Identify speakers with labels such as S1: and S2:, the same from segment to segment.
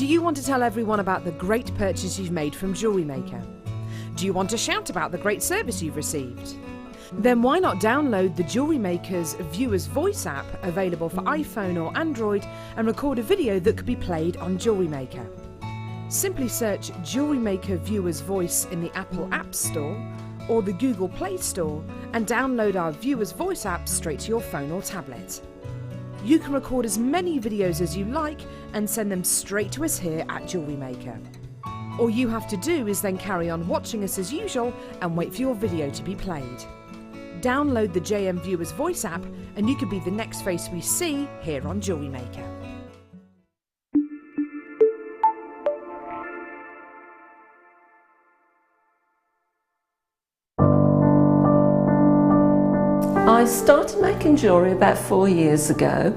S1: Do you want to tell everyone about the great purchase you've made from Jewellery Maker? Do you want to shout about the great service you've received? Then why not download the Jewellery Maker's Viewer's Voice app, available for iPhone or Android, and record a video that could be played on Jewellery Maker. Simply search Jewellery Maker Viewer's Voice in the Apple App Store or the Google Play Store and download our Viewer's Voice app straight to your phone or tablet. You can record as many videos as you like and send them straight to us here at Jewellery Maker. All you have to do is then carry on watching us as usual and wait for your video to be played. Download the JM Viewer's Voice app and you could be the next face we see here on Jewellery Maker.
S2: I started making jewellery about 4 years ago.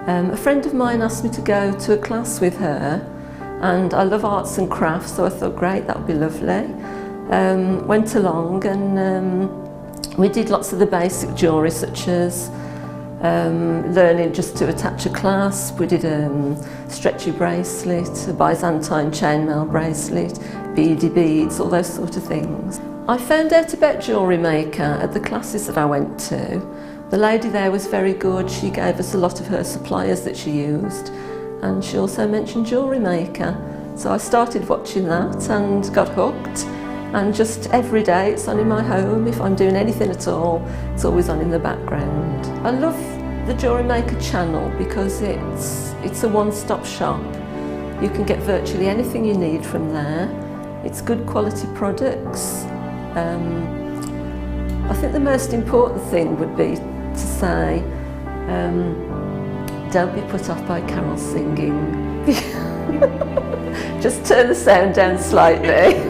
S2: A friend of mine asked me to go to a class with her, and I love arts and crafts, so I thought, great, that would be lovely. Went along and we did lots of the basic jewellery, such as learning just to attach a clasp. We did a stretchy bracelet, a Byzantine chainmail bracelet, beady beads, all those sort of things. I found out about Jewellery Maker at the classes that I went to. The lady there was very good. She gave us a lot of her suppliers that she used, and she also mentioned Jewellery Maker. So I started watching that and got hooked, and just every day it's on in my home. If I'm doing anything at all, it's always on in the background. I love the Jewellery Maker channel because it's a one-stop shop. You can get virtually anything you need from there. It's good quality products. I think the most important thing would be to say, don't be put off by carol singing. Just turn the sound down slightly.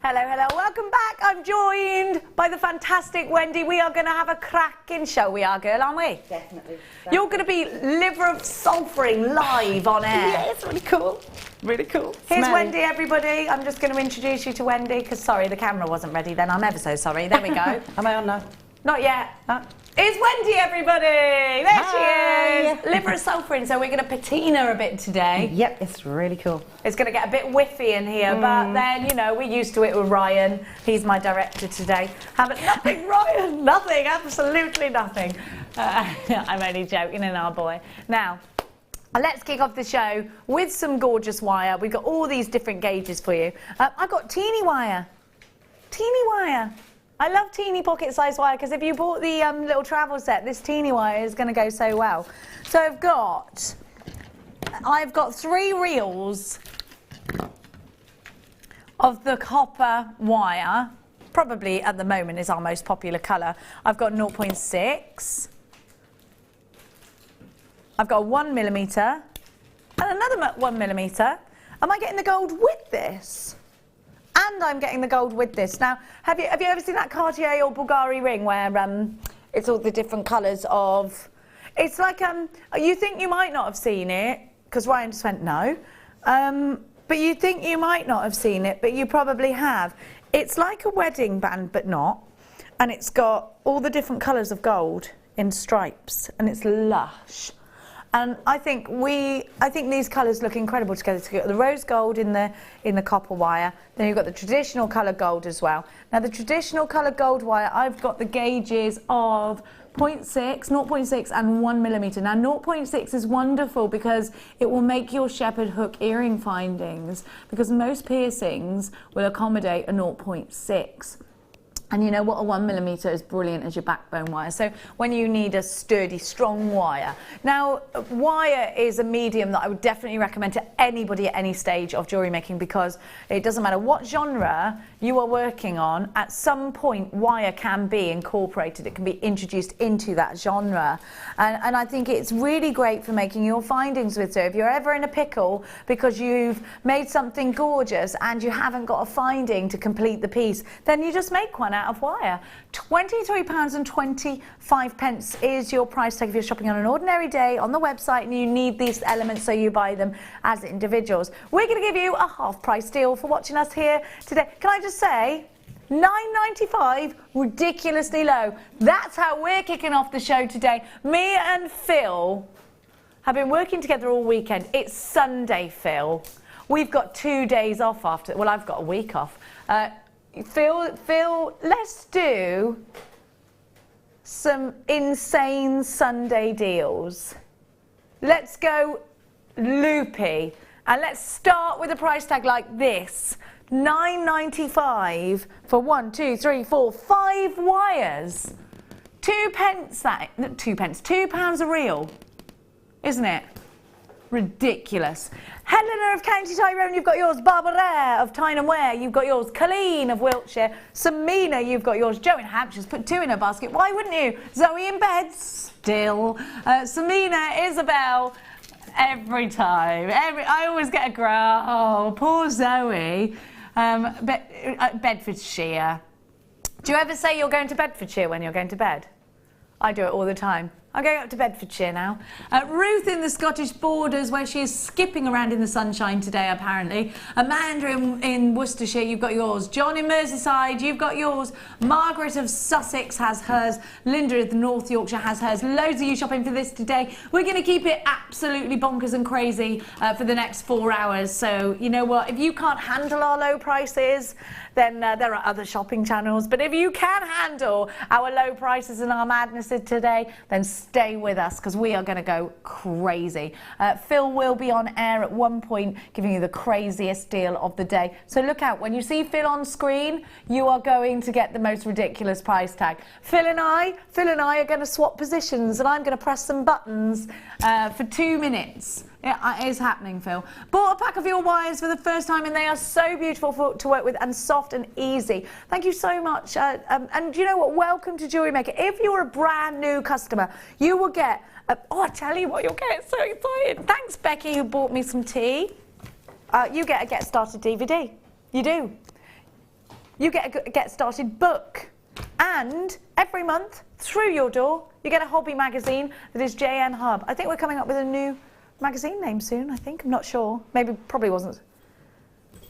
S3: Hello, hello, welcome back. I'm joined by the fantastic Wendy. We are going to have a cracking show, we are, girl, aren't we?
S4: Definitely.
S3: You're going to be liver of sulfuring live on air.
S4: Yeah, it's really cool. Really cool.
S3: Here's
S4: Smelly.
S3: Wendy, everybody. I'm just going to introduce you to Wendy, because, sorry, the camera wasn't ready then. I'm ever so sorry. There we go.
S4: Am I on now?
S3: Not yet. It's Wendy, everybody. There
S4: Hi.
S3: she is. Liver of sulfuring, so we're going to patina a bit today.
S4: Yep, it's really cool.
S3: It's going to get a bit whiffy in here, but then, you know, we're used to it with Ryan. He's my director today. Nothing, Ryan, nothing, absolutely nothing. I'm only joking, and our boy. Now, let's kick off the show with some gorgeous wire. We've got all these different gauges for you. I've got teeny wire. Teeny wire. I love teeny pocket size wire because if you bought the little travel set, this teeny wire is going to go so well. So I've got 3 reels of the copper wire. Probably at the moment is our most popular colour. I've got 0.6. I've got 1mm and another 1mm. Am I getting the gold with this? And I'm getting the gold with this. Now, have you ever seen that Cartier or Bulgari ring where it's all the different colours of... It's like, you think you might not have seen it, because Ryan just went, no. But you think you might not have seen it, but you probably have. It's like a wedding band, but not. And it's got all the different colours of gold in stripes, and it's lush. And I think these colours look incredible together. So you've got the rose gold in the copper wire. Then you've got the traditional colour gold as well. Now the traditional colour gold wire, I've got the gauges of 0.6 and 1mm. Now 0.6 is wonderful because it will make your shepherd hook earring findings, because most piercings will accommodate a 0.6. And you know what, a 1mm is brilliant as your backbone wire. So when you need a sturdy, strong wire. Now, wire is a medium that I would definitely recommend to anybody at any stage of jewellery making, because it doesn't matter what genre you are working on, at some point wire can be incorporated. It can be introduced into that genre. And I think it's really great for making your findings with. So if you're ever in a pickle because you've made something gorgeous and you haven't got a finding to complete the piece, then you just make one out of wire. £23.25 is your price tag if you're shopping on an ordinary day on the website and you need these elements, so you buy them as individuals. We're going to give you a half price deal for watching us here today. Can I just say, £9.95, ridiculously low. That's how we're kicking off the show today. Me and Phil have been working together all weekend. It's Sunday, Phil. We've got 2 days off after, well, I've got a week off. Phil, let's do some insane Sunday deals. Let's go loopy. And let's start with a price tag like this. £9.95 for 1, 2, 3, 4, 5 wires. £2 a reel, isn't it? Ridiculous. Helena of County Tyrone, you've got yours. Barbara of Tyne & Wear, you've got yours. Colleen of Wiltshire. Samina, you've got yours. Jo in Hampshire's put 2 in her basket. Why wouldn't you? Zoe in bed, still. Samina, Isabel, every time. I always get a growl. Oh, poor Zoe. Bedfordshire. Do you ever say you're going to Bedfordshire when you're going to bed? I do it all the time. I'm going up to Bedfordshire now. Ruth in the Scottish Borders, where she is skipping around in the sunshine today, apparently. Amanda in Worcestershire, you've got yours. John in Merseyside, you've got yours. Margaret of Sussex has hers. Linda of North Yorkshire has hers. Loads of you shopping for this today. We're going to keep it absolutely bonkers and crazy for the next 4 hours. So, you know what? If you can't handle our low prices, then there are other shopping channels. But if you can handle our low prices and our madnesses today, then stay with us, because we are going to go crazy. Phil will be on air at one point giving you the craziest deal of the day. So look out. When you see Phil on screen, you are going to get the most ridiculous price tag. Phil and I are going to swap positions, and I'm going to press some buttons for 2 minutes. Yeah, it is happening, Phil. Bought a pack of your wires for the first time, and they are so beautiful to work with and soft and easy. Thank you so much. And you know what? Welcome to Jewellery Maker. If you're a brand new customer, you will get... oh, I tell you what, you'll get so excited. Thanks, Becky, who bought me some tea. You get a Get Started DVD. You do. You get a Get Started book. And every month, through your door, you get a hobby magazine that is JN Hub. I think we're coming up with a new magazine name soon, I think. I'm not sure. Probably wasn't.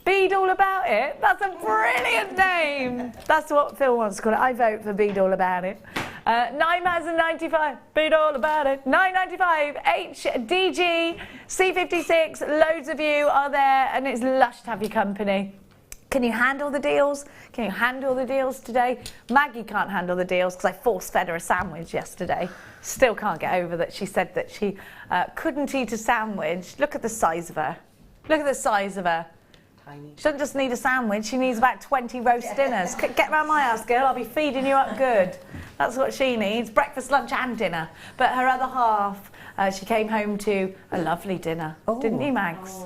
S3: Bead All About It. That's a brilliant name. That's what Phil wants to call it. I vote for Bead All About It. £9.95. Bead All About It. £9.95. HDG C56. Loads of you are there, and it's lush to have your company. Can you handle the deals? Can you handle the deals today? Maggie can't handle the deals because I force-fed her a sandwich yesterday. Still can't get over that she said that she couldn't eat a sandwich. Look at the size of her. Look at the size of her. Tiny. She doesn't just need a sandwich, she needs about 20 roast dinners. Get round my house, girl, I'll be feeding you up good. That's what she needs, breakfast, lunch and dinner. But her other half, she came home to a lovely dinner. Oh. Didn't you, Mags?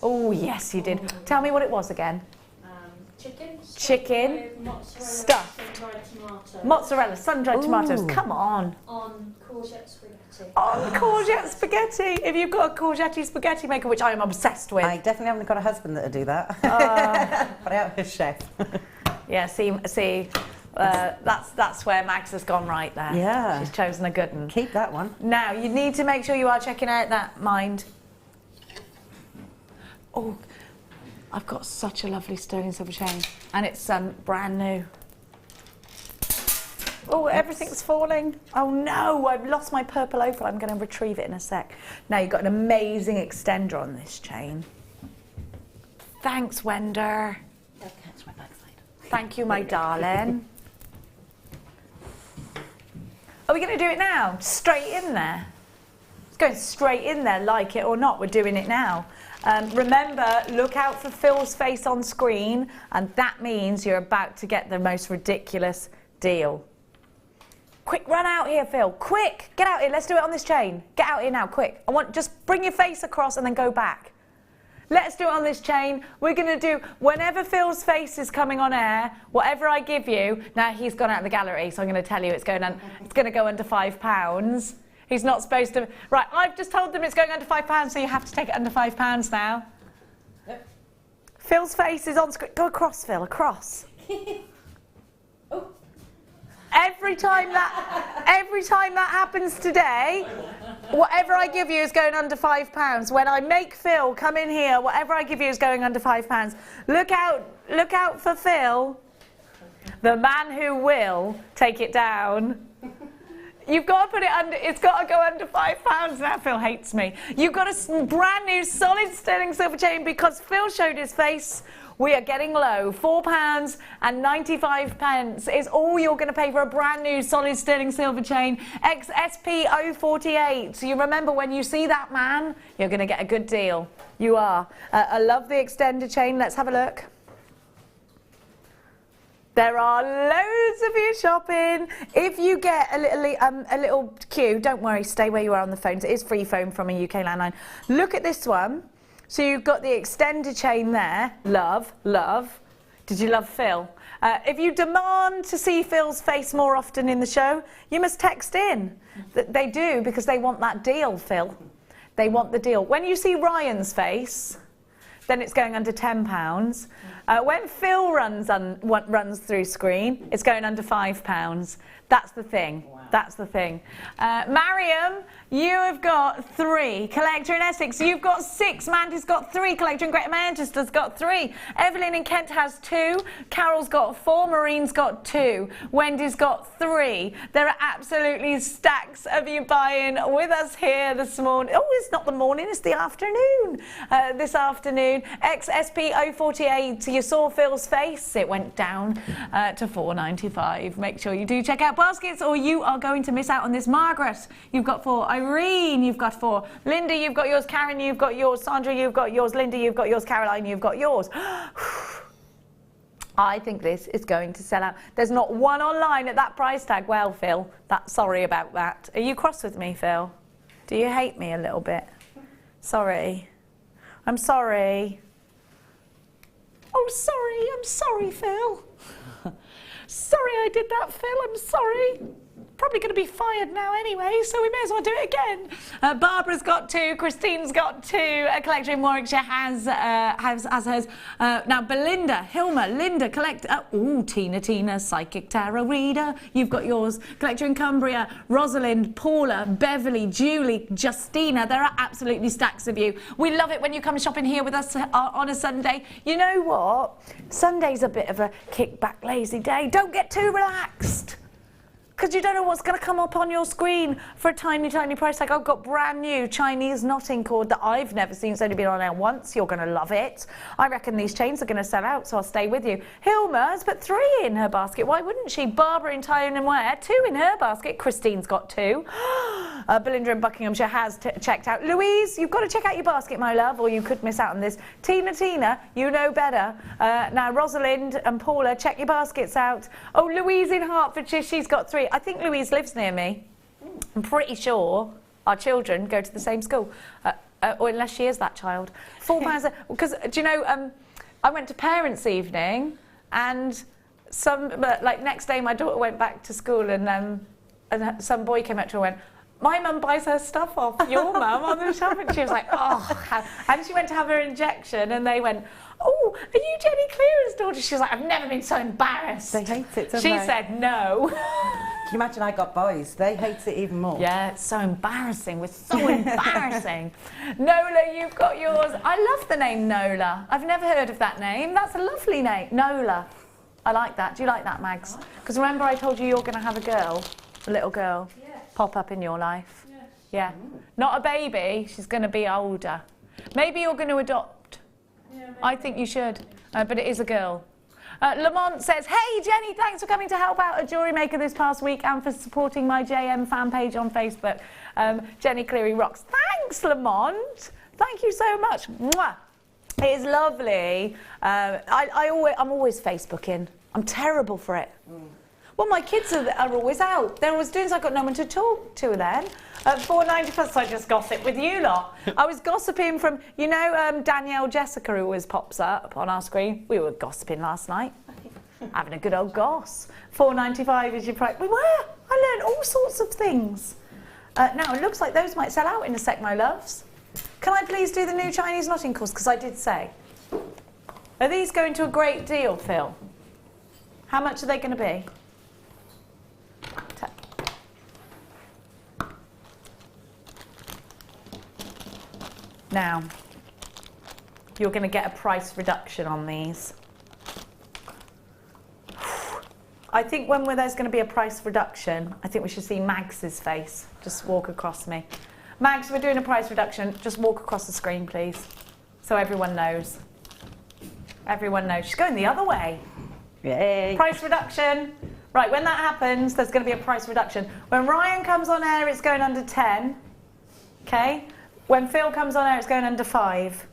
S3: Oh, yes, you did. Tell me what it was again. Chicken, stuffed, mozzarella, sun-dried tomatoes. Come on.
S5: On courgette spaghetti.
S3: On courgette spaghetti. If you've got a courgette spaghetti maker, which I am obsessed with.
S4: I definitely haven't got a husband that'll do that. But I have a chef.
S3: Yeah, see, that's where Mags has gone right there.
S4: Yeah.
S3: She's chosen a good one.
S4: Keep that one.
S3: Now, you need to make sure you are checking out that Mind. Oh, I've got such a lovely sterling silver chain, and it's brand new. Oh, everything's falling. Oh no, I've lost my purple opal. I'm going to retrieve it in a sec. Now, you've got an amazing extender on this chain. Thanks, Wender.
S5: Don't catch my backside.
S3: Thank you, my darling. Are we going to do it now? Straight in there. It's going straight in there, like it or not. We're doing it now. Remember, look out for Phil's face on screen, and that means you're about to get the most ridiculous deal. Quick, run out here, Phil. Quick, get out here. Let's do it on this chain. Get out here now, quick. Just bring your face across and then go back. Let's do it on this chain. We're going to do, whenever Phil's face is coming on air, whatever I give you, now he's gone out of the gallery, so I'm going to tell you it's going to go under £5. He's not supposed to... Right, I've just told them it's going under £5, so you have to take it under £5 now. Yep. Phil's face is on screen. Go across, Phil, across. Every time that happens today, whatever I give you is going under £5. When I make Phil come in here, whatever I give you is going under £5. Look out for Phil, the man who will take it down. You've got to put it under, it's got to go under £5 now. Phil hates me. You've got a brand new solid sterling silver chain because Phil showed his face. We are getting low. £4.95 is all you're going to pay for a brand new solid sterling silver chain. XSP048. So you remember when you see that man, you're going to get a good deal. You are. I love the extender chain. Let's have a look. There are loads of you shopping. If you get a little queue, don't worry, stay where you are on the phones. It is free phone from a UK landline. Look at this one. So you've got the extender chain there. Love, love. Did you love Phil? If you demand to see Phil's face more often in the show, you must text in. They do because they want that deal, Phil. They want the deal. When you see Ryan's face, then it's going under £10. When Phil runs through screen, it's going under £5. That's the thing. Wow. That's the thing. Mariam, you have got 3. Collector in Essex, you've got 6. Mandy's got 3. Collector in Greater Manchester's got 3. Evelyn in Kent has 2. Carol's got 4. Maureen's got 2. Wendy's got 3. There are absolutely stacks of you buying with us here this morning. Oh, it's not the morning, it's the afternoon. This afternoon, XSP048. You saw Phil's face. It went down to £4.95. Make sure you do check out baskets or you are going to miss out on this. Margaret, you've got 4. Irene, you've got 4. Linda, you've got yours. Karen, you've got yours. Sandra, you've got yours. Linda, you've got yours. Caroline, you've got yours. I think this is going to sell out. There's not one online at that price tag. Well, Phil, sorry about that. Are you cross with me, Phil? Do you hate me a little bit? Sorry. I'm sorry. Oh, sorry. I'm sorry, Phil. Sorry I did that, Phil. I'm sorry. Probably going to be fired now anyway, so we may as well do it again. Barbara's got 2, Christine's got 2, a collector in Warwickshire has hers. Now Belinda, Hilma, Linda, collector, Tina, psychic tarot reader, you've got yours. Collector in Cumbria, Rosalind, Paula, Beverly, Julie, Justina, there are absolutely stacks of you. We love it when you come shopping here with us on a Sunday. You know what? Sunday's a bit of a kick-back, lazy day. Don't get too relaxed. Because you don't know what's going to come up on your screen for a tiny, tiny price tag. I've got brand new Chinese knotting cord that I've never seen. It's only been on there once. You're going to love it. I reckon these chains are going to sell out, so I'll stay with you. Hilma has put 3 in her basket. Why wouldn't she? Barbara in Tyrone and Ware, 2 in her basket. Christine's got 2. Belinda in Buckinghamshire has checked out. Louise, you've got to check out your basket, my love, or you could miss out on this. Tina, you know better. Now, Rosalind and Paula, check your baskets out. Oh, Louise in Hertfordshire, she's got 3. I think Louise lives near me. I'm pretty sure our children go to the same school, or unless she is that child. £4, because do you know, I went to parents' evening, and next day my daughter went back to school, and some boy came up to her and went, "My mum buys her stuff off your mum on the shop," and she was like, "Oh," and she went to have her injection, and they went, "Oh, are you Jenny Cleary's daughter?" She was like, "I've never been so embarrassed."
S4: They hate it, don't
S3: she
S4: they?
S3: said no.
S4: Can you imagine I got boys? They hate it even more.
S3: Yeah, it's so embarrassing. We're so embarrassing. Nola, you've got yours. I love the name Nola. I've never heard of that name. That's a lovely name. Nola. I like that. Do you like that, Mags? Because remember I told you you're going to have a girl, a little girl, pop up in your life. Yeah. Not a baby. She's going to be older. Maybe you're going to adopt. I think you should. But it is a girl. Lamont says, "Hey Jenny, thanks for coming to help out at Jewellery Maker this past week and for supporting my JM fan page on Facebook. Jenny Cleary rocks." Thanks, Lamont. Thank you so much. Mwah. It is lovely. I'm always Facebooking. I'm terrible for it. Well, my kids are always out. They're always doing so. I've got no one to talk to then. At 4.90+, I just gossip with you lot. I was gossiping from, you know, Danielle Jessica, who always pops up on our screen. We were gossiping last night, having a good old goss. 4.95 is your price. We were. I learned all sorts of things. Now, it looks like those might sell out in a sec, my loves. Can I please do the new Chinese knotting course? Because I did say. Are these going to a great deal, Phil? How much are they going to be? Now, you're going to get a price reduction on these. I think when there's going to be a price reduction, I think we should see Mags's face. Just walk across me. Mags, we're doing a price reduction. Just walk across the screen, please. So everyone knows. Everyone knows. She's going the other way.
S4: Yay.
S3: Price reduction. Right, when that happens, there's going to be a price reduction. When Ryan comes on air, it's going under 10. Okay? When Phil comes on air, it's going under 5.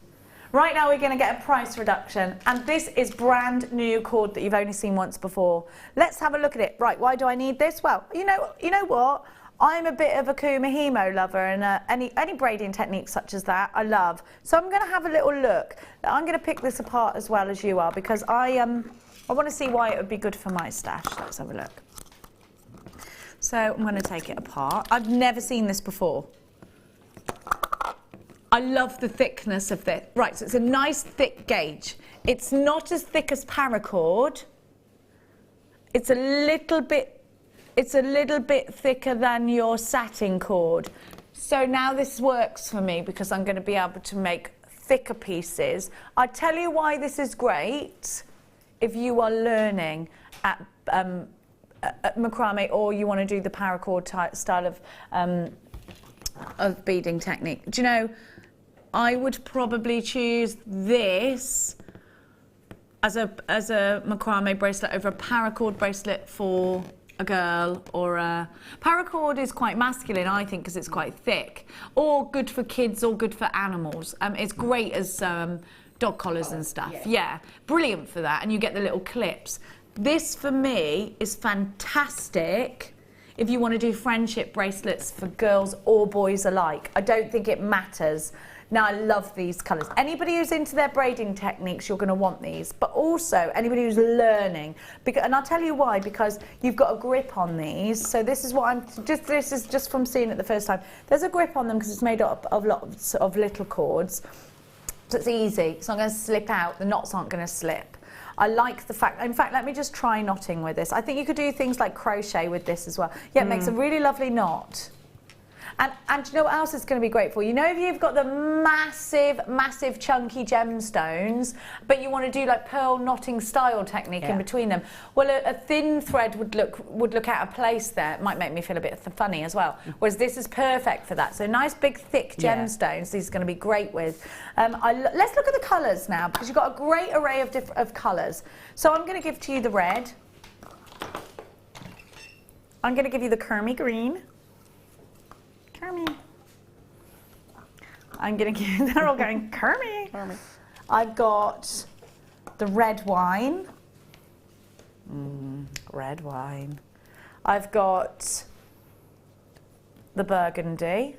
S3: Right now, we're going to get a price reduction. And this is brand new cord that you've only seen once before. Let's have a look at it. Right, why do I need this? Well, you know what? I'm a bit of a Kumihimo lover, and any braiding techniques such as that, I love. So I'm going to have a little look. I'm going to pick this apart as well as you are, because I want to see why it would be good for my stash. Let's have a look. So I'm going to take it apart. I've never seen this before. I love the thickness of this. Right, so it's a nice thick gauge. It's not as thick as paracord. It's a little bit thicker than your satin cord. So now this works for me because I'm going to be able to make thicker pieces. I tell you why this is great if you are learning at macrame, or you want to do the paracord type style of beading technique. Do you know, I would probably choose this as a macrame bracelet over a paracord bracelet for a girl, or a paracord is quite masculine, I think, because it's quite thick, or good for kids, or good for animals. It's great as dog collars and stuff. Yeah, brilliant for that, and you get the little clips. This for me is fantastic if you want to do friendship bracelets for girls or boys alike. I don't think it matters. Now, I love these colours. Anybody who's into their braiding techniques, you're going to want these. But also, anybody who's learning. And I'll tell you why, because you've got a grip on these. So this is what this is just from seeing it the first time. There's a grip on them because it's made up of lots of little cords. So it's easy. It's not going to slip out. The knots aren't going to slip. I like the fact, in fact, let me just try knotting with this. I think you could do things like crochet with this as well. Yeah, it makes a really lovely knot. And do you know what else it's going to be great for? You know, if you've got the massive chunky gemstones, but you want to do like pearl knotting style technique in between them, well, a thin thread would look out of place there. It might make me feel a bit funny as well. Whereas this is perfect for that. So nice big thick gemstones. These are going to be great with. Let's look at the colours now, because you've got a great array of colours. So I'm going to give to you the red. I'm going to give you the Kermy green. Kermy. I'm going to give, they're all going, Kermy. Kermy. I've got the red wine. Red wine. I've got the burgundy.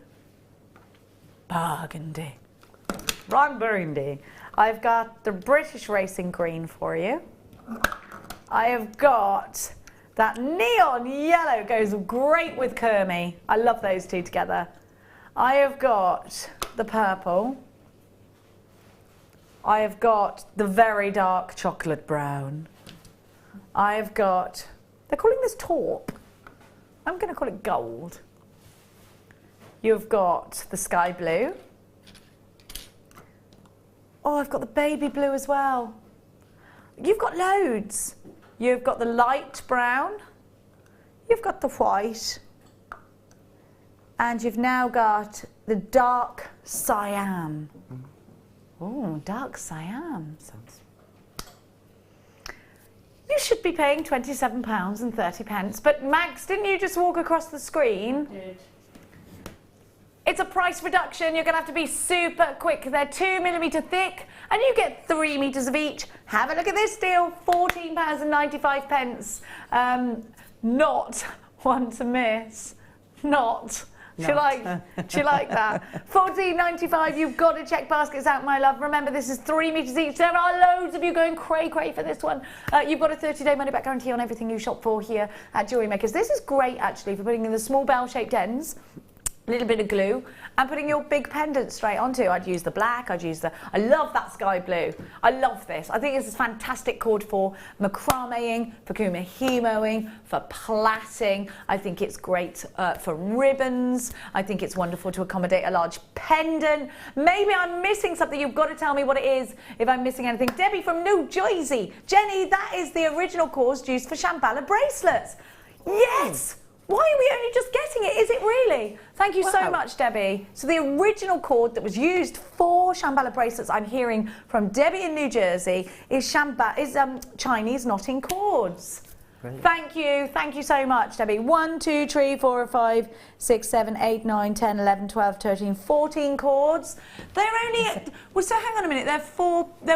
S3: Burgundy. Wrong burgundy. I've got the British racing green for you. I have got that neon yellow, goes great with Kermy. I love those two together. I have got the purple. I have got the very dark chocolate brown. I have got, they're calling this taupe. I'm going to call it gold. You've got the sky blue. Oh, I've got the baby blue as well. You've got loads. You've got the light brown, you've got the white, and you've now got the dark cyan. Oh, dark cyan. You should be paying £27.30. But Max, didn't you just walk across the screen?
S5: Did.
S3: It's a price reduction. You're going to have to be super quick. They're 2mm thick, and you get 3 meters of each. Have a look at this deal, £14.95. Not one to miss. Not. Do you like that? £14.95. You've got to check baskets out, my love. Remember, this is 3 meters each. There are loads of you going cray for this one. You've got a 30-day money-back guarantee on everything you shop for here at Jewellery Makers. This is great, actually, for putting in the small bell-shaped ends. a little bit of glue, and putting your big pendant straight onto. I'd use the black, I love that sky blue. I love this. I think this is a fantastic cord for macrameing, for kumahimaing, for plaiting. I think it's great for ribbons. I think it's wonderful to accommodate a large pendant. Maybe I'm missing something. You've got to tell me what it is if I'm missing anything. Debbie from New Jersey. Jenny, that is the original cord used for Shambhala bracelets. Yes! Why are we only just getting it? Is it really? Thank you so much, Debbie. So the original cord that was used for Shambhala bracelets, I'm hearing from Debbie in New Jersey, is Chinese knotting cords. Brilliant. Thank you so much, Debbie. 1, 2, 3, 4, 5, 6, 7, 8, 9, 10, 11, 12, 13, 14 cords. They're only, well, so hang on a minute, they're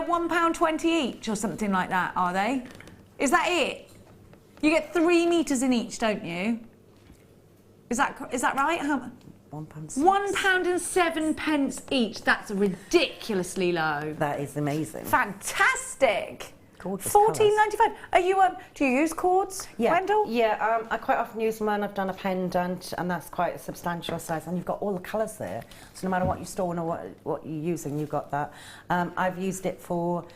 S3: £1.20 each or something like that, are they? Is that it? You get 3 meters in each, don't you? Is that right? How, £1.07 each. That's ridiculously low.
S4: That is amazing.
S3: Fantastic.
S4: Gorgeous
S3: £14.95. Are you do you use cords, Wendell?
S4: Yeah, I quite often use them when I've done a pendant, and that's quite a substantial size, and you've got all the colours there. So no matter what you're storing or what you're using, you've got that. I've used it for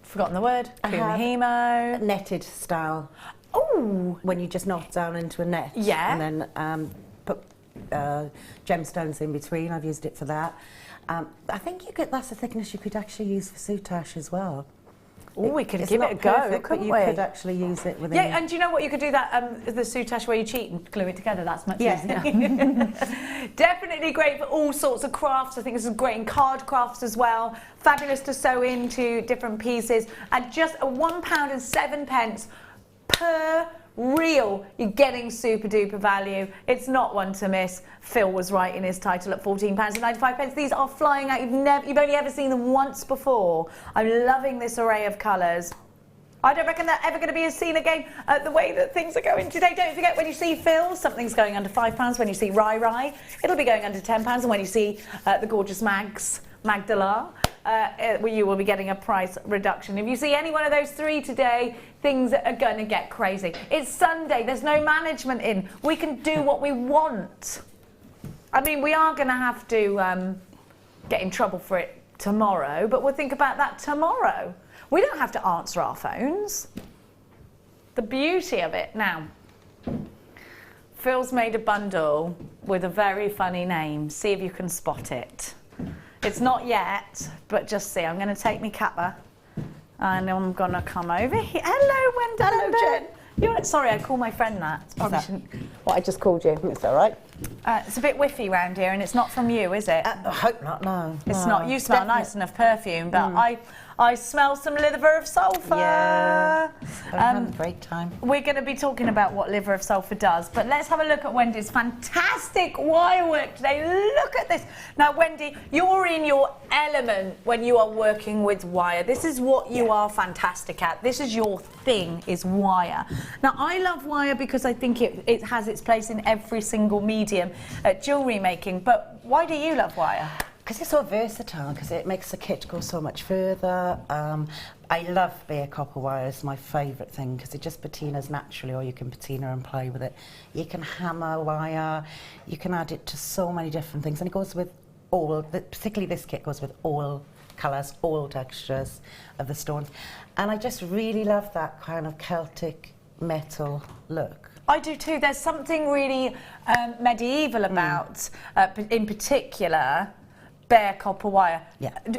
S3: forgotten the word. Kumihimo.
S4: Netted style.
S3: Oh,
S4: when you just knot down into a net.
S3: Yeah.
S4: And then put gemstones in between. I've used it for that. I think that's the thickness you could actually use for soutache as well.
S3: Oh, we could give it a go, couldn't we?
S4: You could actually use it within.
S3: Yeah, and do you know what? You could do that, the soutache where you cheat and glue it together. That's much easier. Definitely great for all sorts of crafts. I think this is great in card crafts as well. Fabulous to sew into different pieces. At just £1.07 per reel, you're getting super duper value. It's not one to miss. Phil was right in his title at £14.95. These are flying out. You've only ever seen them once before. I'm loving this array of colours. I don't reckon they're ever going to be seen again the way that things are going today. Don't forget, when you see Phil, something's going under £5. When you see Rai, it'll be going under £10. And when you see the gorgeous Magdala, you will be getting a price reduction. If you see any one of those three today, things are going to get crazy. It's Sunday. There's no management in. We can do what we want. I mean, we are going to have to get in trouble for it tomorrow, but we'll think about that tomorrow. We don't have to answer our phones. The beauty of it. Now, Phil's made a bundle with a very funny name. See if you can spot it. It's not yet, but just see. I'm going to take my kappa and I'm going to come over here. Hello, Wendy.
S4: Hello, Jen.
S3: Sorry, I call my friend that. It's probably what I just called you.
S4: Is that right?
S3: It's a bit whiffy round here, and it's not from you, is it?
S4: I hope not, no.
S3: It's not. You smell nice enough perfume, but I smell some liver of sulphur.
S4: Yeah, I'm having a great time.
S3: We're going to be talking about what liver of sulphur does, but let's have a look at Wendy's fantastic wire work today. Look at this. Now, Wendy, you're in your element when you are working with wire. This is what you are fantastic at. This is your thing, is wire. Now, I love wire because I think it has its place in every single medium at jewellery making, but why do you love wire?
S4: Because it's so versatile, because it makes the kit go so much further. I love bare copper wire. It's my favourite thing because it just patinas naturally, or you can patina and play with it. You can hammer wire, you can add it to so many different things, and it goes with all, particularly this kit goes with all colours, all textures of the stones. And I just really love that kind of Celtic metal look.
S3: I do too. There's something really medieval about, in particular, bare copper wire,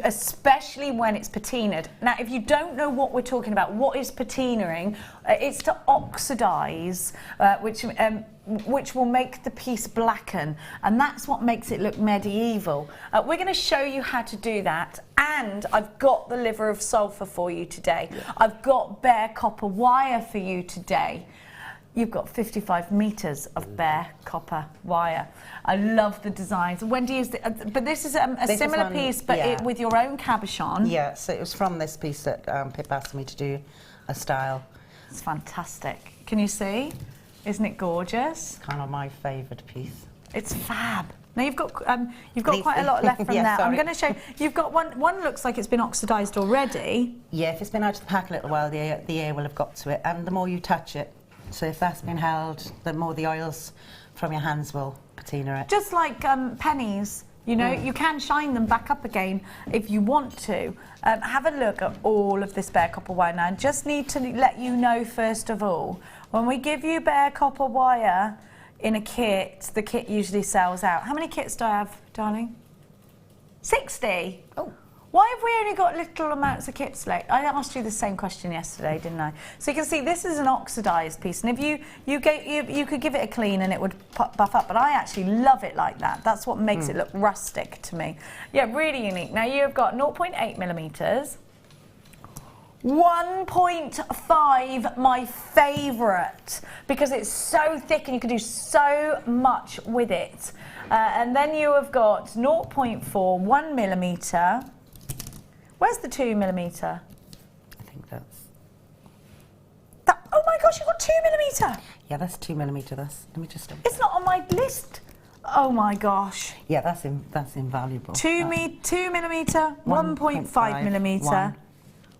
S3: especially when it's patinaed. Now, if you don't know what we're talking about, what is patinaing? It's to oxidise, which will make the piece blacken, and that's what makes it look medieval. We're going to show you how to do that, and I've got the liver of sulphur for you today. I've got bare copper wire for you today. You've got 55 metres of bare copper wire. I love the designs. Wendy, but this is a similar piece, but with your own cabochon.
S4: Yeah, so it was from this piece that Pip asked me to do a style.
S3: It's fantastic. Can you see? Isn't it gorgeous?
S4: Kind of my favourite piece.
S3: It's fab. Now you've got quite a lot left from there.
S4: Sorry.
S3: I'm going to show you. You've got one looks like it's been oxidised already.
S4: Yeah, if it's been out of the pack a little while, the air will have got to it, and the more you touch it, So if that's been held, the more the oils from your hands will patina it.
S3: Just like pennies, you know, you can shine them back up again if you want to. Have a look at all of this bare copper wire now. I just need to let you know, first of all, when we give you bare copper wire in a kit, the kit usually sells out. How many kits do I have, darling? 60.
S4: Oh.
S3: Why have we only got little amounts of kits left? I asked you the same question yesterday, didn't I? So you can see this is an oxidised piece, and if you could give it a clean and it would buff up, but I actually love it like that. That's what makes it look rustic to me. Yeah, really unique. Now you've got 0.8 millimetres, 1.5, my favourite, because it's so thick and you can do so much with it. And then you have got 0.4, 1 millimetre. Where's the 2 millimetre?
S4: I think that's...
S3: Oh my gosh, you've got 2 millimetre!
S4: Yeah, that's 2 millimetre. Let me just...
S3: It's not on my list. Oh my gosh.
S4: Yeah, that's invaluable.
S3: 2 millimetre, 1.5 millimetre,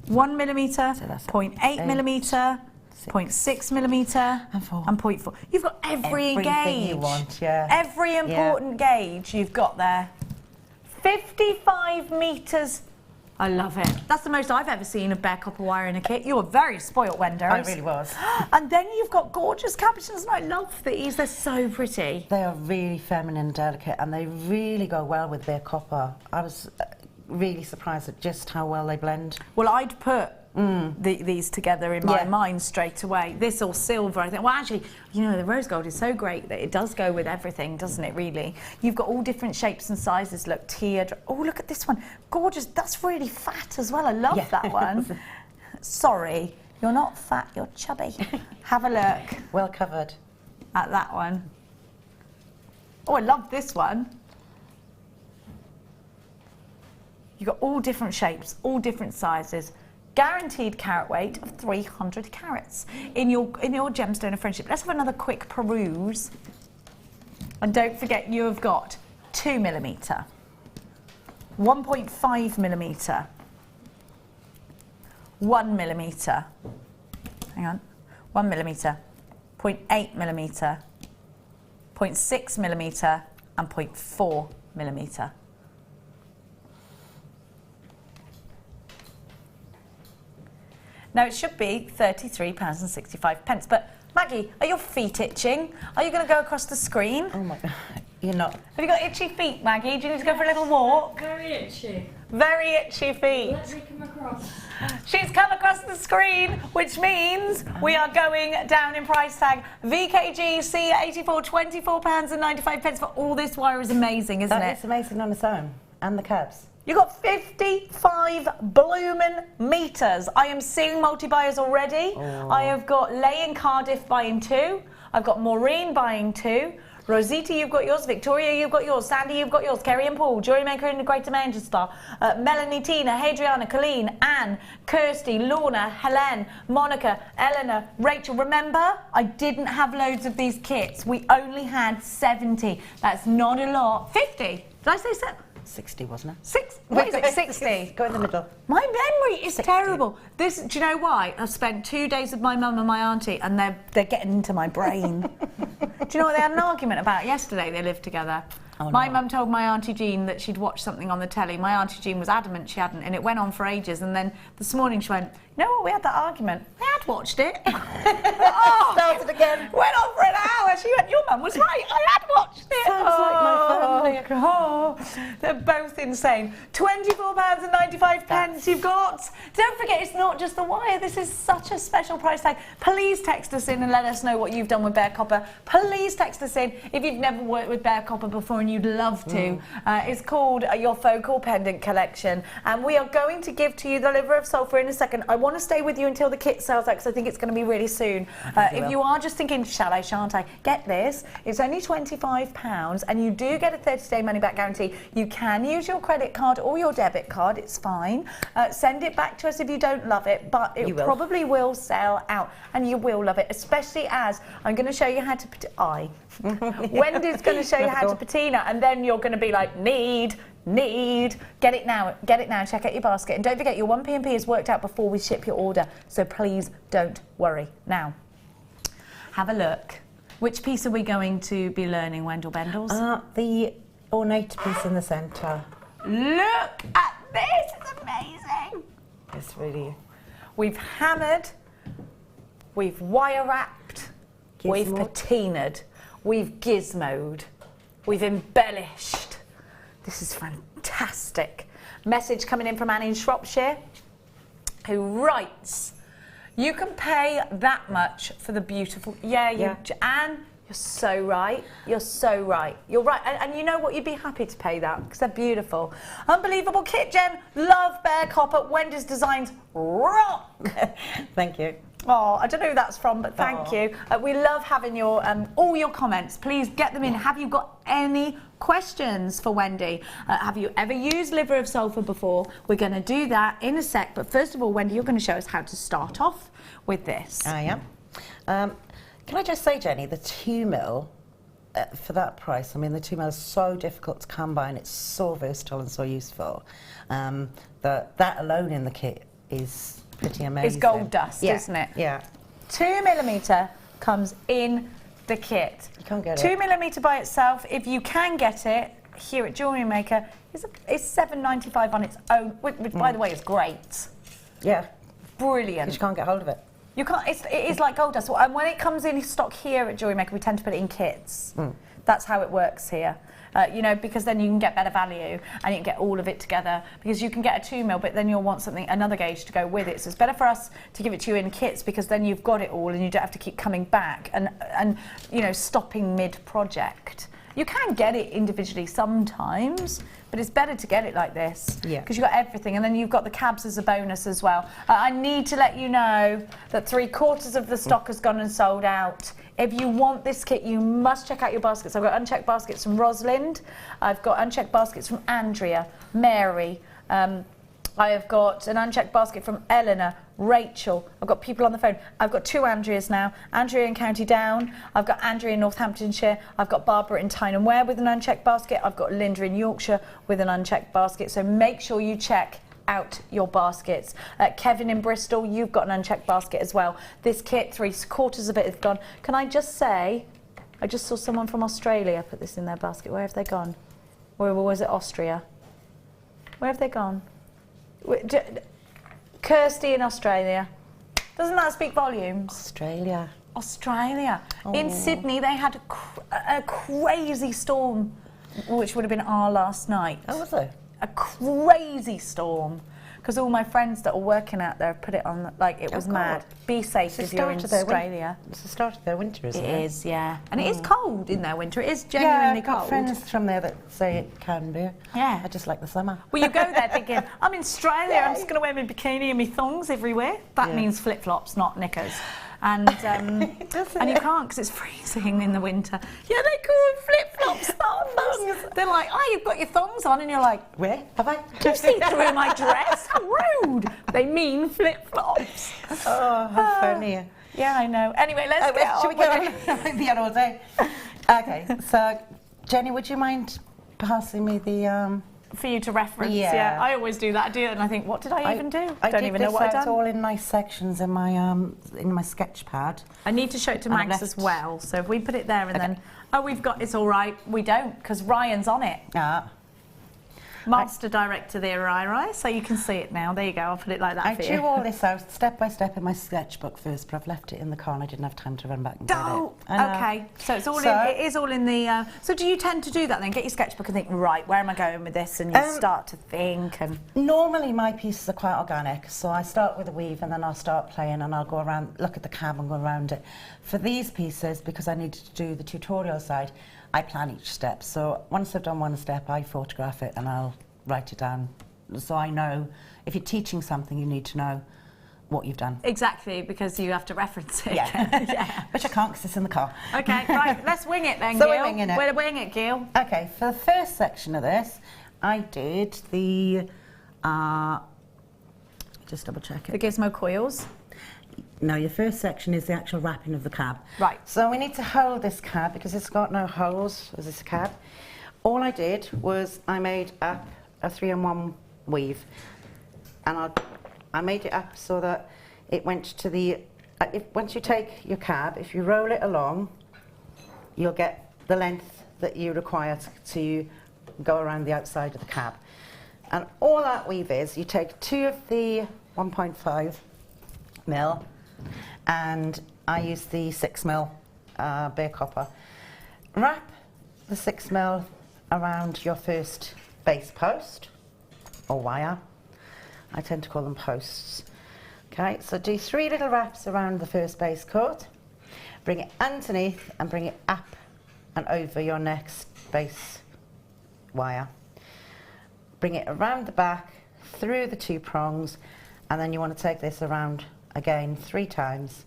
S3: 1 millimetre,
S4: So that's
S3: 0.8 millimetre, 0.6 millimetre,
S4: And 4.
S3: and 0.4. You've got every
S4: Everything
S3: gauge.
S4: you want, yeah.
S3: Every important gauge you've got there. 55 metres. I love it. That's the most I've ever seen of bare copper wire in a kit. You were very spoilt, Wendy.
S4: I really was.
S3: And then you've got gorgeous captions, and I love these. They're so pretty.
S4: They are really feminine and delicate, and they really go well with bare copper. I was really surprised at just how well they blend.
S3: Well, I'd put these together in my
S4: Yeah.
S3: mind straight away. This or silver, I think. Well, actually, you know, the rose gold is so great that it does go with everything, doesn't it, really? You've got all different shapes and sizes. Look, teardrop. Oh, look at this one. Gorgeous. That's really fat as well. I love that one. Sorry, you're not fat, you're chubby. Have a look
S4: Well covered.
S3: at that one. Oh, I love this one. You've got all different shapes, all different sizes. Guaranteed carat weight of 300 carats in your gemstone of friendship. Let's have another quick peruse. And don't forget, you have got 2 millimetre, 1.5 millimetre, 1 millimetre, hang on, 1 millimetre, 0.8 millimetre, 0.6 millimetre, and 0.4 millimetre. Now, it should be £33.65. But, Maggie, are your feet itching? Are you going to go across the screen?
S4: Oh my God. You're not.
S3: Have you got itchy feet, Maggie? Do you need to go for a little walk?
S5: Very itchy.
S3: Very itchy feet.
S5: Let me come across.
S3: She's come across the screen, which means we are going down in price tag. VKG C84, £24.95 for all this wire is amazing, isn't
S4: That
S3: it?
S4: is amazing on its own. And the cabs.
S3: You got 55 bloomin' meters. I am seeing multi-buyers already. I have got Leigh in Cardiff buying 2. I've got Maureen buying 2. Rosita, you've got yours. Victoria, you've got yours. Sandy, you've got yours. Kerry and Paul, Jewellery Maker in the Greater Manchester. Melanie, Tina, Hadriana, Colleen, Anne, Kirsty, Lorna, Helen, Monica, Eleanor, Rachel. Remember, I didn't have loads of these kits. We only had 70. That's not a lot. 50. Did I say 7?
S4: 60, wasn't it?
S3: 6? What is it? 60?
S4: Go in the middle.
S3: My memory is terrible. Do you know why? I've spent 2 days with my mum and my auntie, and they're getting into my brain. Do you know what they had an argument about yesterday? They lived together.
S4: Oh,
S3: My
S4: no.
S3: mum told my Auntie Jean that she'd watched something on the telly. My Auntie Jean was adamant she hadn't, and it went on for ages. And then this morning she went, you know what, we had that argument. I had watched it.
S4: Started again.
S3: Went on for an hour. She went, your mum was right. I had watched it.
S4: Sounds like my family.
S3: Oh, they're both insane. £24.95 you've got. Don't forget, it's not just the wire. This is such a special price tag. Please text us in and let us know what you've done with bare copper. Please text us in if you've never worked with bare copper before and you'd love to. It's called your Focal Pendant Collection, and we are going to give to you the liver of sulphur in a second. I want to stay with you until the kit sells out because I think it's going to be really soon. If you are just thinking, shall I, shan't I, get this. It's only £25 and you do get a 30-day money-back guarantee. You can use your credit card or your debit card, it's fine. Send it back to us if you don't love it, but it probably will sell out and you will love it, especially as I'm going to show you how to Wendy's going to show you how to patina, and then you're going to be like, need, get it now, check out your basket. And don't forget, your 1P&P is worked out before we ship your order, so please don't worry. Now, have a look. Which piece are we going to be learning, Wendell Bendles?
S4: The ornate piece in the centre.
S3: Look at this, it's amazing.
S4: It's really...
S3: We've hammered, we've wire wrapped, we've patinaed, we've gizmoed, we've embellished. This is fantastic. Message coming in from Annie in Shropshire, who writes, you can pay that much for the beautiful... Yeah. Anne, you're so right. You're so right. You're right. And you know what? You'd be happy to pay that because they're beautiful. Unbelievable kit, Jen. Love Bear Copper. Wendy's designs rock.
S4: Thank you.
S3: Oh, I don't know who that's from, but thank you. We love having your all your comments. Please get them in. Have you got any questions for Wendy? Have you ever used liver of sulphur before? We're going to do that in a sec. But first of all, Wendy, you're going to show us how to start off with this.
S4: I am. Can I just say, Jenny, the 2 mil, for that price, I mean, the 2 mil is so difficult to come by and it's so versatile and so useful. That alone in the kit is pretty amazing.
S3: It's gold dust, isn't it?
S4: Yeah.
S3: 2mm comes in the kit.
S4: You can't get
S3: 2mm by itself, if you can get it, here at Jewellery Maker, is $7.95 on its own, which by the way is great.
S4: Yeah.
S3: Brilliant.
S4: Because you can't get hold of it.
S3: You can't. It is like gold dust. And when it comes in stock here at Jewellery Maker, we tend to put it in kits. That's how it works here. You know, because then you can get better value and you can get all of it together. Because you can get a 2 mil, but then you'll want another gauge to go with it. So it's better for us to give it to you in kits because then you've got it all and you don't have to keep coming back and you know, stopping mid-project. You can get it individually sometimes, but it's better to get it like this.
S4: Yeah.
S3: Because you've got everything, and then you've got the cabs as a bonus as well. I need to let you know that 3/4 of the stock has gone and sold out. If you want this kit, you must check out your baskets. I've got unchecked baskets from Rosalind. I've got unchecked baskets from Andrea, Mary. I have got an unchecked basket from Eleanor, Rachel. I've got people on the phone. I've got 2 Andreas now. Andrea in County Down. I've got Andrea in Northamptonshire. I've got Barbara in Tyne and Wear with an unchecked basket. I've got Linda in Yorkshire with an unchecked basket. So make sure you check out your baskets. Kevin in Bristol, you've got an unchecked basket as well. This kit, 3/4 of it is gone. Can I just say, I just saw someone from Australia put this in their basket. Where have they gone? Or was it Austria? Where have they gone? Kirsty in Australia. Doesn't that speak volumes? Australia.
S4: Oh.
S3: In Sydney, they had a crazy storm, which would have been our last night.
S4: Oh, was it?
S3: A crazy storm. Because all my friends that are working out there put it on, like, it was mad. Be safe if you're in Australia.
S4: It's the start of their winter, isn't it?
S3: It is, yeah. And it is cold in their winter. It is genuinely
S4: I've got
S3: cold.
S4: friends from there that say it can be.
S3: Yeah.
S4: I just like the summer.
S3: Well, you go there thinking, I'm in Australia, I'm just going to wear my bikini and my thongs everywhere. That means flip-flops, not knickers. And and you can't because it's freezing in the winter. Yeah, they call them flip-flops, thongs. They're like, oh, you've got your thongs on, and you're like,
S4: where have I?
S3: do you see through my dress? How rude. They mean flip-flops.
S4: Oh, how funny.
S3: Yeah, I know. Anyway, let's get on.
S4: Should we go on? I'll be on all day. Okay, so Jenny, would you mind passing me the...
S3: For you to reference,
S4: Yeah.
S3: I always do that. I do it and I think, what did I even do?
S4: I
S3: Don't even know what I've
S4: did this
S3: done.
S4: all in nice sections in my sketch pad.
S3: I need to show it to
S4: And I've
S3: Max as
S4: left-
S3: well. So if we put it there and then, oh, we've got, it's all right. We don't, because Ryan's on it. Master director there, Rai, so you can see it now. There you go, I'll put it like that
S4: I
S3: for you.
S4: drew all this out step by step in my sketchbook first, but I've left it in the car and I didn't have time to run back and get it.
S3: Oh,
S4: I know.
S3: okay. So it's all
S4: So-
S3: in. It is all in the. So do you tend to do that then? Get your sketchbook and think, right, where am I going with this? And you start to think. And
S4: Normally my pieces are quite organic, so I start with a weave and then I'll start playing and I'll go around, look at the cab and go around it. For these pieces, because I needed to do the tutorial side, I plan each step. So once I've done one step, I photograph it and I'll write it down. So I know, if you're teaching something, you need to know what you've done.
S3: exactly, because you have to reference it.
S4: Yeah. Which I can't because it's in the car.
S3: Okay, right, let's wing it then,
S4: So
S3: Gil.
S4: we're winging it.
S3: We're winging it, Gil.
S4: Okay, for the first section of this, I did the, just double check
S3: The
S4: it.
S3: gizmo coils.
S4: No, your first section is the actual wrapping of the cab.
S3: Right.
S4: So we need to hold this cab because it's got no holes as this cab. All I did was I made up a 3-in-1 weave and I made it up so that it went to the Once you take your cab, if you roll it along, you'll get the length that you require to go around the outside of the cab. And all that weave is, you take 2 of the 1.5 mil, and I use the 6 mil bare copper. Wrap the 6 mil around your first base post, or wire. I tend to call them posts. Okay, so do 3 little wraps around the first base cord, bring it underneath and bring it up and over your next base wire. Bring it around the back, through the 2 prongs, and then you want to take this around again 3 times.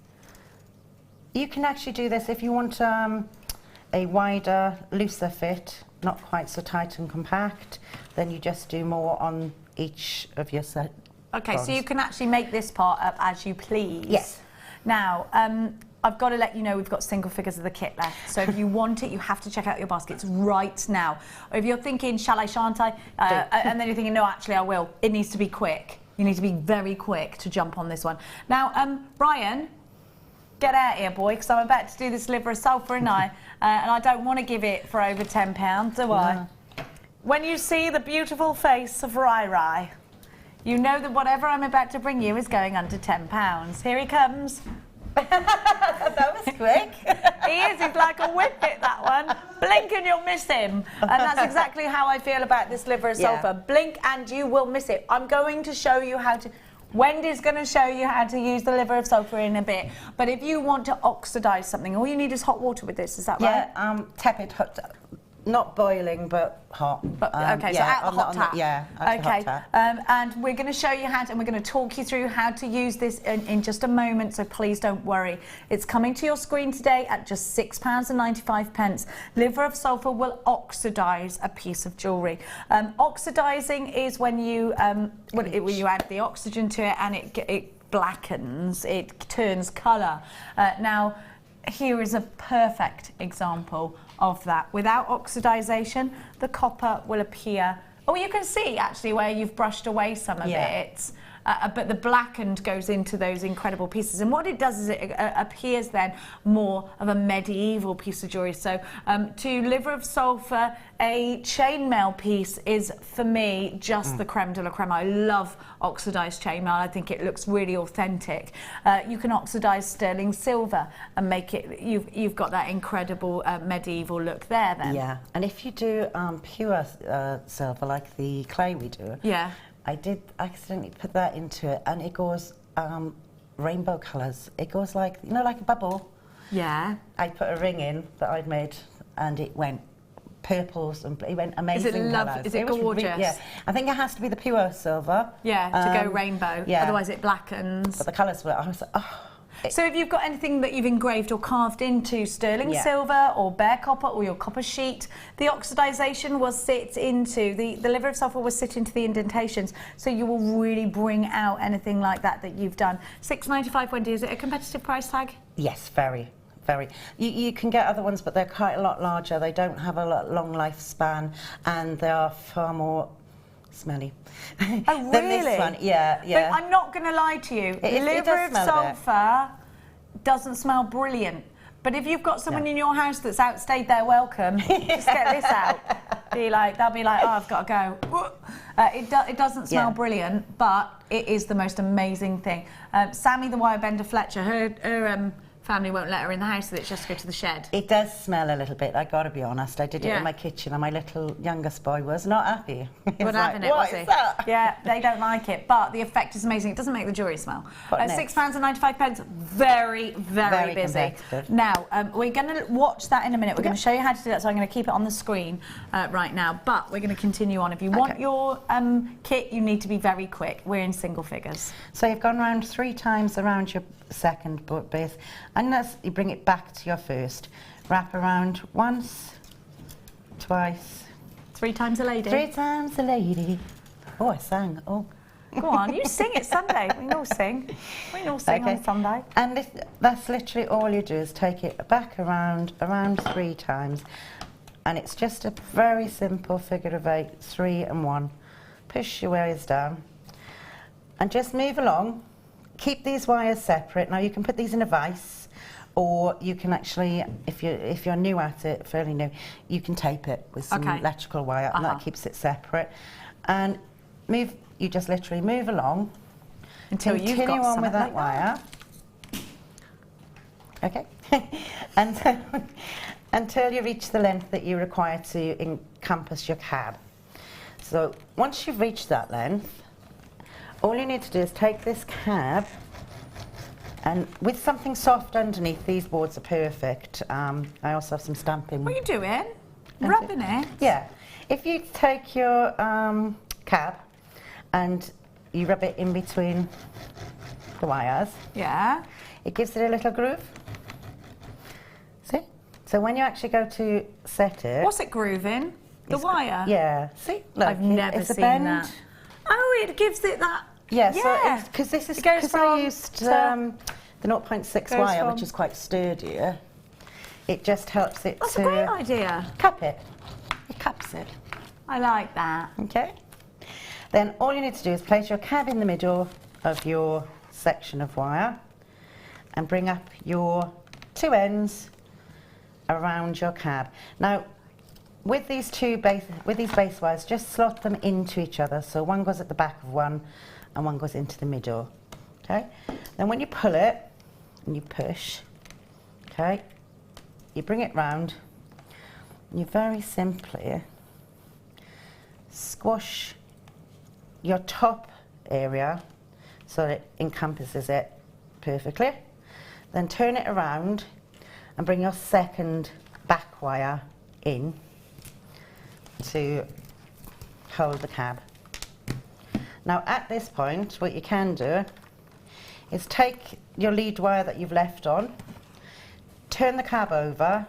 S4: You can actually do this if you want a wider, looser fit, not quite so tight and compact, then you just do more on each of your set.
S3: Okay,
S4: prongs.
S3: so you can actually make this part up as you please.
S4: Yes.
S3: Now, I've got to let you know we've got single figures of the kit left. So if you want it, you have to check out your baskets right now. Or if you're thinking, shall I, shan't I? And then you're thinking, no, actually I will. It needs to be quick. You need to be very quick to jump on this one. Now, Brian, get out here, boy, because I'm about to do this liver of sulphur, and and I don't want to give it for over £10, do I?
S4: No.
S3: When you see the beautiful face of Rai Rai, you know that whatever I'm about to bring you is going under £10. Here he comes.
S4: That was quick.
S3: He is, he's like a whippet, that one. Blink and you'll miss him. And that's exactly how I feel about this liver of sulphur. Blink and you will miss it. I'm going to show you how to... Wendy's going to show you how to use the liver of sulphur in a bit. But if you want to oxidise something, all you need is hot water with this, is that right?
S4: Yeah, tepid hot, not boiling, but hot.
S3: But, okay, so out the hot tap.
S4: Hot tap.
S3: And we're going to show you how to, and we're going to talk you through how to use this in just a moment, so please don't worry. It's coming to your screen today at just £6.95. Liver of sulphur will oxidise a piece of jewellery. Oxidising is when you when you add the oxygen to it and it blackens, it turns colour. Now, here is a perfect example of that. Without oxidisation, the copper will appear... Oh, you can see actually where you've brushed away some of it. But the blackened goes into those incredible pieces. And what it does is it appears then more of a medieval piece of jewellery. So to liver of sulphur, a chainmail piece is, for me, just the creme de la creme. I love oxidised chainmail. I think it looks really authentic. You can oxidise sterling silver and make it, you've got that incredible medieval look there then.
S4: Yeah, and if you do pure silver, like the clay we do, I did accidentally put that into it, and it goes rainbow colours. It goes like, you know, like a bubble.
S3: Yeah.
S4: I put a ring in that I'd made, and it went purples, and it went amazing colours.
S3: Is it gorgeous?
S4: Yeah. I think it has to be the pure silver.
S3: Yeah, to go rainbow.
S4: Yeah.
S3: Otherwise it blackens.
S4: But the colours were, I was like, oh.
S3: So if you've got anything that you've engraved or carved into sterling silver or bare copper or your copper sheet, the oxidisation will sit into, the liver of sulphur will sit into the indentations, so you will really bring out anything like that you've done. £6.95, Wendy, is it a competitive price tag?
S4: Yes, very. Very. You can get other ones, but they're quite a lot larger. They don't have a long lifespan, and they are far more smelly.
S3: Oh, really?
S4: Than this one. Yeah, yeah.
S3: But I'm not going to lie to you. Liver of sulphur doesn't smell brilliant. But if you've got someone in your house that's outstayed their welcome, just get this out. They'll be like, oh, I've got to go. It doesn't smell brilliant, but it is the most amazing thing. Sammy the Wirebender Fletcher, her family won't let her in the house with it, just to go to the shed.
S4: It does smell a little bit, I gotta be honest. I did it in my kitchen, and my little youngest boy was not happy.
S3: Wasn't having it, was he? Yeah, they don't like it, but the effect is amazing. It doesn't make the jewellery smell. £6.95, very, very busy. Now, we're going to watch that in a minute. We're going to show you how to do that, so I'm going to keep it on the screen right now, but we're going to continue on. If you want your kit, you need to be very quick. We're in single figures.
S4: So you've gone round 3 times around your second base, and you bring it back to your first. Wrap around once, twice.
S3: 3 times a lady.
S4: 3 times a lady. Oh, I sang. Oh.
S3: Go on, you sing it Sunday. We all sing. We all sing on Sunday.
S4: And that's literally all you do, is take it back around 3 times. And it's just a very simple figure of 8, 3 and 1. Push your ways down. And just move along. keep these wires separate. Now you can put these in a vise, or you can actually, if you're new at it, fairly new, you can tape it with some electrical wire, and that keeps it separate. And you just literally move along
S3: until you've got
S4: on with that wire. Okay, until you reach the length that you require to encompass your cab. So once you've reached that length, all you need to do is take this cab, and with something soft underneath, these boards are perfect. I also have some stamping.
S3: What are you doing? Rubbing it?
S4: Yeah. If you take your cab and you rub it in between the wires, it gives it a little groove. See? So when you actually go to set it...
S3: What's it grooving? The wire?
S4: Yeah. See? Look,
S3: I've never seen that. Oh, it gives it that...
S4: Yeah, so because this is because I used the 0.6 wire, which is quite sturdier. It just helps it
S3: That's a great idea.
S4: Cup it. It cups it.
S3: I like that.
S4: Okay. Then all you need to do is place your cab in the middle of your section of wire and bring up your two ends around your cab. Now, with these base wires, just slot them into each other. So one goes at the back of one and one goes into the middle. Okay? Then when you pull it and you push, okay, you bring it round and you very simply squash your top area so that it encompasses it perfectly. Then turn it around and bring your second back wire in to hold the cab. Now at this point, what you can do is take your lead wire that you've left on, turn the cab over,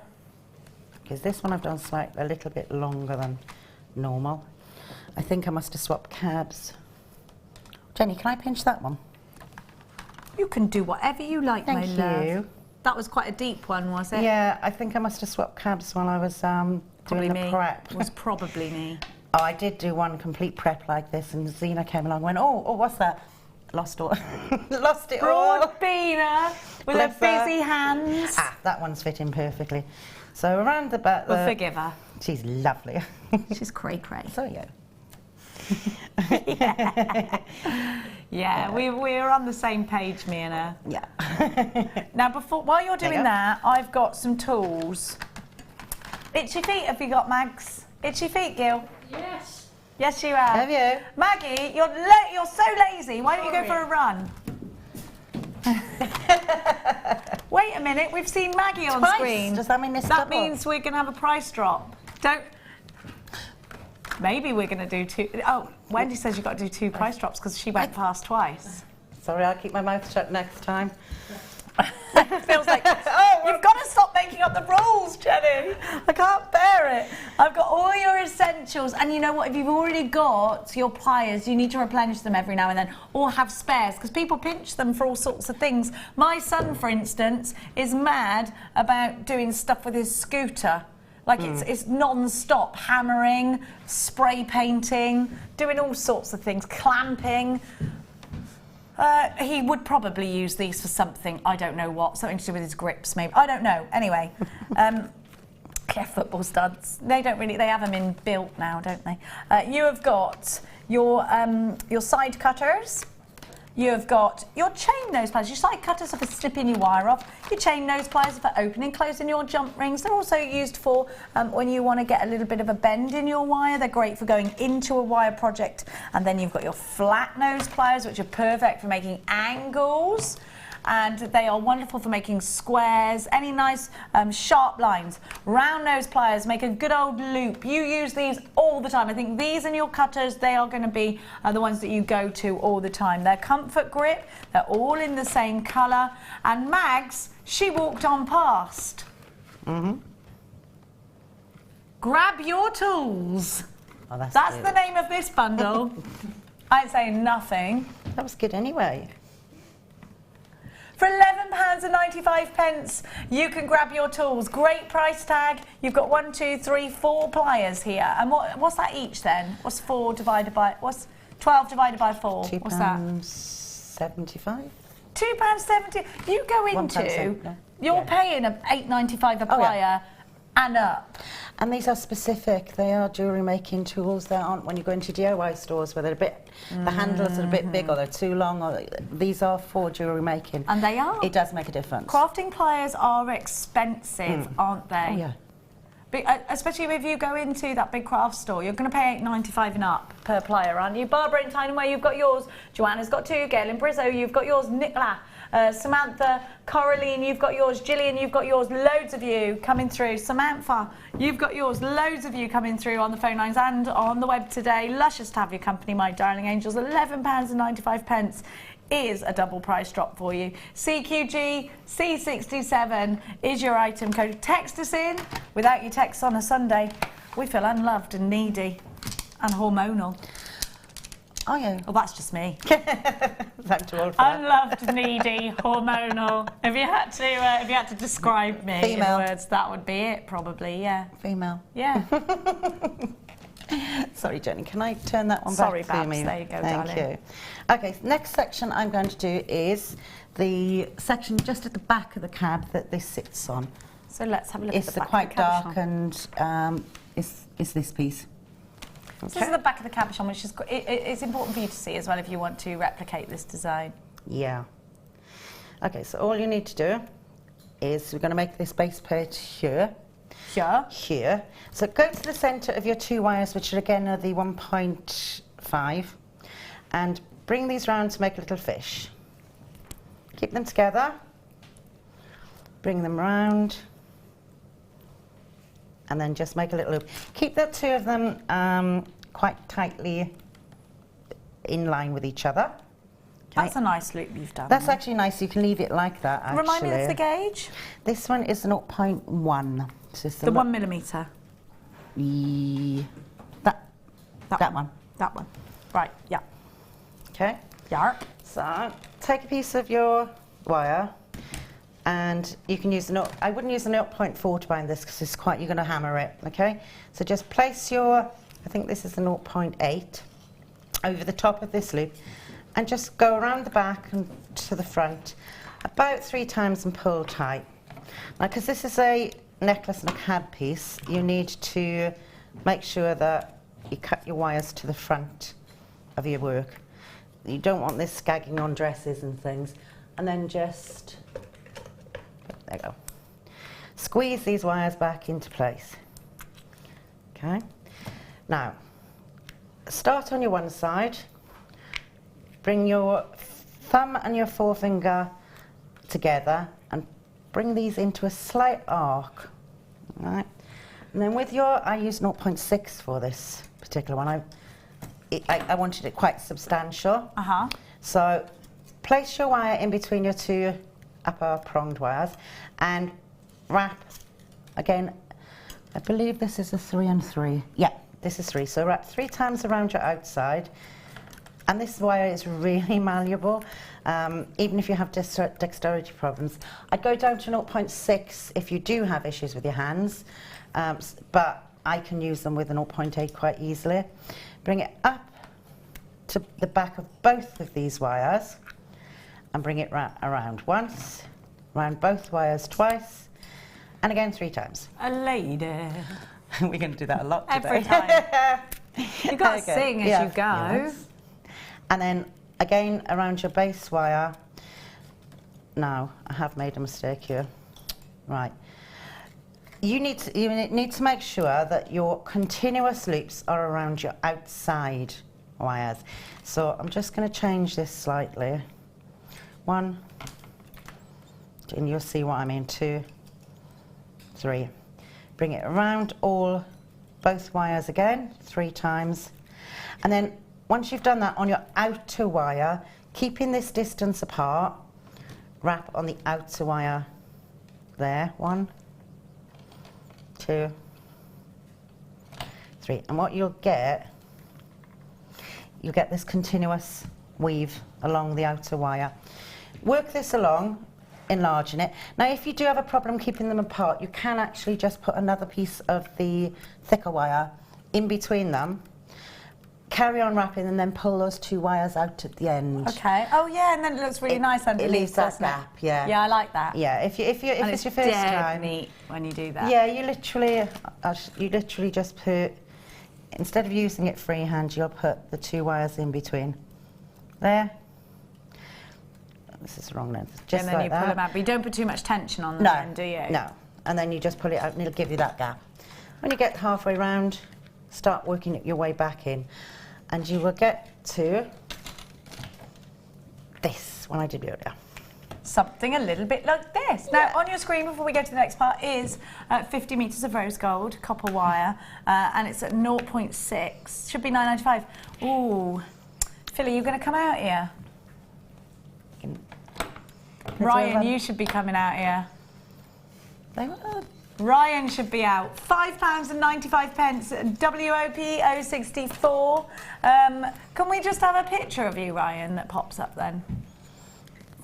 S4: because this one I've done a little bit longer than normal. I think I must have swapped cabs. Jenny, can I pinch that one?
S3: You can do whatever you like, my love.
S4: Thank you.
S3: That was quite a deep one, was it?
S4: Yeah, I think I must have swapped cabs while I was doing the prep.
S3: It was probably me.
S4: Oh, I did do one complete prep like this, and Zena came along and went, oh, what's that? Lost all. Lost it all.
S3: Broad Beaner with her busy hands.
S4: Ah, that one's fitting perfectly. So around the back.
S3: We'll forgive her.
S4: She's lovely.
S3: She's cray-cray.
S4: So are you.
S3: Yeah, we're on the same page, me and her.
S4: Yeah.
S3: Now, while you're doing that, I've got some tools. Itchy feet, have you got, Mags? Itchy feet, Gil?
S5: Yes.
S3: Yes, you have.
S4: Have you?
S3: Maggie, you're so lazy. Why don't you go for a run? Wait a minute, we've seen Maggie on screen.
S4: Does that mean this?
S3: That means we're going to have a price drop. Maybe we're going to do two. Oh, Wendy says you've got to do two price drops because she went past twice.
S4: Sorry, I'll keep my mouth shut next time.
S3: Feels like, you've got to stop making up the rules, Jenny. I can't bear it. I've got all your essentials, and you know what? If you've already got your pliers, you need to replenish them every now and then, or have spares, because people pinch them for all sorts of things. My son, for instance, is mad about doing stuff with his scooter. Like it's non-stop, hammering, spray painting, doing all sorts of things, clamping. He would probably use these for something, I don't know what, something to do with his grips maybe, I don't know. Anyway, yeah, football studs. They have them in built now, don't they? You have got your side cutters. You have got your chain nose pliers. Your side cutters are for snipping your wire off. Your chain nose pliers are for opening, closing your jump rings. They're also used for when you want to get a little bit of a bend in your wire. They're great for going into a wire project. And then you've got your flat nose pliers, which are perfect for making angles. And they are wonderful for making squares, any nice sharp lines. Round nose pliers make a good old loop. You use these all the time. I think these and your cutters, they are going to be the ones that you go to all the time. They're comfort grip, they're all in the same colour. And Mags, she walked on past. Grab your tools.
S4: Oh,
S3: that's the name of this bundle. I ain't saying nothing.
S4: That was good anyway.
S3: For £11.95, you can grab your tools. Great price tag. You've got 1, 2, 3, 4 pliers here. And what's that each then? What's 12 divided by 4? What's that?
S4: £2.75.
S3: £2.70. You go into,
S4: £1.70, yeah.
S3: you're paying £8.95 a plier and up.
S4: And these are specific. They are jewellery making tools. They aren't when you go into DIY stores where they're a bit, the handles are a bit big or they're too long. Or these are for jewellery making.
S3: And they are.
S4: It does make a difference.
S3: Crafting pliers are expensive, aren't they?
S4: Oh, yeah.
S3: Especially if you go into that big craft store, you're going to pay £8.95 and up per plier, aren't you? Barbara in Tynemway, you've got yours. Joanna's got 2. Gail in Brizzo, you've got yours. Nicola, Samantha, Coraline, you've got yours. Gillian, you've got yours. Loads of you coming through. Samantha, you've got yours. Loads of you coming through on the phone lines and on the web today. Luscious to have your company, my darling angels. £11.95 is a double price drop for you. CQG C67 is your item code. Text us in. Without your texts on a Sunday, we feel unloved and needy and hormonal.
S4: Oh yeah.
S3: Oh, that's just me.
S4: Thank you all for that.
S3: Unloved, needy, hormonal. If you had to describe me
S4: Female.
S3: in words, that would be it, probably. Yeah.
S4: Female.
S3: Yeah.
S4: Sorry, Jenny, can I turn that one
S3: Sorry,
S4: back to
S3: Babs,
S4: me?
S3: there you go,
S4: Thank
S3: darling.
S4: you. Okay, so next section I'm going to do is the section just at the back of the cab that this sits on.
S3: So let's have a look
S4: It's
S3: at the back
S4: quite
S3: of the cabochon.
S4: dark and it's this piece.
S3: So this is the back of the cabochon, which is it's important for you to see as well if you want to replicate this design.
S4: Yeah. Okay, so all you need to do is we're going to make this base plate here. Here. So go to the centre of your 2 wires, which are again are the 1.5, and bring these round to make a little fish. Keep them together. Bring them round. And then just make a little loop. Keep the 2 of them quite tightly in line with each other.
S3: That's a nice loop you've done.
S4: That's actually nice. You can leave it like that, actually.
S3: Remind me of the gauge.
S4: This one is 0.1. So
S3: The 1 millimetre.
S4: That one.
S3: That one. Right, yeah.
S4: Okay.
S3: Yeah.
S4: So take a piece of your wire, and you can use I wouldn't use the 0.4 to bind this because it's quite. You're going to hammer it. Okay. So just place your. I think this is the 0.8 over the top of this loop, and just go around the back and to the front about 3 times and pull tight. Now, because this is a necklace and a cab piece, you need to make sure that you cut your wires to the front of your work. You don't want this scagging on dresses and things. And then just, there you go. Squeeze these wires back into place. Okay. Now, start on your one side. Bring your thumb and your forefinger together and bring these into a slight arc. Right. And then with your, I use 0.6 for this particular one. I wanted it quite substantial. So place your wire in between your 2 upper pronged wires and wrap, again, I believe this is a 3 and 3. Yeah, this is 3. So wrap 3 times around your outside. And this wire is really malleable, even if you have dexterity problems. I'd go down to 0.6 if you do have issues with your hands, but I can use them with a 0.8 quite easily. Bring it up to the back of both of these wires and bring it around once, around both wires twice, and again 3 times.
S3: A lady.
S4: We're going to do that a lot today.
S3: Every time. You've got to sing as you go.
S4: Yes. And then again around your base wire. Now, I have made a mistake here. Right. You need to make sure that your continuous loops are around your outside wires. So I'm just going to change this slightly. 1, and you'll see what I mean. 2, 3. Bring it around both wires again 3 times, and then once you've done that on your outer wire, keeping this distance apart, wrap on the outer wire there. 1, 2, 3. And what you'll get this continuous weave along the outer wire. Work this along, enlarging it. Now, if you do have a problem keeping them apart, you can actually just put another piece of the thicker wire in between them. carry on wrapping and then pull those 2 wires out at the end.
S3: Okay. Oh yeah, and then it looks really nice underneath.
S4: It leaves that
S3: doesn't it?
S4: gap, yeah.
S3: Yeah, I like that.
S4: Yeah, if
S3: And
S4: it's your first
S3: dead
S4: time.
S3: neat when you do that.
S4: Yeah, you literally just put, instead of using it freehand, you'll put the 2 wires in between. There. This is the wrong length. Just
S3: and then
S4: like
S3: you
S4: that.
S3: pull them out, but you don't put too much tension on them,
S4: No,
S3: then, do you?
S4: no. And then you just pull it out and it'll give you that gap. When you get halfway round, start working your way back in. And you will get to this, when I did it earlier.
S3: Something a little bit like this. Now, on your screen, before we go to the next part, is 50 metres of rose gold, copper wire, and it's at 0.6. Should be £9.95. Ooh. Philly, you're going to come out here? Ryan, you should be coming out here.
S4: They were.
S3: Ryan should be out. £5.95, WOP 064. Can we just have a picture of you, Ryan, that pops up then?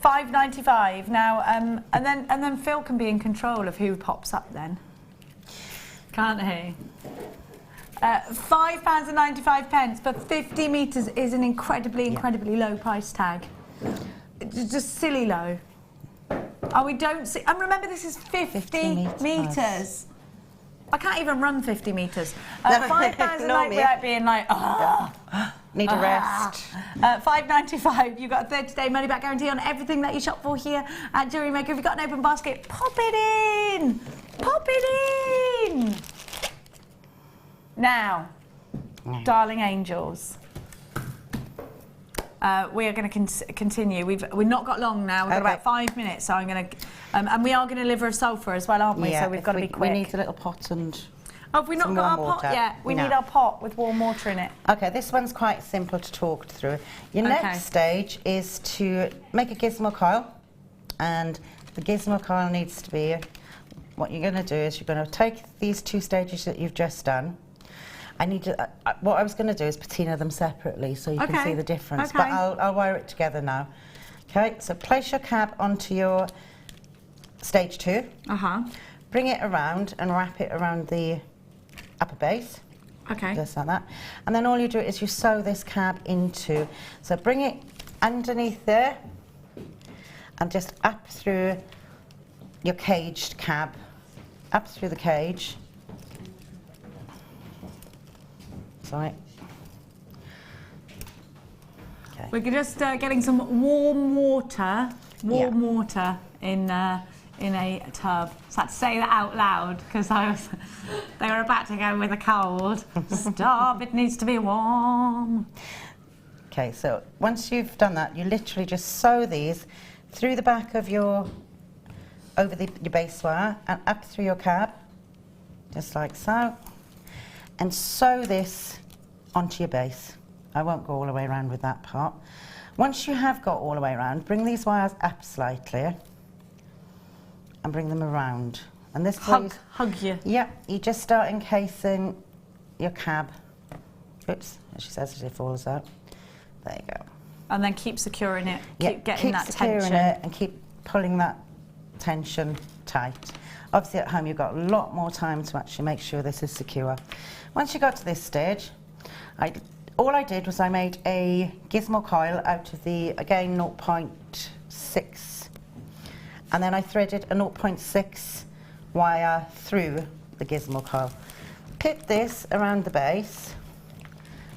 S3: £5.95 now, and then Phil can be in control of who pops up then, can't he? £5.95 for 50 metres is an incredibly low price tag. It's just silly low. Oh, we don't see. And remember, this is 50 metres. I can't even run 50 metres. £5.90 without being like,
S4: need a rest.
S3: £5.95. You've got a 30-day money-back guarantee on everything that you shop for here at Jewellery Maker. If you've got an open basket, pop it in. Pop it in. Now, darling angels. We are going to continue. We've not got long now. We've got about 5 minutes, so I'm going to, and we are going to deliver a sulphur as well, aren't we?
S4: Yeah,
S3: so we've got to be quick.
S4: We need a little pot and.
S3: Oh, have we not got our pot yet? We need our pot with warm water in it.
S4: Okay, this one's quite simple to talk through. Your next stage is to make a gizmo coil, and the gizmo coil needs to be. What you're going to do is you're going to take these 2 stages that you've just done. I need to. What I was going to do is patina them separately so you can see the difference. But I'll wire it together now. Okay, so place your cab onto your stage 2. Bring it around and wrap it around the upper base.
S3: Okay.
S4: Just like that. And then all you do is you sew this cab into. So bring it underneath there and just up through your caged cab, up through the cage. Right. Okay.
S3: We're just getting some warm water in a tub. So I had to say that out loud because they were about to go with a cold. Stop! It needs to be warm.
S4: Okay, so once you've done that, you literally just sew these through the back of your your base wire and up through your cab, just like so, and sew this onto your base. I won't go all the way around with that part. Once you have got all the way around, bring these wires up slightly and bring them around. And this
S3: hug you.
S4: Yeah, you just start encasing your cab. Oops, as she says, as it falls out. There you go.
S3: And then keep securing it. Keep getting that
S4: securing
S3: tension.
S4: it and keep pulling that tension tight. Obviously at home you've got a lot more time to actually make sure this is secure. Once you got to this stage, all I did was I made a gizmo coil out of the, again, 0.6, and then I threaded a 0.6 wire through the gizmo coil. Clip this around the base,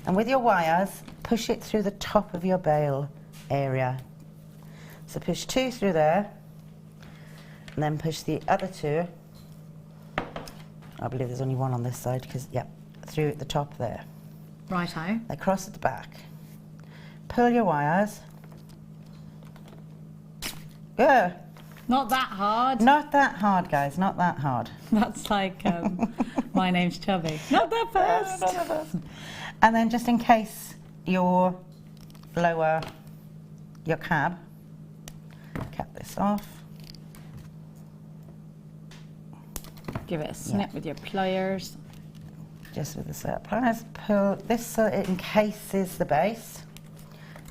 S4: and with your wires, push it through the top of your bail area. So push 2 through there, and then push the other 2. I believe there's only 1 on this side, because, yeah, through the top there.
S3: Righto.
S4: They cross at the back. Pull your wires. Yeah.
S3: Not that hard.
S4: Not that hard, guys, not that hard.
S3: That's like, my name's Chubby. Not that fast.
S4: Not that fast. And then just in case your cab, cut this off.
S3: Give it a snip with your pliers.
S4: Just with the pliers, pull this so it encases the base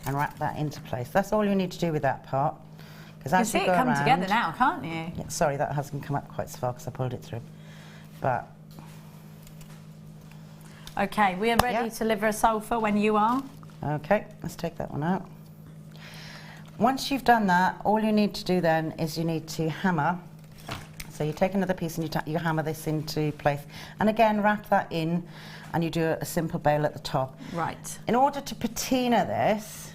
S4: and wrap that into place. That's all you need to do with that part. Because as
S3: you
S4: you
S3: see
S4: go
S3: it come
S4: around,
S3: together now, can't you?
S4: Yeah, sorry, that hasn't come up quite so far because I pulled it through. But
S3: Okay, we are ready to liver a sulphur when you are.
S4: Okay, let's take that one out. Once you've done that, all you need to do then is you need to hammer. So you take another piece and you hammer this into place. And again, wrap that in and you do a simple bail at the top.
S3: Right.
S4: In order to patina this,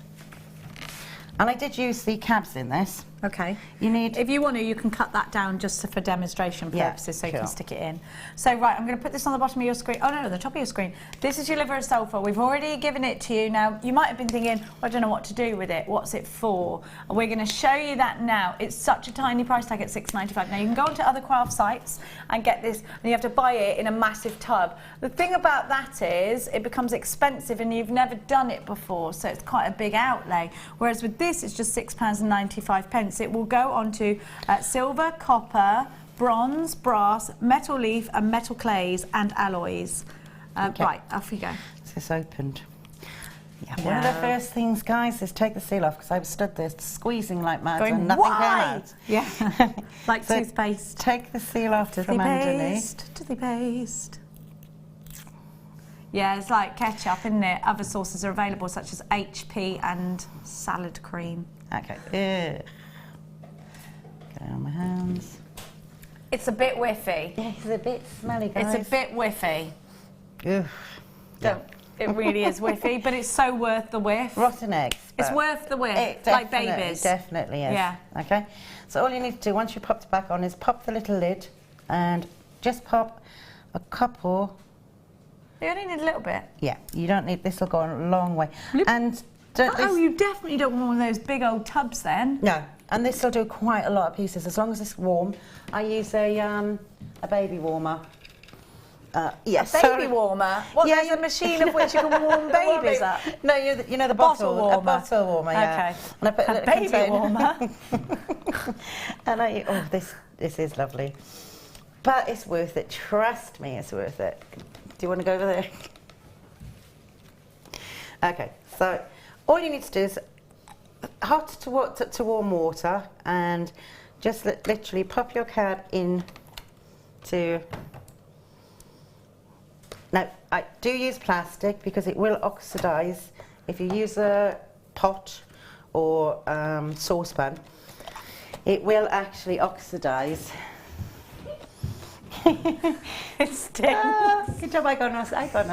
S4: and I did use the cabs in this.
S3: Okay.
S4: You need...
S3: If you want to, you can cut that down just for demonstration purposes, so you can stick it in. So, right, I'm going to put this on the bottom of your screen. Oh, no, the top of your screen. This is your liver of sulphur. We've already given it to you. Now, you might have been thinking, well, I don't know what to do with it. What's it for? And we're going to show you that now. It's such a tiny price tag at £6.95. Now, you can go onto other craft sites and get this, and you have to buy it in a massive tub. The thing about that is it becomes expensive and you've never done it before, so it's quite a big outlay. Whereas with this, it's just £6.95. It will go onto silver, copper, bronze, brass, metal leaf and metal clays and alloys. Right, off you go.
S4: Is this opened? Yeah. One of the first things, guys, is take the seal off, because I've stood there squeezing like mad and nothing came out.
S3: Yeah, like
S4: so
S3: toothpaste.
S4: Take the seal off from underneath.
S3: Toothpaste. Yeah, it's like ketchup, isn't it? Other sauces are available, such as HP and salad cream.
S4: Okay. Get it on my hands.
S3: It's a bit whiffy.
S4: Yeah, it's a bit smelly, guys.
S3: It's a bit whiffy.
S4: Ugh.
S3: It really is whiffy, but it's so worth the whiff.
S4: Rotten eggs.
S3: It's worth the whiff,
S4: It
S3: like babies.
S4: Definitely is.
S3: Yeah.
S4: Okay. So all you need to do once you pop it back on is pop the little lid and just pop a couple.
S3: You only need a little bit.
S4: Yeah, you don't need, this will go a long way. And
S3: you definitely don't want one of those big old tubs then.
S4: No, and this will do quite a lot of pieces as long as it's warm. I use a baby warmer. Yes,
S3: a baby warmer? What,
S4: yeah,
S3: there's a machine of which you can warm babies up?
S4: No, you know the
S3: bottle warmer.
S4: A bottle warmer, yeah.
S3: Okay.
S4: And I put
S3: a baby
S4: container.
S3: warmer.
S4: And this is lovely. But it's worth it, trust me, it's worth it. Do you want to go over there? Okay, so all you need to do is hot to warm water and just literally pop your card in to... Now, I do use plastic because it will oxidise. If you use a pot or saucepan, it will actually oxidise.
S3: It stinks.
S4: Good job, I got no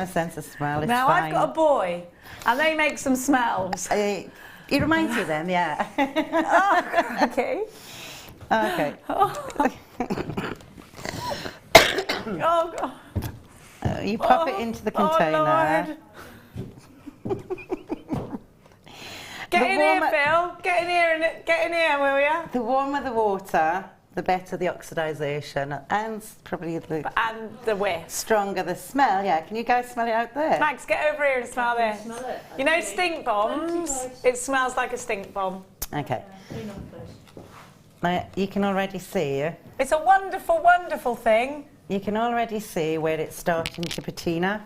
S4: sense of smell. It's
S3: now
S4: fine.
S3: I've got a boy, and they make some smells.
S4: It reminds you of them, yeah.
S3: Oh, okay.
S4: Okay.
S3: Oh God.
S4: You pop it into the container.
S3: Get in here, Phil. Get in here, will you?
S4: The warmer the water, the better the oxidisation, and probably
S3: the whiff.
S4: Stronger the smell. Yeah, can you guys smell it out there?
S3: Max, get over here and smell this. Smell it. You know stink bombs? It smells like a stink bomb.
S4: Okay. Now, you can already see.
S3: It's a wonderful, wonderful thing.
S4: You can already see where it's starting to patina.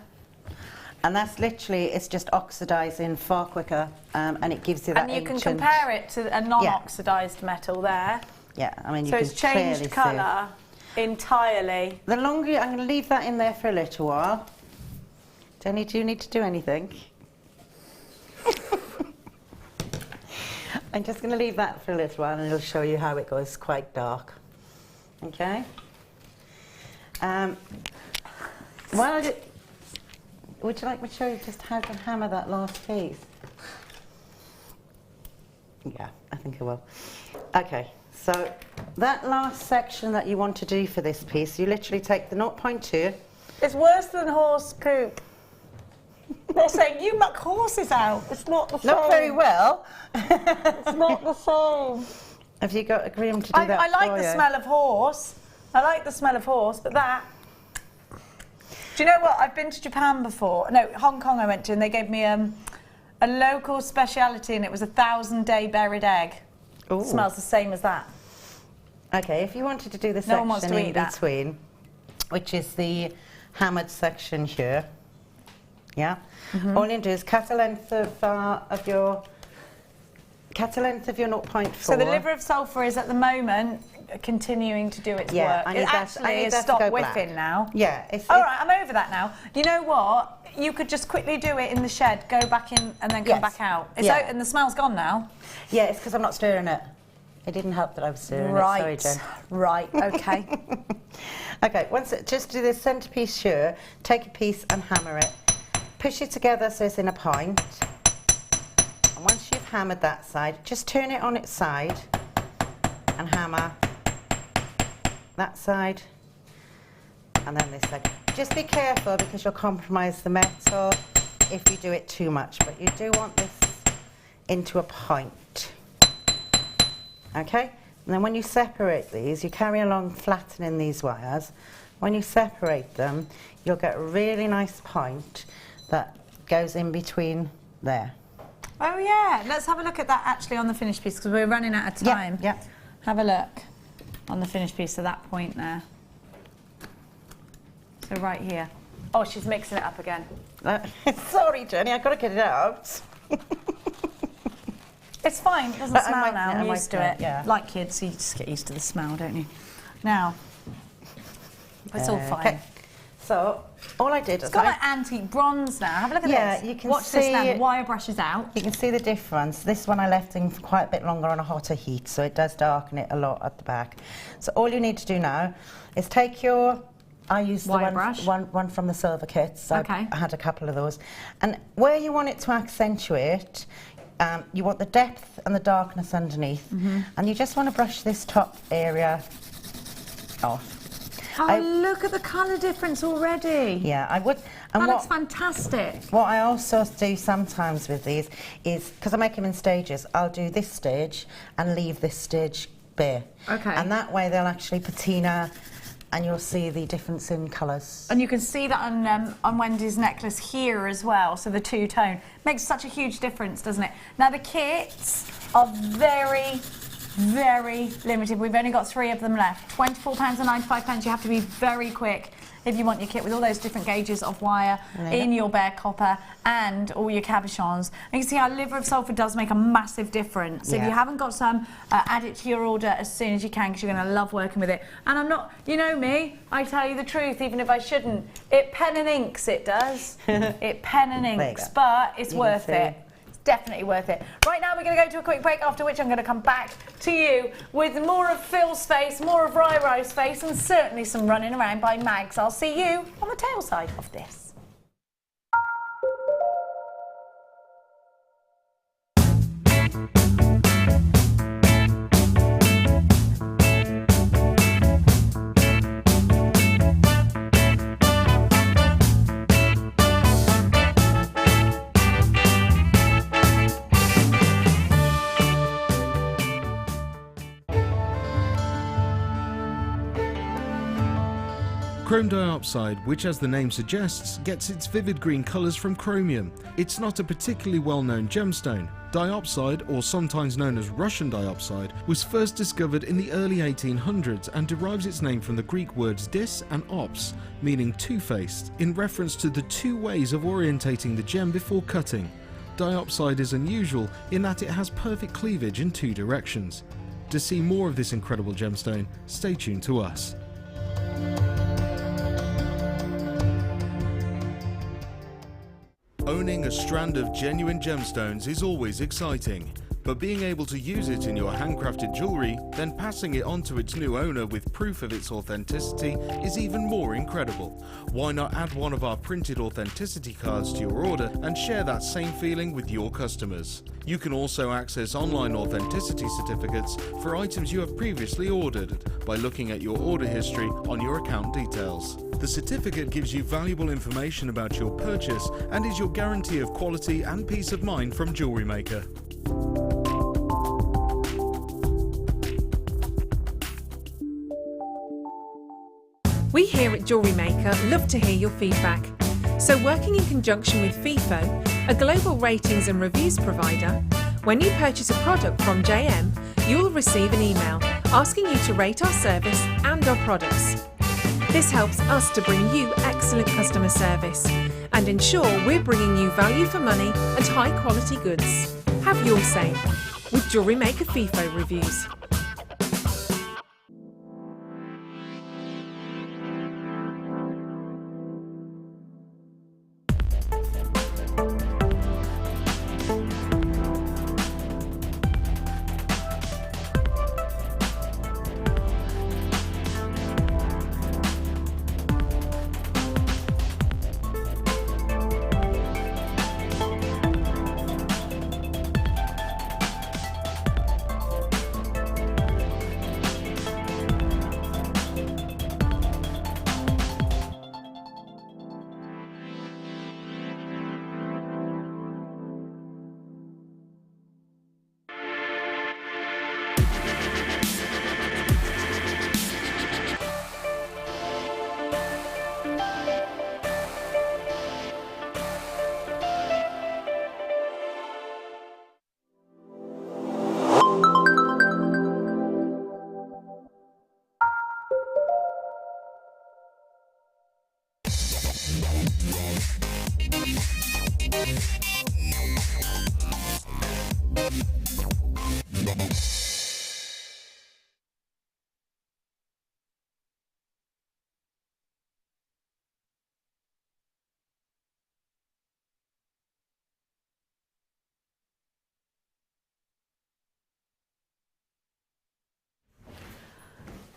S4: And that's literally, it's just oxidising far quicker, and it gives you that
S3: ancient... And you can compare it to a non-oxidised metal there.
S4: Yeah, I mean, you
S3: so
S4: can
S3: it's changed colour entirely.
S4: The longer, I'm going to leave that in there for a little while. Do you need to do anything? I'm just going to leave that for a little while and it'll show you how it goes quite dark. Okay? Would you like me to show you just how to hammer that last piece? Yeah, I think I will. Okay, so that last section that you want to do for this piece, you literally take the 0.2.
S3: It's worse than horse poop. They're saying, you muck horses out. It's not the same.
S4: Not very well.
S3: It's not the same.
S4: Have you got a grim to do that
S3: I like the
S4: you?
S3: smell of horse. I like the smell of horse, but that... Do you know what? I've been to Japan before. No, Hong Kong I went to, and they gave me a local speciality, and it was a 1,000-day buried egg.
S4: Ooh.
S3: It smells the same as that.
S4: Okay, if you wanted to do the section in between, which is the hammered section here, yeah, all you do is cut a length of your 0.4.
S3: So the liver of sulphur is at the moment continuing to do its
S4: Yeah,
S3: work.
S4: I need
S3: It
S4: that-
S3: actually
S4: I need
S3: has
S4: that to
S3: stopped
S4: go black.
S3: whiffing now.
S4: Yeah.
S3: All right, I'm over that now. You know what? You could just quickly do it in the shed, go back in and then come
S4: Yes.
S3: back out. It's
S4: Yeah.
S3: out and the smell's gone now.
S4: Yeah, it's because I'm not stirring it. It didn't help that I was stirring
S3: Right,
S4: it. Sorry, Jen.
S3: right, okay.
S4: Okay, just do this centrepiece sure. Take a piece and hammer it. Push it together so it's in a point. And once you've hammered that side, just turn it on its side and hammer that side and then this side. Just be careful because you'll compromise the metal if you do it too much, but you do want this into a point. Okay? And then when you separate these, you carry along flattening these wires. When you separate them, you'll get a really nice point that goes in between there.
S3: Oh yeah, let's have a look at that actually on the finished piece because we're running out of time.
S4: Yeah.
S3: Have a look on the finished piece to that point there. So right here. Oh, she's mixing it up again.
S4: Sorry, Jenny, I've got to get it out.
S3: It's fine, it doesn't
S4: But I
S3: smell
S4: might-
S3: now,
S4: yeah, I
S3: I'm
S4: might
S3: used to
S4: do
S3: it.
S4: it, yeah.
S3: Like kids, you just get used to the smell, don't you? Now, it's all fine.
S4: Okay. So, all I did
S3: It's
S4: is
S3: got like antique bronze now. Have a look at
S4: Yeah,
S3: this.
S4: you can
S3: Watch this now,
S4: see
S3: the wire brushes out.
S4: you can see the difference. This one I left in for quite a bit longer on a hotter heat, so it does darken it a lot at the back. So all you need to do now is take your, I used the
S3: Wire brush?
S4: one from the silver kits.
S3: Okay.
S4: I had a couple of those. And where you want it to accentuate, you want the depth and the darkness underneath. And you just want to brush this top area off.
S3: Oh, look at the colour difference already.
S4: Yeah, I would. And
S3: That looks fantastic.
S4: what I also do sometimes with these is, because I make them in stages, I'll do this stage and leave this stage bare.
S3: Okay.
S4: And that way they'll actually patina and you'll see the difference in colours.
S3: And you can see that on Wendy's necklace here as well, so the two-tone. Makes such a huge difference, doesn't it? Now the kits are very, very limited. We've only got 3 of them left. £24 and £95. You have to be very quick if you want your kit with all those different gauges of wire in your bare copper and all your cabochons. And you can see how liver of sulphur does make a massive difference. So if you haven't got some, add it to your order as soon as you can because you're going to love working with it. And I'm not, you know me, I tell you the truth even if I shouldn't. It pen and inks, it does. It pen and inks, but it's worth it. Definitely worth it. Right now we're going to go to a quick break, after which I'm going to come back to you with more of Phil's face, more of Rai-Rai's face, and certainly some running around by Mags. I'll see you on the tail side of this.
S6: Chrome diopside, which as the name suggests, gets its vivid green colours from chromium. It's not a particularly well-known gemstone. Diopside, or sometimes known as Russian diopside, was first discovered in the early 1800s and derives its name from the Greek words dis and ops, meaning two-faced, in reference to the 2 ways of orientating the gem before cutting. Diopside is unusual in that it has perfect cleavage in 2 directions. To see more of this incredible gemstone, stay tuned to us. Owning a strand of genuine gemstones is always exciting, but being able to use it in your handcrafted jewellery, then passing it on to its new owner with proof of its authenticity is even more incredible. Why not add one of our printed authenticity cards to your order and share that same feeling with your customers? You can also access online authenticity certificates for items you have previously ordered by looking at your order history on your account details. The certificate gives you valuable information about your purchase and is your guarantee of quality and peace of mind from Jewellery Maker.
S1: We here at Jewellery Maker love to hear your feedback. So working in conjunction with FIFO, a global ratings and reviews provider, when you purchase a product from JM, you'll receive an email asking you to rate our service and our products. This helps us to bring you excellent customer service and ensure we're bringing you value for money and high quality goods. Have your say with Jewellery Maker FIFO reviews.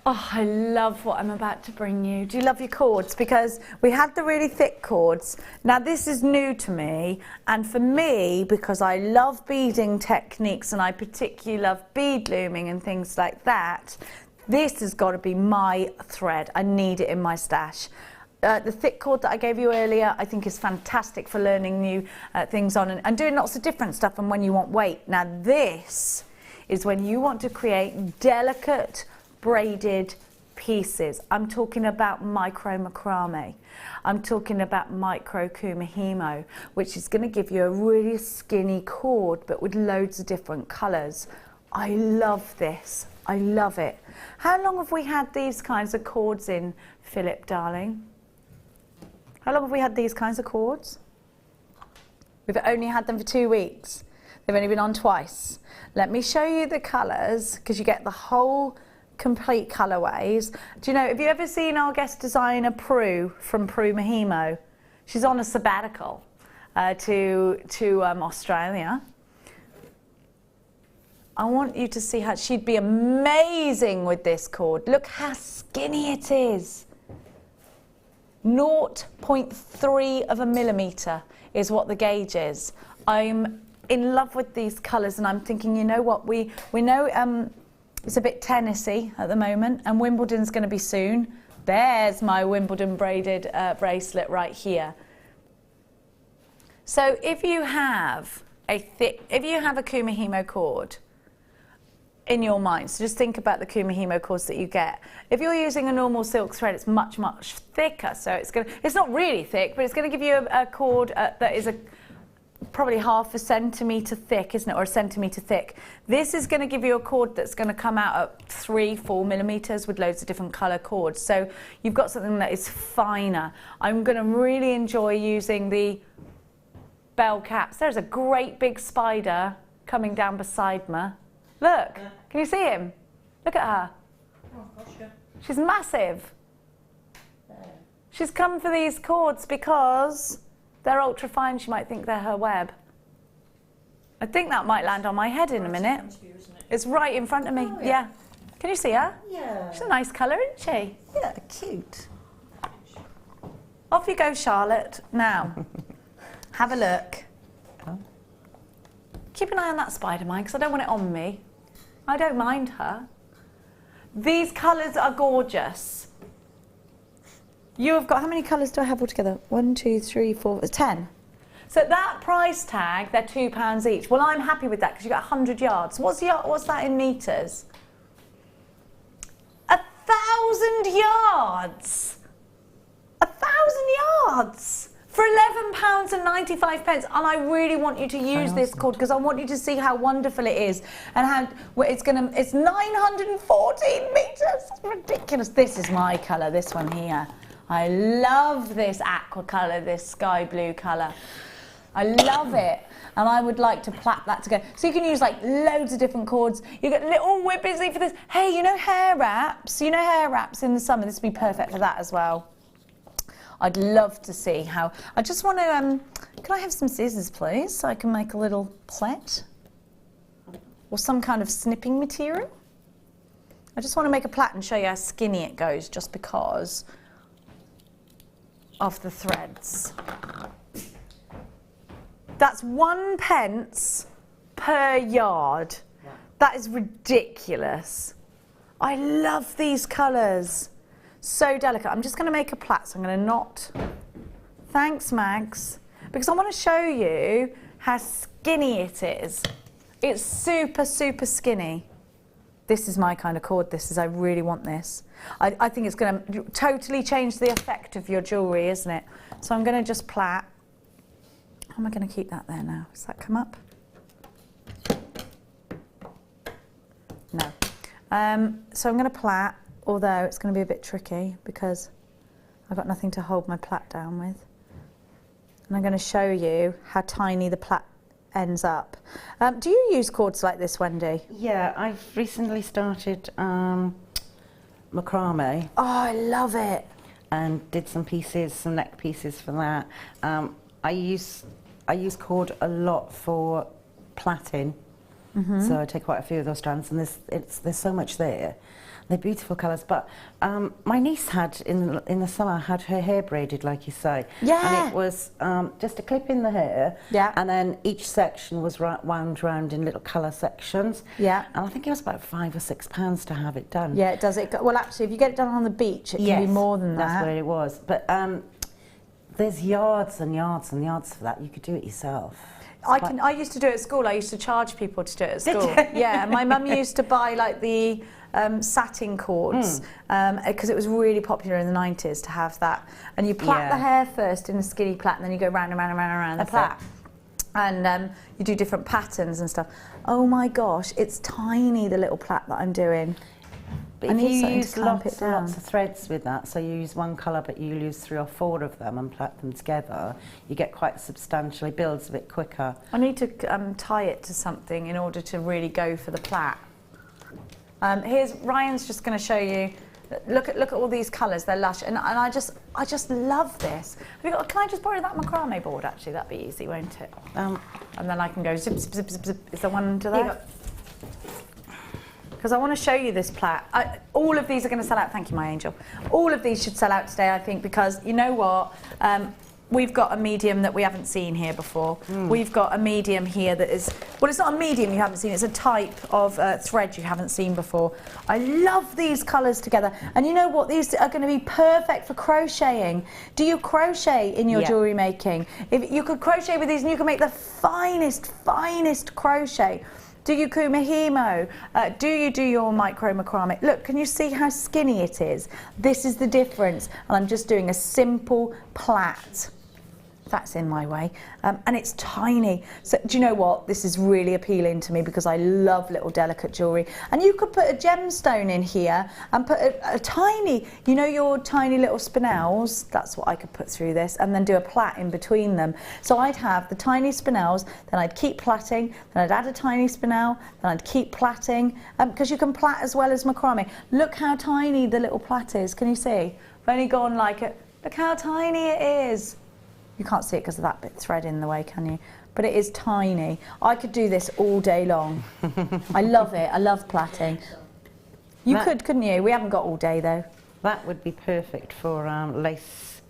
S3: Oh, I love what I'm about to bring you. Do you love your cords? Because we had the really thick cords. Now this is new to me, and for me, because I love beading techniques and I particularly love bead looming and things like that, this has got to be my thread. I need it in my stash. The thick cord that I gave you earlier, I think is fantastic for learning new things on and doing lots of different stuff and when you want weight. Now this is when you want to create delicate braided pieces. I'm talking about micro macrame. I'm talking about micro kumihimo, which is going to give you a really skinny cord but with loads of different colours. I love this. I love it. How long have we had these kinds of cords in, Philip, darling? How long have we had these kinds of cords? We've only had them for 2 weeks. They've only been on twice. Let me show you the colours, because you get the whole complete colourways. Do you know, have you ever seen our guest designer Prue from Prue Mahimo? She's on a sabbatical to Australia. I want you to see how she'd be amazing with this cord. Look how skinny it is. 0.3 of a millimetre is what the gauge is. I'm in love with these colours and I'm thinking, you know what, we know it's a bit tennisy at the moment and Wimbledon's going to be soon. There's my Wimbledon braided bracelet right here. So if you have a kumihimo cord in your mind, so just think about the kumihimo cords that you get. If you're using a normal silk thread, it's much thicker, so it's not really thick, but it's going to give you a cord that is probably 0.5 centimetre thick, isn't it, or 1 centimetre thick. This is going to give you a cord that's going to come out at 3-4 millimetres with loads of different colour cords, so you've got something that is finer. I'm going to really enjoy using the bell caps. There's a great big spider coming down beside me. Look, can you see him? Look at her.
S5: Oh, gosh, yeah.
S3: She's massive. She's come for these cords because they're ultra fine. She might think they're her web. I think that might land on my head in a minute. It's right in front of me. Oh, yeah. Can you see her?
S4: Yeah.
S3: She's a nice colour, isn't she?
S4: Yeah, cute.
S3: Off you go, Charlotte. Now, have a look.
S4: Oh.
S3: Keep an eye on that spider, Mike, because I don't want it on me. I don't mind her. These colours are gorgeous. You have got, how many colours do I have altogether? 1, 2, 3, 4, 10. So at that price tag, they're £2 each. Well, I'm happy with that because you got 100 yards. What's that in metres? 1,000 yards. 1,000 yards. For £11.95, and I really want you to use this cord because I want you to see how wonderful it is and how it's 914 metres. It's ridiculous. This is my colour, this one here. I love this aqua colour, this sky blue colour. I love it, and I would like to plait that together. So you can use like loads of different cords. You get little, we're busy for this. Hey, you know hair wraps? You know hair wraps in the summer? This would be perfect for that as well. I'd love to see how. I just want to, can I have some scissors, please, so I can make a little plait? Or some kind of snipping material? I just want to make a plait and show you how skinny it goes, just because of the threads. That's 1 pence per yard. That is ridiculous. I love these colours. So delicate. I'm just going to make a plait, so I'm going to knot. Thanks, Mags. Because I want to show you how skinny it is. It's super, super skinny. This is my kind of cord, this is, I really want this. I think it's going to totally change the effect of your jewellery, isn't it? So I'm going to just plait. How am I going to keep that there now? Does that come up? No. So I'm going to plait. Although it's going to be a bit tricky because I've got nothing to hold my plait down with. And I'm going to show you how tiny the plait ends up. Do you use cords like this, Wendy?
S4: Yeah, I've recently started macrame.
S3: Oh, I love it.
S4: And did some pieces, some neck pieces for that. I use cord a lot for plaiting. So I take quite a few of those strands, and there's so much there. They're beautiful colours, but my niece had, in the summer, had her hair braided, like you say.
S3: Yeah.
S4: And it was just a clip in the hair,
S3: Yeah.
S4: and then each section was wound round in little colour sections.
S3: Yeah.
S4: And I think it was about £5 or £6 to have it done.
S3: Yeah, it does. Well, actually, if you get it done on the beach, it can be more than that.
S4: That's where it was. But there's yards and yards and yards for that. You could do it yourself.
S3: I used to do it at school. I used to charge people to do it at school. Yeah, my mum used to buy like the satin cords because it was really popular in the 90s to have that. And you plait the hair first in a skinny plait, and then you go round and round and round and round the plait. And you do different patterns and stuff. Oh my gosh, it's tiny, the little plait that I'm doing.
S4: But if you use lots and lots of threads with that, so you use one colour but you use 3 or 4 of them and plait them together, you get quite substantially, builds a bit quicker.
S3: I need to tie it to something in order to really go for the plait. Here's Ryan's just going to show you. Look at all these colours. They're lush, and I just love this. Can I just borrow that macrame board? Actually, that'd be easy, won't it? And then I can go zip zip zip zip zip. Is there one under there? Because I want to show you this plait. All of these are going to sell out. Thank you, my angel. All of these should sell out today, I think, because you know what? We've got a medium that we haven't seen here before. We've got a medium here that is, well, it's not a medium you haven't seen, it's a type of thread you haven't seen before. I love these colours together. And you know what? These are going to be perfect for crocheting. Do you crochet in your jewellery making? If you could crochet with these, and you can make the finest crochet. Do you kumihimo? Do you do your micro macrame? Look, can you see how skinny it is? This is the difference. And I'm just doing a simple plait. That's in my way. And it's tiny. So do you know what? This is really appealing to me because I love little delicate jewellery. And you could put a gemstone in here and put a tiny, you know your tiny little spinels? That's what I could put through this, and then do a plait in between them. So I'd have the tiny spinels, then I'd keep plaiting, then I'd add a tiny spinel, then I'd keep plaiting, because you can plait as well as macrame. Look how tiny the little plait is. Can you see? I've only gone like it. Look how tiny it is. You can't see it because of that bit of thread in the way, can you? But it is tiny. I could do this all day long. I love it. I love plaiting. You could, couldn't you? We haven't got all day though.
S4: That would be perfect for lace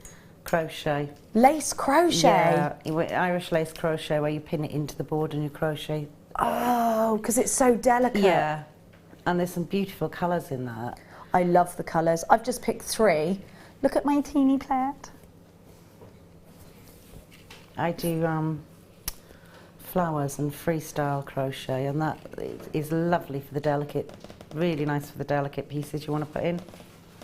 S4: crochet.
S3: Lace crochet?
S4: Yeah, Irish lace crochet, where you pin it into the board and you crochet.
S3: Oh, because it's so delicate.
S4: Yeah, and there's some beautiful colours in that.
S3: I love the colours. I've just picked 3. Look at my teeny plait.
S4: I do flowers and freestyle crochet, and that is lovely for the delicate, really nice for the delicate pieces you want to put in.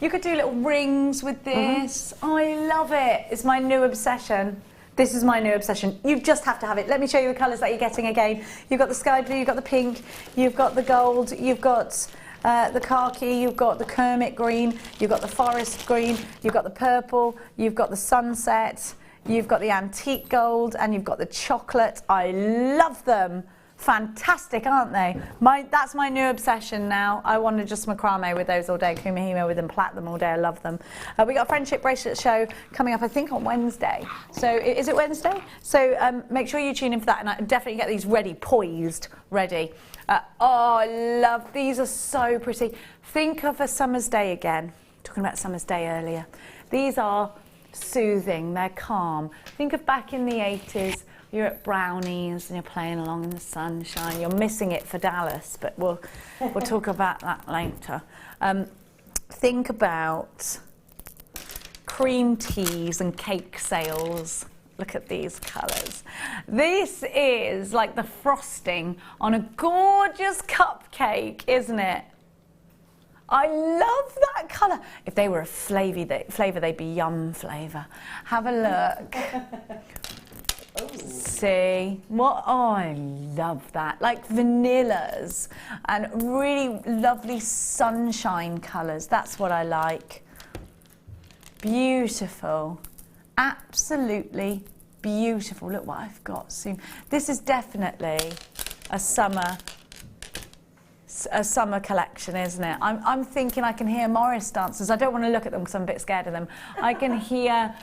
S3: You could do little rings with this. Oh, I love it. It's my new obsession. This is my new obsession. You just have to have it. Let me show you the colours that you're getting again. You've got the sky blue, you've got the pink, you've got the gold, you've got the khaki, you've got the Kermit green, you've got the forest green, you've got the purple, you've got the sunset, you've got the antique gold, and you've got the chocolate. I love them. Fantastic, aren't they? That's my new obsession now. I want to just macrame with those all day, kumihimo with them, plait them all day. I love them. We got a friendship bracelet show coming up, I think, on Wednesday. So is it Wednesday? So make sure you tune in for that, and I definitely get these ready, poised, ready. Oh, I love these. Are so pretty. Think of a summer's day again. Talking about summer's day earlier. These are soothing. They're calm. Think of back in the 80s. You're at Brownies and you're playing along in the sunshine. You're missing it for Dallas, but we'll talk about that later. Think about cream teas and cake sales. Look at these colours. This is like the frosting on a gorgeous cupcake, isn't it? I love that colour. If they were a flavour, they'd be yum flavour. Have a look. See what? Oh, I love that. Like vanillas and really lovely sunshine colours. That's what I like. Beautiful, absolutely beautiful. Look what I've got soon. This is definitely a summer collection, isn't it? I'm thinking I can hear Morris dancers. I don't want to look at them because I'm a bit scared of them. I can hear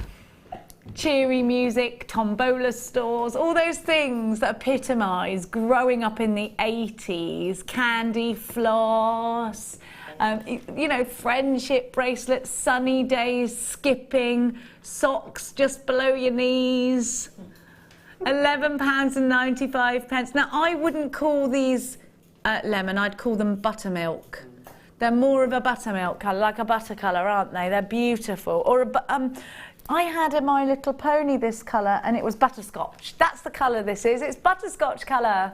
S3: cheery music, tombola stores, all those things that epitomise growing up in the 80s, candy floss, you know, friendship bracelets, sunny days, skipping, socks just below your knees, £11.95. Now, I wouldn't call these lemon, I'd call them buttermilk. They're more of a buttermilk colour, like a butter colour, aren't they? They're beautiful. Or I had a My Little Pony this colour, and it was butterscotch. That's the colour this is. It's butterscotch colour.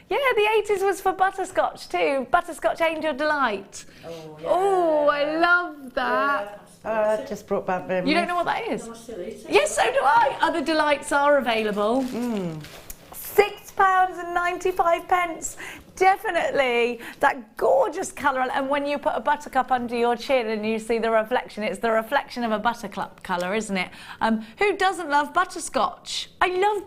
S3: Yeah, the 80s was for butterscotch too. Butterscotch Angel Delight. Oh, yeah. Oh, I love that.
S4: Yeah. Just brought back memories.
S3: You don't know what that is? Yes, so do I. Other delights are available. £6.95. Definitely that gorgeous colour, and when you put a buttercup under your chin and you see the reflection, it's the reflection of a buttercup colour, isn't it? Who doesn't love butterscotch? I love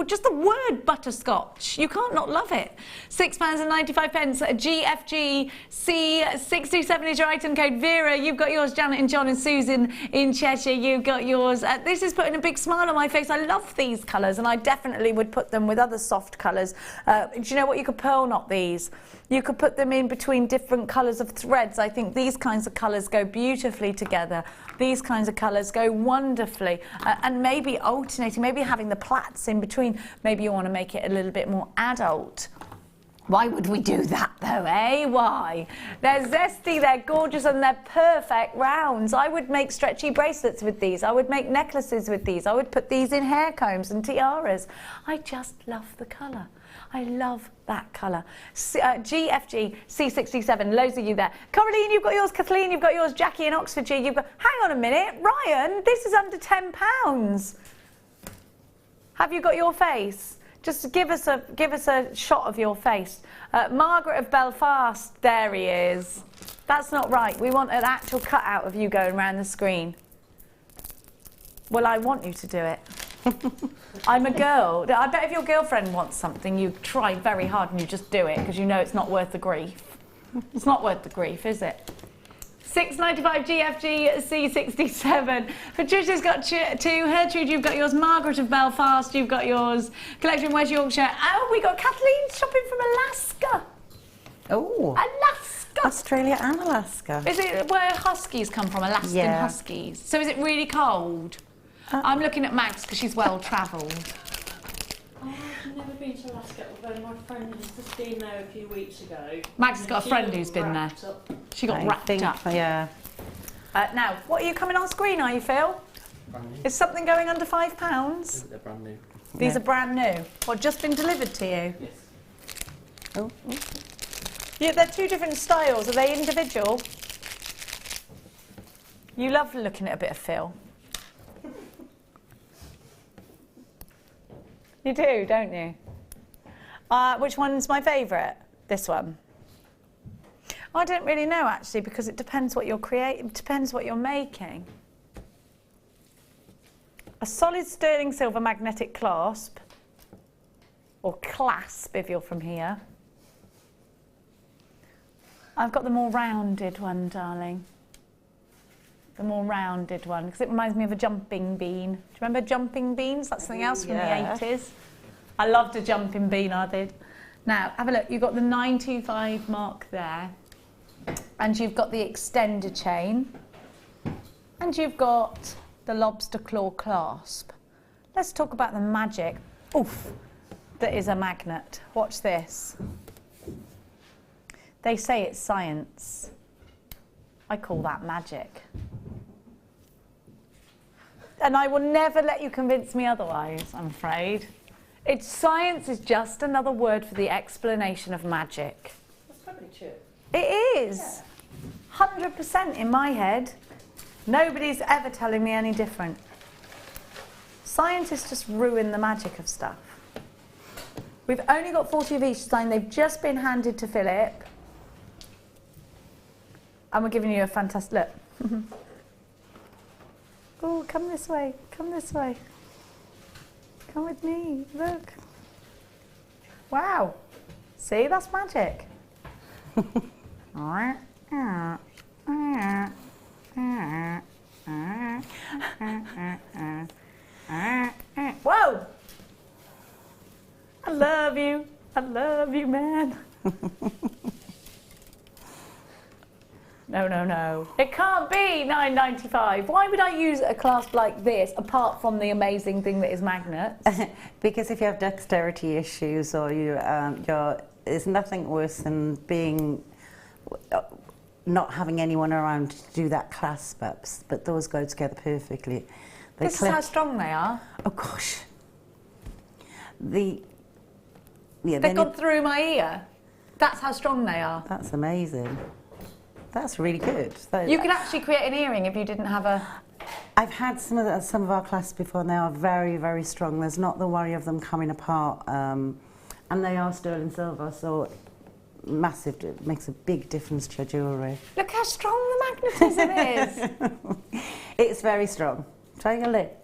S3: just the word butterscotch. You can't not love it. £6.95. GFG C67 is your item code. Vera, you've got yours. Janet and John and Susan in Cheshire, you've got yours. This is putting a big smile on my face. I love these colours, and I definitely would put them with other soft colours. Do you know what? You could pearl knot these. You could put them in between different colours of threads. I think these kinds of colours go beautifully together. These kinds of colours go wonderfully. And maybe alternating, maybe having the plaits in between. Maybe you want to make it a little bit more adult. Why would we do that though, eh? Why? They're zesty, they're gorgeous, and they're perfect rounds. I would make stretchy bracelets with these. I would make necklaces with these. I would put these in hair combs and tiaras. I just love the colour. I love that colour. GFG C67, loads of you there. Coraline, you've got yours. Kathleen, you've got yours. Jackie in Oxfordshire, you've got... Hang on a minute. Ryan, this is under £10. Have you got your face? Just give us a shot of your face. Margaret of Belfast, there he is. That's not right. We want an actual cutout of you going around the screen. Well, I want you to do it. I'm a girl. I bet if your girlfriend wants something, you try very hard and you just do it because you know it's not worth the grief. It's not worth the grief, is it? £6.95 GFG C67. Patricia's got two. Gertrude, you've got yours. Margaret of Belfast, you've got yours. Collection West Yorkshire. Oh, we got Kathleen shopping from Alaska.
S4: Oh.
S3: Alaska.
S4: Australia and Alaska.
S3: Is it where huskies come from? Alaskan huskies. So is it really cold? I'm looking at Max because she's well travelled.
S5: Oh, I've never been to Alaska, although my friend has just been there a few weeks ago.
S3: Max has got a friend who's been there. She got wrapped up.
S4: Yeah.
S3: Now, what are you coming on screen, are you, Phil?
S7: Brand new.
S3: Is something going under £5?
S7: They're brand new.
S3: These are brand new. What, just been delivered to you?
S7: Yes.
S4: Oh.
S3: Yeah, they're two different styles. Are they individual? You love looking at a bit of Phil. You do, don't you? Which one's my favourite? This one. I don't really know actually, because it depends what you're creating. It depends what you're making. A solid sterling silver magnetic clasp, or clasp if you're from here. I've got the more rounded one, darling. The more rounded one, because it reminds me of a jumping bean. Do you remember jumping beans? That's something else from the 80s. I loved a jumping bean, I did. Now, have a look. You've got the 925 mark there. And you've got the extender chain. And you've got the lobster claw clasp. Let's talk about the magic. Oof, that is a magnet. Watch this. They say it's science. I call that magic. And I will never let you convince me otherwise, I'm afraid. Science is just another word for the explanation of magic.
S5: That's probably true.
S3: It is. 100% in my head. Nobody's ever telling me any different. Scientists just ruin the magic of stuff. We've only got 40 of each design. They've just been handed to Philip. And we're giving you a fantastic look. Oh, come this way. Come this way. Come with me. Look. Wow. See, that's magic. you, man. No. It can't be £9.95. Why would I use a clasp like this apart from the amazing thing that is magnets?
S4: Because if you have dexterity issues or there's nothing worse than not having anyone around to do that clasp ups, but those go together perfectly.
S3: This is how strong they are.
S4: Oh gosh.
S3: They've gone through my ear. That's how strong they are.
S4: That's amazing. That's really good.
S3: You could actually create an earring if you didn't have a...
S4: I've had some of our clasps before, and they are very, very strong. There's not the worry of them coming apart, and they are sterling silver, so massive. It makes a big difference to your jewellery.
S3: Look how strong the magnetism is.
S4: It's very strong. Try your lip.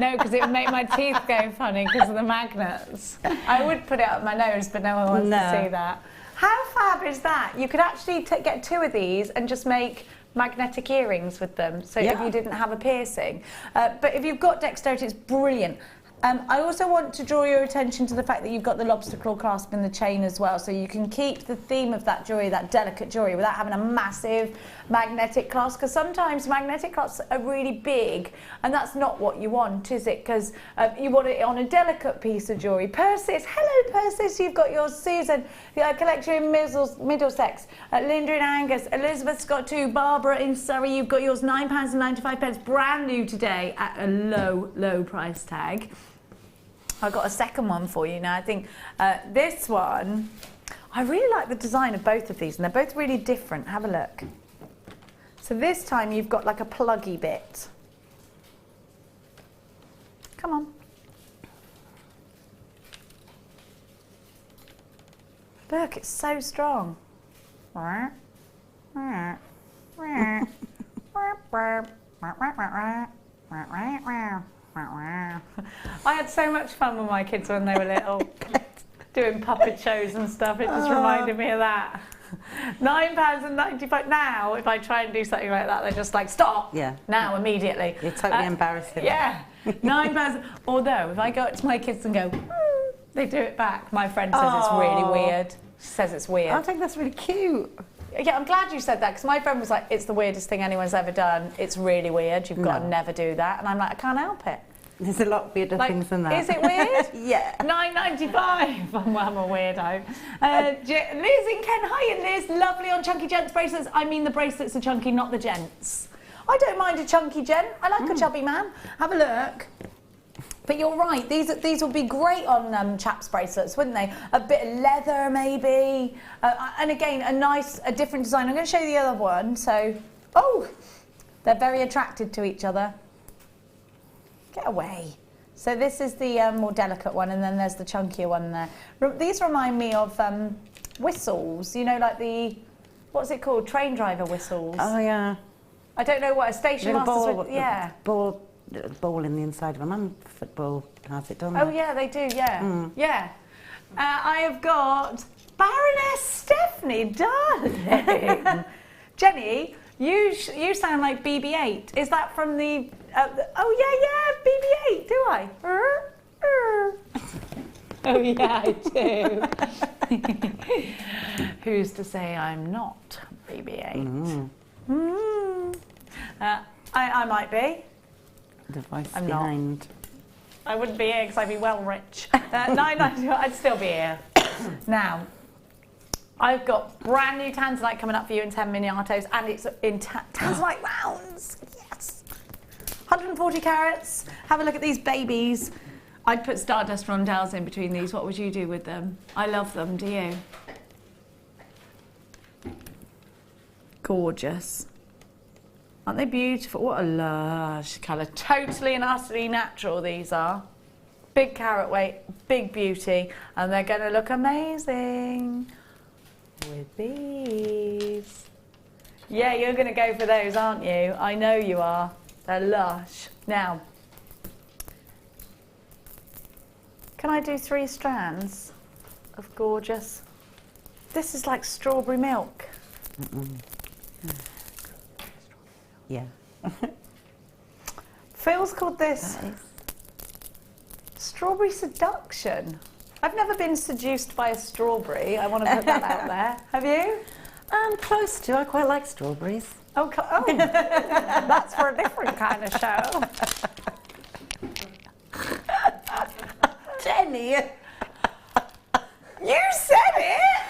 S3: No, because it would make my teeth go funny because of the magnets. I would put it up my nose, but no one wants to see that. How fab is that? You could actually get 2 of these and just make magnetic earrings with them, so if you didn't have a piercing. But if you've got dexterity, it's brilliant. I also want to draw your attention to the fact that you've got the lobster claw clasp in the chain as well, so you can keep the theme of that jewellery, that delicate jewellery, without having a massive magnetic clasp, because sometimes magnetic clasps are really big, and that's not what you want, is it? Because you want it on a delicate piece of jewellery. Persis, hello Persis, you've got yours. Susan, the collection in Middlesex. Linda in Angus, Elizabeth's got 2. Barbara in Surrey, you've got yours, £9.95, brand new today at a low price tag. I've got a second one for you now. I think this one, I really like the design of both of these, and they're both really different. Have a look. So this time you've got like a pluggy bit. Come on. Look, it's so strong. I had so much fun with my kids when they were little, doing puppet shows and stuff. It just reminded me of that. £9.95. Now, if I try and do something like that, they're just like, stop.
S4: Yeah.
S3: Now, immediately.
S4: You're totally embarrassing.
S3: Yeah. £9. Although, if I go up to my kids and go, they do it back. My friend says it's really weird. She says it's weird.
S4: I think that's really cute.
S3: Yeah, I'm glad you said that, because my friend was like, it's the weirdest thing anyone's ever done. It's really weird. You've got to never do that. And I'm like, I can't help it.
S4: There's a lot weirder things than that.
S3: Is it weird?
S4: Yeah.
S3: £9.95. I'm a weirdo. Liz in Kent. Hi, Liz. Lovely on chunky gents bracelets. I mean the bracelets are chunky, not the gents. I don't mind a chunky gent. I like a chubby man. Have a look. But you're right, these would be great on chaps bracelets, wouldn't they? A bit of leather, maybe. And again, a different design. I'm going to show you the other one. So, they're very attracted to each other. Get away. So this is the more delicate one, and then there's the chunkier one there. These remind me of whistles, you know, like the, what's it called? Train driver whistles.
S4: Oh, yeah.
S3: I don't know what a station master's yeah.
S4: Ball in the inside of a man. Football has it, don't they?
S3: Oh yeah, they do. Yeah, yeah. I have got Baroness Stephanie, darling. Jenny, you sound like BB-8. Is that from the? Oh yeah, BB-8. Do I? Oh yeah, I do. Who's to say I'm not BB-8? I might be.
S4: Device
S3: I'm
S4: behind.
S3: Not. I wouldn't be here because I'd be well rich. I'd still be here. Now, I've got brand new Tanzanite coming up for you in 10 miniatos, and it's in Tanzanite rounds. Yes. 140 carats. Have a look at these babies. I'd put Stardust rondelles in between these. What would you do with them? I love them, do you? Gorgeous. Aren't they beautiful? What a lush colour. Totally and utterly natural, these are. Big carat weight, big beauty, and they're going to look amazing with these. Yeah, you're going to go for those, aren't you? I know you are. They're lush. Now, can I do 3 strands of gorgeous? This is like strawberry milk.
S4: Yeah.
S3: Phil's called this Strawberry Seduction. I've never been seduced by a strawberry. I want to put that out there. Have you?
S4: Close to. I quite like strawberries.
S3: Oh, that's for a different kind of show.
S4: Jenny!
S3: You said it!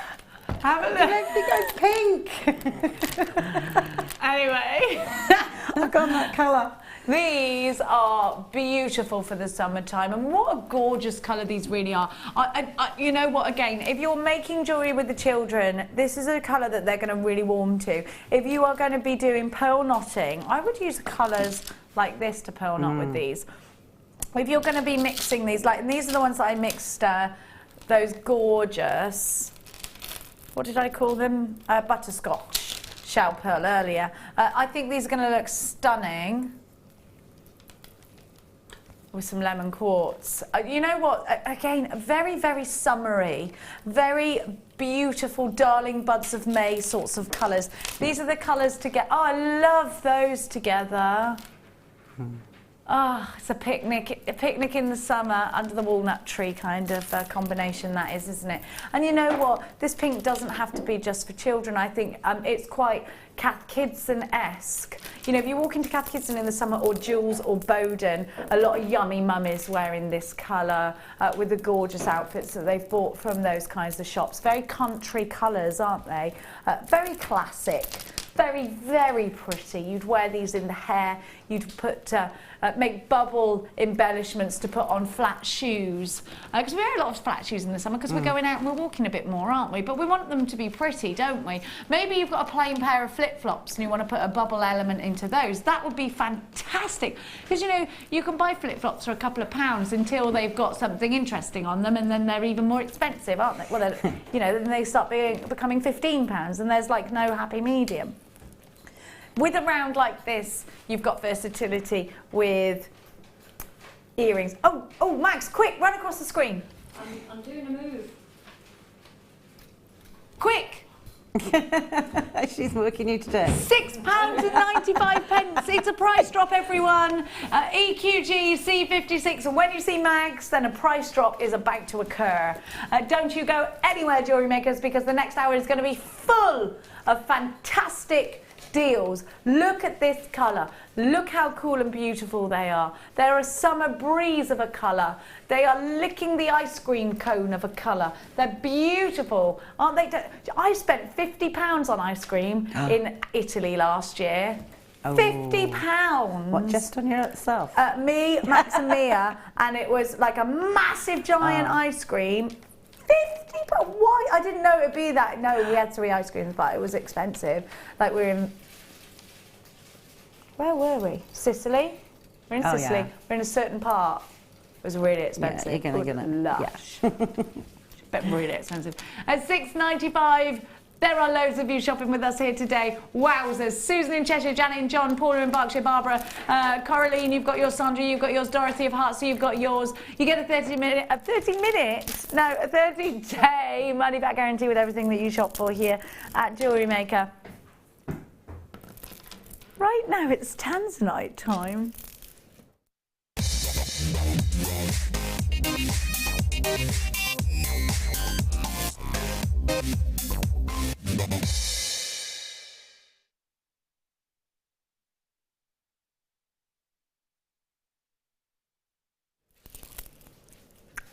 S3: Have a look.
S4: It goes pink.
S3: Anyway,
S4: I've gone that colour.
S3: these are beautiful for the summertime, and what a gorgeous colour these really are. You know what, again, if you're making jewellery with the children, this is a colour that they're going to really warm to. If you are going to be doing pearl knotting, I would use colours like this to pearl knot with these. If you're going to be mixing these, and these are the ones that I mixed, those gorgeous, what did I call them? Butterscotch shell pearl earlier. I think these are going to look stunning with some lemon quartz. You know what, again, very, very summery, very beautiful darling buds of May sorts of colours. These are the colours to get, oh, I love those together. Oh, it's a picnic in the summer under the walnut tree kind of combination that is, isn't it? And you know what? This pink doesn't have to be just for children. I think it's quite Cath Kidston-esque. You know, if you walk into Cath Kidston in the summer, or Jules or Bowden, a lot of yummy mummies wearing this colour with the gorgeous outfits that they've bought from those kinds of shops. Very country colours, aren't they? Very classic. Very, very pretty. You'd wear these in the hair. You'd put make bubble embellishments to put on flat shoes. Because we wear a lot of flat shoes in the summer because we're going out and we're walking a bit more, aren't we? But we want them to be pretty, don't we? Maybe you've got a plain pair of flip-flops and you want to put a bubble element into those. That would be fantastic. Because, you know, you can buy flip-flops for a couple of pounds until they've got something interesting on them, and then they're even more expensive, aren't they? Well, you know, then they start becoming £15, and there's like no happy medium. With a round like this, you've got versatility with earrings. Oh, Max, quick, run across the screen.
S5: I'm doing a move.
S3: Quick!
S4: She's working you to death.
S3: £6.95. It's a price drop, everyone. EQG C56, and when you see Max, then a price drop is about to occur. Don't you go anywhere, jewellery makers, because the next hour is going to be full of fantastic deals. Look at this colour. Look how cool and beautiful they are. They're a summer breeze of a colour. They are licking the ice cream cone of a colour. They're beautiful, aren't they? I spent £50 on ice cream in Italy last year.
S4: Oh.
S3: £50.
S4: What, just on yourself?
S3: Me, Max and Mia, and it was like a massive giant ice cream. £50? Why? I didn't know it'd be that. No, we had 3 ice creams, but it was expensive. Like we're in, where were we? Sicily? We're in Sicily.
S4: Yeah.
S3: We're in a certain part. It was really expensive.
S4: Yeah, you're gonna
S3: lush. But really expensive. At £6.95. There are loads of you shopping with us here today. Wowzers. Susan in Cheshire, Janet and John, Paula in Berkshire, Barbara, Coraline, you've got yours, Sandra, you've got yours, Dorothy of Hearts, so you've got yours. You get a 30-day money back guarantee with everything that you shop for here at Jewellery Maker. Right now it's Tanzanite time.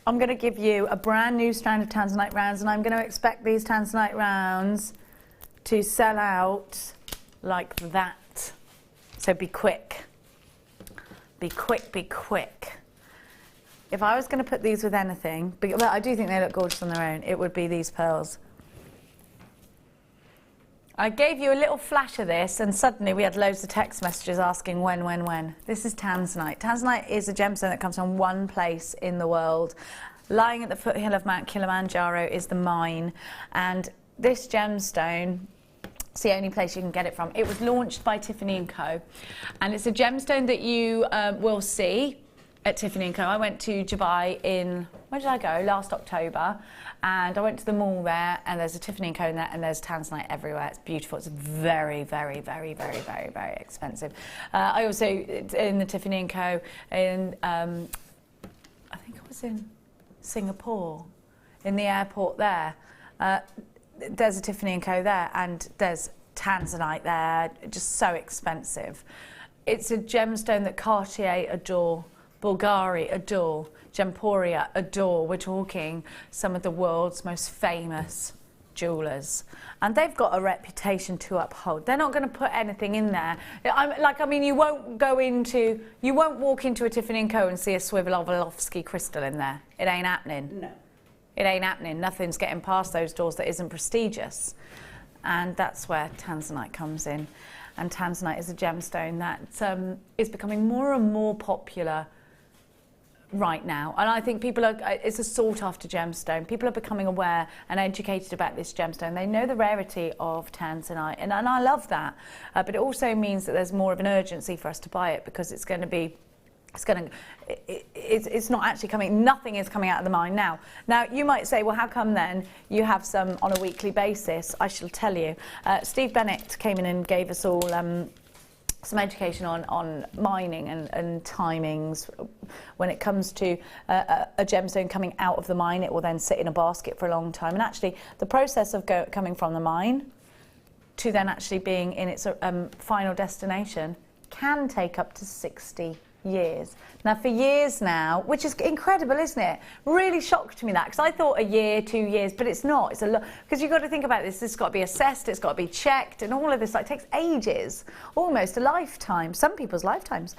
S3: I'm going to give you a brand new strand of Tanzanite rounds, and I'm going to expect these Tanzanite rounds to sell out like that. So be quick. Be quick, be quick. If I was going to put these with anything, well, I do think they look gorgeous on their own, it would be these pearls. I gave you a little flash of this, and suddenly we had loads of text messages asking when. This is Tanzanite. Tanzanite is a gemstone that comes from one place in the world. Lying at the foothill of Mount Kilimanjaro is the mine, and this gemstone, it's the only place you can get it from. It was launched by Tiffany & Co, and it's a gemstone that you will see at Tiffany & Co. I went to Dubai where did I go? Last October. And I went to the mall there, and there's a Tiffany & Co in there, and there's Tanzanite everywhere. It's beautiful. It's very, very, very, very, very, very expensive. I also, in the Tiffany & Co, I think it was in Singapore. in the airport there. There's a Tiffany & Co there, and there's tanzanite there, just so expensive. It's a gemstone that Cartier adore, Bulgari adore, Gemporia adore. We're talking some of the world's most famous jewellers, and they've got a reputation to uphold. They're not going to put anything in there. I mean, you won't walk into a Tiffany & Co and see a Swarovski crystal in there. It ain't happening. No. It ain't happening. Nothing's getting past those doors that isn't prestigious. And that's where tanzanite comes in. And tanzanite is a gemstone that is becoming more and more popular right now. And I think it's a sought after gemstone. People are becoming aware and educated about this gemstone. They know the rarity of tanzanite, and I love that. But it also means that there's more of an urgency for us to buy it, because it's not actually coming, nothing is coming out of the mine now. Now, you might say, well, how come then you have some on a weekly basis? I shall tell you. Steve Bennett came in and gave us all some education on mining and timings. When it comes to a gemstone coming out of the mine, it will then sit in a basket for a long time. And actually, the process of coming from the mine to then actually being in its final destination can take up to 60 years. Now, for years now, which is incredible, isn't it? Really shocked me that, because I thought a year, 2 years, but it's not. It's a lot, because you've got to think about this. This has got to be assessed, it's got to be checked, and all of this takes ages, almost a lifetime, some people's lifetimes.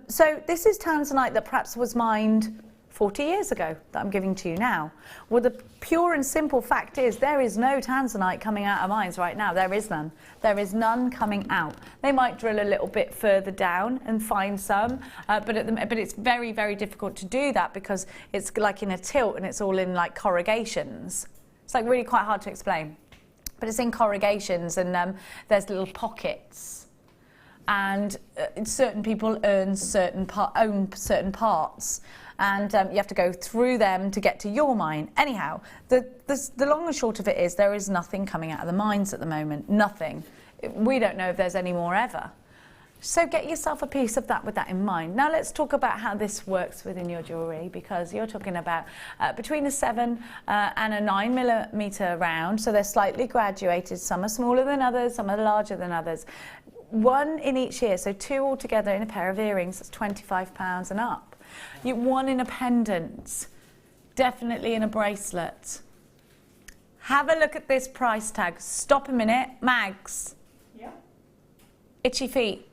S3: So this is tanzanite that perhaps was mined 40 years ago that I'm giving to you now. Well, the pure and simple fact is there is no tanzanite coming out of mines right now. There is none. There is none coming out. They might drill a little bit further down and find some, but it's very, very difficult to do that, because it's like in a tilt and it's all in like corrugations. It's like really quite hard to explain. But it's in corrugations, and there's little pockets. And certain people own certain parts. And you have to go through them to get to your mine. Anyhow, the long and short of it is there is nothing coming out of the mines at the moment. Nothing. We don't know if there's any more ever. So get yourself a piece of that with that in mind. Now let's talk about how this works within your jewellery, because you're talking about between a 7 and a 9mm round. So they're slightly graduated. Some are smaller than others, some are larger than others. One in each ear, so 2 altogether in a pair of earrings. That's £25 and up. One in a pendant, definitely in a bracelet. Have a look at this price tag. Stop a minute, Mags.
S5: Yeah.
S3: Itchy feet.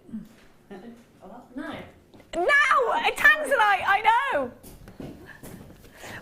S5: No.
S3: No, a tanzanite, I know.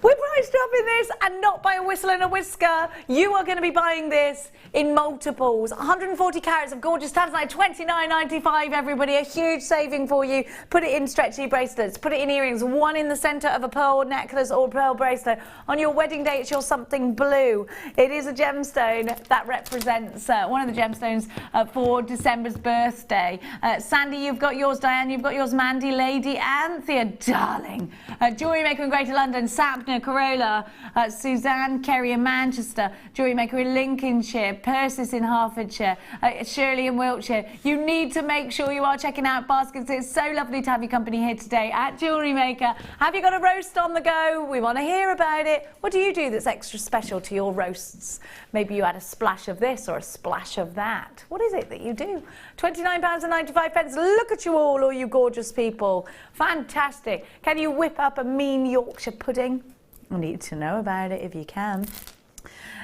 S3: We're priced up in this, and not by a whistle and a whisker. You are going to be buying this in multiples. 140 carats of gorgeous tanzanite, $29.95, everybody. A huge saving for you. Put it in stretchy bracelets, put it in earrings, one in the centre of a pearl necklace or pearl bracelet. On your wedding day, it's your something blue. It is a gemstone that represents one of the gemstones for December's birthday. Sandy, you've got yours. Diane, you've got yours. Mandy, Lady, Anthea, darling. Jewellery Maker in Greater London. Sapna, Corolla, Suzanne, Kerry in Manchester, Jewellery Maker in Lincolnshire, Persis in Hertfordshire, Shirley in Wiltshire. You need to make sure you are checking out baskets. It's so lovely to have your company here today at Jewellery Maker. Have you got a roast on the go? We want to hear about it. What do you do that's extra special to your roasts? Maybe you add a splash of this or a splash of that. What is it that you do? £29.95. Look at you all you gorgeous people. Fantastic. Can you whip up a mean Yorkshire pudding? I need to know about it if you can.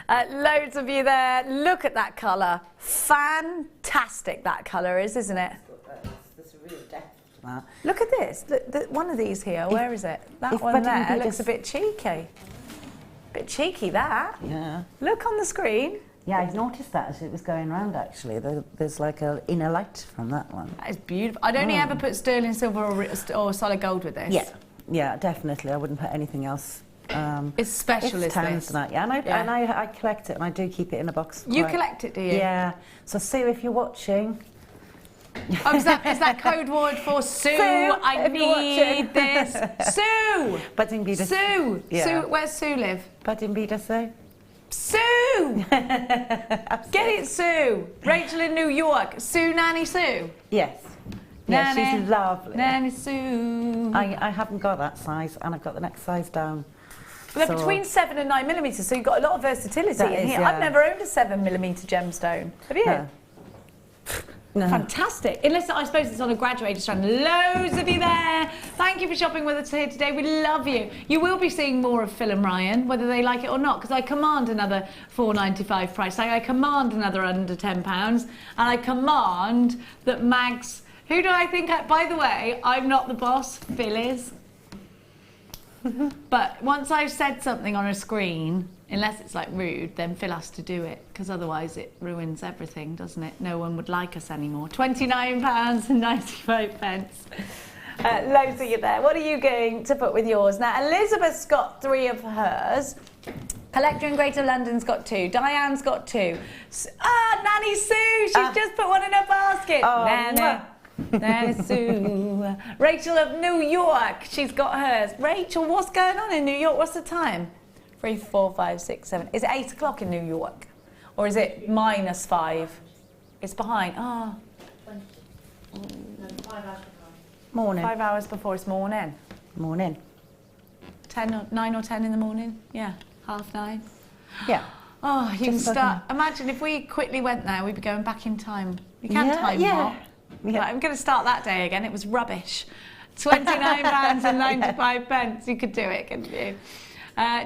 S3: Loads of you there. Look at that colour. Fantastic that colour is, isn't it?
S4: There's a real depth to that.
S3: Look at this. One of these here. Where is it? That one there looks a bit cheeky. Bit cheeky, that.
S4: Yeah.
S3: Look on the screen.
S4: Yeah, I've noticed that as it was going round, actually. There's like an inner light from that one.
S3: That is beautiful. I'd only ever put sterling silver or solid gold with this.
S4: Yeah, definitely. I wouldn't put anything else.
S3: It's special,
S4: it's tanzanite, yeah, and I collect it, and I do keep it in a box.
S3: You collect it, do you?
S4: Yeah. So Sue, if you're watching.
S3: Oh, is that code word for Sue? I need this. Sue!
S4: Budding Beader.
S3: Sue!
S4: Yeah.
S3: Sue, where's Sue live?
S4: Budding Beader, Sue.
S3: Sue! Get it, Sue! Rachel in New York. Sue, Nanny Sue?
S4: Yes. Yeah,
S3: Nanny,
S4: she's lovely.
S3: Nanny Sue.
S4: I haven't got that size, and I've got the next size down.
S3: They're between 7 and 9 millimetres, so you've got a lot of versatility in here.
S4: Yeah.
S3: I've never owned a 7mm gemstone. Have you?
S4: No. No.
S3: Fantastic. Unless I suppose it's on a graduated strand. Loads of you there. Thank you for shopping with us here today. We love you. You will be seeing more of Phil and Ryan, whether they like it or not, because I command another $4.95 price tag. I command another under £10, and I command that Mags. Who do I think? By the way, I'm not the boss. Phil is. But once I've said something on a screen, unless it's like rude, then Phil has to do it, because otherwise it ruins everything, doesn't it? No one would like us anymore. £29.95. Loads of you there. What are you going to put with yours? Now, Elizabeth's got 3 of hers. Collector in Greater London's got 2. Diane's got 2. Nanny Sue, she's just put one in her basket. Nanny Sue. Rachel of New York, she's got hers. Rachel, what's going on in New York? What's the time? 3, 4, 5, 6, 7. Is it 8 o'clock in New York? Or is it -5? It's behind. Oh.
S5: No, 5 hours behind.
S4: Morning.
S3: 5 hours before it's morning.
S4: Morning.
S3: 9 or 10 in the morning? Yeah, 9:30.
S4: Yeah.
S3: Oh, you can
S4: Just
S3: start. Imagine if we quickly went there, we'd be going back in time. You can't time hop.
S4: Yeah.
S3: Right, I'm going to start that day again. It was rubbish. £29.95. You could do it, couldn't you?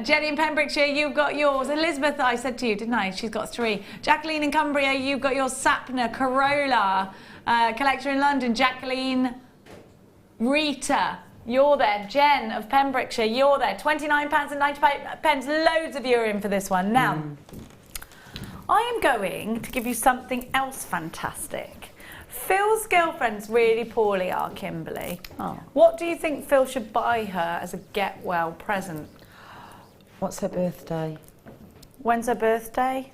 S3: Jenny in Pembrokeshire, you've got yours. Elizabeth, I said to you, didn't I? She's got 3. Jacqueline in Cumbria, you've got your Sapna Corolla. Collector in London, Jacqueline. Rita, you're there. Jen of Pembrokeshire, you're there. £29.95. Loads of you are in for this one. Now, I am going to give you something else fantastic. Phil's girlfriend's really poorly, Kimberly.
S4: Oh.
S3: What do you think Phil should buy her as a get well present?
S4: What's her birthday?
S3: When's her birthday?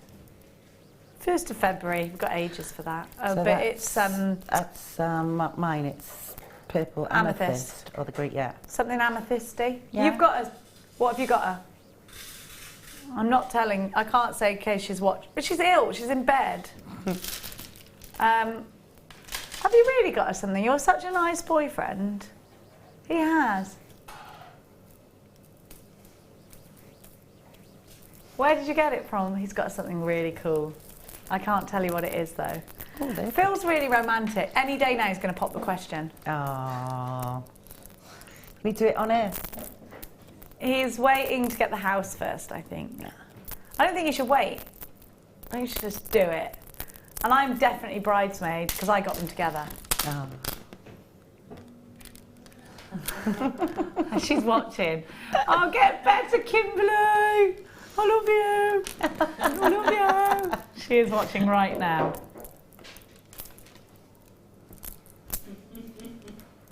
S3: 1st of February. We've got ages for that. Oh,
S4: So
S3: but it's
S4: that's mine. It's purple amethyst or the Greek. Yeah.
S3: something amethysty.
S4: Yeah.
S3: You've got her. What have you got her? I'm not telling. I can't say in case she's watching. But she's ill. She's in bed. Have you really got her something? You're such a nice boyfriend. He has. Where did you get it from? He's got something really cool. I can't tell you what it is though.
S4: Oh, there.
S3: Phil's really romantic. Any day now he's going to pop the question.
S4: Oh. We do it on air.
S3: He's waiting to get the house first, I think. I don't think you should wait. I think you should just do it. And I'm definitely bridesmaid because I got them together.
S4: Oh.
S3: She's watching. I'll get better, Kimberly. I love you. I love you. She is watching right now.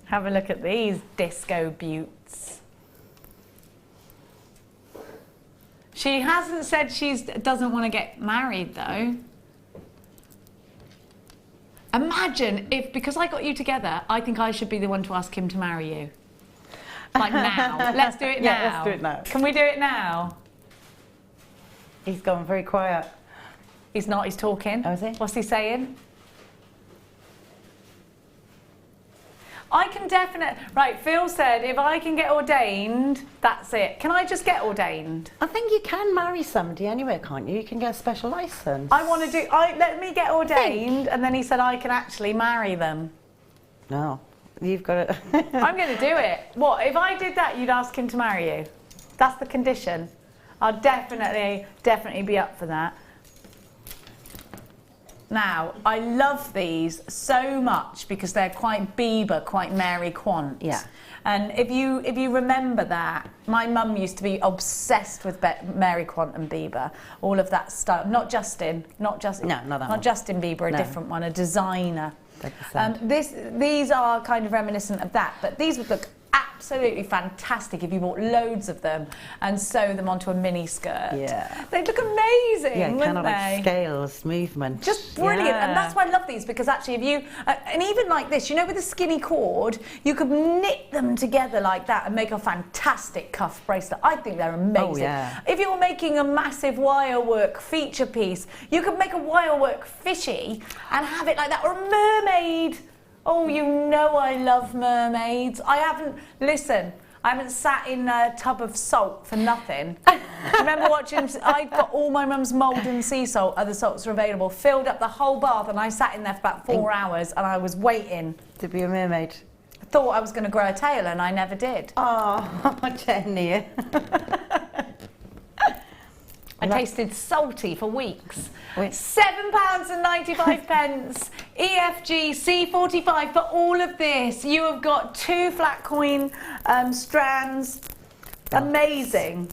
S3: Have a look at these disco beauts. She hasn't said she doesn't want to get married though. Imagine if, because I got you together, I think I should be the one to ask him to marry you. Like now. Let's do it now.
S4: Yeah, let's do it now.
S3: Can we do it now?
S4: He's gone very quiet.
S3: He's not, he's talking.
S4: Oh, is he?
S3: What's he saying? I can definitely... Right, Phil said if I can get ordained, that's it. Can I just get ordained?
S4: I think you can marry somebody anywhere, can't you? You can get a special licence.
S3: I want to do... let me get ordained, and then he said I can actually marry them.
S4: No, you've got to...
S3: I'm going to do it. What, if I did that, you'd ask him to marry you? That's the condition. I'll definitely be up for that. Now, I love these so much because they're quite Bieber, quite Mary Quant.
S4: Yeah.
S3: And if you remember that, my mum used to be obsessed with Mary Quant and Bieber, all of that stuff. Not Justin.
S4: No, not that
S3: Not
S4: one.
S3: Justin Bieber, a
S4: No.
S3: different one, a designer.
S4: Like I said.
S3: These are kind of reminiscent of that, but these would look absolutely fantastic if you bought loads of them and sew them onto a mini skirt.
S4: Yeah.
S3: They'd look amazing,
S4: Yeah,
S3: wouldn't
S4: kind of
S3: they?
S4: like scales, movement.
S3: Just brilliant,
S4: Yeah.
S3: and that's why I love these, because actually if you, and even like this, you know, with a skinny cord, you could knit them together like that and make a fantastic cuff bracelet. I think they're amazing.
S4: Oh, yeah.
S3: If you're making a massive wire work feature piece, you could make a wire work fishy and have it like that, or a mermaid. Oh, you know I love mermaids. Listen, I haven't sat in a tub of salt for nothing. Remember watching, I got all my mum's Maldon sea salt, other salts are available, filled up the whole bath, and I sat in there for about 4 hours and I was waiting.
S4: To be a mermaid.
S3: I thought I was going to grow a tail and I never did.
S4: Oh, Jenny.
S3: I tasted salty for weeks. £7.95, EFG C45 for all of this. You have got 2 flat coin strands. Amazing.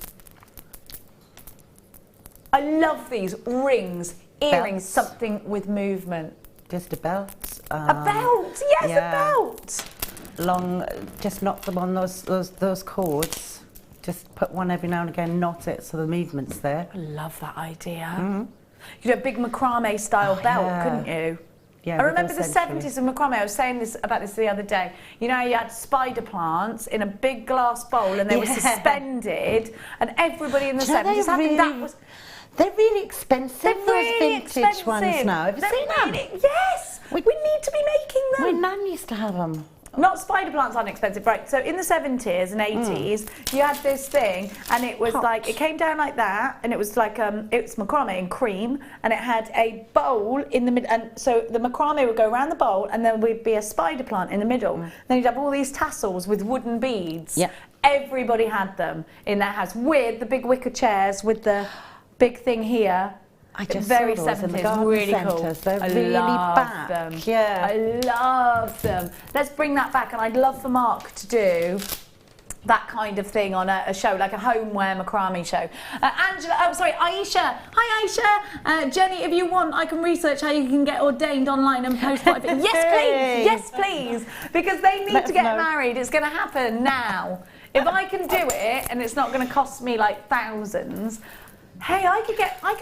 S3: I love these rings, earrings,
S4: Belts.
S3: something with movement.
S4: Just a belt.
S3: A belt, yes,
S4: yeah.
S3: a belt.
S4: Long, just knot them on those cords. Just put one every now and again, knot it so the movement's there.
S3: I love that idea. You could do a big macrame style belt,
S4: yeah.
S3: couldn't you?
S4: Yeah,
S3: I remember the
S4: essentially.
S3: 70s of macrame. I was saying about this the other day. You know, you had spider plants in a big glass bowl and they were suspended, and everybody in the 70s had them. That was.
S4: They're really expensive.
S3: They're really
S4: those vintage ones now. Have you seen them?
S3: Yes, we need to be making them.
S4: My nan used to have them.
S3: Not spider plants aren't expensive, right? So in the 70s and 80s, you had this thing, and it was like, it came down like that, and it was like, it's macrame in cream, and it had a bowl in the middle, and so the macrame would go around the bowl, and then would be a spider plant in the middle. Then you'd have all these tassels with wooden beads.
S4: Yeah.
S3: Everybody had them in their house, with the big wicker chairs, with the big thing here.
S4: I just
S3: very
S4: saw those in the
S3: 70s,
S4: garden
S3: really cool.
S4: centres. They're
S3: I
S4: really
S3: love
S4: back.
S3: them.
S4: Yeah.
S3: I love them. Let's bring that back, and I'd love for Mark to do that kind of thing on a show, like a homeware macrame show. Angela, oh sorry, Aisha. Hi Aisha. Jenny, if you want, I can research how you can get ordained online and post what. Yes please, because they need to get married. It's going to happen now. If I can do it, and it's not going to cost me like thousands. Hey, I could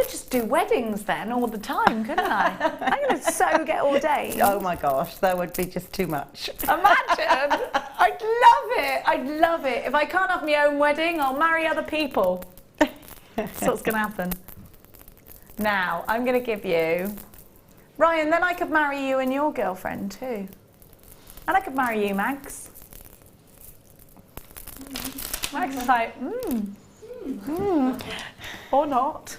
S3: just do weddings then all the time, couldn't I? I'm going to so get ordained.
S4: Oh my gosh, that would be just too much.
S3: Imagine! I'd love it. I'd love it. If I can't have my own wedding, I'll marry other people. That's what's going to happen. Now, I'm going to give you... Ryan, then I could marry you and your girlfriend too. And I could marry you, Mags. Mags is like, or not.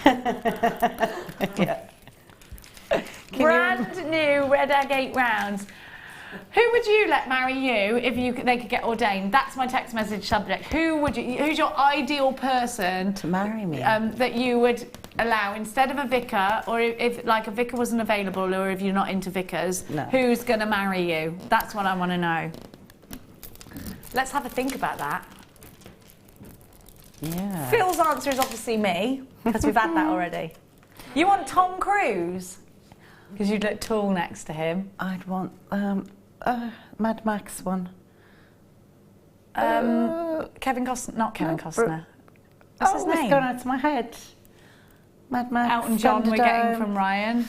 S4: Yeah.
S3: Brand new Red Agate rounds. Who would you let marry you if they could get ordained? That's my text message subject. Who's your ideal person
S4: To marry me.
S3: that you would allow instead of a vicar, or if like a vicar wasn't available, or if you're not into vicars,
S4: No.
S3: who's going to marry you? That's what I want to know. Let's have a think about that.
S4: Yeah.
S3: Phil's answer is obviously me, because we've had that already. You want Tom Cruise? Because you'd look tall next to him.
S4: I'd want Mad Max one.
S3: Kevin Costner, not Kevin Costner. What's his
S4: It's
S3: name?
S4: gone out to my head. Mad Max.
S3: Elton John, we're getting
S4: Thunderdome.
S3: from Ryan.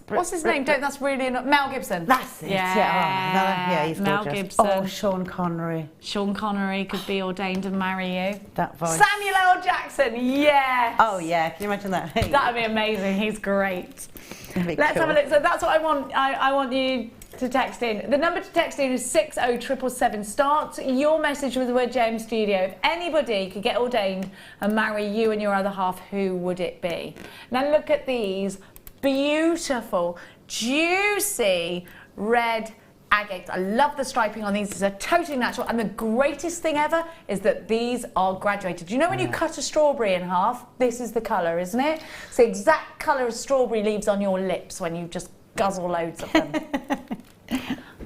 S3: What's his name? That's really not Mel Gibson.
S4: That's it. Yeah, he's
S3: Mel
S4: gorgeous.
S3: Gibson.
S4: Oh, Sean Connery.
S3: Sean Connery could be ordained and marry you.
S4: That voice.
S3: Samuel L. Jackson, yes.
S4: Oh yeah, can you imagine that?
S3: That'd be amazing. He's great.
S4: That'd be
S3: Let's
S4: cool.
S3: have a look. So that's what I want. I want you to text in. The number to text in is 60777. Start your message with the word JM Studio. If anybody could get ordained and marry you and your other half, who would it be? Now look at these beautiful, juicy red agates. I love the striping on these. These are totally natural, and the greatest thing ever is that these are graduated. You know when you cut a strawberry in half, this is the colour, isn't it? It's the exact colour as strawberry leaves on your lips when you just guzzle loads of them.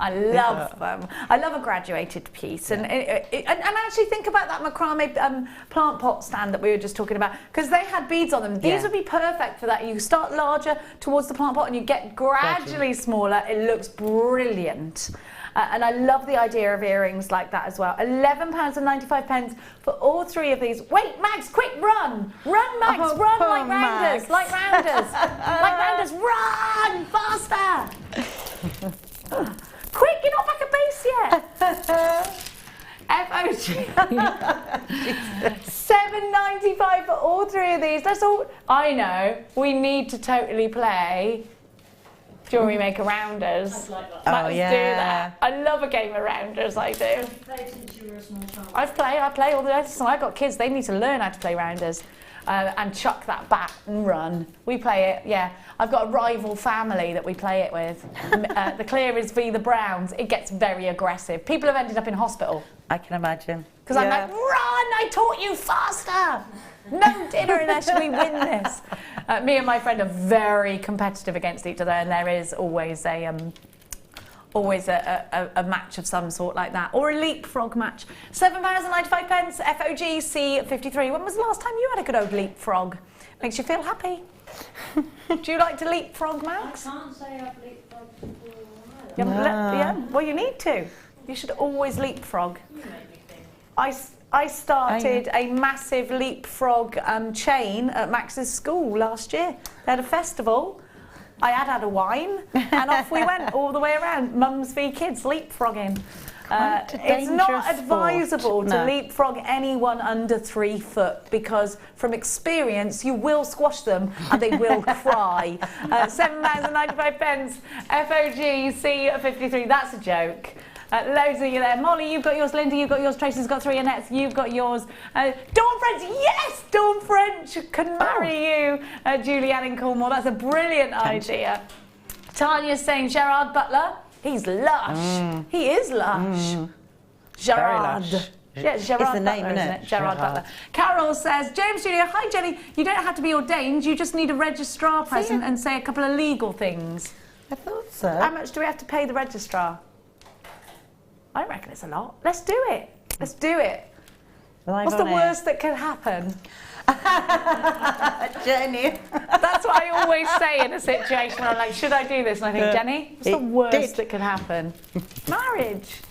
S3: I love them. I love a graduated piece. And actually think about that macrame plant pot stand that we were just talking about, because they had beads on them. These would be perfect for that. You start larger towards the plant pot and you get gradually smaller. It looks brilliant. And I love the idea of earrings like that as well. £11.95 for all three of these. Wait, Mags, quick, run! Run, Mags, run like rounders,
S4: Mags.
S3: like rounders, like rounders, run faster! Quick, you're not back at base yet. FOG. £7.95 for all three of these. That's all. I know. We need to totally play Jewellery Maker rounders.
S5: I'd like that.
S3: Let's do that. I love a game of rounders, I do.
S5: I've played since you were a small child.
S3: I play all the time. So I've got kids, they need to learn how to play rounders and chuck that bat and run. We play it, yeah. I've got a rival family that we play it with. The Clearys v the Browns. It gets very aggressive. People have ended up in hospital.
S4: I can imagine.
S3: Because I'm like, run, I taught you faster. No dinner unless we win this. Me and my friend are very competitive against each other, and there is always a match of some sort like that, or a leapfrog match. £7.95, FOG C53. When was the last time you had a good old leapfrog? Makes you feel happy. Do you like to leapfrog, Max?
S5: I can't say I've leapfrogged before either.
S3: Yeah, well, you need to. You should always leapfrog.
S5: You make me think.
S3: I started a massive leapfrog chain at Max's school last year. They had a festival. I had a wine, and off we went all the way around. Mums v Kids leapfrogging. It's not advisable to leapfrog anyone under 3 foot, because from experience you will squash them and they will cry. £7.95, FOG C53. That's a joke. Loads of you there. Molly, you've got yours. Linda, you've got yours. Tracy's got 3. Annette, you've got yours. Dawn French, yes! Dawn French can marry you. Julianne in Cornwall, that's a brilliant idea. Tanya's saying Gerard Butler, he's lush. He is lush. Gerard.
S4: lush.
S3: Yeah, Gerard
S4: It's the name,
S3: Butler,
S4: isn't
S3: isn't
S4: it?
S3: it? Gerard Butler. Carol says, James Studio, hi Jenny, you don't have to be ordained, you just need a registrar present and say a couple of legal things.
S4: I thought so.
S3: How much do we have to pay the registrar? I reckon it's a lot. Let's do it. Let's do it. What's the worst that could happen?
S4: Jenny.
S3: That's what I always say in a situation where I'm like, should I do this? And I think, Jenny, what's the worst that could happen? Marriage.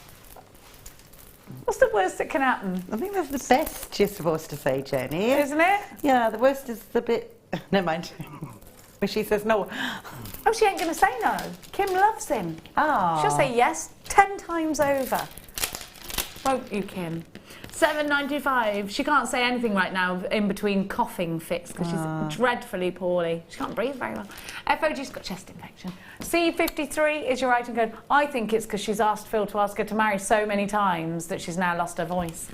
S3: What's the worst that can happen?
S4: I think that's the best you're supposed to say, Jenny.
S3: Isn't it?
S4: Yeah, the worst is the bit... Never mind. When she says no.
S3: Oh, she ain't going to say no. Kim loves him.
S4: Oh.
S3: She'll say yes 10 times over. Won't you, Kim? £7.95. She can't say anything right now in between coughing fits because she's dreadfully poorly. She can't breathe very well. FOG's got chest infection. C53 is your item code. I think it's because she's asked Phil to ask her to marry so many times that she's now lost her voice.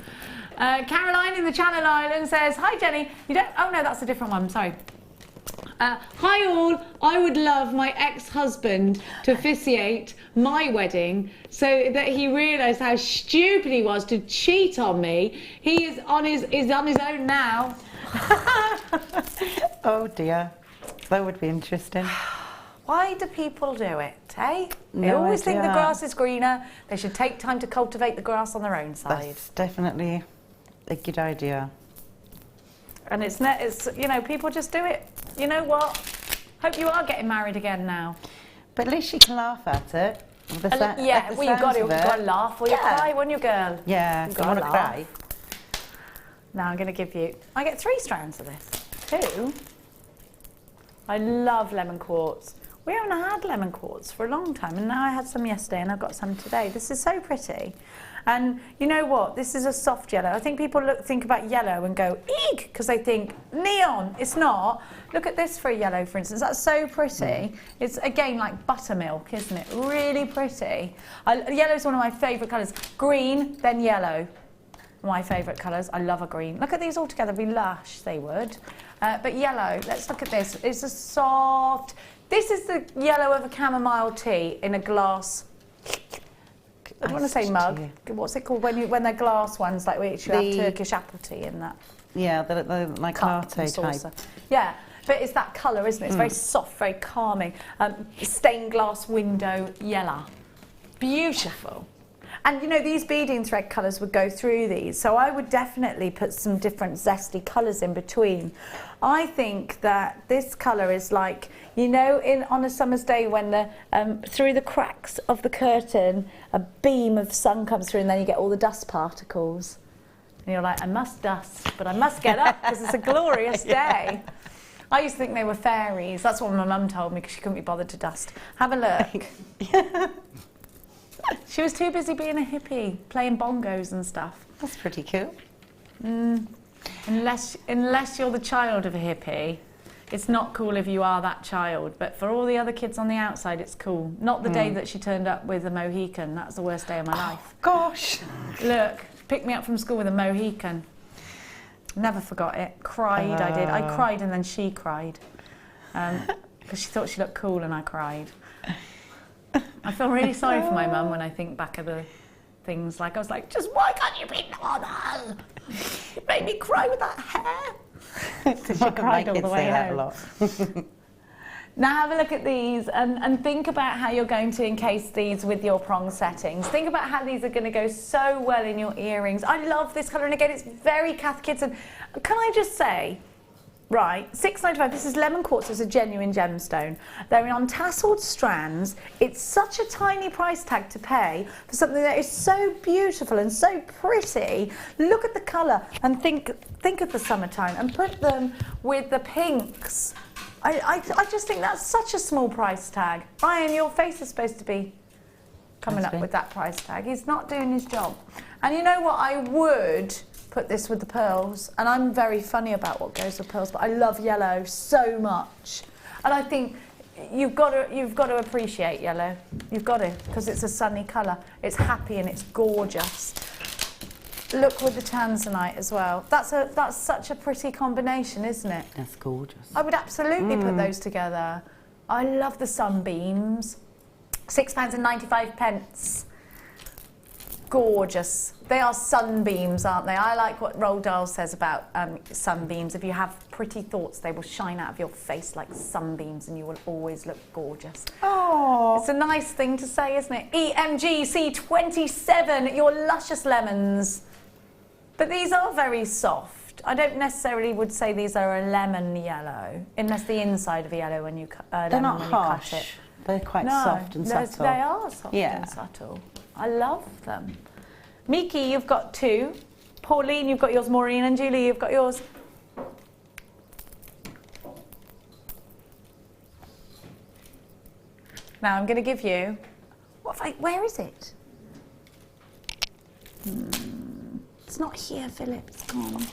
S3: Caroline in the Channel Islands says, hi Jenny, you don't... Oh no, that's a different one, sorry. Hi all, I would love my ex-husband to officiate my wedding so that he realised how stupid he was to cheat on me. He is on his own now.
S4: Oh dear, that would be interesting.
S3: Why do people do it, eh? They
S4: No
S3: always think the
S4: idea.
S3: grass is greener. They should take time to cultivate the grass on their own side.
S4: That's definitely a good idea.
S3: And it's you know, people just do it. You know what? Hope you are getting married again now.
S4: But at least she can laugh at it.
S3: Yeah, well, you've got to laugh or you cry, won't you, girl?
S4: Yeah,
S3: You've
S4: I want to cry.
S3: Now I'm going to give you... I get 3 strands of this. 2. I love lemon quartz. We haven't had lemon quartz for a long time, and now I had some yesterday and I've got some today. This is so pretty. And you know what? This is a soft yellow. I think people think about yellow and go, eek, because they think neon. It's not. Look at this for a yellow, for instance. That's so pretty. It's, again, like buttermilk, isn't it? Really pretty. Yellow is one of my favourite colours. Green, then yellow. My favourite colours. I love a green. Look at these all together. Be lush, they would. But yellow, let's look at this. It's a soft... This is the yellow of a chamomile tea in a glass... I want to say mug. What's it called when they're glass ones, like which you have Turkish apple tea in that?
S4: Yeah, the like latte type.
S3: Yeah, but it's that colour, isn't it? It's very soft, very calming. Stained glass window yellow. Beautiful. And you know, these beading thread colours would go through these, so I would definitely put some different zesty colours in between. I think that this colour is like, you know, on a summer's day when the through the cracks of the curtain a beam of sun comes through and then you get all the dust particles. And you're like, I must dust, but I must get up because it's a glorious day. I used to think they were fairies. That's what my mum told me because she couldn't be bothered to dust. Have a look. She was too busy being a hippie, playing bongos and stuff.
S4: That's pretty cool.
S3: Unless you're the child of a hippie, It's not cool if you are that child, but for all the other kids on the outside, it's cool. Not the day that she turned up with a Mohican. That's the worst day of my life.
S4: Gosh.
S3: Look, picked me up from school with a Mohican. Never forgot it. Cried, I did. I cried and then she cried. Because she thought she looked cool and I cried. I feel really sorry for my mum when I think back of the things. Like, I was like, just why can't you be normal? It made me cry with that hair. So she cried all the way home.
S4: A lot.
S3: Now have a look at these and think about how you're going to encase these with your prong settings. Think about how these are going to go so well in your earrings. I love this colour, and again, it's very Cath Kids. And can I just say, right, $6.95, this is lemon quartz, it's a genuine gemstone. They're on tasseled strands. It's such a tiny price tag to pay for something that is so beautiful and so pretty. Look at the colour and think of the summertime and put them with the pinks. I just think that's such a small price tag. Ryan, your face is supposed to be coming up with that price tag. He's not doing his job. And you know what? I would put this with the pearls, and I'm very funny about what goes with pearls, but I love yellow so much. And I think you've got to appreciate yellow. You've got to, because it's a sunny colour. It's happy and it's gorgeous. Look with the tanzanite as well. That's such a pretty combination, isn't it?
S4: That's gorgeous.
S3: I would absolutely put those together. I love the sunbeams. £6.95. Gorgeous. They are sunbeams, aren't they? I like what Roald Dahl says about sunbeams. If you have pretty thoughts, they will shine out of your face like sunbeams and you will always look gorgeous.
S4: Oh,
S3: It's a nice thing to say, isn't it? EMGC27, your luscious lemons. But these are very soft. I don't necessarily would say these are a lemon yellow, unless the inside of a yellow when you
S4: they're not harsh.
S3: cut it.
S4: They're quite soft and subtle.
S3: They are soft and subtle. I love them. Miki, you've got 2. Pauline, you've got yours. Maureen and Julie, you've got yours. Now I'm going to give you. Where is it? It's not here, Philip. It's gone.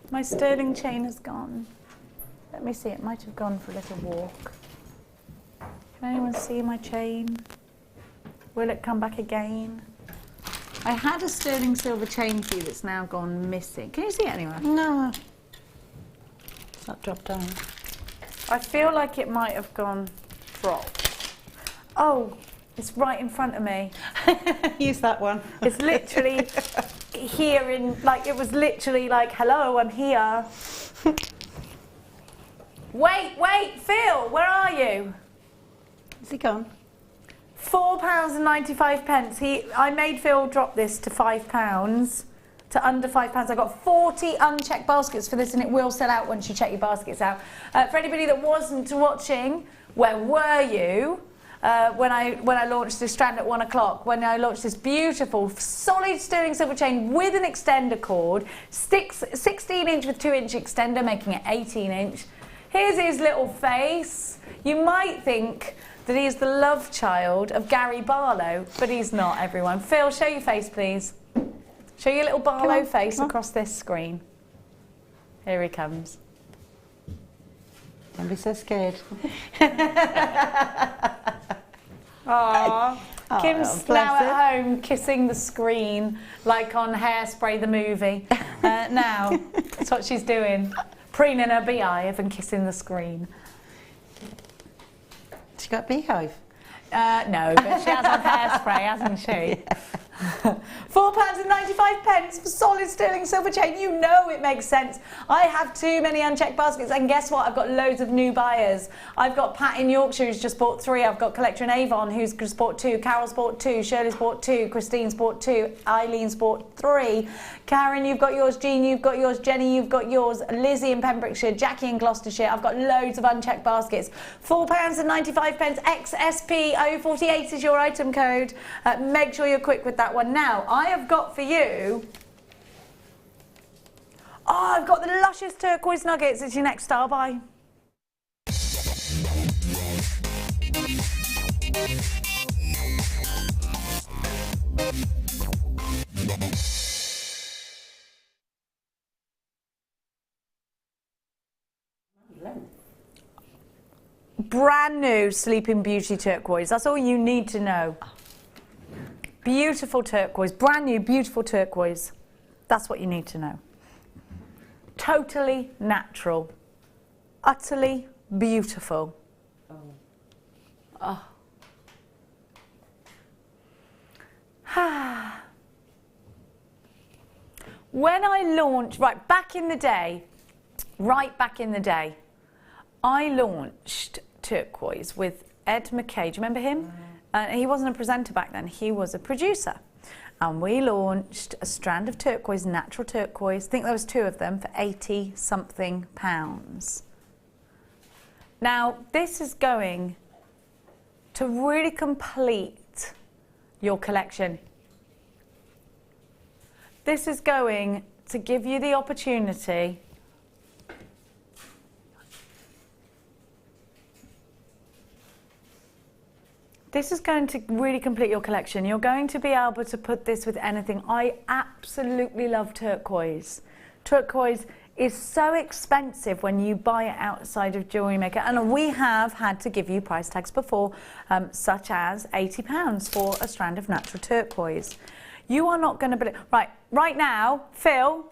S3: My sterling chain has gone. Let me see. It might have gone for a little walk. Can anyone see my chain? Will it come back again? I had a sterling silver chain for you that's now gone missing. Can you see it anywhere?
S4: No. It's not dropped down.
S3: I feel like it might have gone dropped. Oh, it's right in front of me.
S4: Use that one.
S3: It's literally here it was literally like, hello, I'm here. Wait, Phil, where are you?
S4: Is he gone?
S3: £4.95. I made Phil drop this to £5, to under £5. I got 40 unchecked baskets for this, and it will sell out once you check your baskets out. For anybody that wasn't watching, where were you? When I launched this strand at 1 o'clock, when I launched this beautiful solid sterling silver chain with an extender cord, 16 inch with 2 inch extender, making it 18 inch. Here's his little face. You might think that he's the love child of Gary Barlow, but he's not, everyone. Phil, show your face, please. Show your little Barlow face across this screen. Here he comes.
S4: Don't be so scared.
S3: Aww. Kim's now at home kissing the screen like on Hairspray the movie. Now, that's what she's doing. Preening her beehive and kissing the screen.
S4: She got a beehive?
S3: No, but she has on Hairspray, hasn't she? £4.95 for solid sterling silver chain. You know it makes sense. I have too many unchecked baskets, and guess what? I've got loads of new buyers. I've got Pat in Yorkshire who's just bought 3. I've got Collector in Avon who's just bought 2. Carol's bought 2. Shirley's bought 2. Christine's bought 2. Eileen's bought 3. Karen, you've got yours. Jean, you've got yours. Jenny, you've got yours. Lizzie in Pembrokeshire. Jackie in Gloucestershire. I've got loads of unchecked baskets. £4.95 XSP 048 is your item code. Make sure you're quick with that one. Now, I have got for you, I've got the luscious turquoise nuggets. It's your next star buy. brand new Sleeping Beauty turquoise. That's all you need to know. Beautiful turquoise, brand new, beautiful turquoise. That's what you need to know. Totally natural, utterly beautiful. Oh. When I launched, right back in the day, I launched turquoise with Ed McKay. Do you remember him? He wasn't a presenter back then, he was a producer. And we launched a strand of turquoise, natural turquoise, I think there was 2 of them, for £80-something. Now, this is going to really complete your collection. This is going to give you the opportunity This is going to really complete your collection. You're going to be able to put this with anything. I absolutely love turquoise. Turquoise is so expensive when you buy it outside of Jewellery Maker, and we have had to give you price tags before, such as £80 for a strand of natural turquoise. You are not going to believe... Right now, Phil,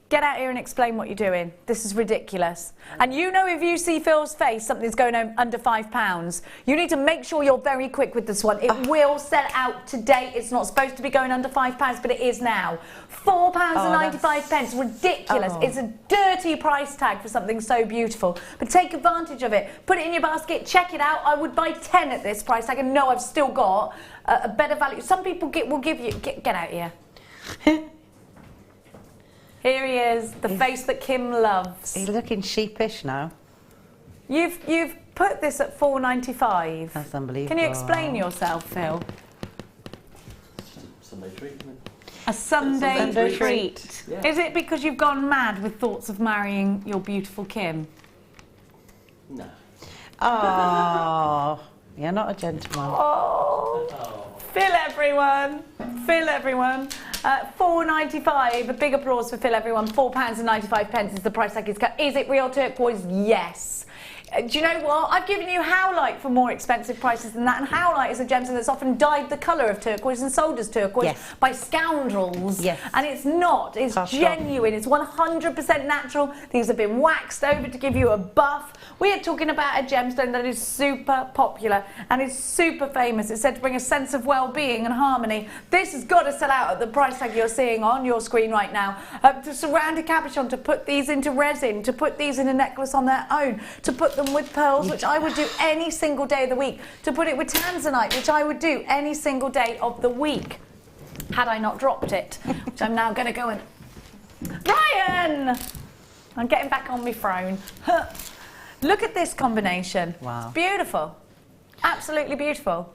S3: get out here and explain what you're doing. This is ridiculous. And you know, if you see Phil's face, something's going under £5. You need to make sure you're very quick with this one. It will sell out today. It's not supposed to be going under £5, but it is now. £4.95. Ridiculous. It's a dirty price tag for something so beautiful. But take advantage of it. Put it in your basket. Check it out. I would buy 10 at this price tag, and no, I've still got a better value. Some people will give you... Get out here. Here he is, the face that Kim loves.
S4: He's looking sheepish now.
S3: You've put this at £4.95.
S4: That's unbelievable.
S3: Can you explain yourself, Phil?
S7: Sunday treat, isn't it?
S3: A Sunday treat.
S7: Yeah.
S3: Is it because you've gone mad with thoughts of marrying your beautiful Kim?
S7: No.
S4: Oh, you're not a gentleman.
S3: Oh. Phil, everyone. Phil, everyone. £4.95. A big applause for Phil, everyone. £4.95 is the price tag. Is it real turquoise? Yes. Do you know what? I've given you Howlite for more expensive prices than that, and Howlite is a gemstone that's often dyed the colour of turquoise and sold as turquoise by scoundrels. Yes. And it's not. It's genuine. It's 100% natural. These have been waxed over to give you a buff. We are talking about a gemstone that is super popular and is super famous. It's said to bring a sense of well-being and harmony. This has got to sell out at the price tag you're seeing on your screen right now. To surround a cabochon, to put these into resin, to put these in a necklace on their own, to put them with pearls, which I would do any single day of the week, to put it with tanzanite, which I would do any single day of the week, had I not dropped it, which I'm now going to go and... Ryan! I'm getting back on my throne. Look at this combination. Wow. It's beautiful. Absolutely beautiful.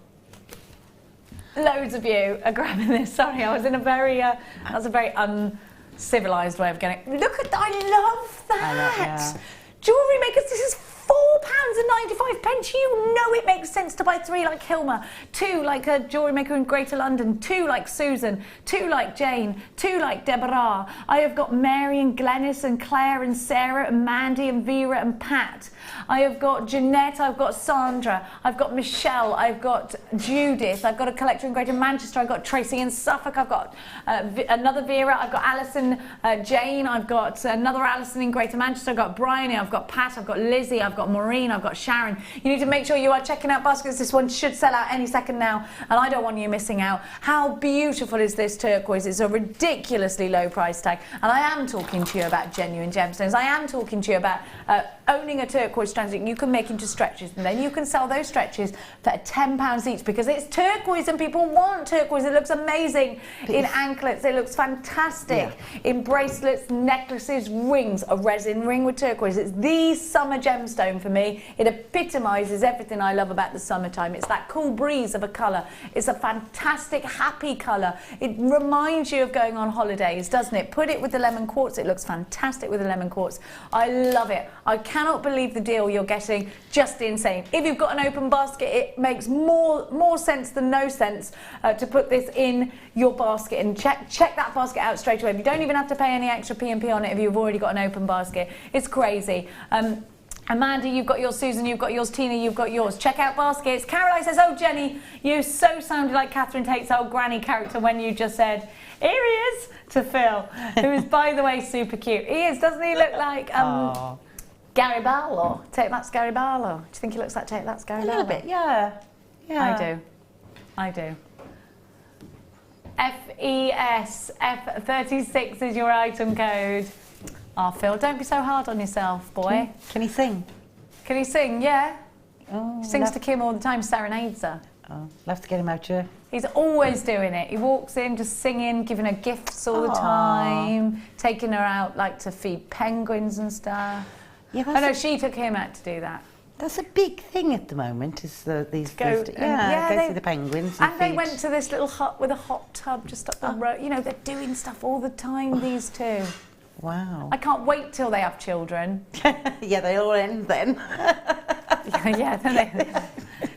S3: Loads of you are grabbing this. Sorry, I was in a very... that was a very uncivilised way of getting it. Look at that. I love that. Jewellery Makers, this is £4.95. You know it makes sense to buy 3 like Hilma, 2 like a Jewellery Maker in Greater London, 2 like Susan, 2 like Jane, 2 like Deborah. I have got Mary and Glenys and Claire and Sarah and Mandy and Vera and Pat. I have got Jeanette, I've got Sandra, I've got Michelle, I've got Judith, I've got a collector in Greater Manchester, I've got Tracy in Suffolk, I've got another Vera, I've got Alison, Jane, I've got another Alison in Greater Manchester, I've got Bryony, I've got Pat, I've got Lizzie, I've got Maureen, I've got Sharon. You need to make sure you are checking out baskets. This one should sell out any second now, and I don't want you missing out. How beautiful is this turquoise? It's a ridiculously low price tag, and I am talking to you about genuine gemstones. I am talking to you about owning a turquoise strand that you can make into stretches, and then you can sell those stretches for £10 each, because it's turquoise and people want turquoise. It looks amazing in anklets, it looks fantastic in bracelets, necklaces, rings. A resin ring with turquoise. It's the summer gemstone for me. It epitomises everything I love about the summertime. It's that cool breeze of a colour. It's a fantastic, happy colour. It reminds you of going on holidays, doesn't it? Put it with the lemon quartz. It looks fantastic with the lemon quartz. I love it. I cannot believe the deal you're getting. Just insane. If you've got an open basket, it makes more sense than no sense to put this in your basket, and check that basket out straight away. You don't even have to pay any extra P&P on it if you've already got an open basket. It's crazy. Amanda, you've got yours. Susan, you've got yours. Tina, you've got yours. Check out baskets. Caroline says, oh, Jenny, you so sounded like Catherine Tate's old granny character when you just said, here he is, to Phil, who is, by the way, super cute. He is, doesn't he look like Gary Barlow? Take That's Gary Barlow. Do you think he looks like Take That's Gary Barlow?
S4: A little bit, yeah.
S3: I do. FES, F36 is your item code. Oh, Phil, don't be so hard on yourself, boy.
S4: Can he sing?
S3: Can he sing? Yeah.
S4: Oh,
S3: He sings to Kim all the time, serenades her.
S4: Oh, we'll have to get him out here.
S3: He's always doing it. He walks in just singing, giving her gifts all the time, taking her out like to feed penguins and stuff.
S4: Yeah,
S3: I know she took him out to do that.
S4: That's a big thing at the moment, is
S3: Go
S4: see the penguins.
S3: And they went to this little hut with a hot tub just up the road. You know, they're doing stuff all the time, these two.
S4: Wow.
S3: I can't wait till they have children.
S4: Yeah, they all end then.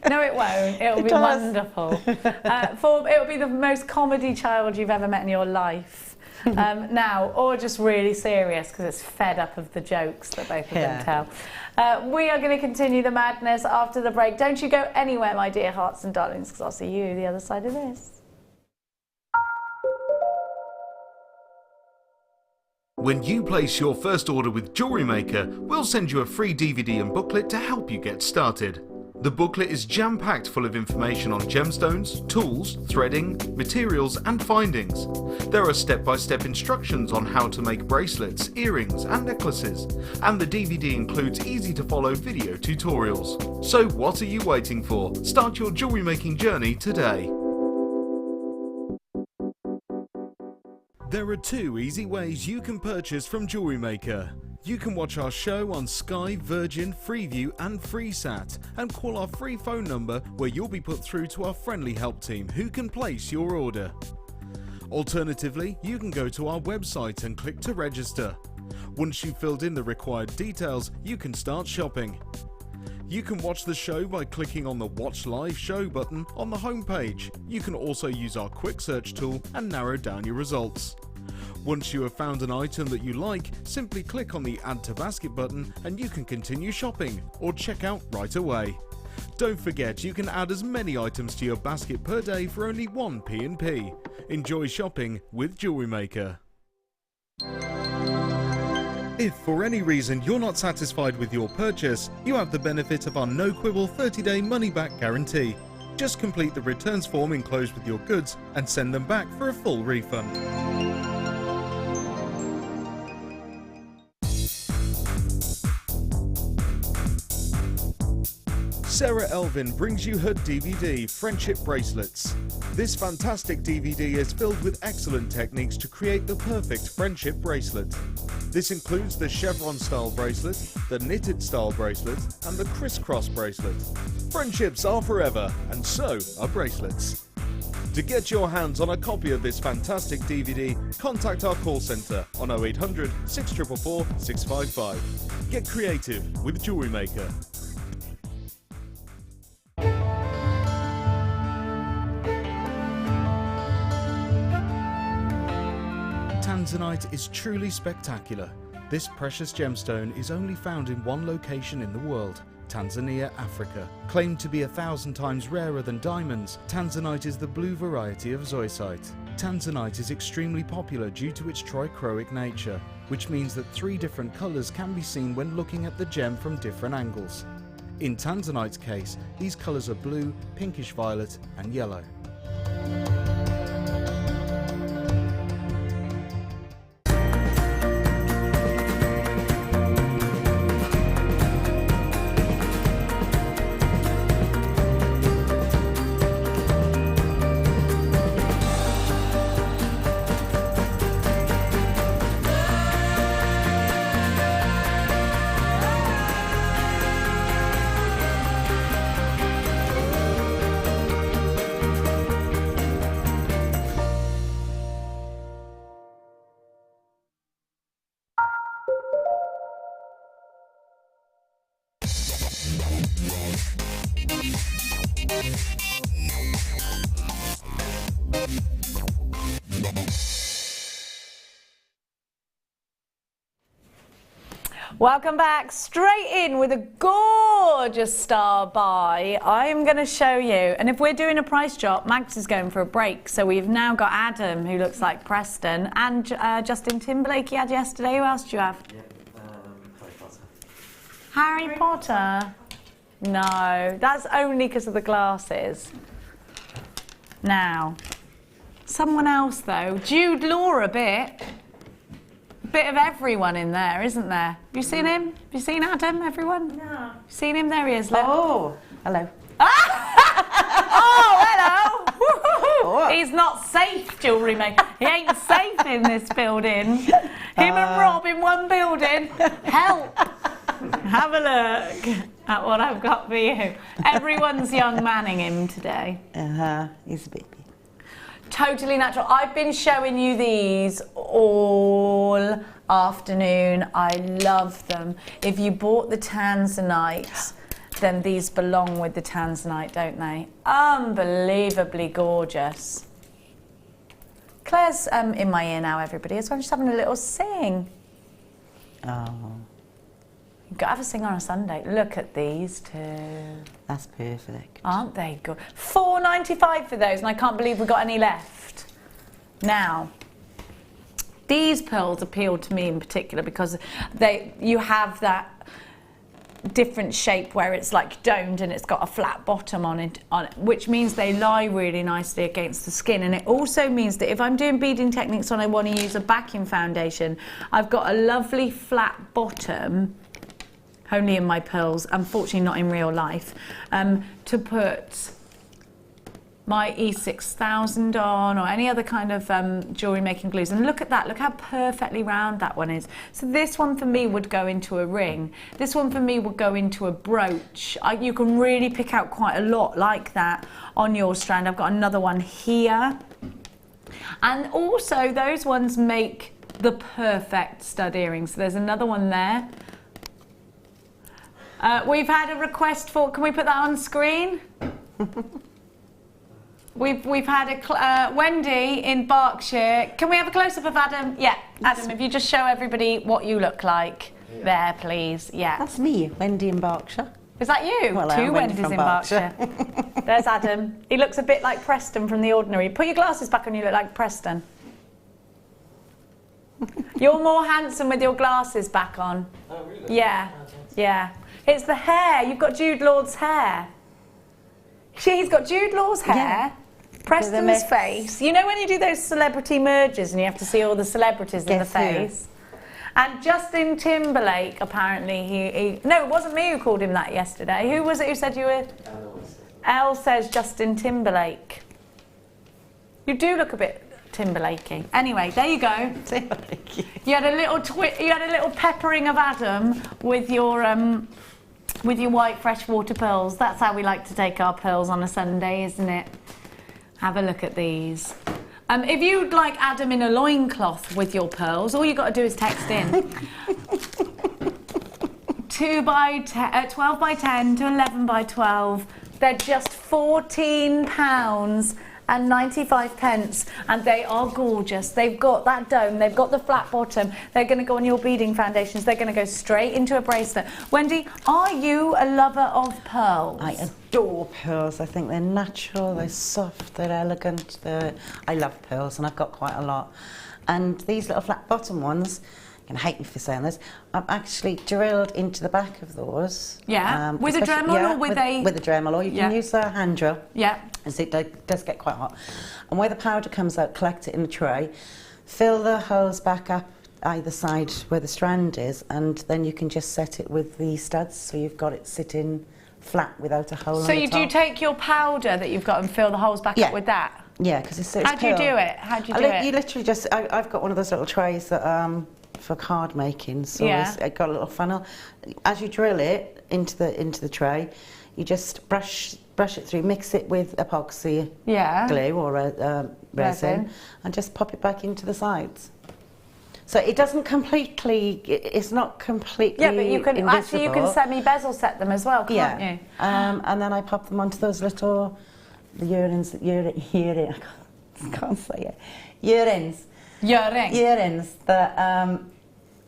S3: No, it won't. It'll be wonderful. It'll be the most comedy child you've ever met in your life. Now, or just really serious because it's fed up of the jokes that both of them tell. We are going to continue the madness after the break. Don't you go anywhere, my dear hearts and darlings, because I'll see you the other side of this.
S6: When you place your first order with Jewellery Maker, we'll send you a free DVD and booklet to help you get started. The booklet is jam-packed full of information on gemstones, tools, threading, materials and findings. There are step-by-step instructions on how to make bracelets, earrings and necklaces, and the DVD includes easy-to-follow video tutorials. So what are you waiting for? Start your jewellery making journey today. There are 2 easy ways you can purchase from Jewellery Maker. You can watch our show on Sky, Virgin, Freeview and FreeSat and call our free phone number where you'll be put through to our friendly help team who can place your order. Alternatively, you can go to our website and click to register. Once you've filled in the required details, you can start shopping. You can watch the show by clicking on the Watch Live Show button on the homepage. You can also use our quick search tool and narrow down your results. Once you have found an item that you like, simply click on the Add to Basket button and you can continue shopping or check out right away. Don't forget you can add as many items to your basket per day for only 1 P&P. Enjoy shopping with Jewellery Maker. If for any reason you're not satisfied with your purchase, you have the benefit of our no-quibble 30-day money-back guarantee. Just complete the returns form enclosed with your goods and send them back for a full refund. Sarah Elvin brings you her DVD, Friendship Bracelets. This fantastic DVD is filled with excellent techniques to create the perfect friendship bracelet. This includes the chevron style bracelet, the knitted style bracelet, and the crisscross bracelet. Friendships are forever, and so are bracelets. To get your hands on a copy of this fantastic DVD, contact our call centre on 0800 644 655. Get creative with Jewellery Maker. Tanzanite is truly spectacular. This precious gemstone is only found in one location in the world, Tanzania, Africa. Claimed to be 1,000 times rarer than diamonds, Tanzanite is the blue variety of zoisite. Tanzanite is extremely popular due to its trichroic nature, which means that 3 different colours can be seen when looking at the gem from different angles. In Tanzanite's case, these colours are blue, pinkish violet and yellow.
S3: Welcome back, straight in with a gorgeous star buy. I'm going to show you, and if we're doing a price drop, Mags is going for a break. So we've now got Adam, who looks like Preston, and Justin Timberlake you had yesterday. Who else do you have? Harry Potter. No, that's only because of the glasses. Now, someone else though, Jude Law a bit. Bit of everyone in there, isn't there? Have you seen him? Have you seen Adam, everyone?
S5: No.
S3: Seen him? There he is, look.
S4: Oh, hello.
S3: Oh, hello!
S4: Oh.
S3: He's not safe, Jewellery Maker. He ain't safe in this building. Him and Rob in one building. Help! Have a look at what I've got for you. Everyone's young manning him today.
S4: He's a baby.
S3: Totally natural. I've been showing you these all afternoon. I love them. If you bought the Tanzanite, then these belong with the Tanzanite, don't they? Unbelievably gorgeous. Claire's in my ear now, everybody, as well. She's having a little sing.
S4: Oh,
S3: You've got to have a sing on a Sunday. Look at these two.
S4: that's perfect.
S3: Aren't they good? $4.95 for those, and I can't believe we've got any left. Now, these pearls appealed to me in particular because you have that different shape where it's like domed and it's got a flat bottom on it, which means they lie really nicely against the skin. And it also means that if I'm doing beading techniques and I want to use a backing foundation, I've got a lovely flat bottom, only in my pearls, unfortunately not in real life, to put my E6000 on or any other kind of jewellery making glues. And look at that, look how perfectly round that one is. So this one for me would go into a ring. This one for me would go into a brooch. You can really pick out quite a lot like that on your strand. I've got another one here. And also those ones make the perfect stud earrings. So there's another one there. We've had a request for, can we put that on screen? We've had a Wendy in Berkshire. Can we have a close-up of Adam? Yeah, Adam, if you just show everybody what you look like there, please. Yeah.
S4: That's me, Wendy in Berkshire.
S3: Is that you?
S4: Well,
S3: Two
S4: I'm Wendy
S3: Wendys
S4: from
S3: in
S4: Berkshire.
S3: Berkshire. There's Adam. He looks a bit like Preston from The Ordinary. Put your glasses back on, you look like Preston. You're more handsome with your glasses back on.
S7: Oh, really?
S3: Yeah, yeah. It's the hair. You've got Jude Law's hair. He's got Jude Law's hair,
S4: Yeah.
S3: Preston's face. You know when you do those celebrity mergers and you have to see all the celebrities in the
S4: Guess who?
S3: face? And Justin Timberlake, apparently, no, it wasn't me who called him that yesterday. Who was it who said you were? Elle says Justin Timberlake. You do look a bit Timberlakey. Anyway, there you go. You had a little peppering of Adam with your white freshwater pearls. That's how we like to take our pearls on a Sunday, isn't it? Have a look at these. If you'd like Adam in a loincloth with your pearls, all you've got to do is text in. 12 by 10 to 11 by 12. They're just £14 and 95 pence, and they are gorgeous. They've got that dome, they've got the flat bottom, they're going to go on your beading foundations, they're going to go straight into a bracelet. Wendy, are you a lover of pearls?
S4: I adore pearls. I think they're natural, they're soft, they're elegant. I love pearls, and I've got quite a lot. And these little flat bottom ones, you're going to hate me for saying this, I'm actually drilled into the back of those.
S3: Yeah, with a Dremel, or with a...
S4: With a Dremel, or you can use a hand drill.
S3: Yeah.
S4: As it does get quite hot. And where the powder comes out, collect it in a tray, fill the holes back up either side where the strand is, and then you can just set it with the studs, so you've got it sitting flat without a hole on the top.
S3: So you do take your powder that you've got and fill the holes back up with that?
S4: Yeah, because it's
S3: How do you do it? How do you do it?
S4: You literally just, I've got one of those little trays that for card making, so I've got a little funnel. As you drill it into the tray, you just brush it through, mix it with epoxy glue or resin, and just pop it back into the sides. So it doesn't completely, it's not completely
S3: but you can
S4: invisible.
S3: actually, you can semi-bezel set them as well, can't you?
S4: And then I pop them onto those little, earrings that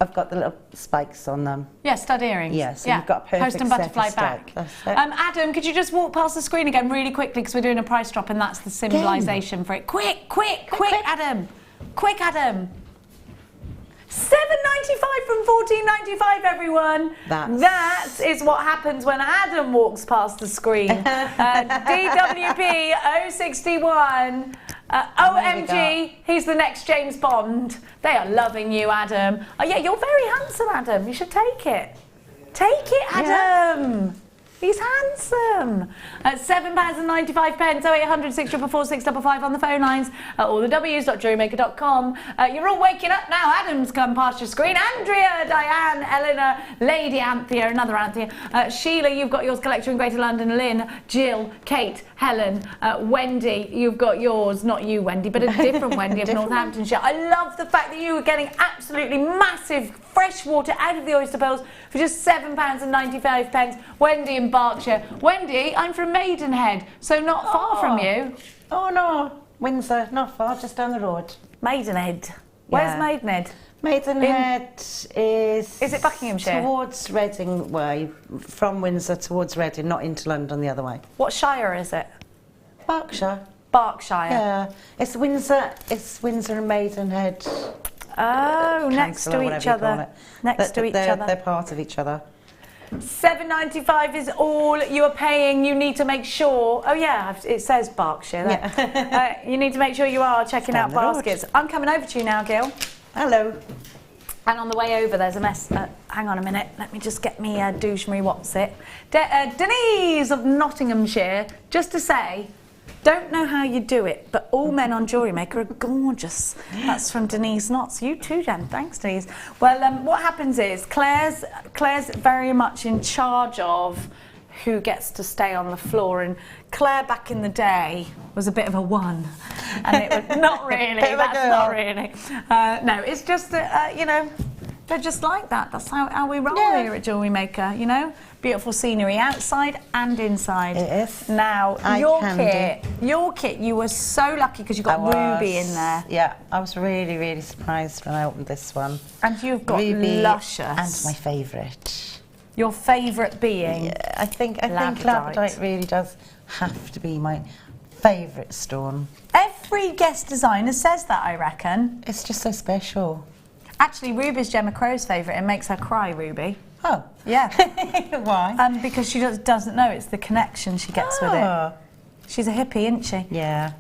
S4: I've got the little spikes on them.
S3: Yeah, stud earrings.
S4: Yeah, so you've got a perfect
S3: post and butterfly
S4: set of
S3: back.
S4: stud. That's it.
S3: Adam, could you just walk past the screen again really quickly because we're doing a price drop and that's the symbolisation for it. Quick, Adam. Quick, Adam. $7.95 from $14.95, everyone. That is what happens when Adam walks past the screen. DWP 061. OMG, he's the next James Bond. They are loving you, Adam. Oh yeah, you're very handsome, Adam. You should take it. Take it, Adam. Yeah. He's handsome. At £7.95, 0800 644 655 on the phone lines. All the W's.JewelleryMaker.com. You're all waking up now. Adam's come past your screen. Andrea, Diane, Eleanor, Lady Anthea, another Anthea. Sheila, you've got yours. Collector in Greater London. Lynn, Jill, Kate, Helen, Wendy, you've got yours. Not you, Wendy, but a different Wendy of Northamptonshire. I love the fact that you were getting absolutely massive fresh water out of the oyster pearls for just £7.95. Wendy in Berkshire. Wendy, I'm from Maidenhead, so not far from you.
S4: Oh no, Windsor, not far, just down the road.
S3: Maidenhead. Where's Maidenhead?
S4: Maidenhead is
S3: it Buckinghamshire?
S4: Towards Reading way, from Windsor towards Reading, not into London, the other way.
S3: What shire is it?
S4: Berkshire.
S3: Berkshire.
S4: Yeah, it's Windsor and Maidenhead.
S3: Oh, next to each other. Next to each other.
S4: They're part of each other.
S3: £7.95 is all you are paying. You need to make sure. Oh yeah, it says Berkshire. Yeah. You need to make sure you are checking out baskets. I'm coming over to you now, Gil.
S4: Hello.
S3: And on the way over, there's a mess. Hang on a minute. Let me just get me douche Marie what's it. Denise of Nottinghamshire. Just to say, don't know how you do it, but all men on Jewellery Maker are gorgeous. That's from Denise Knotts. You too, Jen. Thanks, Denise. Well, what happens is Claire's very much in charge of who gets to stay on the floor, and Claire back in the day was a bit of a one, and it was not really. That's not really. No, it's just that you know, they're just like that. That's how we roll here at Jewellery Maker. You know. Beautiful scenery outside and inside.
S4: It is.
S3: Now, your kit, you were so lucky because you got Ruby in there.
S4: Yeah, I was really, really surprised when I opened this one.
S3: And you've got
S4: Ruby
S3: Luscious.
S4: And my favourite.
S3: Your favourite being?
S4: Yeah, I think labradorite really does have to be my favourite stone.
S3: Every guest designer says that, I reckon.
S4: It's just so special.
S3: Actually, Ruby's Gemma Crow's favourite. It makes her cry, Ruby.
S4: Oh.
S3: Yeah.
S4: Why?
S3: Because she doesn't know it's the connection she gets with it. She's a hippie, isn't she?
S4: Yeah.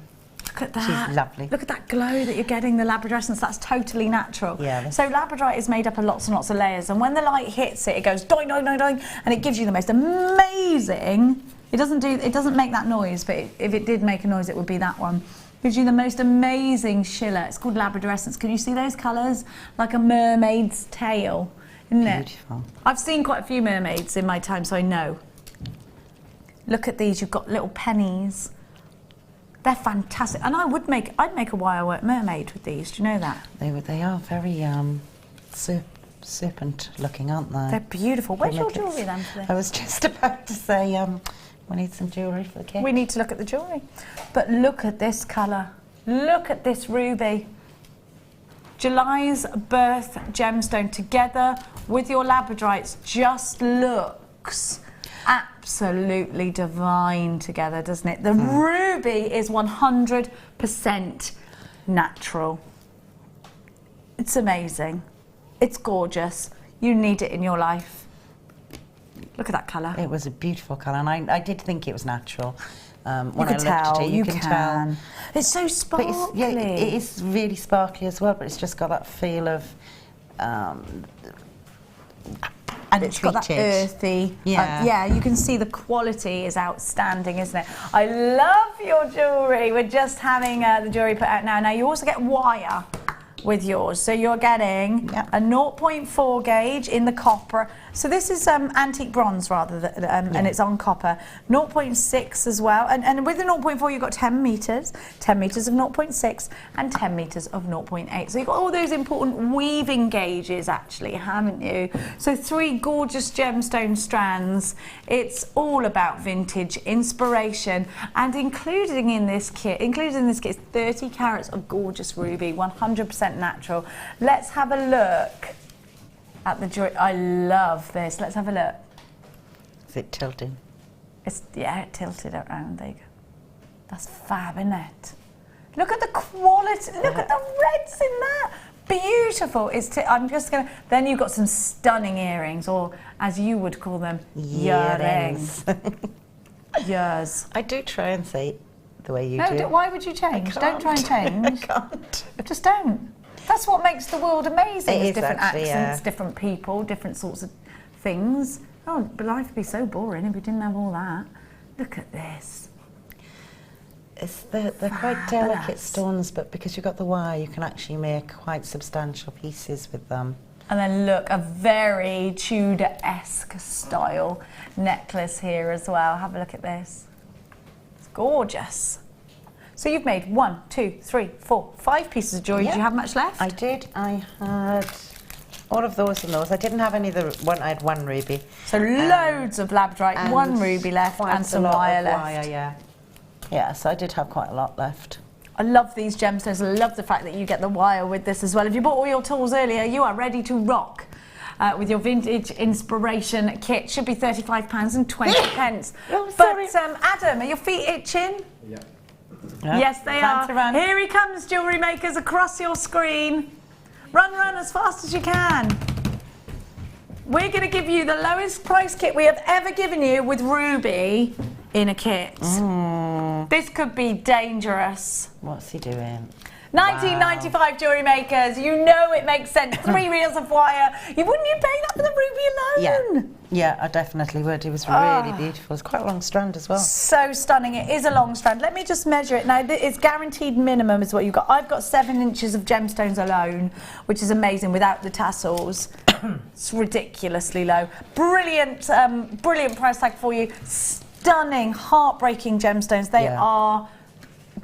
S3: Look at that.
S4: She's lovely.
S3: Look at that glow that you're getting, the labradorescence. That's totally natural.
S4: Yeah.
S3: So labradorite is made up of lots and lots of layers, and when the light hits it, it goes doing, doing, doing, doing, and it gives you the most amazing. It doesn't make that noise, but if it did make a noise, it would be that one. Gives you the most amazing shiller. It's called labradorescence. Can you see those colours? Like a mermaid's tail. Isn't it?
S4: Beautiful.
S3: I've seen quite a few mermaids in my time, so I know. Look at these, you've got little pennies. They're fantastic. And I'd make a wirework mermaid with these, do you know that?
S4: They are very serpent looking, aren't they?
S3: They're beautiful. Where's your jewellery then today?
S4: I was just about to say, we need some jewellery for the kids.
S3: We need to look at the jewellery. But look at this colour. Look at this ruby. July's birth gemstone together with your labradorites just looks absolutely divine together, doesn't it? The ruby is 100% natural. It's amazing. It's gorgeous. You need it in your life. Look at that colour.
S4: It was a beautiful colour, and I did think it was natural.
S3: When I looked at it, you can tell. It's so sparkly.
S4: It is really sparkly as well, but it's just got that feel of
S3: and it's got that earthy.
S4: Yeah.
S3: You can see the quality is outstanding, isn't it? I love your jewellery. We're just having the jewellery put out now. Now you also get wire with yours, so you're getting a 0.4 gauge in the copper. So this is antique bronze rather than, and it's on copper. 0.6 as well, and with the 0.4 you've got 10 metres of 0.6 and 10 metres of 0.8. So you've got all those important weaving gauges actually, haven't you? So 3 gorgeous gemstone strands. It's all about vintage inspiration, and included in this kit is 30 carats of gorgeous ruby, 100% natural. Let's have a look at the jewelry. I love this. Let's have a look.
S4: Is it tilting?
S3: Yeah, it tilted around. There you go. That's fab, isn't it? Look at the quality. Look at the reds in that. Beautiful. I'm just gonna. Then you've got some stunning earrings, or as you would call them, earrings. Yours.
S4: I do try and say it the way you do.
S3: No, why would you change? Don't try and change.
S4: I can't.
S3: Just don't. That's what makes the world amazing.
S4: It is
S3: different
S4: actually,
S3: accents,
S4: yeah.
S3: different people, different sorts of things. Oh, but life would be so boring if we didn't have all that. Look at this.
S4: They're quite delicate stones, but because you've got the wire, you can actually make quite substantial pieces with them.
S3: And then look, a very Tudor-esque style necklace here as well. Have a look at this. It's gorgeous. So you've made 1, 2, 3, 4, 5 pieces of jewellery.
S4: Yeah.
S3: Do you have much left?
S4: I did. I had all of those and those. I didn't have any of the one. I had 1 ruby.
S3: So loads of labradorite, 1 ruby left, and some wire left.
S4: Wire, yeah. Yeah, so I did have quite a lot left.
S3: I love these gemstones. I love the fact that you get the wire with this as well. If you bought all your tools earlier, you are ready to rock with your vintage inspiration kit. Should be £35.20.
S4: Oh, sorry.
S3: But Adam, are your feet itching?
S7: Yeah.
S3: Yes, they are.
S4: Run.
S3: Here he comes, Jewellery Makers, across your screen. Run as fast as you can. We're going to give you the lowest price kit we have ever given you with ruby in a kit. This could be dangerous.
S4: What's he doing?
S3: 1995 Jewellery Makers, you know it makes sense. 3 reels of wire. Wouldn't you pay that for the ruby alone?
S4: Yeah, I definitely would. It was really beautiful. It's quite a long strand as well.
S3: So stunning. It is a long strand. Let me just measure it. Now, it's guaranteed minimum is what you've got. I've got 7 inches of gemstones alone, which is amazing without the tassels. It's ridiculously low. Brilliant, brilliant price tag for you. Stunning, heartbreaking gemstones. They are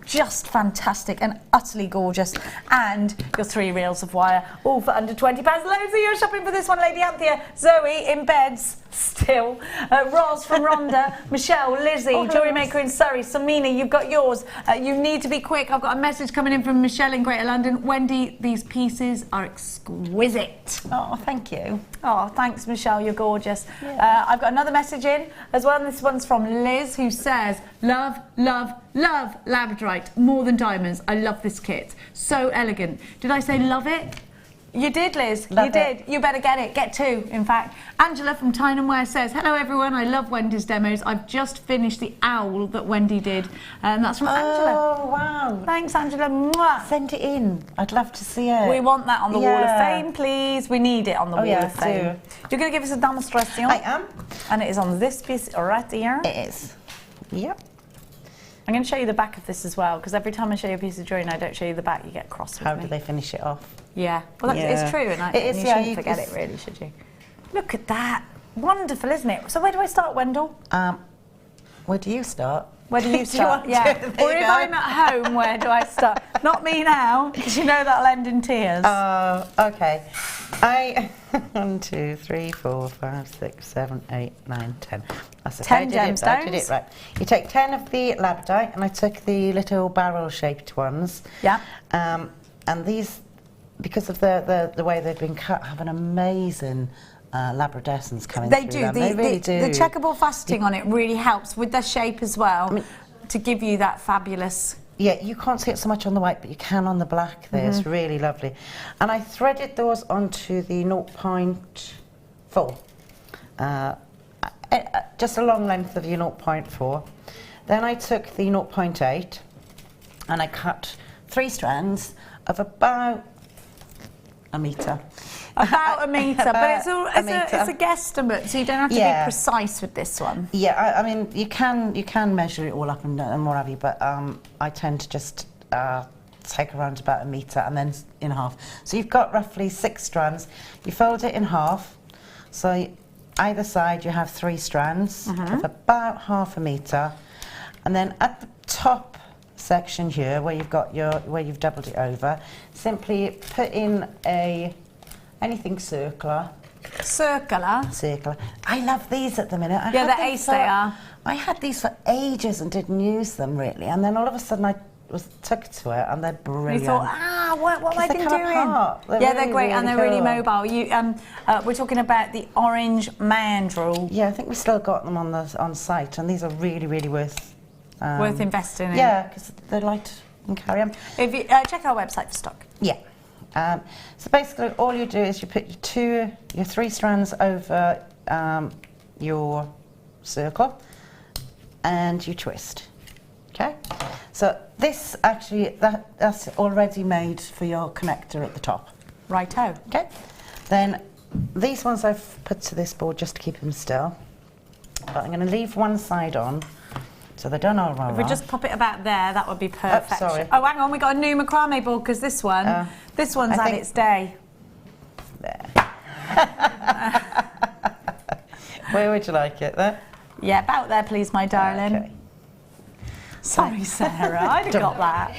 S3: just fantastic and utterly gorgeous. And your 3 reels of wire, all for under £20. Loads of you are shopping for this one. Lady Anthea, Zoe in beds still, Roz from Rhonda, Michelle, Lizzie, Jewellery Maker in Surrey, Samina, you've got yours. You need to be quick. I've got a message coming in from Michelle in Greater London. Wendy, these pieces are exquisite.
S4: Oh, thank you.
S3: Oh, thanks, Michelle. You're gorgeous. Yeah. I've got another message in as well. And this one's from Liz, who says, love, love, love labradorite more than diamonds. I love this kit. So elegant. Did I say love it? You did, Liz.
S4: Love
S3: you did. You better get it. Get 2, in fact. Angela from Tyne & Wear says, hello, everyone. I love Wendy's demos. I've just finished the owl that Wendy did. And that's from Angela.
S4: Oh, wow.
S3: Thanks, Angela. Mwah.
S4: Send it in. I'd love to see it.
S3: We want that on the Wall of Fame, please. We need it on the Wall of Fame.
S4: Do.
S3: You're going to give us a demonstration?
S4: I am.
S3: And it is on this piece right here.
S4: It is. Yep.
S3: I'm going to show you the back of this as well, because every time I show you a piece of jewellery and I don't show you the back, you get cross with me.
S4: How do they finish it off?
S3: Yeah. Well, that's, it's true, and
S4: it is,
S3: you
S4: yeah,
S3: shouldn't forget it, really, should you? Look at that. Wonderful, isn't it? So where do I start, Wendell?
S4: Where do you start?
S3: Where do you start?
S4: There
S3: Or
S4: you
S3: if
S4: go.
S3: I'm at home, where do I start? Not me now, because you know that'll end in tears.
S4: Okay. 1, 2, 3, 4, 5, 6, 7, 8, 9, 10. That's okay.
S3: 10 gemstones.
S4: I did it right. You take 10 of the labradorite, and I took the little barrel-shaped ones.
S3: Yeah.
S4: And these, because of the way they've been cut, have an amazing labradescence coming
S3: They
S4: through
S3: do.
S4: them. They really do.
S3: The checkable faceting on it really helps with their shape as well, to give you that fabulous.
S4: Yeah, you can't see it so much on the white, but you can on the black there. It's really lovely. And I threaded those onto the 0.4. Just a long length of your 0.4. Then I took the 0.8 and I cut 3 strands of about a metre.
S3: About a metre, but it's a guesstimate, so you don't have to be precise with this one.
S4: Yeah, I mean, you can measure it all up and what have you, but I tend to just take around about a metre and then in half. So you've got roughly 6 strands. You fold it in half, so either side you have 3 strands of about half a metre, and then at the top section here, where you've doubled it over, simply put in anything circular. Circular. I love these at the minute.
S3: They're ace, they are.
S4: I had these for ages and didn't use them really, and then all of a sudden took to it, and they're brilliant.
S3: You thought, what am I
S4: They
S3: doing?
S4: come apart.
S3: They're
S4: really,
S3: great,
S4: really
S3: and they're really
S4: cool.
S3: mobile. We're talking about the orange mandrel.
S4: Yeah, I think we still got them on site, and these are really, really worth
S3: Investing in.
S4: Yeah, because they're light and carry them.
S3: If you check our website for stock.
S4: Yeah. So basically, all you do is you put your 3 strands over your circle, and you twist. Okay. So this actually that's already made for your connector at the top.
S3: Righto.
S4: Okay. Then these ones I've put to this board just to keep them still. But I'm going to leave one side on, so they don't all roll
S3: If we
S4: off.
S3: just pop it about there, that would be perfect.
S4: sorry.
S3: Oh, hang on, we got a new macrame board because this one's
S4: I
S3: had
S4: think-
S3: its day.
S4: There. Where would you like it? There?
S3: Yeah, about there, please, my darling.
S4: Okay.
S3: Sorry, Sarah, I'd have got that.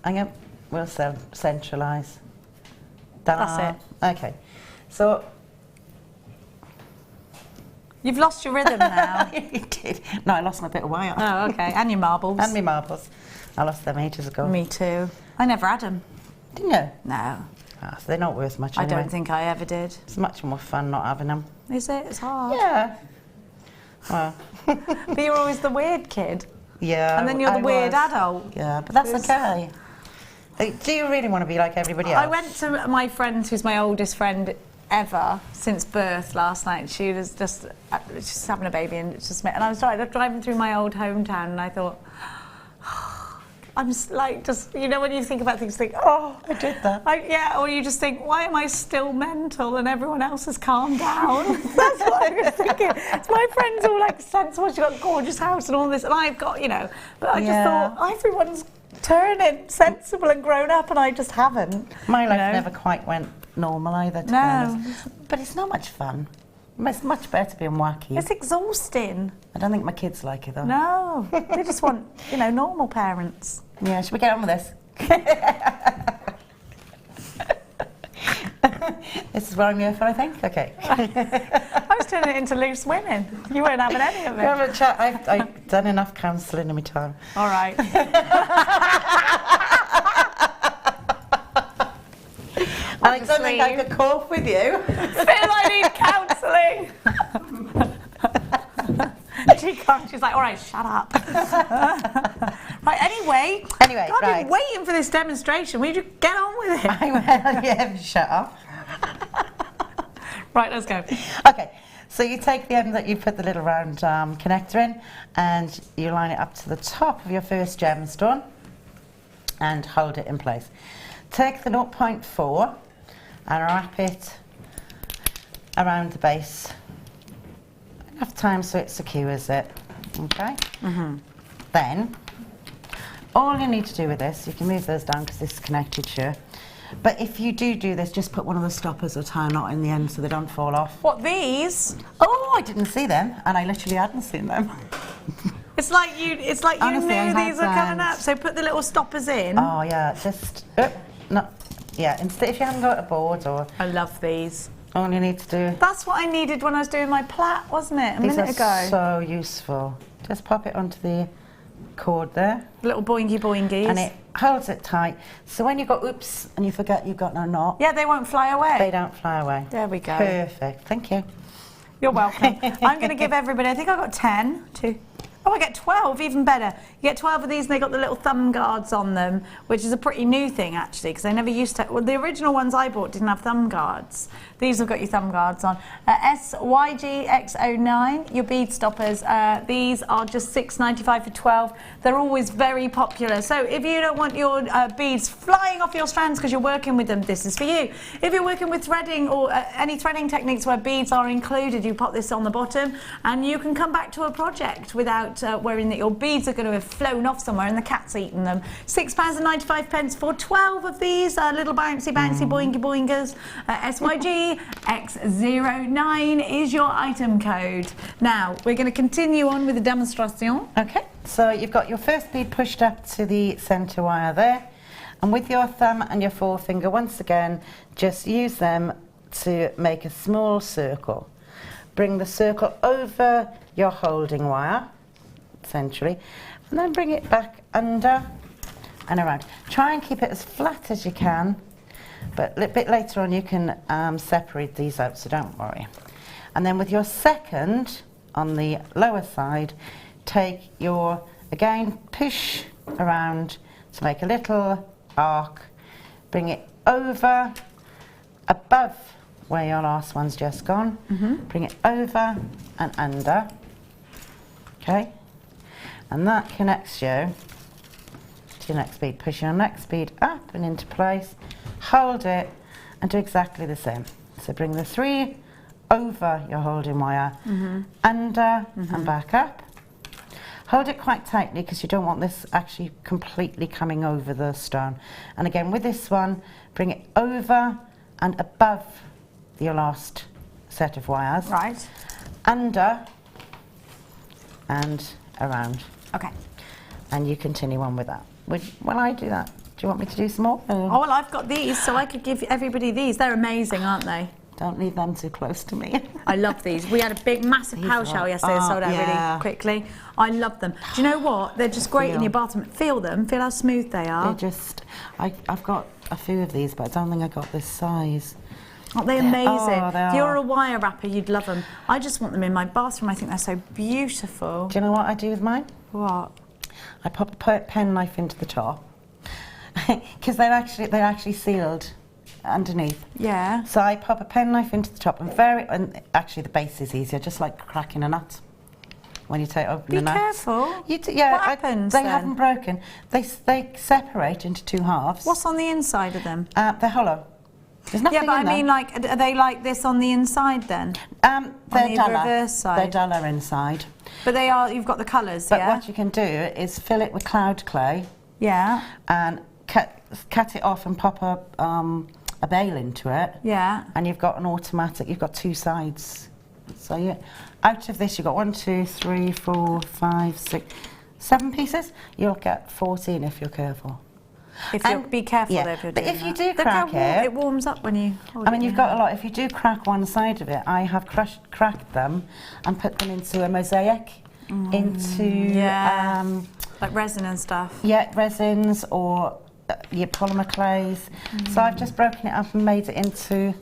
S4: Hang on, we'll centralise.
S3: That's
S4: it. Okay. So
S3: You've lost your rhythm now.
S4: you did. No, I lost my bit of wire.
S3: Oh, okay. And your marbles.
S4: And my marbles. I lost them ages ago.
S3: Me too. I never had them.
S4: Didn't you?
S3: No,
S4: So they're not worth much
S3: I
S4: anyway.
S3: don't think I ever did.
S4: It's much more fun not having them.
S3: Is it? It's hard.
S4: Yeah. Well,
S3: But you're always the weird kid.
S4: yeah.
S3: And then you're the
S4: I
S3: weird
S4: was.
S3: adult.
S4: Yeah, but that's okay. Do you really want to be like everybody else?
S3: I went to my friend, who's my oldest friend ever since birth last night. She was just she's having a baby and just met. And I was driving through my old hometown, and I thought, I'm just like, you know, when you think about things, think, oh,
S4: I did that.
S3: yeah, or you just think, why am I still mental and everyone else has calmed down? That's what I was thinking. It's my friends all like sensible, she's got a gorgeous house and all this, and I've got, you know, but I just thought, everyone's turning sensible and grown up, and I just haven't.
S4: My life
S3: you know?
S4: never quite went normal either, to be
S3: No.
S4: honest. But it's not much fun. It's much better being wacky.
S3: It's exhausting.
S4: I don't think my kids like it though.
S3: No, they just want, you know, normal parents.
S4: Yeah, should we get on with this? This is what I'm here for, I think. Okay.
S3: I was turning it into loose women. You weren't having any of
S4: We
S3: it.
S4: have a chat. I've done enough counselling in my time.
S3: All right.
S4: And I don't think I could cope with you.
S3: Phil, I need counselling. She can't. She's like, all right, shut up. Right, anyway.
S4: Anyway,
S3: God, I've
S4: right.
S3: been waiting for this demonstration. Will you get on with it?
S4: I will, yeah, shut up.
S3: Right, let's go.
S4: Okay, so you take the end that you put the little round connector in, and you line it up to the top of your first gemstone and hold it in place. Take the 0.4 and wrap it around the base. Enough time so it secures it. Okay? Then, all you need to do with this, you can move those down because this is connected, sure. But if you do this, just put one of the stoppers or tie a knot in the end so they don't fall off.
S3: What, these?
S4: Oh, I didn't see them, and I literally hadn't seen them.
S3: It's like you
S4: Honestly, I
S3: knew
S4: had
S3: these were coming
S4: plans.
S3: up. So put the little stoppers in.
S4: Oh yeah, just instead if you haven't got a board or
S3: I love these.
S4: all you need to do.
S3: That's what I needed when I was doing my plait, wasn't it? A
S4: These
S3: minute
S4: are
S3: ago.
S4: so useful. Just pop it onto the cord there,
S3: Little boingy boingies.
S4: and it holds it tight. So when you go oops and you forget you've got no knot,
S3: Yeah, they won't fly away.
S4: they don't fly away.
S3: There we go.
S4: Perfect. Thank you.
S3: You're welcome. I'm going to give everybody, I think I got 10. Oh, I get 12, even better. You get 12 of these, and they got the little thumb guards on them, which is a pretty new thing, actually, because they never used to. Well, the original ones I bought didn't have thumb guards. These have got your thumb guards on. SYGX09, your bead stoppers. These are just $6.95 for 12. They're always very popular. So if you don't want your beads flying off your strands because you're working with them, this is for you. If you're working with threading or any threading techniques where beads are included, you pop this on the bottom, and you can come back to a project without worrying that your beads are going to have flown off somewhere and the cat's eaten them. £6.95 for 12 of these little bouncy boingy boingers. SYGX09 is your item code. Now we're going to continue on with the demonstration.
S4: Okay, so you've got your first bead pushed up to the centre wire there, and with your thumb and your forefinger, once again, just use them to make a small circle. Bring the circle over your holding wire, centrally, and then bring it back under and around. Try and keep it as flat as you can, but a little bit later on you can separate these out, so don't worry. And then with your second on the lower side, take your, again, push around to make a little arc, bring it over, above where your last one's just gone, bring it over and under, okay? And that connects you to your next bead. Push your next bead up and into place, hold it, and do exactly the same. So bring the 3 over your holding wire, under and back up. Hold it quite tightly because you don't want this actually completely coming over the stone. And again with this one, bring it over and above your last set of wires.
S3: Right.
S4: Under and around.
S3: Okay.
S4: And you continue on with that. When I do that, do you want me to do some more?
S3: Oh, well, I've got these, so I could give everybody these. They're amazing, aren't they?
S4: Don't leave them too close to me.
S3: I love these. We had a big, massive power shower yesterday that sold out really quickly. I love them. Do you know what? They're just great in your bathroom. Feel them. Feel how smooth they are.
S4: They're just... I've got a few of these, but I don't think I got this size.
S3: Aren't they amazing?
S4: They
S3: if you're a wire wrapper, you'd love them. I just want them in my bathroom. I think they're so beautiful.
S4: Do you know what I do with mine?
S3: What?
S4: I pop a pen knife into the top because they're actually sealed underneath.
S3: Yeah.
S4: So I pop a pen knife into the top, and actually the base is easier, just like cracking a nut. When you open the nut.
S3: Be careful.
S4: Yeah,
S3: what happens
S4: they
S3: then?
S4: haven't broken. They separate into 2 halves.
S3: What's on the inside of them?
S4: They're hollow. There's nothing
S3: Yeah, but
S4: in
S3: I mean,
S4: there.
S3: like, are they like this on the inside then?
S4: They're
S3: the
S4: duller.
S3: reverse side.
S4: They're duller inside.
S3: But they are. You've got the colours,
S4: But
S3: yeah.
S4: what you can do is fill it with cloud clay.
S3: Yeah.
S4: And cut it off and pop a bail into it.
S3: Yeah.
S4: And you've got an automatic. You've got 2 sides. So you, out of this, you've got 1, 2, 3, 4, 5, 6, 7 pieces. You'll get 14 if you're careful.
S3: If you be careful though, if you're
S4: but
S3: doing
S4: if you
S3: that.
S4: do crack
S3: it warms up when you hold
S4: I mean,
S3: it
S4: you've got a lot. If you do crack one side of it, I have cracked them and put them into a mosaic, into
S3: like resin and stuff.
S4: Yeah, resins or your polymer clays. So I've just broken it up and made it into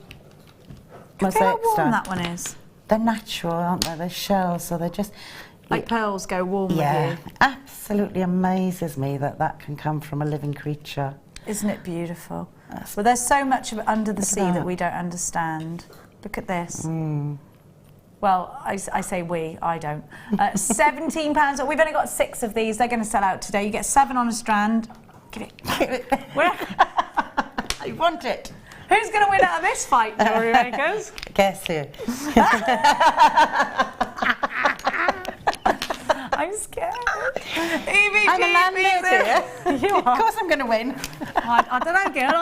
S4: mosaic
S3: How warm
S4: stone.
S3: that one is.
S4: They're natural, aren't they? They're shells, so they're just...
S3: Like pearls go warm with you.
S4: Absolutely amazes me that that can come from a living creature.
S3: Isn't it beautiful? Well, there's so much of it under the sea that
S4: that.
S3: we don't understand. Look at this. Well, I say we, I don't. £17. We've only got 6 of these. They're going to sell out today. You get 7 on a strand. Give it. Where?
S4: I want it.
S3: Who's going to win out of this fight, Jewellery Makers?
S4: Guess who?
S3: I'm scared.
S4: I'm a landlady.
S3: You are.
S4: Of course I'm going to win.
S3: I don't know, girl.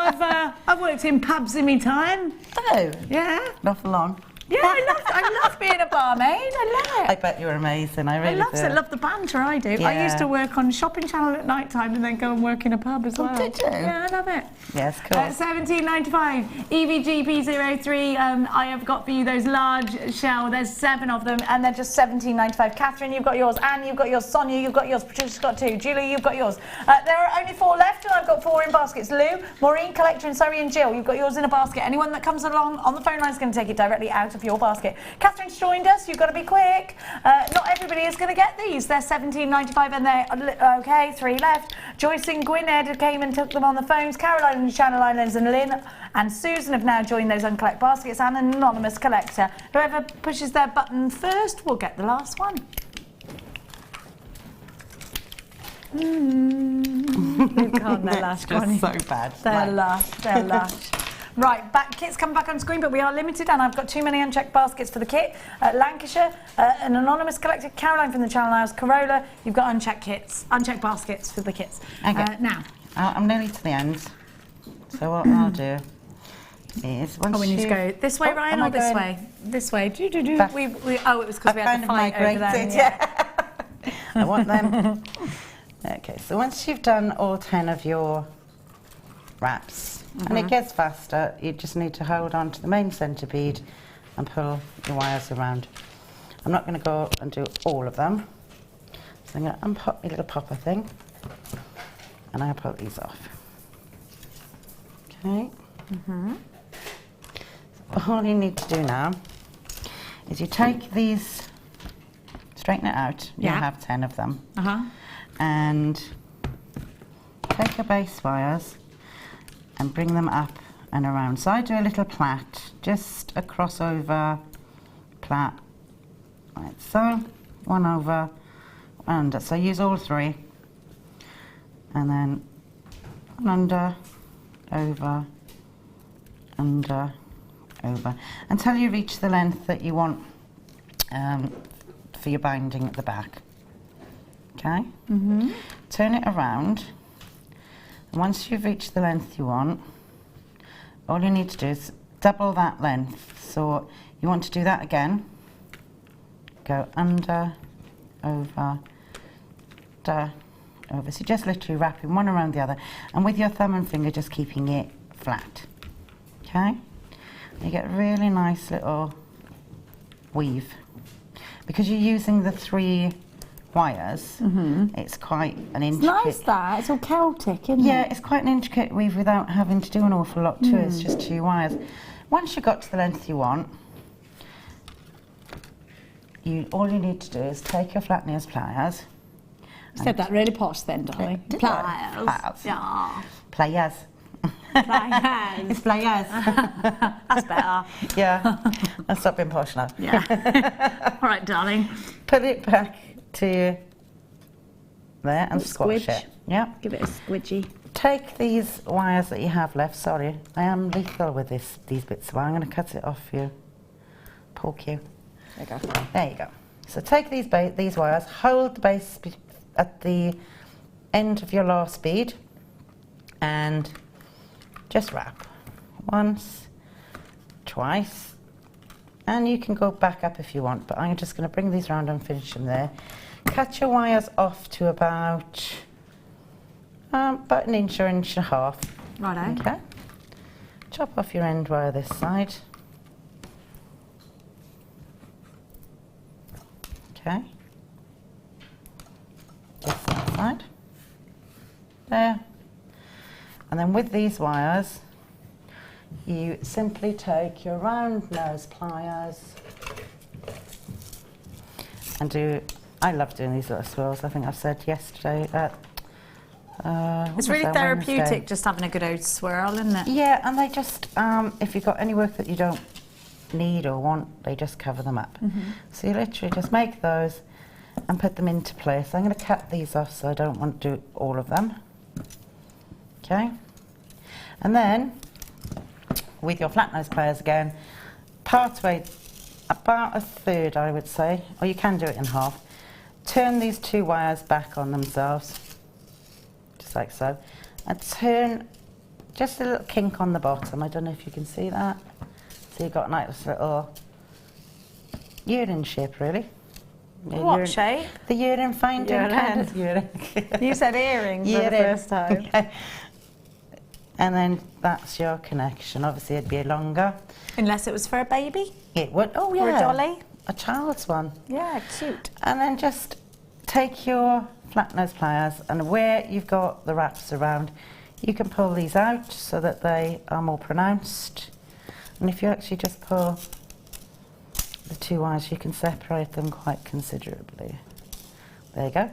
S3: I've worked in pubs in my time.
S4: Oh.
S3: Yeah.
S4: Not for long.
S3: Yeah, I love being a barmaid. I love it.
S4: I bet you're amazing. I really do.
S3: I love the banter. I do. I used to work on Shopping Channel at night time and then go and work in a pub as well.
S4: Did you?
S3: Yeah, I love it.
S4: Yes, cool.
S3: £17.95. EVGP03. I have got for you those large shell. There's 7 of them, and they're just £17.95. Catherine, you've got yours. Anne, you've got yours. Sonia, you've got yours. Patricia's got 2. Julie, you've got yours. There are only 4 left, and I've got 4 in baskets. Lou, Maureen, Collector, and Surrey, and Jill, you've got yours in a basket. Anyone that comes along on the phone line is going to take it directly out of your basket. Catherine's joined us. You've got to be quick. Not everybody is going to get these. They're £17.95, and they're okay. 3 left. Joyce and Gwynedd came and took them on the phones. Caroline and Channel Islands and Lynn and Susan have now joined those uncollect baskets, and an anonymous collector. Whoever pushes their button first will get the last one. You can't their last one.
S4: So bad.
S3: They're lush. They're lush. Right, kit's coming back on screen, but we are limited, and I've got too many unchecked baskets for the kit. Lancashire, an anonymous collector, Caroline from the Channel Islands, Corolla, you've got unchecked baskets for the kits.
S4: Okay.
S3: Now.
S4: I'm nearly to the end. So what I'll do is once
S3: we need to go this way, Ryan, or this way? This way. Do. It was because we had the fight over there.
S4: Yeah. I want them. Okay, so once you've done all 10 of your wraps, and it gets faster, you just need to hold on to the main centre bead and pull the wires around. I'm not going to go and do all of them. So I'm going to unpop my little popper thing, and I'll pop these off. Okay. So all you need to do now is you take these, straighten it out. You'll have 10 of them. And take your base wires and bring them up and around. So I do a little plait, just a crossover plait, like so, one over, under. So use all three, and then one under, over, under, over, until you reach the length that you want for your binding at the back. Okay? Turn it around, and once you've reached the length you want, all you need to do is double that length. So you want to do that again, go under, over, over. So just literally wrapping one around the other, and with your thumb and finger just keeping it flat. Okay? You get a really nice little weave. Because you're using the 3 wires, it's quite an intricate...
S3: It's nice that, it's all Celtic, isn't it?
S4: Yeah, it's quite an intricate weave without having to do an awful lot to it, it's just 2 wires. Once you've got to the length you want, all you need to do is take your flat nails pliers.
S3: You said that really posh then, darling. Pliers.
S4: Pliers.
S3: Yeah.
S4: Pliers.
S3: Pliers.
S4: It's pliers.
S3: That's better.
S4: Yeah, I'll stop being posh now.
S3: Yeah. All right, darling.
S4: Put it back to there and squash
S3: Squidge.
S4: it. Yeah.
S3: Give it a squidgy.
S4: Take these wires that you have left. Sorry, I am lethal with these bits. So I'm going to cut it off for you. Poke you.
S3: There you go.
S4: There you go. So take these wires, hold the base at the end of your last bead, and just wrap once, twice, and you can go back up if you want, but I'm just going to bring these around and finish them there. Cut your wires off to about an inch or inch and a half.
S3: Righto.
S4: Okay. Chop off your end wire this side. Okay. This side. There. And then with these wires, you simply take your round nose pliers and I love doing these little swirls. I think I said yesterday
S3: It's really therapeutic
S4: Wednesday.
S3: just having a good old swirl, isn't it?
S4: Yeah, and they just, if you've got any work that you don't need or want, they just cover them up. So you literally just make those and put them into place. I'm going to cut these off so I don't want to do all of them. Okay, and then with your flat nose pliers again, partway, about a third I would say, or you can do it in half, turn these 2 wires back on themselves, just like so, and turn just a little kink on the bottom. I don't know if you can see that. So you've got a nice little urine shape, really.
S3: What shape?
S4: The urine finding kind of urine.
S3: You said earrings for the first time.
S4: Okay. And then that's your connection. Obviously it'd be longer.
S3: Unless it was for a baby?
S4: It would, oh yeah.
S3: Or a dolly?
S4: A child's one.
S3: Yeah, cute.
S4: And then just take your flat nose pliers, and where you've got the wraps around, you can pull these out so that they are more pronounced. And if you actually just pull the 2 wires, you can separate them quite considerably. There you go.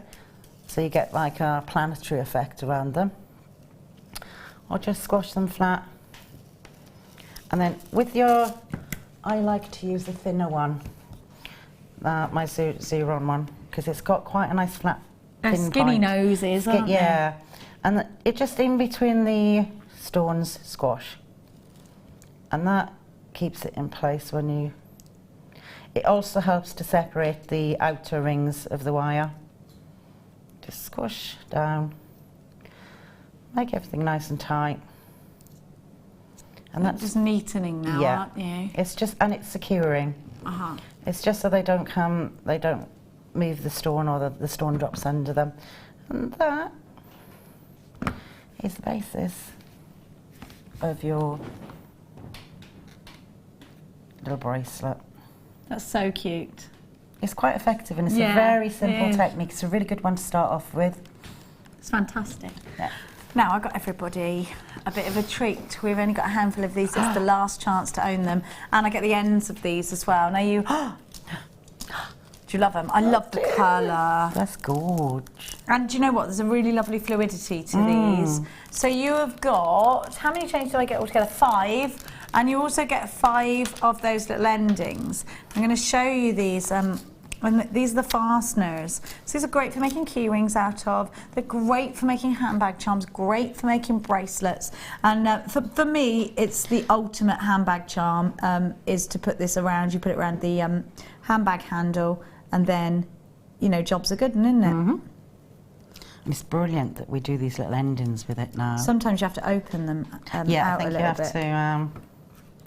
S4: So you get like a planetary effect around them. Or just squash them flat. And then with your, I like to use the thinner one, my Xeron one, because it's got quite a nice flat thin
S3: Skinny
S4: point.
S3: noses, aren't they?
S4: Yeah, and it just in between the stones squash, and that keeps it in place when you. It also helps to separate the outer rings of the wire. Just squish down, make everything nice and tight, and that's
S3: just neatening now,
S4: yeah.
S3: aren't you?
S4: It's just, and it's securing. It's just so they don't move the stone, or the stone drops under them. And that is the basis of your little bracelet.
S3: That's so cute.
S4: It's quite effective, and it's
S3: Yeah,
S4: a very simple
S3: it is.
S4: technique. It's a really good one to start off with.
S3: It's fantastic.
S4: Yeah.
S3: Now, I got everybody a bit of a treat. We've only got a handful of these. It's the last chance to own them. And I get the ends of these as well. Now, you... Do you love them? I love the colour.
S4: That's gorgeous.
S3: And do you know what? There's a really lovely fluidity to these. So you have got... How many chains do I get altogether? 5. And you also get 5 of those little endings. I'm going to show you these. These are the fasteners. So these are great for making key rings out of. They're great for making handbag charms, great for making bracelets. And for me, it's the ultimate handbag charm, is to put this around. You put it around the handbag handle, and then, you know, jobs are good, isn't it?
S4: It's brilliant that we do these little endings with it now.
S3: Sometimes you have to open them
S4: Yeah,
S3: out
S4: I think
S3: a
S4: you
S3: little
S4: have
S3: bit.
S4: to.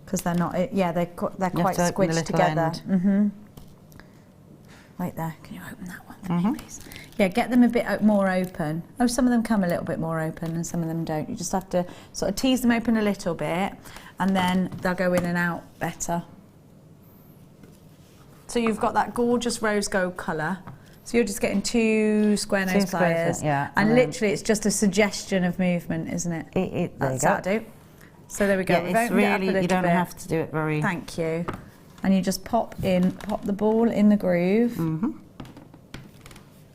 S3: Because they're not, yeah, they're quite
S4: You have to open the
S3: squished
S4: little
S3: together.
S4: end.
S3: Wait there, can you open that one for me, please? Yeah, get them a bit more open. Oh, some of them come a little bit more open and some of them don't. You just have to sort of tease them open a little bit, and then they'll go in and out better. So you've got that gorgeous rose gold colour. So you're just getting 2 square nose pliers.
S4: Yeah,
S3: and literally it's just a suggestion of movement, isn't it?
S4: There
S3: That's
S4: you
S3: how I
S4: go.
S3: do. So there we go.
S4: Yeah,
S3: We've
S4: it's
S3: opened it up a
S4: really,
S3: little
S4: you don't
S3: bit.
S4: have to do it very...
S3: Thank you. And you just pop the ball in the groove, and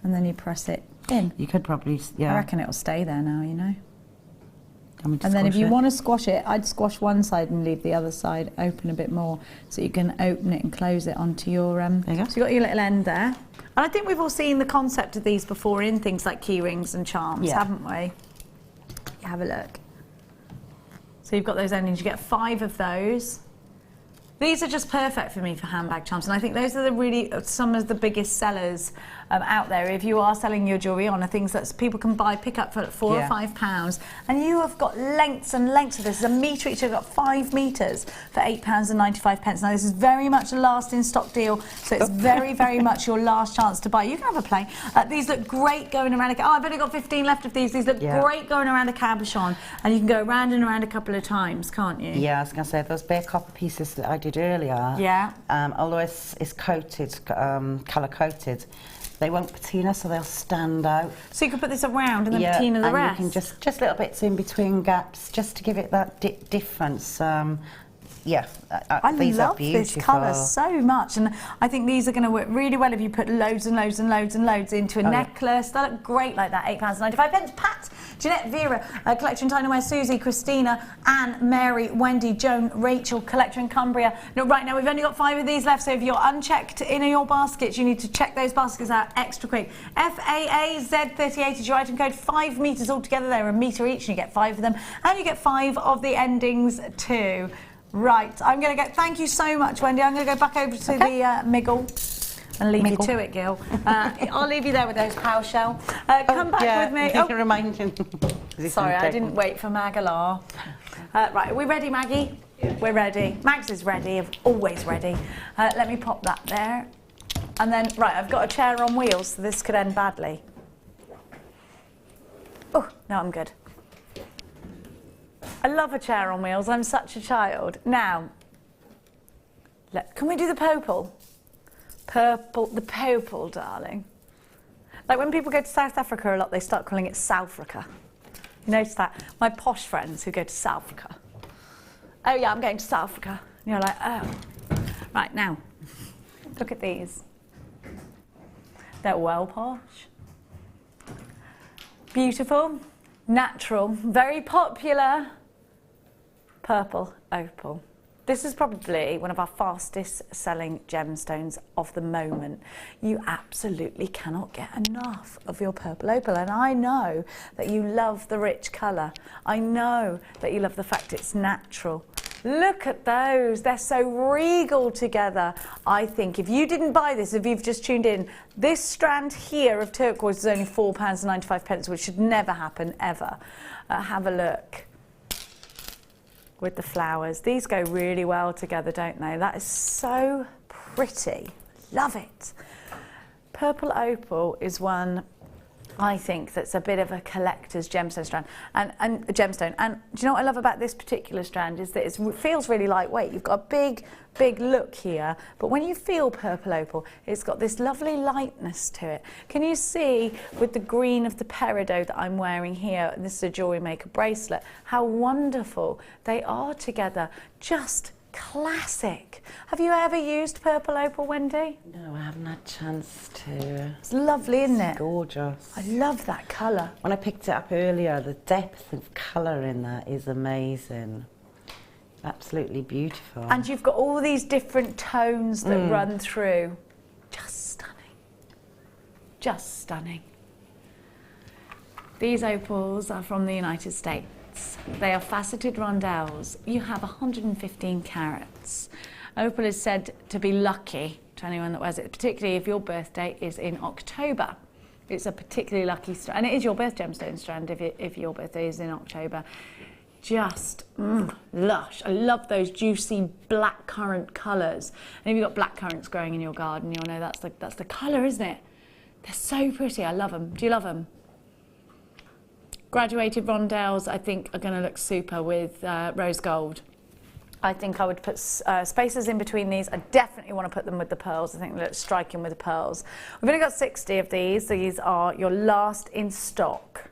S3: then you press it in.
S4: You could probably,
S3: I reckon it'll stay there now, you know.
S4: Want me to
S3: And then if
S4: squash
S3: you
S4: it?
S3: want to squash it, I'd squash one side and leave the other side open a bit more, so you can open it and close it onto your...
S4: There you go.
S3: So you've got your little end there. And I think we've all seen the concept of these before in things like key rings and charms,
S4: Yeah.
S3: haven't we? Have a look. So you've got those endings, you get 5 of those. These are just perfect for me for handbag charms, and I think those are some of the biggest sellers out there. If you are selling your jewellery on, are things that people can pick up for £4 or £5, and you have got lengths and lengths of this. It's a metre each, you've got 5 metres for £8.95. Now this is very much a last in stock deal, so it's very, very much your last chance to buy. You can have a play. These look great going around I've only got 15 left of these. These look great going around a cabochon, and you can go around and around a couple of times, can't you?
S4: Yeah, I was going to say, those bare copper pieces that I did earlier, although it's coated, colour coated, they won't patina, so they'll stand out.
S3: So you can put this around and then patina the
S4: and
S3: rest?
S4: you can just little bits in between gaps, just to give it that difference.
S3: I
S4: these
S3: love
S4: are beautiful.
S3: this colour so much, and I think these are going to work really well if you put loads and loads and loads and loads into a necklace. They look great like that. £8.95. Pat, Jeanette, Vera, Collection Tineware, Susie, Christina, Anne, Mary, Wendy, Joan, Rachel, Collection Cumbria. No, right now we've only got 5 of these left, so if you're unchecked in your baskets, you need to check those baskets out extra quick. FAAZ38 is your item code. 5 metres altogether. They're a metre each, and you get 5 of them, and you get 5 of the endings too. Right, I'm going to go. Thank you so much, Wendy. I'm going to go back over to the Miggle and leave you to it, Gil. I'll leave you there with those PowerShell. Come back with me.
S4: You can remind him.
S3: Sorry, I didn't wait for Magalar. Right, are we ready, Maggie? Yeah. We're ready. Mags is ready, always ready. Let me pop that there. And then, right, I've got a chair on wheels, so this could end badly. Oh, no, I'm good. I love a chair on wheels. I'm such a child. Now, can we do the popal? The popal, darling. Like when people go to South Africa a lot, they start calling it Southafrica. You notice that? My posh friends who go to South Africa. Oh yeah, I'm going to South Africa. And you're like, oh. Right, now, look at these. They're well posh. Beautiful, natural, very popular. Purple opal. This is probably one of our fastest selling gemstones of the moment. You absolutely cannot get enough of your purple opal, and I know that you love the rich colour. I know that you love the fact it's natural. Look at those, they're so regal together. I think if you didn't buy this, if you've just tuned in, this strand here of turquoise is only £4.95, which should never happen ever. Have a look. With the flowers. These go really well together, don't they? That is so pretty. Love it. Purple opal is one I think that's a bit of a collector's gemstone strand and a gemstone. And do you know what I love about this particular strand is that it feels really lightweight. You've got a big look here, but when you feel purple opal, it's got this lovely lightness to it. Can you see with the green of the peridot that I'm wearing here, and this is a Jewellery Maker bracelet, how wonderful they are together. Just classic. Have you ever used purple opal, Wendy?
S4: No, I haven't had a chance to.
S3: It's lovely, isn't it?
S4: Gorgeous.
S3: I love that colour.
S4: When I picked it up earlier, the depth of colour in that is amazing. Absolutely beautiful.
S3: And you've got all these different tones that run through. Just stunning. Just stunning. These opals are from the United States. They are faceted rondelles. You have 115 carats. Opal is said to be lucky to anyone that wears it, particularly if your birthday is in October. It's a particularly lucky strand, and it is your birth gemstone strand if your birthday is in October. Just lush. I love those juicy black currant colours. And if you've got black currants growing in your garden, you'll know that's the colour, isn't it? They're so pretty. I love them. Do you love them? Graduated rondelles, I think, are going to look super with rose gold. I think I would put spaces in between these. I definitely want to put them with the pearls. I think they look striking with the pearls. We've only got 60 of these. These are your last in stock.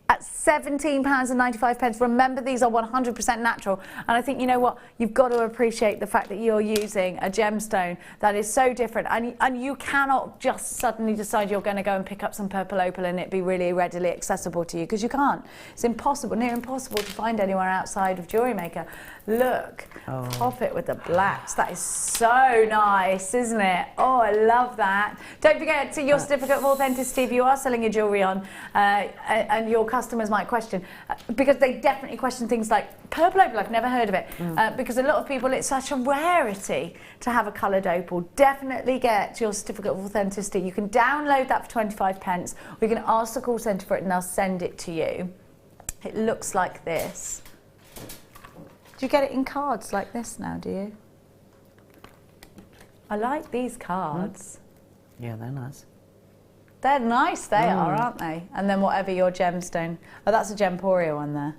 S3: At £17.95. Remember, these are 100% natural. And I think, you know what, you've got to appreciate the fact that you're using a gemstone that is so different. And you cannot just suddenly decide you're going to go and pick up some purple opal and it be really readily accessible to you, because you can't. It's impossible, near impossible to find anywhere outside of Jewellery Maker. Look, pop it with the blacks. That is so nice, isn't it? Oh, I love that. Don't forget your certificate of authenticity if you are selling your jewellery on, and your customers might question, because they definitely question things like purple opal. I've never heard of it, because a lot of people, it's such a rarity to have a coloured opal. Definitely get your certificate of authenticity. You can download that for 25 pence. We can ask the call centre for it and they'll send it to you. It looks like this. Do you get it in cards like this now, do you? I like these cards.
S4: Yeah, they're nice.
S3: They're nice, they are, aren't they? And then whatever your gemstone. Oh, that's a Gemporia one there.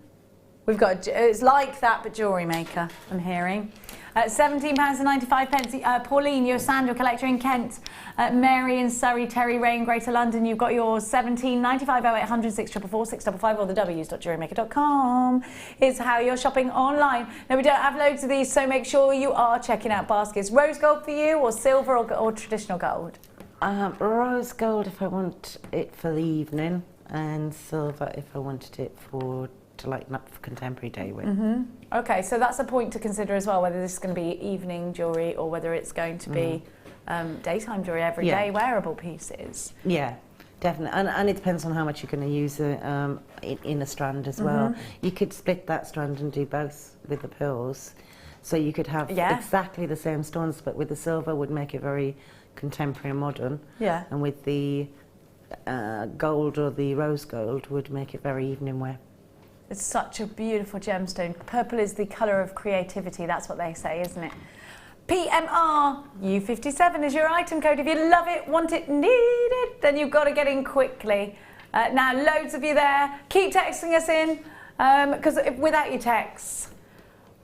S3: We've got, it's like that, but Jewellery Maker, I'm hearing. £17.95. Pauline, you're a sandal collector in Kent. Mary in Surrey, Terry Ray in Greater London, you've got your £17.95. 0800 644 655 or the w's.jewellerymaker.com is how you're shopping online. Now, we don't have loads of these, so make sure you are checking out baskets. Rose gold for you, or silver, or traditional gold?
S4: Rose gold if I want it for the evening, and silver if I wanted it to lighten up for contemporary day with.
S3: Okay, so that's a point to consider as well, whether this is going to be evening jewellery or whether it's going to be daytime jewellery, everyday wearable pieces.
S4: Yeah, definitely. And it depends on how much you're going to use it in a strand as well. You could split that strand and do both with the pearls. So you could have exactly the same stones, but with the silver would make it very contemporary and modern. Yeah. And with the gold or the rose gold would make it very evening wear.
S3: It's such a beautiful gemstone. Purple is the colour of creativity, that's what they say, isn't it? PMR U57 is your item code. If you love it, want it, need it, then you've got to get in quickly. Now, loads of you there. Keep texting us in, because without your texts,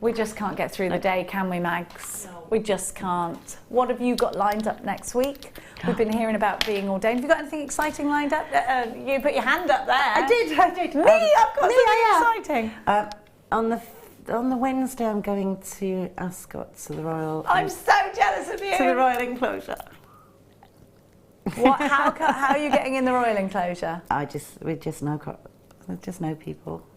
S3: we just can't get through the day, can we, Mags? No. We just can't. What have you got lined up next week? We've been hearing about being ordained. Have you got anything exciting lined up? You put your hand up there.
S4: I did.
S3: Me? I've got something exciting.
S4: On the Wednesday, I'm going to Ascot to the Royal.
S3: I'm so jealous of you.
S4: To the Royal Enclosure.
S3: What? How are you getting in the Royal Enclosure?
S4: We just know people.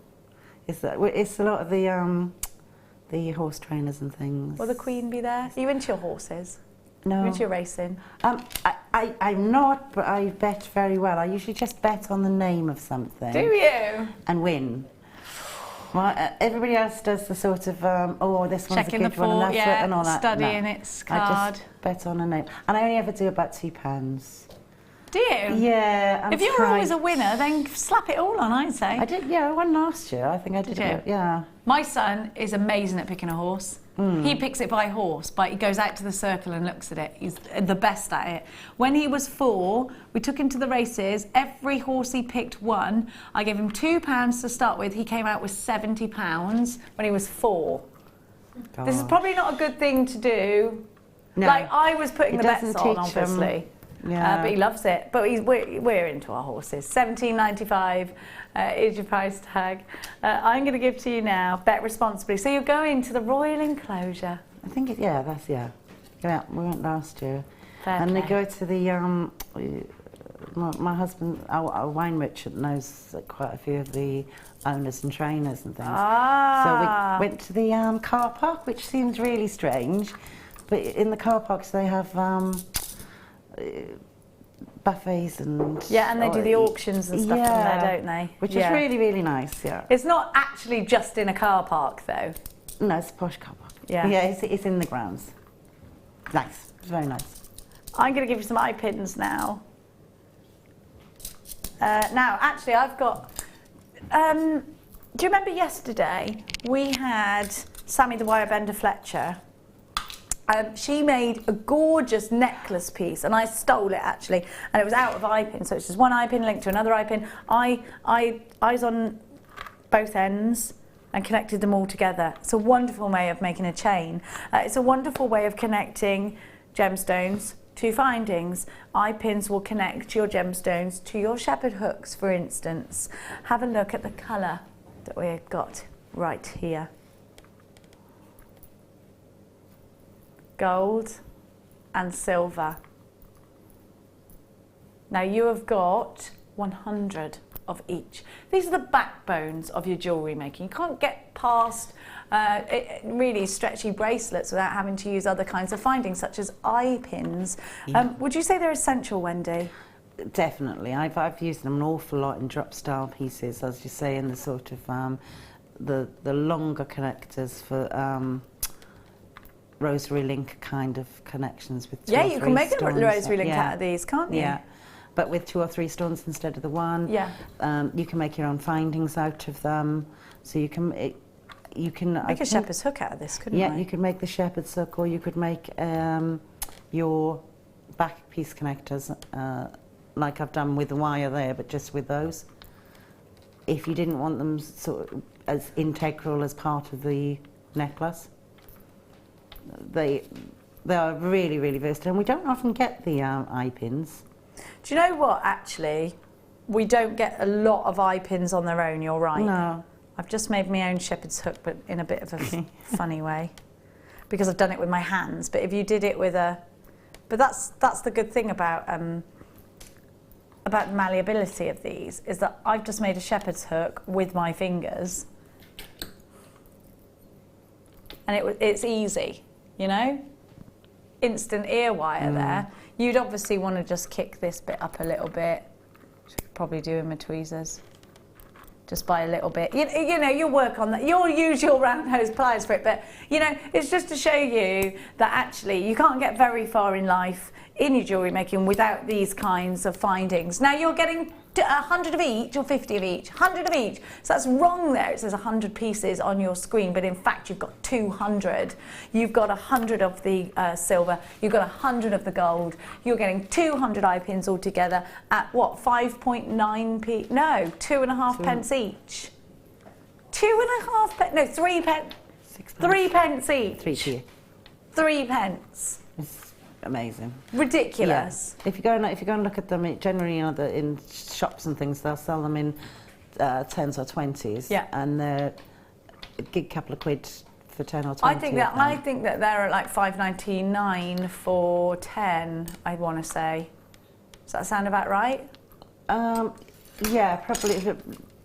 S4: It's a lot of the horse trainers and things.
S3: Will the Queen be there? Are you into your horses?
S4: No.
S3: Are you into your racing?
S4: I'm not, but I bet very well. I usually just bet on the name of something.
S3: Do you?
S4: And win. Well, everybody else does the sort of, this one's
S3: checking
S4: a good one, and that's it, and all that.
S3: Studying its card.
S4: I just bet on a name. And I only ever do about £2.
S3: Do you?
S4: Yeah.
S3: If you're always a winner, then slap it all on, I'd say.
S4: I did, yeah, I won last year. I think I did
S3: you?
S4: it, yeah.
S3: My son is amazing at picking a horse. He picks it by horse, but he goes out to the circle and looks at it. He's the best at it. When he was 4, we took him to the races. Every horse he picked won. I gave him £2 to start with. He came out with £70 when he was 4.
S4: God.
S3: This is probably not a good thing to do.
S4: No.
S3: Like, I was putting
S4: It
S3: the bets
S4: doesn't
S3: on,
S4: teach 'em.
S3: obviously.
S4: Yeah.
S3: But he loves it. But we're into our horses. £17.95 is your price tag. I'm going to give to you now. Bet responsibly. So you're going to the Royal Enclosure.
S4: I think it, yeah, that's, yeah. Yeah, we went last year.
S3: Fair
S4: and
S3: play.
S4: they go to the, my husband, our wine merchant, knows quite a few of the owners and trainers and things.
S3: Ah.
S4: So we went to the car park, which seems really strange. But in the car parks they have buffets and...
S3: Yeah, and they do the auctions and stuff in there, don't they?
S4: Which is really, really nice, yeah.
S3: It's not actually just in a car park, though.
S4: No, it's a posh car park.
S3: Yeah.
S4: Yeah, it's in the grounds. Nice. It's very nice.
S3: I'm going to give you some eye pins now. Now, actually, I've got... do you remember yesterday we had Sammy the Wirebender Fletcher? She made a gorgeous necklace piece, and I stole it actually, and it was out of eye pin, so it's just one eye pin linked to another eye pin. Eyes on both ends and connected them all together. It's a wonderful way of making a chain. It's a wonderful way of connecting gemstones to findings. Eye pins will connect your gemstones to your shepherd hooks, for instance. Have a look at the colour that we've got right here. Gold and silver. Now you have got 100 of each. These are the backbones of your jewellery making. You can't get past really stretchy bracelets without having to use other kinds of findings such as eye pins.
S4: Yeah.
S3: Would you say they're essential, Wendy?
S4: Definitely. I've used them an awful lot in drop style pieces, as you say, in the sort of the longer connectors for rosary link kind of connections with two or
S3: you
S4: three
S3: can make a
S4: stones.
S3: rosary link
S4: Yeah.
S3: out of these, can't you?
S4: Yeah, but with 2 or 3 stones instead of the one.
S3: Yeah.
S4: You can make your own findings out of them, so you can
S3: Make a shepherd's hook out of this, couldn't
S4: Yeah,
S3: I?
S4: you could make the shepherd's hook, or you could make your back piece connectors, like I've done with the wire there, but just with those. If you didn't want them sort of as integral as part of the necklace. They are really, really versatile, and we don't often get the eye pins.
S3: Do you know what, actually? We don't get a lot of eye pins on their own, you're right.
S4: No.
S3: I've just made my own shepherd's hook, but in a bit of a funny way, because I've done it with my hands. But if you did it with a... But that's the good thing about the malleability of these, is that I've just made a shepherd's hook with my fingers. And it's easy, you know? Instant ear wire there. You'd obviously want to just kick this bit up a little bit. Should probably do in my tweezers. Just by a little bit. You know, you'll work on that. You'll use your round hose pliers for it, but, you know, it's just to show you that actually you can't get very far in life in your jewellery making without these kinds of findings. Now, you're getting 100 of each or 50 of each, 100 of each. So that's wrong there. It says 100 pieces on your screen, but in fact you've got 200. You've got 100 of the silver, you've got 100 of the gold. You're getting 200 eye pins altogether at what, 5.9p? No, 2.5 pence each. 2.5 pence, no, 3 pence. 3 pence each.
S4: 3p.
S3: 3 pence.
S4: It's amazing.
S3: Ridiculous.
S4: Yeah. If you go and look at them, generally, you know, in shops and things, they'll sell them in 10s or 20s.
S3: Yeah.
S4: And they're a good couple of quid for 10 or 20.
S3: I think that they're at like $5.99 for 10. I want to say. Does that sound about right?
S4: Yeah, probably.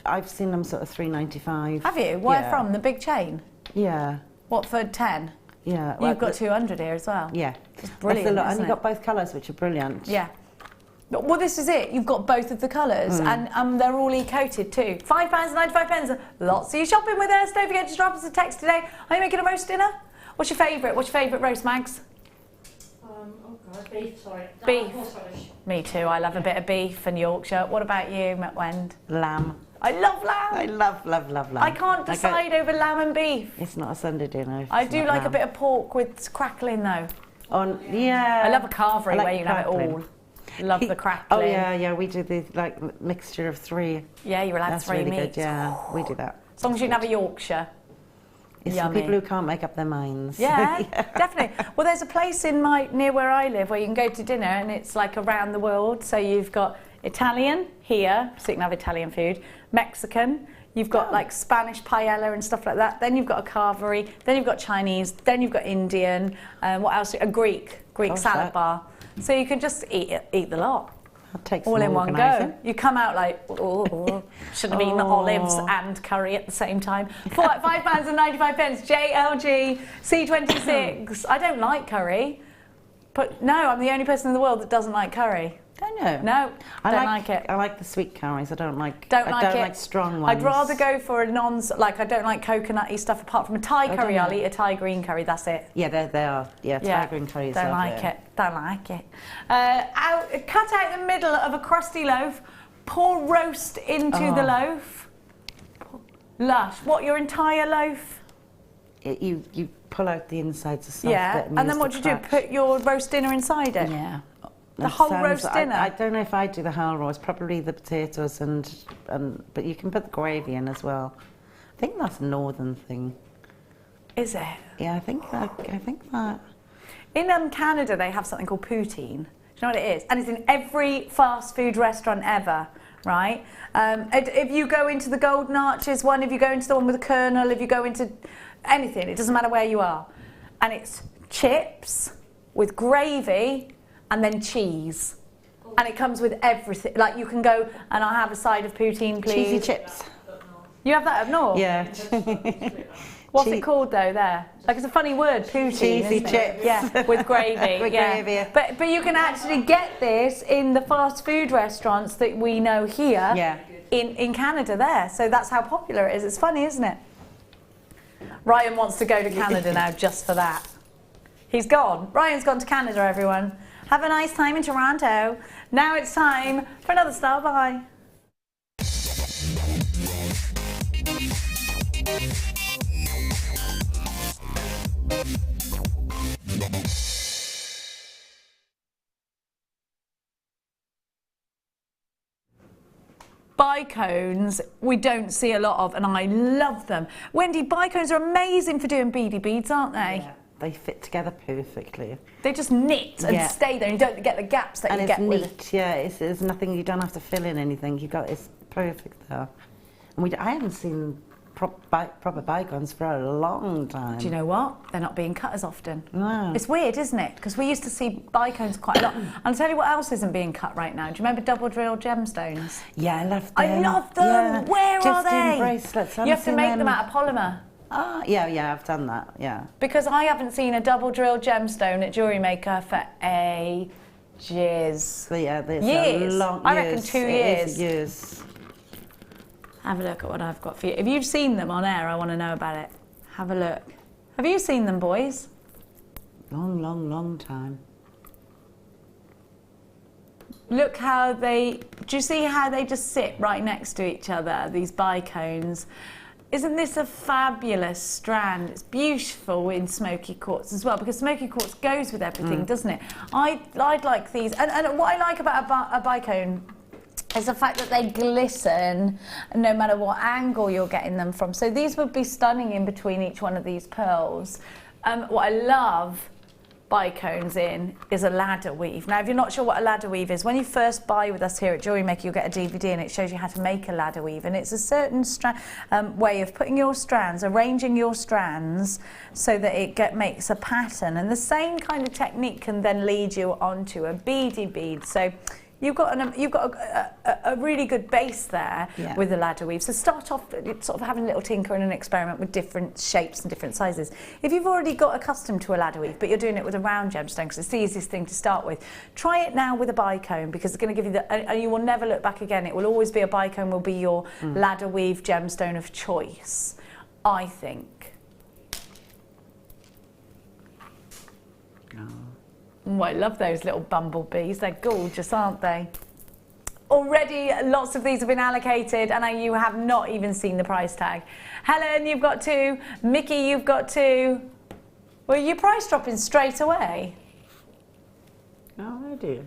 S4: I've seen them sort of $3.95.
S3: Have you? Where
S4: Yeah.
S3: from? The big chain?
S4: Yeah.
S3: What, for 10?
S4: Yeah.
S3: You've got 200 here as well.
S4: Yeah.
S3: It's brilliant,
S4: That's a lot. And
S3: isn't
S4: you've
S3: it?
S4: got both colours, which are brilliant.
S3: Yeah. Well, this is it. You've got both of the colours, and they're all e-coated too. £5.95. Lots of you shopping with us. Don't forget to drop us a text today. Are you making a roast dinner? What's your favourite? What's your favourite roast, Mags?
S5: I've Beef, sorry.
S3: Beef.
S5: Horseradish.
S3: Me too. I love a bit of beef and Yorkshire. What about you, Wendy?
S4: Lamb.
S3: I love lamb.
S4: I love lamb.
S3: I can't decide over lamb and beef.
S4: It's not a Sunday dinner. if
S3: I
S4: it's
S3: do
S4: not
S3: like a
S4: lamb.
S3: bit of pork with crackling though.
S4: Yeah.
S3: I love a carvery
S4: I like
S3: where you can have it all.
S4: crackling.
S3: Love the crackling.
S4: Oh yeah, we do the like mixture of 3.
S3: Yeah, you're allowed
S4: That's
S3: 3
S4: really
S3: meats.
S4: good. Yeah, we do that.
S3: As long as you can have a Yorkshire.
S4: It's for
S3: Yummy.
S4: people who can't make up their minds.
S3: Yeah, definitely. Well, there's a place near where I live where you can go to dinner and it's like around the world. So you've got Italian here, so you can have Italian food. Mexican, you've got like Spanish paella and stuff like that. Then you've got a carvery. Then you've got Chinese. Then you've got Indian. What else? A Greek salad bar. So you can just eat the lot.
S4: That takes
S3: All
S4: some
S3: in one
S4: organising.
S3: go. You come out like, oh, should have eaten olives and curry at the same time. £5.95, JLG C26. I don't like curry, but no, I'm the only person in the world that doesn't like curry.
S4: Don't know.
S3: No, don't like it.
S4: I like the sweet curries. I don't like strong ones.
S3: I'd rather go for a I don't like coconutty stuff apart from a Thai curry. I'll eat a Thai green curry, that's it.
S4: Yeah, they are. Yeah, Thai green curries.
S3: Don't like it. Don't like it. Cut out the middle of a crusty loaf, pour roast into the loaf. Lush. What, your entire loaf?
S4: You pull out the insides of soft
S3: Yeah,
S4: bit
S3: and then what do you do? Put your roast dinner inside it?
S4: Yeah.
S3: The whole roast dinner?
S4: I don't know if I do the whole roast, probably the potatoes but you can put the gravy in as well. I think that's a northern thing.
S3: Is it?
S4: Yeah, I think that.
S3: In Canada, they have something called poutine. Do you know what it is? And it's in every fast food restaurant ever, right? If you go into the Golden Arches one, if you go into the one with the Colonel, if you go into anything, it doesn't matter where you are. And it's chips with gravy and then cheese. And it comes with everything. Like you can go and I'll have a side of poutine, please.
S4: Cheesy chips.
S3: You have that up north?
S4: Yeah.
S3: What's it called though there? Like it's a funny word, poutine.
S4: Cheesy
S3: isn't it?
S4: chips.
S3: Yeah, with gravy.
S4: With gravy.
S3: But you can actually get this in the fast food restaurants that we know here.
S4: Yeah.
S3: In Canada there. So that's how popular it is. It's funny, isn't it? Ryan wants to go to Canada now just for that. He's gone. Ryan's gone to Canada, everyone. Have a nice time in Toronto. Now it's time for another Star Buy. Bicones we don't see a lot of, and I love them. Wendy, bicones are amazing for doing beady beads, aren't they?
S4: Yeah, they fit together perfectly.
S3: They just knit and stay there, and you don't get the gaps that you get with it.
S4: And it's neat, yeah, there's nothing, you don't have to fill in anything, it's perfect there. And I haven't seen proper bicones for a long time.
S3: Do you know what? They're not being cut as often.
S4: No.
S3: It's weird, isn't it? Because we used to see bicones quite a lot. And I'll tell you what else isn't being cut right now. Do you remember double drill gemstones?
S4: Yeah, I love them.
S3: I love them!
S4: Yeah.
S3: Where
S4: Just
S3: are they?
S4: in bracelets.
S3: You have to make them out of polymer.
S4: Ah, yeah, I've done that, yeah.
S3: Because I haven't seen a double drill gemstone at Jewellery Maker for ages.
S4: So yeah, there's
S3: Years.
S4: a long
S3: I reckon 2 years.
S4: It is years.
S3: Have a look at what I've got for you. If you've seen them on air, I want to know about it. Have a look. Have you seen them, boys?
S4: Long time.
S3: Look how do you see how they just sit right next to each other, these bicones? Isn't this a fabulous strand? It's beautiful in smoky quartz as well, because smoky quartz goes with everything, doesn't it? I'd like these, and what I like about a bicone is the fact that they glisten no matter what angle you're getting them from. So these would be stunning in between each one of these pearls. What I love bicones in is a ladder weave. Now, if you're not sure what a ladder weave is, when you first buy with us here at Jewellery Maker, you'll get a DVD and it shows you how to make a ladder weave. And it's a certain way of putting your strands, arranging your strands so that it makes a pattern. And the same kind of technique can then lead you onto a beady bead. So you've got a really good base there with the ladder weave. So start off sort of having a little tinker and an experiment with different shapes and different sizes. If you've already got accustomed to a ladder weave, but you're doing it with a round gemstone because it's the easiest thing to start with, try it now with a bicone, because it's going to give you and you will never look back again. It will always be a bicone will be your ladder weave gemstone of choice, I think. Oh, I love those little bumblebees. They're gorgeous, aren't they? Already lots of these have been allocated and you have not even seen the price tag. Helen, you've got 2. Mickey, you've got 2. Well, your price dropping straight away.
S4: Oh, I do.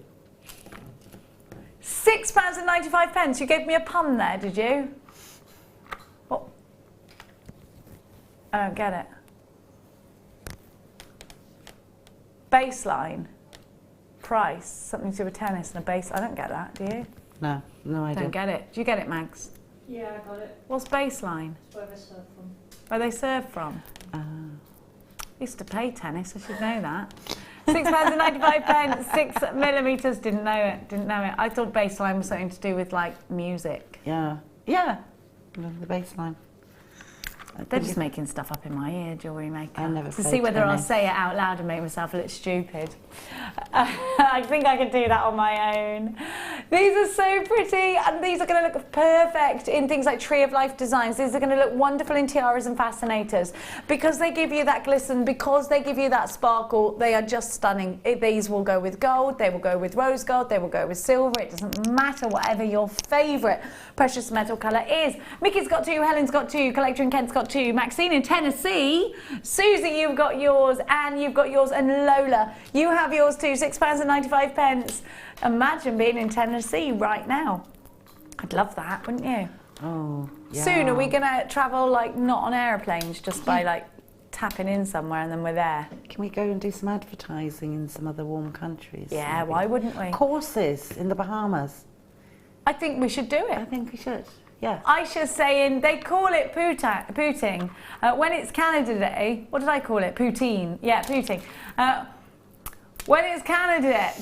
S3: £6.95. You gave me a pun there, did you? What? I don't get it. Baseline. Price. Something to do with tennis and a base. I don't get that, do you?
S4: No, no idea.
S3: Don't get it. Do you get it, Mags?
S5: Yeah, I got it.
S3: What's baseline?
S5: That's where they serve from.
S3: Where they serve from? Used to play tennis, I should know that. £6.95, 6 millimetres. Didn't know it. Didn't know it. I thought baseline was something to do with like music.
S4: Yeah. Yeah. The baseline.
S3: They're just making stuff up in my ear, Jewellery Maker.
S4: I never
S3: to
S4: played
S3: see whether I'll
S4: tennis.
S3: say it out loud and make myself look stupid. I think I can do that on my own. These are so pretty, and these are going to look perfect in things like Tree of Life designs. These are going to look wonderful in tiaras and fascinators because they give you that glisten, because they give you that sparkle. They are just stunning. These will go with gold, they will go with rose gold, they will go with silver. It doesn't matter, whatever your favourite precious metal colour is. Mickey's got 2, Helen's got 2, Collector in Kent's got 2, Maxine in Tennessee, Susie, you've got yours, Anne, you've got yours, and Lola, you have yours too, £6.95. Imagine being in Tennessee right now. I'd love that, wouldn't you?
S4: Oh, yeah.
S3: Soon, are we going to travel like not on aeroplanes, just by like tapping in somewhere and then we're there?
S4: Can we go and do some advertising in some other warm countries?
S3: Yeah,
S4: maybe?
S3: why wouldn't we?
S4: Courses in the Bahamas.
S3: I think we should do
S4: I
S3: it.
S4: think we should. Yeah.
S3: Aisha's saying they call it pooting. When it's Canada Day, what did I call it? Poutine. Yeah, pooting. When it's Canada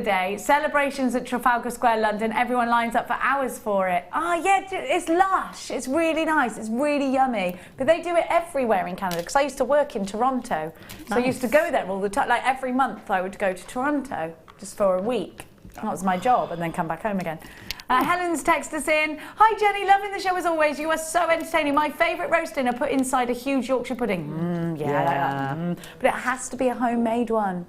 S3: Day, celebrations at Trafalgar Square, London, everyone lines up for hours for it. Oh yeah, it's lush, it's really nice, it's really yummy. But they do it everywhere in Canada, because I used to work in Toronto. So I used to go there all the time, like every month I would go to Toronto, just for a week. That was my job, and then come back home again. Helen's texted us in. Hi Jenny, loving the show as always. You are so entertaining. My favourite roast dinner put inside a huge Yorkshire pudding. Yeah. But it has to be a homemade one.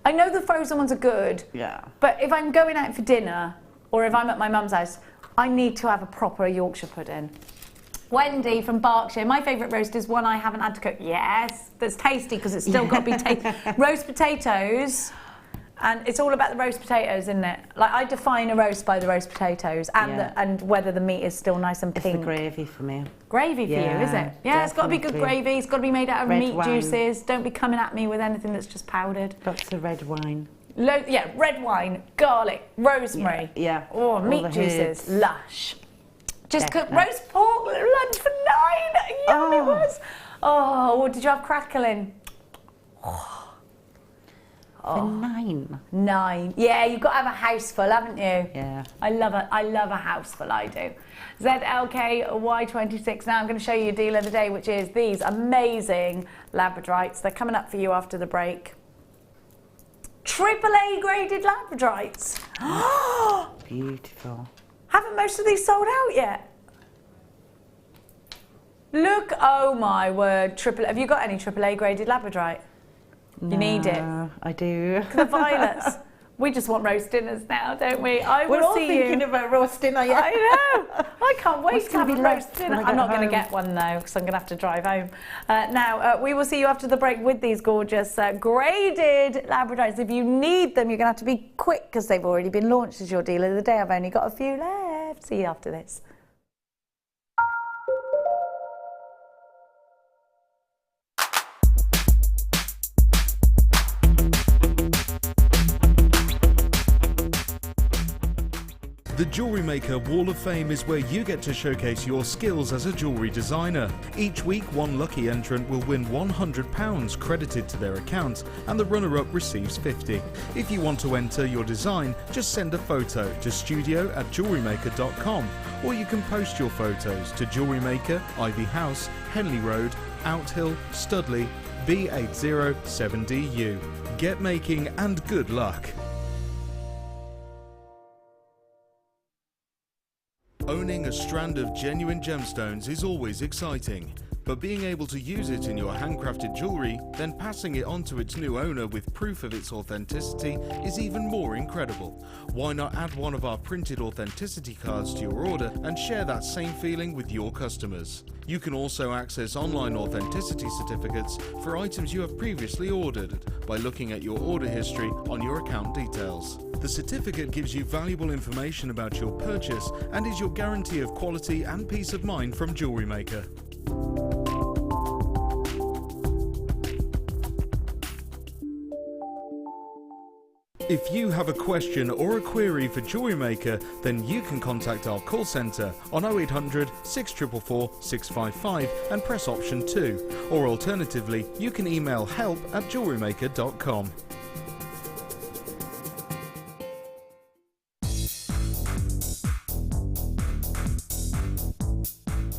S3: I know the frozen ones are good.
S4: Yeah.
S3: But if I'm going out for dinner, or if I'm at my mum's house, I need to have a proper Yorkshire pudding. Wendy from Berkshire. My favourite roast is one I haven't had to cook. Yes, that's tasty because it's still got to be tasty. Roast potatoes. And it's all about the roast potatoes, isn't it? Like, I define a roast by the roast potatoes and and whether the meat is still nice and pink.
S4: It's the gravy for me.
S3: Gravy for you, is it? Yeah, it's got to be good
S4: definitely.
S3: gravy. It's got to be made out of
S4: Red
S3: meat
S4: wine.
S3: juices. Don't be coming at me with anything that's just powdered.
S4: Lots of red wine.
S3: Red wine, garlic, rosemary.
S4: Yeah.
S3: Oh,
S4: All
S3: meat
S4: the
S3: juices,
S4: herbs.
S3: lush. Just cook
S4: Definitely.
S3: roast pork lunch for 9. Yum it was. Oh, what did you have crackling?
S4: For 9.
S3: 9. Yeah, you've got to have a house full, haven't you?
S4: Yeah.
S3: I love a house full, I do. ZLKY26. Now I'm going to show you a deal of the day, which is these amazing labradorites. They're coming up for you after the break. AAA graded labradorites.
S4: Beautiful.
S3: Haven't most of these sold out yet? Look, oh my word, have you got any AAA graded labradorite? You need it.
S4: I do.
S3: The violets. We just want roast dinners now, don't we? I
S4: We're
S3: will
S4: all
S3: see
S4: thinking
S3: you.
S4: about roast dinner, yeah.
S3: I know. I can't wait
S4: What's
S3: to have
S4: gonna
S3: a
S4: be
S3: roast
S4: left
S3: dinner.
S4: when I
S3: I'm
S4: get
S3: not going to
S4: home?
S3: get one though, because I'm going to have to drive home. Now, we will see you after the break with these gorgeous graded labradorites. If you need them, you're going to have to be quick because they've already been launched as your deal of the day. I've only got a few left. See you after this.
S6: The Jewellery Maker Wall of Fame is where you get to showcase your skills as a jewellery designer. Each week, one lucky entrant will win £100 credited to their account, and the runner-up receives £50. If you want to enter your design, just send a photo to studio@jewellerymaker.com, or you can post your photos to Jewellery Maker, Ivy House, Henley Road, Outhill, Studley, B807DU. Get making and good luck. Owning a strand of genuine gemstones is always exciting, But being able to use it in your handcrafted jewellery, then passing it on to its new owner with proof of its authenticity is even more incredible. Why not add one of our printed authenticity cards to your order and share that same feeling with your customers? You can also access online authenticity certificates for items you have previously ordered by looking at your order history on your account details. The certificate gives you valuable information about your purchase and is your guarantee of quality and peace of mind from Jewellery Maker. If you have a question or a query for Jewellery Maker, then you can contact our call centre on 0800 644 655 and press option 2, or alternatively you can email help@jewellerymaker.com.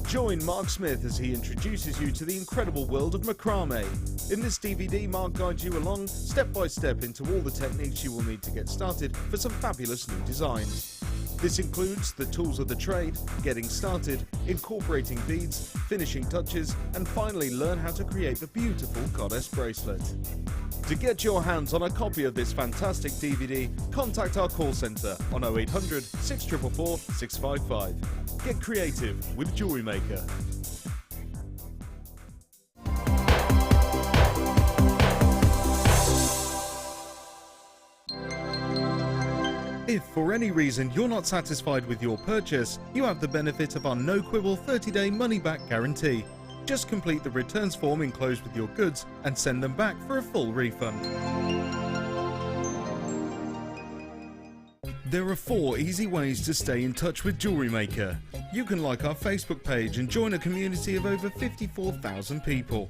S6: Join Mark Smith as he introduces you to the incredible world of macrame. In this DVD, Mark guides you along step by step into all the techniques you will need to get started for some fabulous new designs. This includes the tools of the trade, getting started, incorporating beads, finishing touches, and finally learn how to create the beautiful goddess bracelet. To get your hands on a copy of this fantastic DVD, contact our call centre on 0800 644 655. Get creative with Jewellery Maker. If for any reason you're not satisfied with your purchase, you have the benefit of our no-quibble 30-day money-back guarantee. Just complete the returns form enclosed with your goods and send them back for a full refund. There are 4 easy ways to stay in touch with Jewellery Maker. You can like our Facebook page and join a community of over 54,000 people.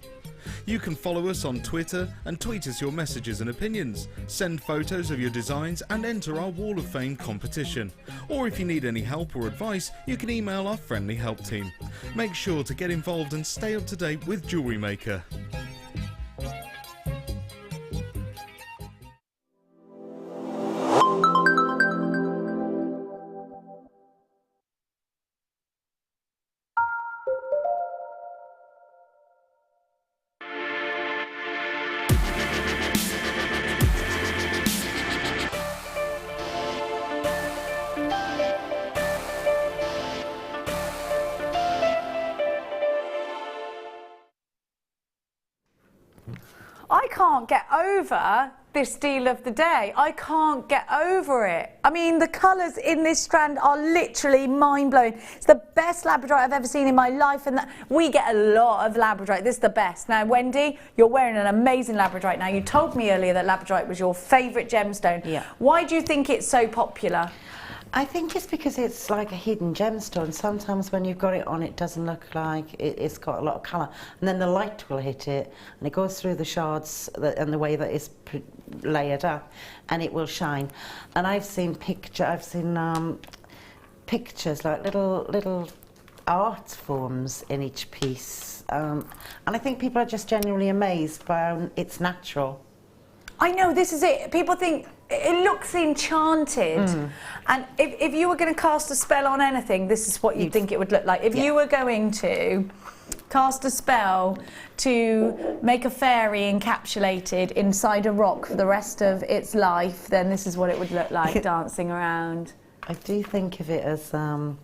S6: You can follow us on Twitter and tweet us your messages and opinions, send photos of your designs and enter our Wall of Fame competition. Or if you need any help or advice, you can email our friendly help team. Make sure to get involved and stay up to date with Jewellery Maker.
S3: I can't get over this deal of the day. I can't get over it. I mean, the colours in this strand are literally mind-blowing. It's the best labradorite I've ever seen in my life, and we get a lot of labradorite. This is the best. Now, Wendy, you're wearing an amazing labradorite now. You told me earlier that labradorite was your favourite gemstone.
S4: Yeah.
S3: Why do you think it's so popular?
S4: I think it's because it's like a hidden gemstone. Sometimes when you've got it on, it doesn't look like it's got a lot of colour. And then the light will hit it, and it goes through the shards and the way that it's layered up, and it will shine. And I've seen pictures like little art forms in each piece. And I think people are just genuinely amazed by how it's natural.
S3: I know, this is it. People think it looks enchanted. And if you were going to cast a spell on anything, this is what you'd think it would look like. If you were going to cast a spell to make a fairy encapsulated inside a rock for the rest of its life, then this is what it would look like dancing around.
S4: I do think of it as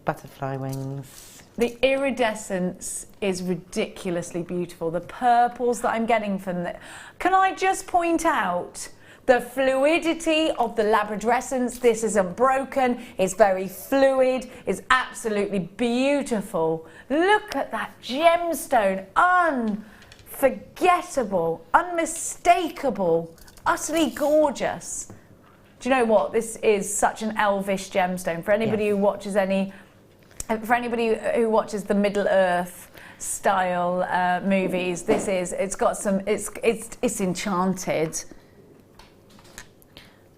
S4: butterfly wings.
S3: The iridescence is ridiculously beautiful. The purples that I'm getting from it. Can I just point out the fluidity of the labradorescence? This isn't broken, it's very fluid, it's absolutely beautiful. Look at that gemstone, unforgettable, unmistakable, utterly gorgeous. Do you know what? This is such an elvish gemstone. For anybody who watches the Middle Earth style movies, it's enchanted.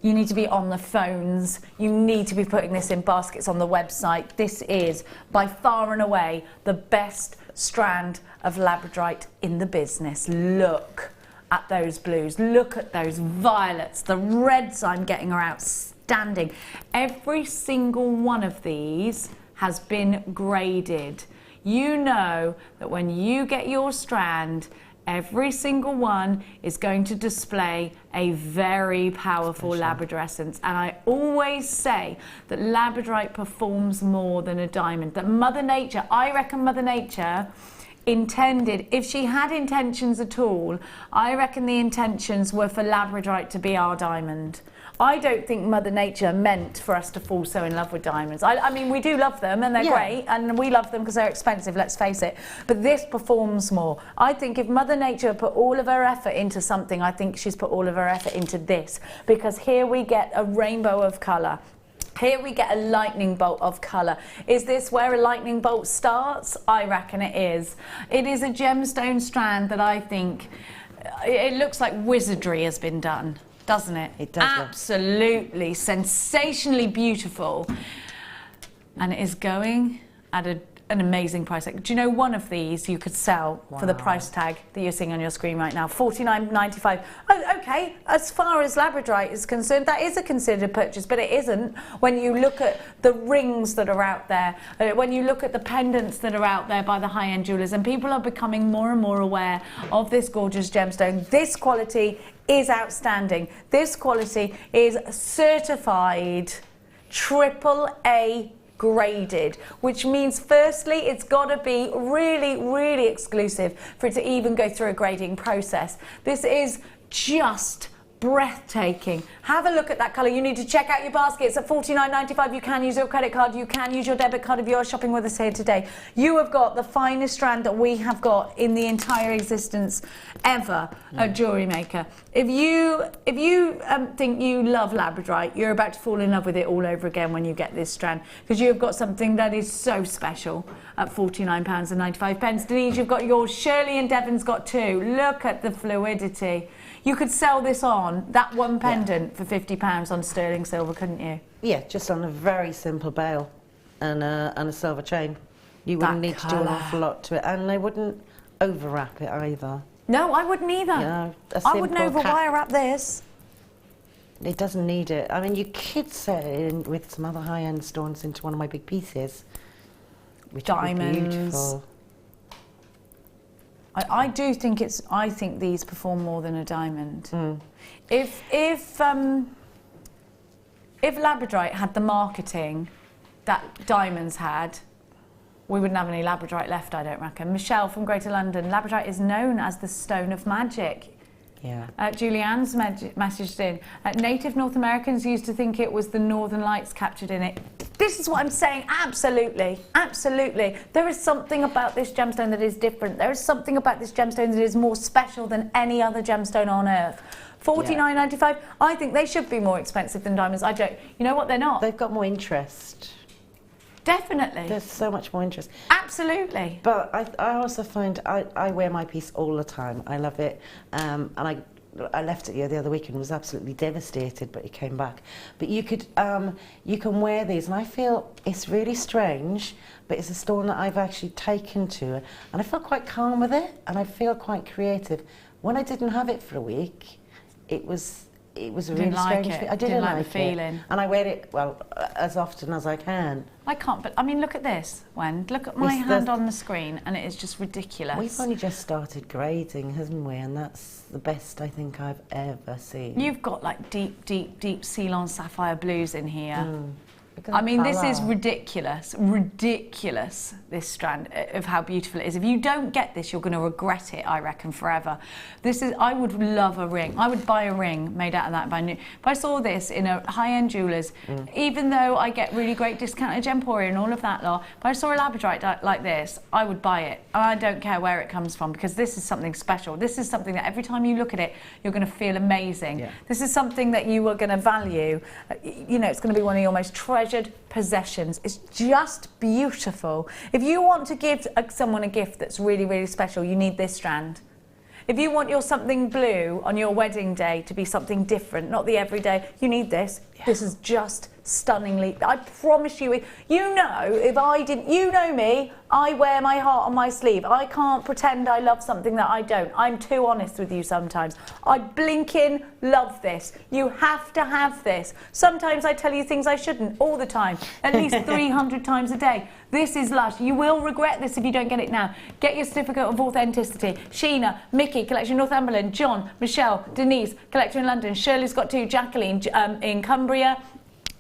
S3: You need to be on the phones. You need to be putting this in baskets on the website. This is, by far and away, the best strand of labradorite in the business. Look at those blues. Look at those violets. The reds I'm getting are outstanding. Every single one of these has been graded. you know that when you get your strand, every single one is going to display a very powerful Labrador essence. And I always say that labradorite performs more than a diamond. That Mother Nature, I reckon Mother Nature intended, if she had intentions at all, I reckon the intentions were for labradorite to be our diamond. I don't think Mother Nature meant for us to fall so in love with diamonds. I mean, we do love them and they're great, and we love them because they're expensive, let's face it. But this performs more. I think if Mother Nature put all of her effort into something, I think she's put all of her effort into this, because here we get a rainbow of colour. Here we get a lightning bolt of colour. Is this where a lightning bolt starts? I reckon it is. It is a gemstone strand that I think, it looks like wizardry has been done. Doesn't it?
S4: It does.
S3: Absolutely, sensationally beautiful. And it is going at an amazing price. Like, do you know one of these you could sell for the price tag that you're seeing on your screen right now? $49.95. Oh, okay, as far as labradorite is concerned, that is a considered purchase, but it isn't when you look at the rings that are out there, when you look at the pendants that are out there by the high-end jewellers, and people are becoming more and more aware of this gorgeous gemstone. This quality is outstanding. This quality is certified AAA graded, which means firstly it's got to be really, really exclusive for it to even go through a grading process. This is just breathtaking. Have a look at that colour. You need to check out your basket. It's at $49.95. You can use your credit card, you can use your debit card if you're shopping with us here today. You have got the finest strand that we have got in the entire existence ever at Jewellery Maker. If you think you love labradorite, you're about to fall in love with it all over again when you get this strand, because you have got something that is so special at £49.95. Denise, you've got yours. Shirley and Devon's got two. Look at the fluidity. You could sell this on, that one pendant, for £50 on sterling silver, couldn't you?
S4: Yeah, just on a very simple bail and a silver chain. You wouldn't need to do an awful lot to it, and they wouldn't overwrap it either.
S3: No, I wouldn't either.
S4: You know,
S3: I wouldn't overwire wrap this.
S4: It doesn't need it. I mean, you could set it in with some other high-end stones into one of my big pieces, which
S3: diamonds.
S4: would be beautiful.
S3: I do think I think these perform more than a diamond. If labradorite had the marketing that diamonds had, we wouldn't have any labradorite left, I don't reckon. Michelle from Greater London, labradorite is known as the stone of magic.
S4: Yeah.
S3: Julianne's messaged in. Native North Americans used to think it was the northern lights captured in it. This is what I'm saying, absolutely, absolutely. There is something about this gemstone that is different. There is something about this gemstone that is more special than any other gemstone on earth. $49.95, I think they should be more expensive than diamonds. I don't, you know what, they're not.
S4: They've got more interest.
S3: Definitely.
S4: There's so much more interest.
S3: Absolutely.
S4: But I also find I wear my piece all the time. I love it. And I left it here the other week and was absolutely devastated, but it came back. But you can wear these, and I feel it's really strange, but it's a stone that I've actually taken to, and I feel quite calm with it, and I feel quite creative. When I didn't have it for a week, it was a really strange feeling. I didn't like
S3: the feeling.
S4: And I wear it, well, as often as I can.
S3: I can't, but I mean, look at this, Wen. Look at my hand on the screen, and it is just ridiculous.
S4: We've only just started grading, haven't we? And that's the best I think I've ever seen.
S3: You've got like deep, deep, deep Ceylon sapphire blues in here. I mean, this is ridiculous, ridiculous, this strand of how beautiful it is. If you don't get this, you're going to regret it, I reckon, forever. This is, I would love a ring. I would buy a ring made out of that if I saw this in a high-end jeweller's, even though I get really great discount at Gemporia and all of that lot, if I saw a labradorite like this, I would buy it. And I don't care where it comes from, because this is something special. This is something that every time you look at it, you're going to feel amazing. Yeah. This is something that you are going to value. You know, it's going to be one of your most treasured possessions. It's just beautiful. If you want to give someone a gift that's really, really special, you need this strand. If you want your something blue on your wedding day to be something different, not the everyday, you need this. Yeah. This is just stunningly. I promise you, you know, if I didn't, you know me, I wear my heart on my sleeve. I can't pretend I love something that I don't. I'm too honest with you sometimes. I blinking love this. You have to have this. Sometimes I tell you things I shouldn't, all the time, at least 300 times a day. This is lush. You will regret this if you don't get it now. Get your certificate of authenticity. Sheena, Mickey, Collection Northumberland, John, Michelle, Denise, Collector in London, Shirley's got 2, Jacqueline in Cumbria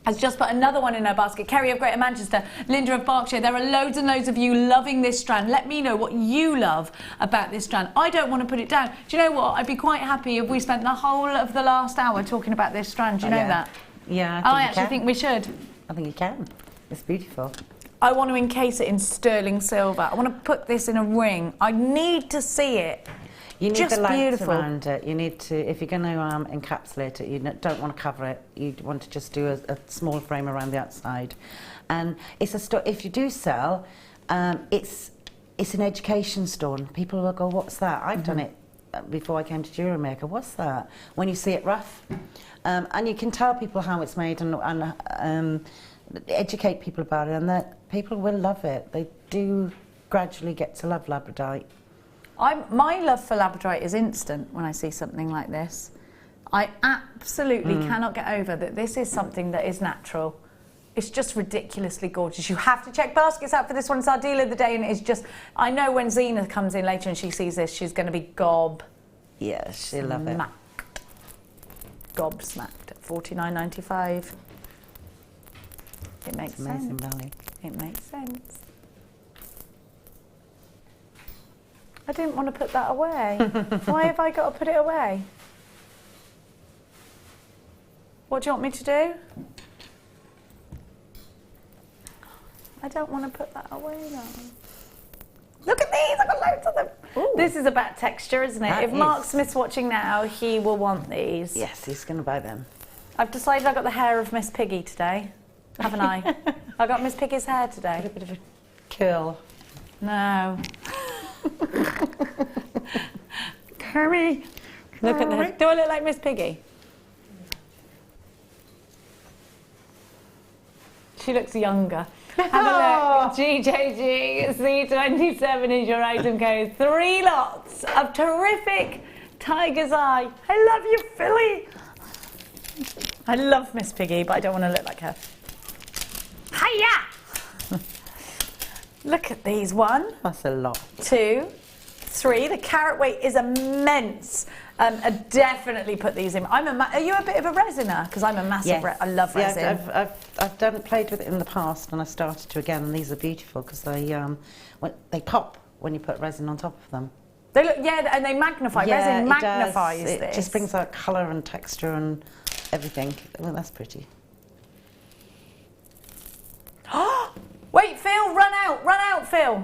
S3: has just put another one in her basket. Kerry of Greater Manchester, Linda of Berkshire. There are loads and loads of you loving this strand. Let me know what you love about this strand. I don't want to put it down. Do you know what? I'd be quite happy if we spent the whole of the last hour talking about this strand. Do you know that?
S4: Yeah,
S3: I actually think we should.
S4: I think you can. It's beautiful.
S3: I want to encase it in sterling silver. I want to put this in a ring. I need to see it.
S4: You need
S3: Just
S4: the lights
S3: beautiful.
S4: around it. You need to, if you're going to encapsulate it, you don't want to cover it. You want to just do a small frame around the outside. And it's if you do sell, it's an education stone. People will go, what's that? I've done it before I came to Jewellery Maker. What's that? When you see it rough. And you can tell people how it's made and educate people about it, and that people will love it. They do gradually get to love labradorite.
S3: My love for labradorite is instant when I see something like this. I absolutely cannot get over that this is something that is natural. It's just ridiculously gorgeous. You have to check baskets out for this one. It's our deal of the day, and it's just, I know when Zena comes in later and she sees this, she's going to be
S4: Yeah, she'll love it.
S3: Gobsmacked at $49.95. It makes
S4: It's amazing
S3: sense.
S4: value.
S3: It makes sense. I didn't want to put that away. Why have I got to put it away? What do you want me to do? I don't want to put that away now. Look at these, I've got loads of them. Ooh. This is about texture, isn't it?
S4: That
S3: If Mark
S4: is.
S3: Smith's watching now, he will want these.
S4: Yes, he's going to buy them.
S3: I've decided I've got the hair of Miss Piggy today, haven't I? I got Miss Piggy's hair today.
S4: A bit of a curl.
S3: No. Curry. Look at this. Do I look like Miss Piggy? She looks younger. Have a look. GJG C27 is your item code. 3 lots of terrific Tiger's Eye. I love you, Philly. I love Miss Piggy, but I don't want to look like her. Hiya! Look at these. 1,
S4: That's a lot.
S3: 2, 3. The carat weight is immense. I definitely put these in. Are you a bit of a resiner? Because I'm a massive.
S4: Yes.
S3: I love resin.
S4: I've played with it in the past, and I started to again. And these are beautiful because they pop when you put resin on top of them.
S3: They look, and they magnify. Resin
S4: it
S3: magnifies
S4: does.
S3: this.
S4: It just brings out colour and texture and everything. Well, that's pretty.
S3: Wait, Phil, run out, Phil.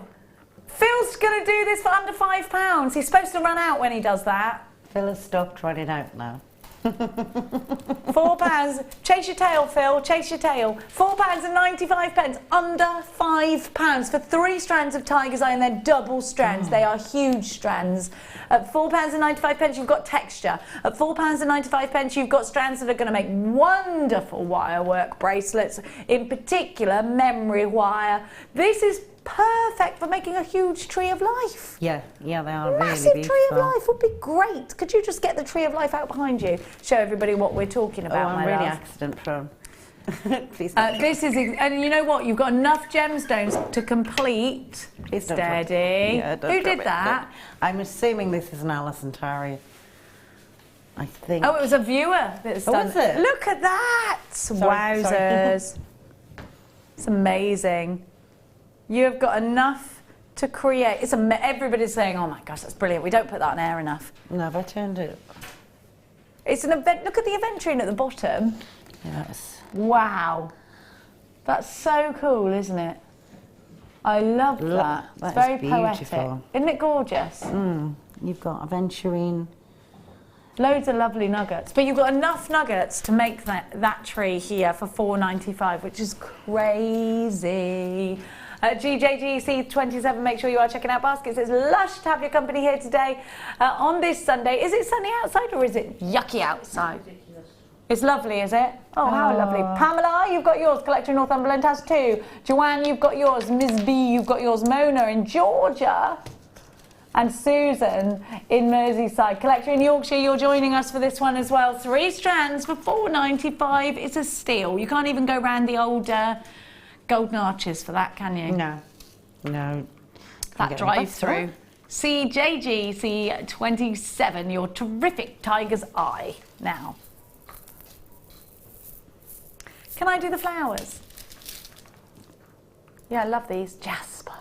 S3: Phil's going to do this for under £5. He's supposed to run out when he does that.
S4: Phil has stopped running out now.
S3: £4. Chase your tail, Phil. Chase your tail. £4.95. Under £5 for 3 strands of Tiger's Eye, and they're double strands. They are huge strands. At £4.95, you've got texture. At £4.95, you've got strands that are going to make wonderful wire work bracelets. In particular, memory wire. This is perfect for making a huge tree of life.
S4: Yeah, they are
S3: Massive
S4: really beautiful.
S3: tree of life would be great. Could you just get the tree of life out behind you? Show everybody what we're talking about,
S4: I'm
S3: my
S4: really
S3: love.
S4: accident prone. Please don't.
S3: This is, and you know what? You've got enough gemstones to complete.
S4: Please don't drop it.
S3: Steady.
S4: Yeah, don't
S3: Who
S4: drop
S3: did
S4: it.
S3: that?
S4: I'm assuming this is an Alison Tarry. I think.
S3: Oh, it was a viewer that's
S4: Oh,
S3: done.
S4: was it?
S3: Look at that!
S4: Sorry.
S3: Wowzers! It's amazing. You have got enough to create. Everybody's saying, "Oh my gosh, that's brilliant." We don't put that on air enough.
S4: No, have I turned it?
S3: It's an event. Look at the aventurine at the bottom.
S4: Yes.
S3: Wow, that's so cool, isn't it? I love that. It's
S4: that
S3: very
S4: is beautiful.
S3: poetic. Isn't it gorgeous?
S4: You've got aventurine.
S3: Loads of lovely nuggets, but you've got enough nuggets to make that tree here for £4.95, which is crazy. GJGC27, make sure you are checking out baskets. It's lush to have your company here today on this Sunday. Is it sunny outside or is it yucky outside? It's lovely, is it? Oh, how lovely. Pamela, you've got yours. Collector in Northumberland has 2. Joanne, you've got yours. Ms. B, you've got yours. Mona in Georgia. And Susan in Merseyside. Collector in Yorkshire, you're joining us for this one as well. 3 strands for £4.95. It's a steal. You can't even go round the old golden arches for that, can you?
S4: No. No.
S3: That drive-through. CJGC27, your terrific tiger's eye. Now. Can I do the flowers? Yeah, I love these. Jasper.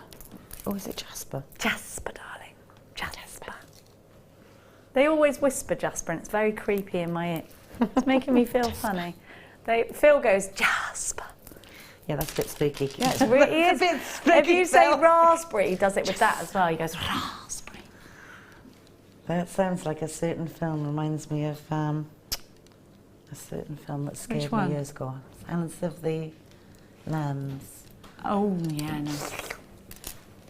S4: Oh, is it Jasper?
S3: Jasper, darling. Jasper. They always whisper Jasper, and it's very creepy in my ear. It's making me feel funny. Phil goes, Jasper.
S4: Yeah, that's a bit spooky.
S3: Yeah, it really is.
S4: A bit spooky,
S3: if you say
S4: Phil.
S3: raspberry, he does it with that as well. He goes, raspberry.
S4: That sounds like a certain film. Reminds me of a certain film that scared
S3: Which one?
S4: me years ago. Silence of the Lambs.
S3: Oh, yeah, no.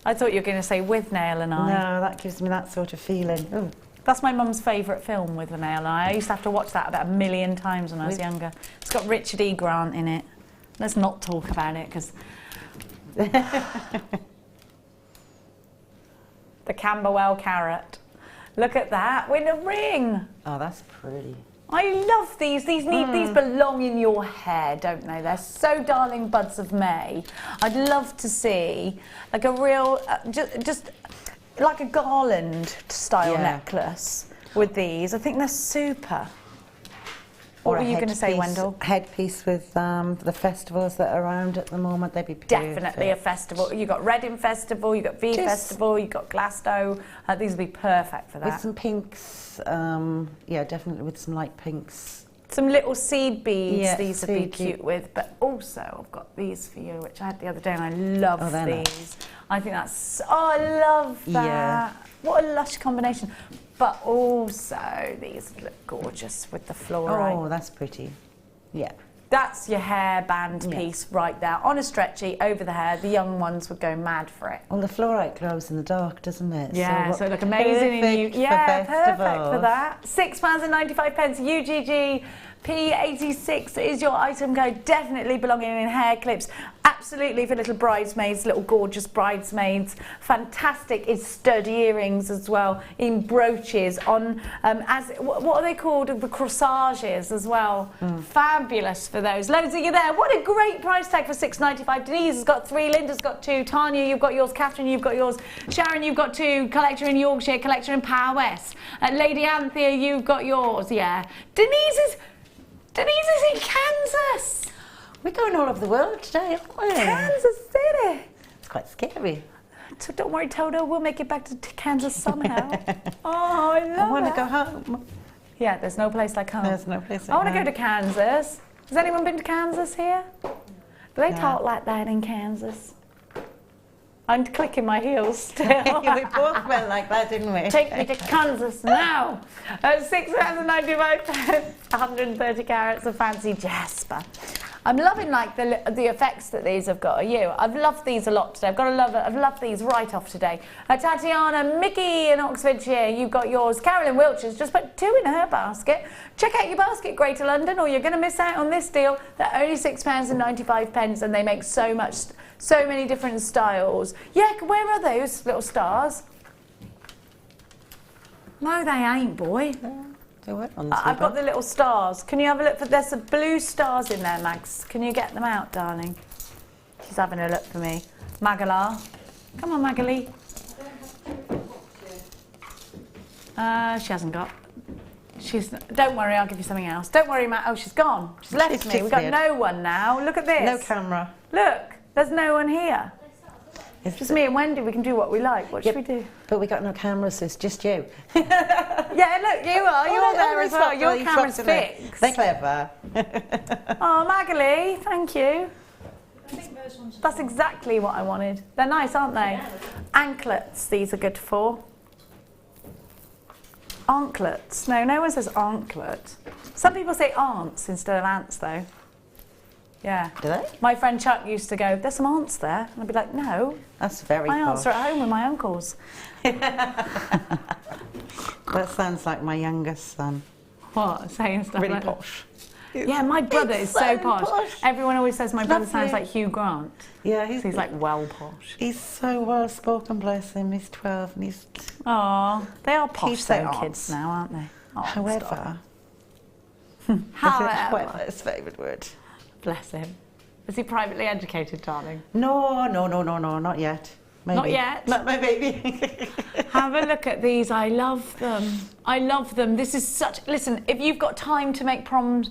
S3: I thought you were going to say With Nail and I.
S4: No, that gives me that sort of feeling. Ooh.
S3: That's my mum's favourite film, With Nail and I. I used to have to watch that about 1,000,000 times when I was younger. It's got Richard E. Grant in it. Let's not talk about it, because... The Camberwell carrot. Look at that, with a ring.
S4: Oh, that's pretty.
S3: I love these. These belong in your hair, don't they? They're so darling buds of May. I'd love to see like a real, just like a garland style necklace with these. I think they're super. What were you going to say, Wendell?
S4: Headpiece with the festivals that are around at the moment. They'd be perfect.
S3: Definitely a festival. You've got Reading Festival, you've got Festival, you've got Glasgow. These would be perfect for that.
S4: With some pinks, yeah, definitely with some light pinks.
S3: Some little seed beads,
S4: Yeah,
S3: these would be cute with, but also I've got these for you, which I had the other day, and I love these.
S4: Nice.
S3: I think that's, I love that. Yeah. What a lush combination. But also, these look gorgeous with the fluorite.
S4: Oh, that's pretty. Yeah.
S3: That's your hairband piece right there. On a stretchy, over the hair. The young ones would go mad for it.
S4: Well, the fluorite glows in the dark, doesn't it?
S3: Yeah, so it look amazing in you. Yeah, perfect for that. £6.95. UGG P86 is your item code. Definitely belonging in hair clips. Absolutely for little bridesmaids, little gorgeous bridesmaids. Fantastic is stud earrings as well, in brooches, on what are they called? The corsages as well. Fabulous for those. Loads of you there. What a great price tag for £6.95. Denise has got 3, Linda's got 2, Tanya, you've got yours, Catherine, you've got yours, Sharon, you've got 2, Collector in Yorkshire, Collector in Power West, Lady Anthea, you've got yours, yeah. Denise is in Kansas.
S4: We're going all over the world today, aren't we?
S3: Kansas City.
S4: It's quite scary.
S3: So don't worry, Toto, we'll make it back to Kansas somehow. Oh, I love it.
S4: I want to go home.
S3: Yeah, there's no place like home.
S4: There's no place like
S3: I want to
S4: home.
S3: go to Kansas. Has anyone been to Kansas here? Do they talk like that in Kansas? I'm clicking my heels still.
S4: We both went like that, didn't we?
S3: Take me to Kansas now. £6.95, 130 carats of fancy Jasper. I'm loving like the effects that these have got. Are you? I've loved these a lot today. I've loved these right off today. Tatiana, Mickey in Oxfordshire, you've got yours. Carolyn Wiltshire's just put 2 in her basket. Check out your basket, Greater London, or you're going to miss out on this deal. They're only £6.95, and they make so many different styles. Yeah, where are those little stars? No, they ain't, boy. I've got the little stars. Can you have a look? There's some blue stars in there, Mags. Can you get them out, darling? She's having a look for me. Magala. Come on, Magali. She hasn't got. Don't worry, I'll give you something else. Don't worry, Matt. Oh, she's gone. She's left me. We've got no one now. Look at this.
S4: No camera.
S3: Look, there's no one here. It's just me and Wendy. We can do what we like. What should we do?
S4: But we got no camera, so it's just you.
S3: Yeah, look, you are. You're there as well. Your camera's fixed.
S4: They're clever.
S3: Oh, Magali, thank you. That's exactly what I wanted. They're nice, aren't they? Anklets, these are good for. Anklets. No, no one says anklet. Some people say aunts instead of ants, though. Yeah.
S4: Do they?
S3: My friend Chuck used to go, there's some aunts there. And I'd be like, no.
S4: That's very
S3: My aunts
S4: posh.
S3: are at home with my uncles.
S4: That sounds like my youngest son.
S3: What? Saying stuff
S4: Really
S3: like that?
S4: posh.
S3: Yeah, my brother is so posh. Everyone always says my brother sounds
S4: Lovely.
S3: like Hugh Grant.
S4: Yeah,
S3: He's like well posh.
S4: He's so well spoken, bless him. He's 12 and he's.
S3: Oh, they are posh
S4: He's
S3: though,
S4: so
S3: kids now, aren't they? Oh, stop.
S4: However,
S3: However,
S4: his favourite word.
S3: bless him. Is he privately educated, darling?
S4: No, not yet. Maybe.
S3: Not yet.
S4: Not my baby.
S3: Have a look at these. I love them. I love them. This is such. Listen, if you've got time to make prom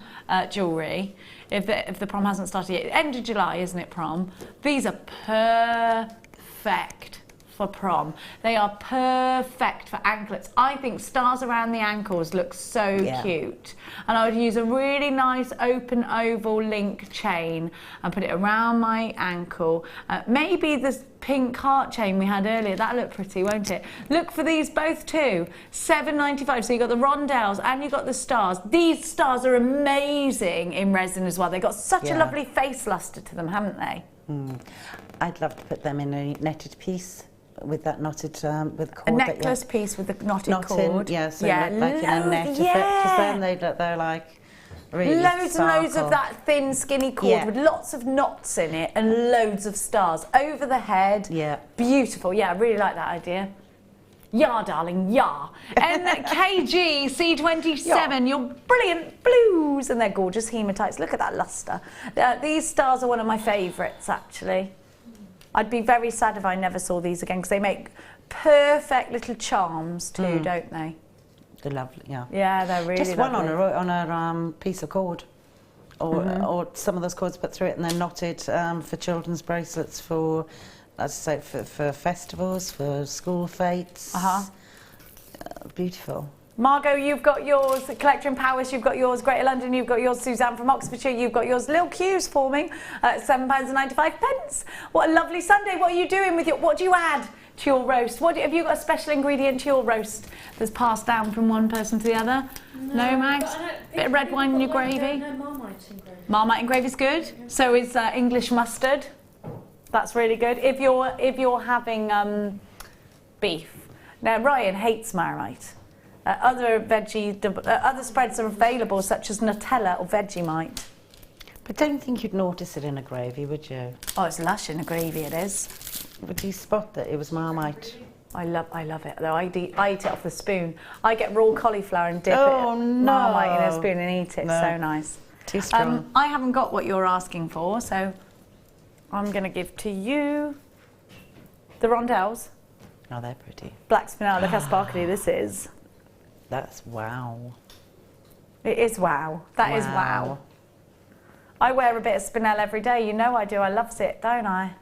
S3: jewellery, if the prom hasn't started yet, end of July, isn't it? Prom. These are perfect for prom. They are perfect for anklets. I think stars around the ankles look so cute. And I would use a really nice open oval link chain and put it around my ankle. Maybe this pink heart chain we had earlier, that'll look pretty, won't it? Look for these both too, $7.95. So you've got the rondelles and you've got the stars. These stars are amazing in resin as well. They've got such a lovely face luster to them, haven't they?
S4: I'd love to put them in a netted piece with that knotted with cord.
S3: A necklace piece with the knotted cord.
S4: Yeah, so like in a net effect. Because then they're like really
S3: loads and loads
S4: sparkle.
S3: of that thin skinny cord with lots of knots in it and loads of stars over the head.
S4: Yeah.
S3: Beautiful. Yeah, I really like that idea. Yeah, darling, yeah. And KG C27, your brilliant blues, and they're gorgeous hematites. Look at that luster. These stars are one of my favourites, actually. I'd be very sad if I never saw these again because they make perfect little charms too, don't they?
S4: They're lovely, yeah.
S3: Yeah, they're really
S4: Just one
S3: lovely.
S4: on a piece of cord, or some of those cords put through it and then knotted for children's bracelets for, as I say, for festivals, for school fetes. Beautiful.
S3: Margot, you've got yours. Collector in Powys, you've got yours. Greater London, you've got yours. Suzanne from Oxfordshire, you've got yours. Lil Q's forming at £7.95. What a lovely Sunday. What are you doing with your... What do you add to your roast? Have you got a special ingredient to your roast that's passed down from one person to the other? No, Mags? Bit of red wine in your gravy?
S5: No, Marmite in gravy.
S3: Marmite in gravy's good. So is English mustard. That's really good. If you're having beef. Now, Ryan hates Marmite. Other spreads are available, such as Nutella or Vegemite.
S4: But don't think you'd notice it in a gravy, would you?
S3: Oh, it's lush in a gravy, it is.
S4: Would you spot that it was Marmite?
S3: I love it. Though I eat it off the spoon. I get raw cauliflower and dip Marmite in a spoon and eat it.
S4: No.
S3: So nice.
S4: Too strong.
S3: I haven't got what you're asking for, so I'm going to give to you the rondelles.
S4: Oh, they're pretty.
S3: Black spinel. Look how sparkly this is.
S4: That's wow.
S3: It is wow. That is wow. I wear a bit of spinel every day. You know I do. I loves it, don't I?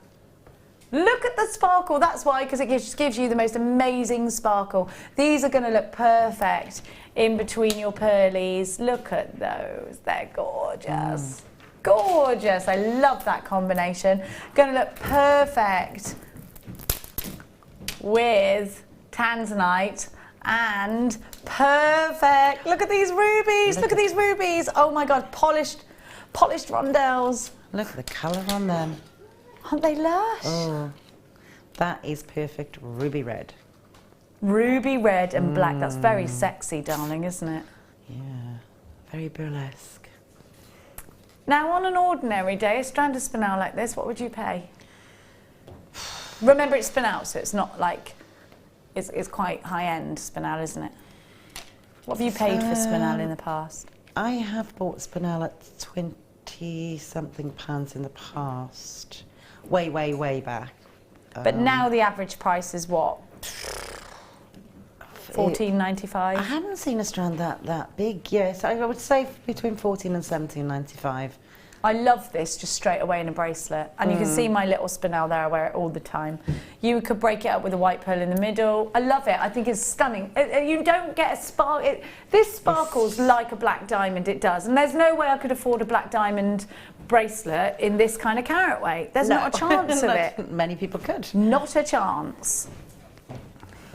S3: Look at the sparkle. That's why, because it just gives you the most amazing sparkle. These are going to look perfect in between your pearlies. Look at those. They're gorgeous. Gorgeous. I love that combination. Going to look perfect with tanzanite. And perfect. Look at these rubies. Look at these rubies. Oh my God, polished rondelles.
S4: Look at the colour on them.
S3: Aren't they lush?
S4: Oh, that is perfect ruby red.
S3: Ruby red and black. That's very sexy, darling, isn't it?
S4: Yeah, very burlesque.
S3: Now, on an ordinary day, a strand of spinel like this, what would you pay? Remember, it's spinel, so it's not like... It's quite high-end spinel, isn't it? What have you paid for spinel in the past?
S4: I have bought spinel at 20-something pounds in the past. Way back.
S3: But now the average price is what? $14.95?
S4: I haven't seen a strand that big, yes. I would say between $14 and $17.95.
S3: I love this just straight away in a bracelet. And you can see my little spinel there, I wear it all the time. You could break it up with a white pearl in the middle. I love it, I think it's stunning. You don't get a spark, this sparkles like a black diamond, it does. And there's no way I could afford a black diamond bracelet in this kind of carat weight. There's not a chance of it.
S4: Many people could.
S3: Not a chance.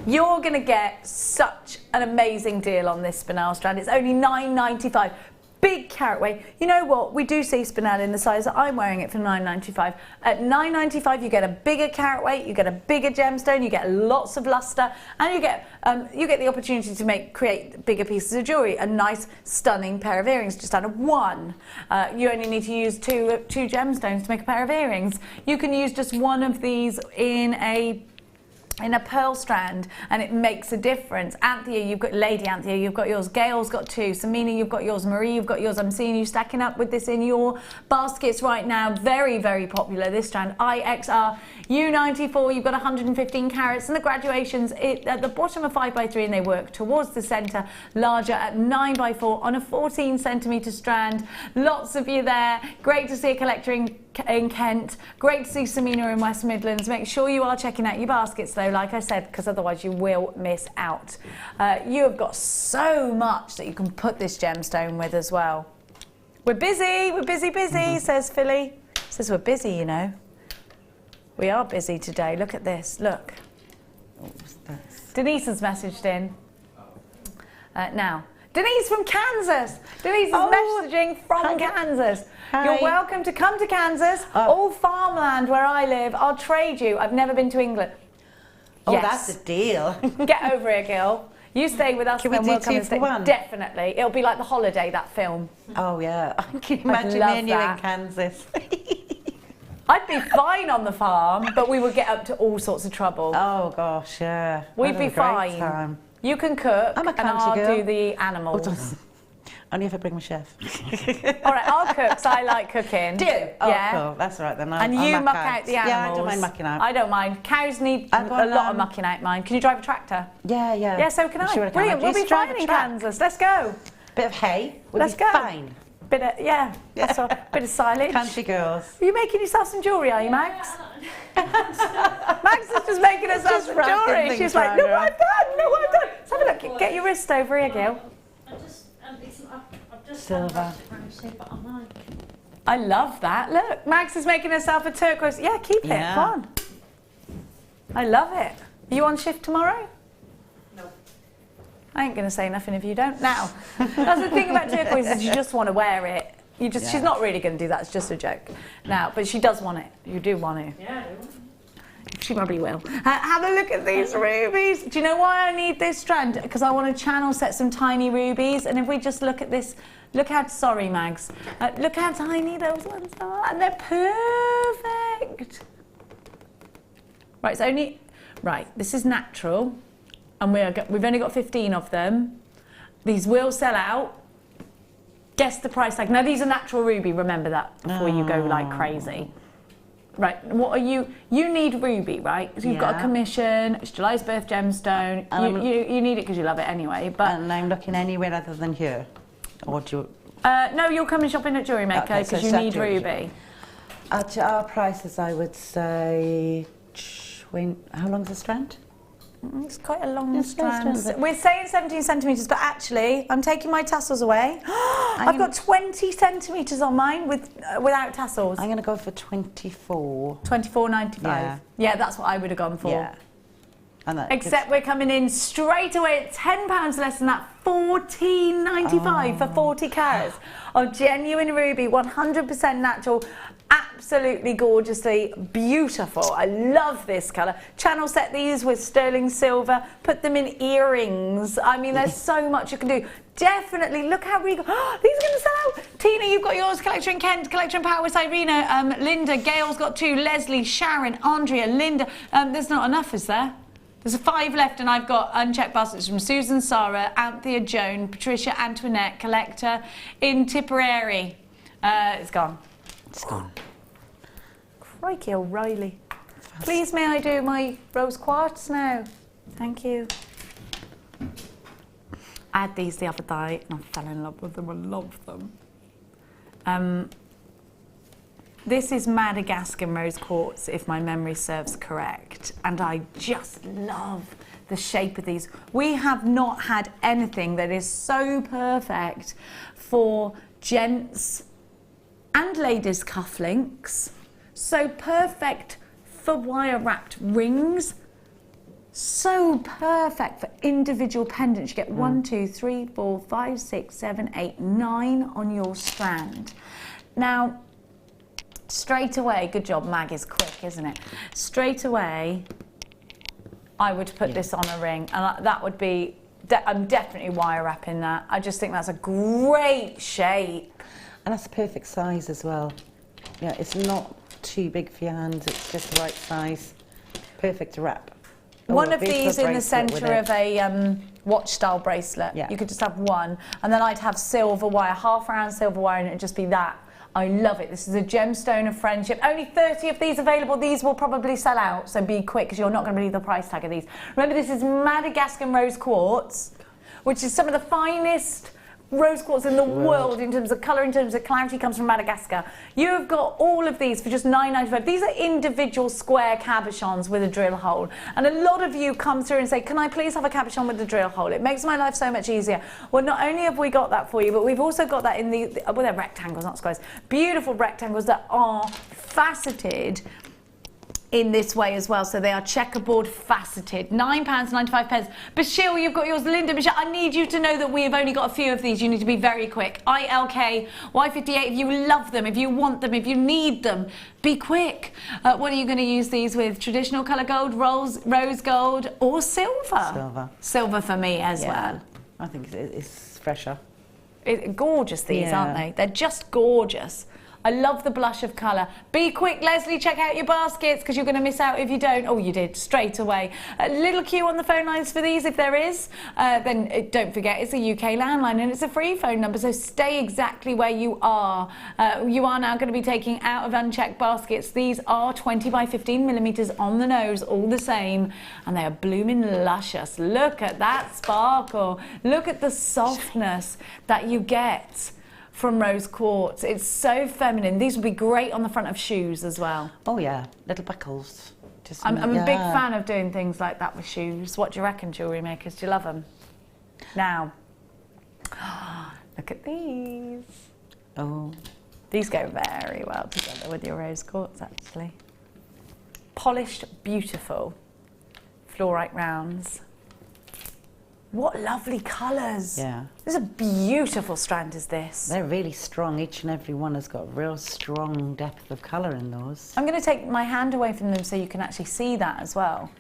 S3: You're gonna get such an amazing deal on this spinel strand. It's only $9.95. big carat weight. You know what? We do see spinel in the size that I'm wearing it for £9.95. At £9.95, you get a bigger carat weight, you get a bigger gemstone, you get lots of luster, and you get the opportunity to create bigger pieces of jewellery. A nice, stunning pair of earrings just out of one. You only need to use two gemstones to make a pair of earrings. You can use just one of these in a pearl strand, and it makes a difference. Anthea, you've got Lady Anthea, you've got yours. Gail's got two. Samina, you've got yours. Marie, you've got yours. I'm seeing you stacking up with this in your baskets right now. Very, very popular, this strand. IXR, U94, you've got 115 carats, and the graduations at the bottom are 5x3, and they work towards the centre. Larger at 9x4 on a 14 centimetre strand. Lots of you there. Great to see a collector in Kent. Great to see Samina in West Midlands. Make sure you are checking out your baskets though, like I said, because otherwise you will miss out. You have got so much that you can put this gemstone with as well. We're busy, says Philly. Says we're busy, you know. We are busy today. Look at this, look. Denise has messaged in. Now, Denise from Kansas. Denise is messaging from Kansas.
S4: Hi.
S3: You're welcome to come to Kansas. All farmland where I live. I'll trade you. I've never been to England.
S4: Oh,
S3: Yes.
S4: that's a deal.
S3: Get over here, girl. You stay with us,
S4: Can
S3: and
S4: we
S3: then
S4: do
S3: we'll come
S4: two
S3: and
S4: for
S3: stay.
S4: one?
S3: Definitely. It'll be like The Holiday, that film.
S4: Oh, yeah. Can you imagine
S3: love
S4: me and you
S3: that.
S4: in Kansas?
S3: I'd be fine on the farm, but we would get up to all sorts of trouble.
S4: Oh, gosh, yeah.
S3: We'd
S4: I'd
S3: be
S4: have a great
S3: fine.
S4: time.
S3: You can cook,
S4: I'm a
S3: and I'll
S4: country girl.
S3: do the animals.
S4: Only if I bring my chef.
S3: All right, I'll cook, so I like cooking.
S4: Do you? Oh,
S3: yeah.
S4: cool. That's all right then.
S3: And you muck out the animals.
S4: Yeah, I don't mind mucking out.
S3: I don't mind. Cows need
S4: I've
S3: a
S4: got,
S3: lot of mucking out mine. Can you drive a tractor?
S4: Yeah.
S3: Yeah, so can I.
S4: Sure
S3: Brilliant. We'll be
S4: Just drive
S3: fine
S4: a
S3: in
S4: truck.
S3: Kansas. Let's go.
S4: Bit of hay. We'll
S3: Let's
S4: be
S3: go.
S4: fine.
S3: Bit of, yeah. That's all. Bit of silage.
S4: Country girls.
S3: Are you making yourself some jewellery, are you, Max? Max is just making herself
S4: Just
S3: some
S4: wrapping
S3: jewellery.
S4: things
S3: She's like,
S4: round
S3: look
S4: her.
S3: what I've done, look what I've done. Let's have a look. Get your wrist over here, Gil.
S5: I've just
S4: Silver.
S5: but I'm like,
S3: I love that. Look, Max is making herself a turquoise. Yeah, keep it.
S4: Yeah.
S3: Come on. I love it. Are you on shift tomorrow?
S5: no.
S3: I ain't going to say nothing if you don't. Now, that's the thing about turquoise is you just want to wear it. She's not really going to do that. It's just a joke. Now, but she does want it. You do want to.
S5: Yeah, I do.
S3: She probably will. Have a look at these rubies. Do you know why I need this strand? Because I want to channel set some tiny rubies. And if we just look at this, look how, sorry Mags, look how tiny those ones are. And they're perfect. Right, it's only, right, this is natural. And we've only got 15 of them. These will sell out. Guess the price tag. Now these are natural ruby, remember that, before you go like crazy. Right, what are you need ruby, right? So you've got a commission, it's July's birth gemstone, you need it because you love it anyway. But
S4: And I'm looking anywhere other than here. Or do you...
S3: no, you'll come and shop in at Jewellery Maker
S4: Okay,
S3: because
S4: so
S3: you
S4: shop
S3: need
S4: jewellery.
S3: ruby.
S4: At our prices, I would say... How long's the strand?
S3: It's quite a long
S4: It's quite
S3: strand.
S4: strand, but-
S3: We're saying 17 centimetres, but actually, I'm taking my tassels away. I've got 20 centimetres on mine without tassels.
S4: I'm going to go for 24.
S3: 24.95. Yeah, that's what I would have gone for.
S4: Yeah. And that,
S3: Except we're coming in straight away at £10 less than that, $14.95 for 40 carats of genuine ruby, 100% natural, absolutely gorgeously beautiful. I love this colour. Channel set these with sterling silver, put them in earrings. I mean, there's so much you can do. Definitely, look how regal. These are going to sell out. Tina, you've got yours. Collector in Kent, Collector in Powys, Irina, Linda, Gail's got 2, Leslie, Sharon, Andrea, Linda. There's not enough, is there? There's 5 left, and I've got unchecked baskets from Susan, Sarah, Anthea, Joan, Patricia, Antoinette, Collector in Tipperary. It's gone.
S4: It's gone.
S3: Crikey, O'Reilly. Please, may I do my rose quartz now? Thank you. I had these the other day, and I fell in love with them. I love them. This is Madagascar rose quartz, if my memory serves correct, and I just love the shape of these. We have not had anything that is so perfect for gents and ladies' cufflinks, so perfect for wire-wrapped rings, So perfect for individual pendants. You get 1, 2, 3, 4, 5, 6, 7, 8, 9 on your strand. Now, straight away, good job, Mag is quick, isn't it? Straight away, I would put this on a ring, and that would be, I'm definitely wire wrapping that. I just think that's a great shape.
S4: And that's the perfect size as well. Yeah, it's not too big for your hands, it's just the right size. Perfect to wrap.
S3: One of these in the centre of a watch style bracelet.
S4: Yeah.
S3: You could just have one, and then I'd have silver wire, half round silver wire, and it'd just be that. I love it. This is a gemstone of friendship. Only 30 of these available. These will probably sell out, so be quick because you're not going to believe the price tag of these. Remember, this is Madagascan rose quartz, which is some of the finest rose quartz in the world in terms of colour, in terms of clarity, comes from Madagascar. You have got all of these for just $9.95. These are individual square cabochons with a drill hole. And a lot of you come through and say, can I please have a cabochon with a drill hole? It makes my life so much easier. Well, not only have we got that for you, but we've also got that in well, they're rectangles, not squares. Beautiful rectangles that are faceted in this way as well, so they are checkerboard faceted. £9.95. Bashil, you've got yours. Linda, Michelle, I need you to know that we have only got a few of these. You need to be very quick. ILK, Y58, if you love them, if you want them, if you need them, be quick. What are you going to use these with? Traditional colour gold, rose gold, or silver?
S4: Silver.
S3: Silver for me as well.
S4: I think it's fresher.
S3: Gorgeous these, aren't they? They're just gorgeous. I love the blush of colour. Be quick, Leslie, check out your baskets because you're going to miss out if you don't. Oh, you did, straight away. A little queue on the phone lines for these if there is. Then don't forget, it's a UK landline and it's a free phone number, so stay exactly where you are. You are now going to be taking out of unchecked baskets. These are 20 by 15 millimetres on the nose, all the same, and they are blooming luscious. Look at that sparkle. Look at the softness that you get from rose quartz. It's so feminine. These would be great on the front of shoes as well.
S4: Oh yeah, little buckles.
S3: I'm a big fan of doing things like that with shoes. What do you reckon, jewellery makers? Do you love them? Now, look at these.
S4: Oh.
S3: These go very well together with your rose quartz, actually. Polished, beautiful fluorite rounds. What lovely colours.
S4: Yeah.
S3: This is a beautiful strand, is this?
S4: They're really strong. Each and every one has got real strong depth of colour in those.
S3: I'm going to take my hand away from them so you can actually see that as well.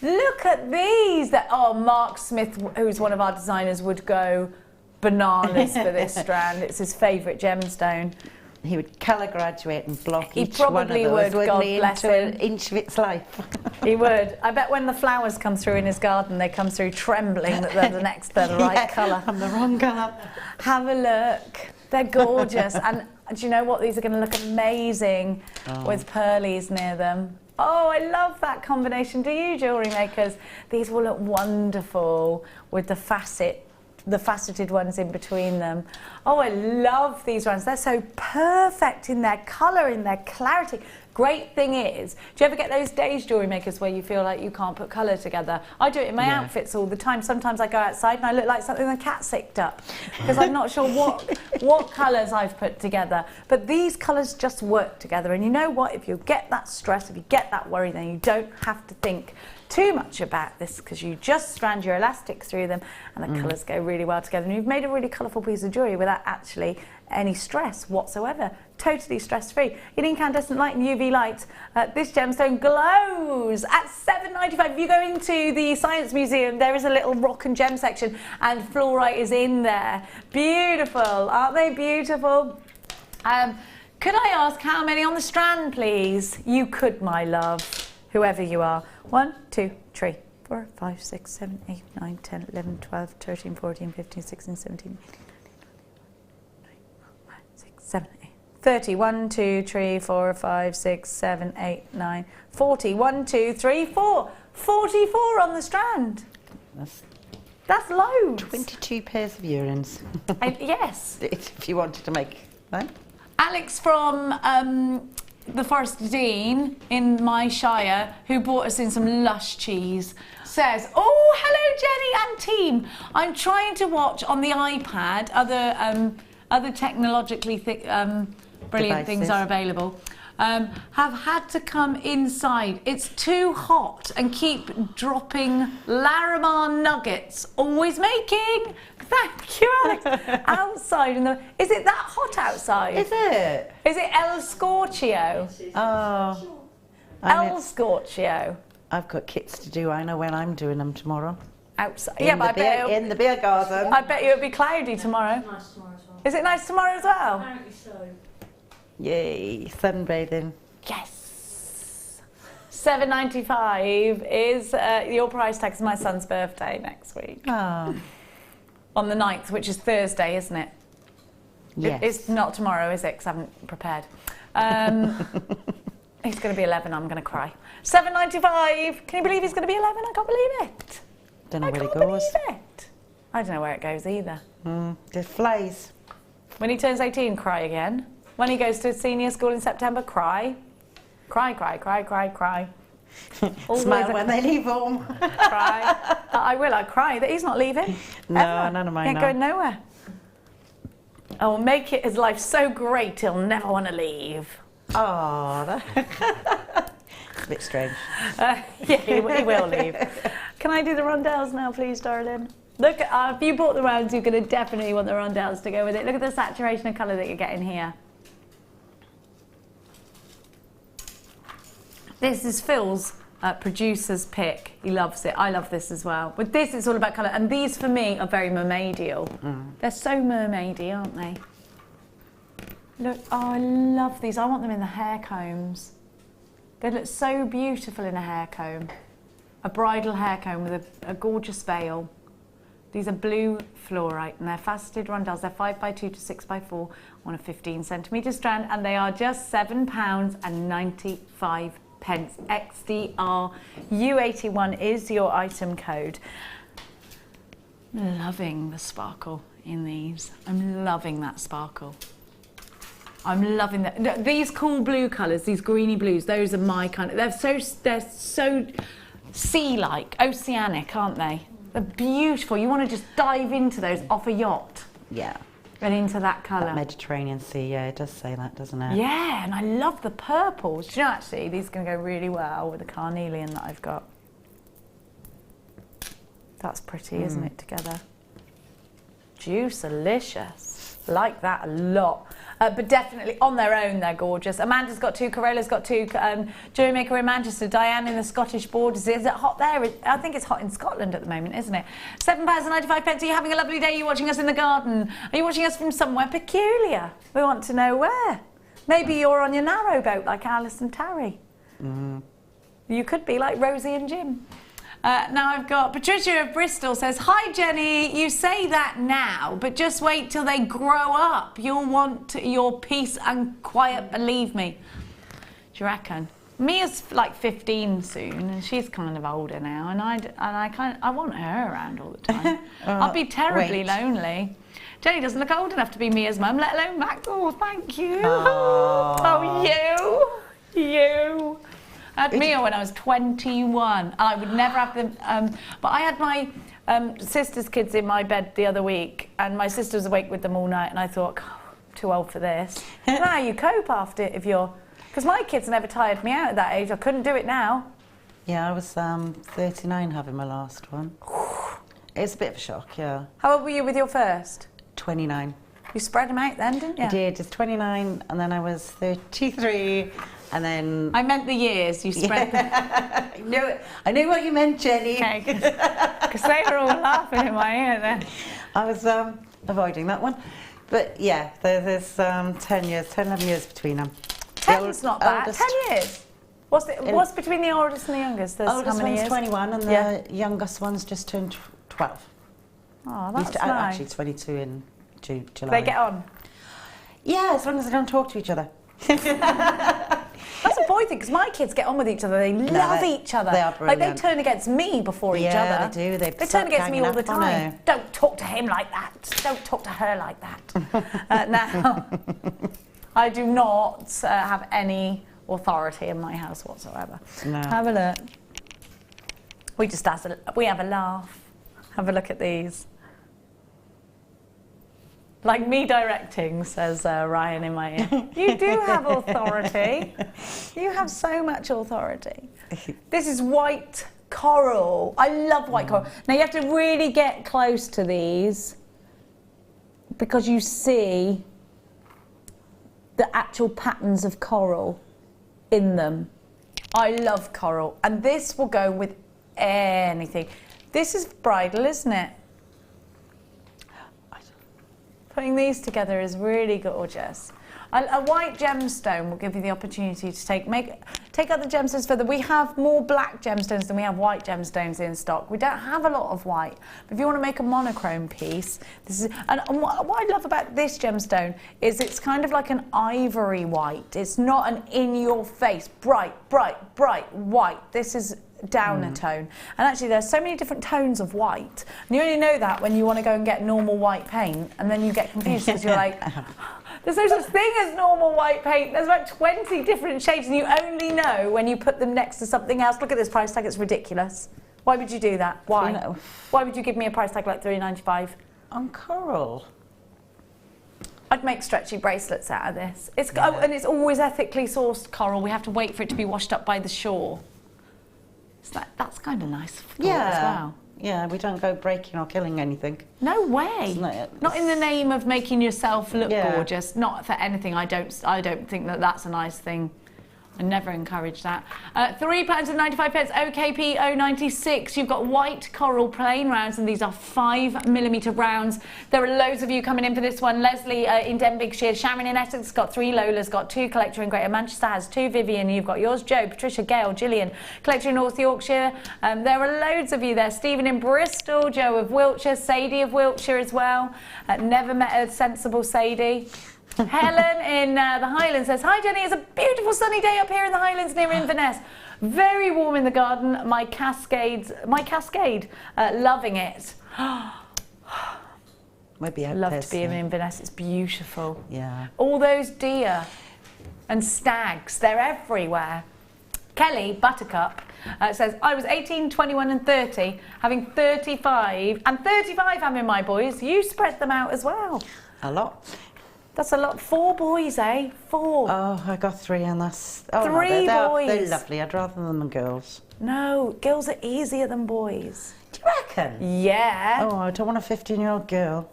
S3: Look at these. Oh, Mark Smith, who's one of our designers, would go bananas for this strand. It's his favourite gemstone.
S4: He would colour graduate and block
S3: He
S4: each one of
S3: probably
S4: those,
S3: would, God bless
S4: into
S3: him.
S4: an inch of its life.
S3: He would. I bet when the flowers come through in his garden, they come through trembling that they're the right colour.
S4: I'm the wrong colour.
S3: Have a look. They're gorgeous. And do you know what? These are going to look amazing with pearlies near them. Oh, I love that combination. Do you, jewellery makers? These will look wonderful with the faceted ones in between them. Oh, I love these ones. They're so perfect in their colour, in their clarity. Great thing is, do you ever get those days, jewellery makers, where you feel like you can't put colour together? I do it in my outfits all the time. Sometimes I go outside and I look like something the cat sicked up because I'm not sure what colours I've put together. But these colours just work together. And you know what? If you get that stress, if you get that worry, then you don't have to think too much about this because you just strand your elastic through them and the colours go really well together. And you've made a really colourful piece of jewellery without actually any stress whatsoever. Totally stress-free. In incandescent light and UV light, this gemstone glows at $7.95. If you go into the Science Museum, there is a little rock and gem section and fluorite is in there. Beautiful, aren't they beautiful? Could I ask how many on the strand, please? You could, my love, whoever you are. 1, 2, 3, 4, 5, 6, 7, 8, 9, 10, 11, 12, 13, 14, 15, 16, 17, 18, 19, 6, 7, 8, 30. 1, 2, 3, 4, 5, 6, 7, 8, 9, 40. 1, 2, 3, 4. 44 on the strand. That's loads.
S4: 22 pairs of earrings.
S3: Yes.
S4: If you wanted to make that.
S3: Alex from the Forest Dean in my shire, who brought us in some lush cheese, says, oh, hello Jenny and team. I'm trying to watch on the iPad, other technologically brilliant
S4: devices.
S3: things are available. have had to come inside. It's too hot and keep dropping Larimar nuggets. Always making. Thank you, Alex. Outside in the... Is it that hot outside?
S4: Is it?
S3: Is it El Scorchio?
S4: Oh.
S3: El Scorchio.
S4: I've got kits to do. I know when I'm doing them tomorrow.
S3: Outside.
S4: In the beer garden.
S3: I bet you it'll be cloudy tomorrow.
S5: Nice tomorrow as well.
S3: Is it nice tomorrow as well?
S5: Apparently so.
S4: Yay, sunbathing.
S3: Yes. $7.95 is your price tag. It's my son's birthday next week.
S4: Oh.
S3: On the 9th, which is Thursday, isn't it?
S4: Yes.
S3: It's not tomorrow, is it? Because I haven't prepared. He's going to be 11. I'm going to cry. $7.95. Can you believe he's going to be 11? I can't believe it.
S4: Don't know
S3: I
S4: where
S3: can't
S4: it goes.
S3: believe it. I don't know where it goes either.
S4: It flies.
S3: When he turns 18, cry again. When he goes to senior school in September, cry. Cry, cry, cry, cry, cry.
S4: Smile when they leave home.
S3: Cry. I will, I cry that he's not leaving.
S4: No,
S3: ever.
S4: none of mine
S3: He ain't
S4: are.
S3: going nowhere. I will make his life so great he'll never want to leave.
S4: Oh, it's a bit strange.
S3: Yeah, he will leave. Can I do the rondelles now, please, darling? Look, if you bought the rounds, you're going to definitely want the rondelles to go with it. Look at the saturation of colour that you're getting here. This is Phil's producer's pick. He loves it. I love this as well. But this is all about colour. And these, for me, are very mermaidial. They're so mermaidy, aren't they? Look, oh, I love these. I want them in the hair combs. They look so beautiful in a hair comb. A bridal hair comb with a gorgeous veil. These are blue fluorite and they're faceted rondelles. They're 5x2 to 6x4 on a 15cm strand and they are just £7.95. XDR U81 is your item code. Loving the sparkle in these. I'm loving that sparkle. I'm loving that. These cool blue colours, these greeny blues, those are my kind of, they're so sea-like, oceanic, aren't they? They're beautiful. You want to just dive into those off a yacht.
S4: Yeah.
S3: And into that colour.
S4: That Mediterranean Sea, yeah, it does say that, doesn't it?
S3: Yeah, and I love the purples. Do you know, actually, these are going to go really well with the carnelian that I've got. That's pretty, isn't it, together? Juice-alicious. Like that a lot. But definitely, on their own, they're gorgeous. Amanda's got two, Corolla's got two, Jewellery Maker in Manchester, Diane in the Scottish borders. Is it hot there? I think it's hot in Scotland at the moment, isn't it? £7.95. Are you having a lovely day? Are you watching us in the garden? Are you watching us from somewhere peculiar? We want to know where. Maybe you're on your narrow boat like Alice and Tarry. You could be like Rosie and Jim. Now I've got Patricia of Bristol says, hi Jenny, you say that now, but just wait till they grow up. You'll want your peace and quiet, believe me. Do you reckon? Mia's like 15 soon, and she's kind of older now, and I want her around all the time. I'd be terribly lonely. Jenny doesn't look old enough to be Mia's mum, let alone Mac. Oh, thank you. Oh, you. I had Mia when I was 21, and I would never have them. But I had my sister's kids in my bed the other week, and my sister was awake with them all night, and I thought, God, I'm too old for this. Now you cope after it if you're... Because my kids never tired me out at that age. I couldn't do it now.
S4: Yeah, I was 39 having my last one. It's a bit of a shock, yeah.
S3: How old were you with your first?
S4: 29.
S3: You spread them out then, didn't you?
S4: I did, just 29, and then I was 33, and then...
S3: I meant the years, you spread them.
S4: I knew what you meant, Jenny.
S3: Okay, because they were all laughing in my ear then.
S4: I was avoiding that one. But yeah, there's 10 years, 10, 11 years between them.
S3: 10's not bad, 10 years. What's between the oldest and the youngest? There's
S4: oldest
S3: how many
S4: one's
S3: years?
S4: 21 and the youngest one's just turned 12.
S3: Oh, that's nice.
S4: Actually 22 in July.
S3: They get on?
S4: Yeah, as long as they don't talk to each other.
S3: That's a boy thing, because my kids get on with each other. They love each other.
S4: They are brilliant.
S3: Like, they turn against me before each other.
S4: Yeah, they do.
S3: They turn against me all the time. Don't talk to him like that. Don't talk to her like that. Now, I do not have any authority in my house whatsoever.
S4: No.
S3: Have a look. We have a laugh. Have a look at these. Like me directing, says Ryan in my ear. You do have authority. You have so much authority. This is white coral. I love white coral. Now you have to really get close to these because you see the actual patterns of coral in them. I love coral, and this will go with anything. This is bridal, isn't it? Putting these together is really gorgeous. A white gemstone will give you the opportunity to take other gemstones further. We have more black gemstones than we have white gemstones in stock. We don't have a lot of white. But if you want to make a monochrome piece, this is. And what I love about this gemstone is it's kind of like an ivory white. It's not an in-your-face, bright white. This is downer tone. And actually there's so many different tones of white. And you only know that when you want to go and get normal white paint, and then you get confused because you're like, there's no such thing as normal white paint. There's about 20 different shades, and you only know when you put them next to something else. Look at this price tag, it's ridiculous. Why would you do that? Why? Why would you give me a price tag like $3.95?
S4: On coral.
S3: I'd make stretchy bracelets out of this. And it's always ethically sourced coral. We have to wait for it to be washed up by the shore. That's kind of nice as well.
S4: Yeah, we don't go breaking or killing anything.
S3: No way. Not in the name of making yourself look gorgeous. Not for anything. I don't think that that's a nice thing. I never encourage that. £3.95, OKP 096. You've got white coral plain rounds, and these are 5mm rounds. There are loads of you coming in for this one. Leslie in Denbighshire, Sharon in Essex got 3, Lola's got 2, Collector in Greater Manchester has 2, Vivian, you've got yours, Joe, Patricia, Gail, Gillian, Collector in North Yorkshire. There are loads of you there. Stephen in Bristol, Joe of Wiltshire, Sadie of Wiltshire as well. Never met a sensible Sadie. Helen in the Highlands says, hi Jenny, it's a beautiful sunny day up here in the Highlands near Inverness. Very warm in the garden. My cascade, loving it.
S4: Maybe I
S3: love to be in Inverness, it's beautiful.
S4: Yeah.
S3: All those deer and stags, they're everywhere. Kelly, Buttercup, says, I was 18, 21 and 30, having 35, and 35 having my boys. You spread them out as well.
S4: A lot.
S3: That's a lot. 4 boys, eh? 4.
S4: Oh, I got 3 and that's... Oh,
S3: 3
S4: no,
S3: boys.
S4: They're lovely. I'd rather them than girls.
S3: No, girls are easier than boys.
S4: Do you reckon?
S3: Yeah.
S4: Oh, I don't want a 15-year-old girl.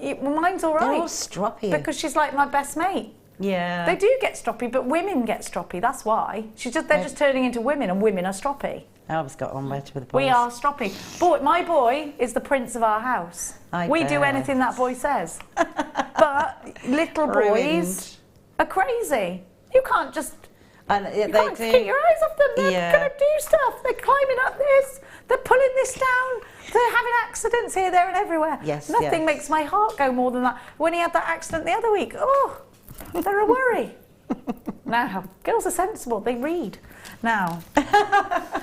S3: Well, mine's all right.
S4: They're all stroppy.
S3: Because she's like my best mate.
S4: Yeah.
S3: They do get stroppy, but women get stroppy. That's why. They're just turning into women, and women are stroppy.
S4: I always got on better with the boys.
S3: We are stroppy. My boy is the prince of our house. We do anything that boy says. But little boys are crazy. You can't just... you can't keep your eyes off them. They're going to do stuff. They're climbing up this. They're pulling this down. They're having accidents here, there and everywhere.
S4: Yes,
S3: Nothing makes my heart go more than that. When he had that accident the other week, oh, they're a worry. Now, girls are sensible. They read. Now,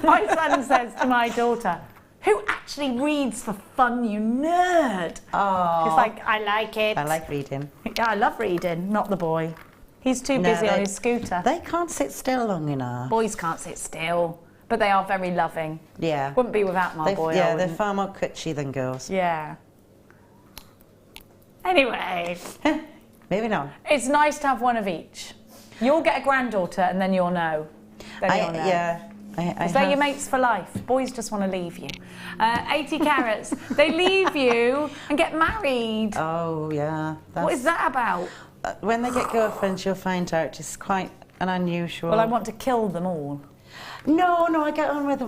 S3: my son says to my daughter, who actually reads for fun, you nerd.
S4: Oh.
S3: He's like, I like it.
S4: I like reading.
S3: Yeah, I love reading, not the boy. He's too busy on his scooter.
S4: They can't sit still long enough.
S3: Boys can't sit still, but they are very loving.
S4: Yeah.
S3: Wouldn't be without my boy.
S4: Yeah, they're far more cutchy than girls.
S3: Yeah. Anyway.
S4: Moving on.
S3: It's nice to have one of each. You'll get a granddaughter and then you'll know.
S4: Yeah.
S3: They're your mates for life. Boys just want to leave you. 80 carats. They leave you and get married.
S4: Oh, yeah.
S3: What is that about?
S4: When they get girlfriends, you'll find out it's quite an unusual...
S3: Well, I want to kill them all.
S4: No, I get on with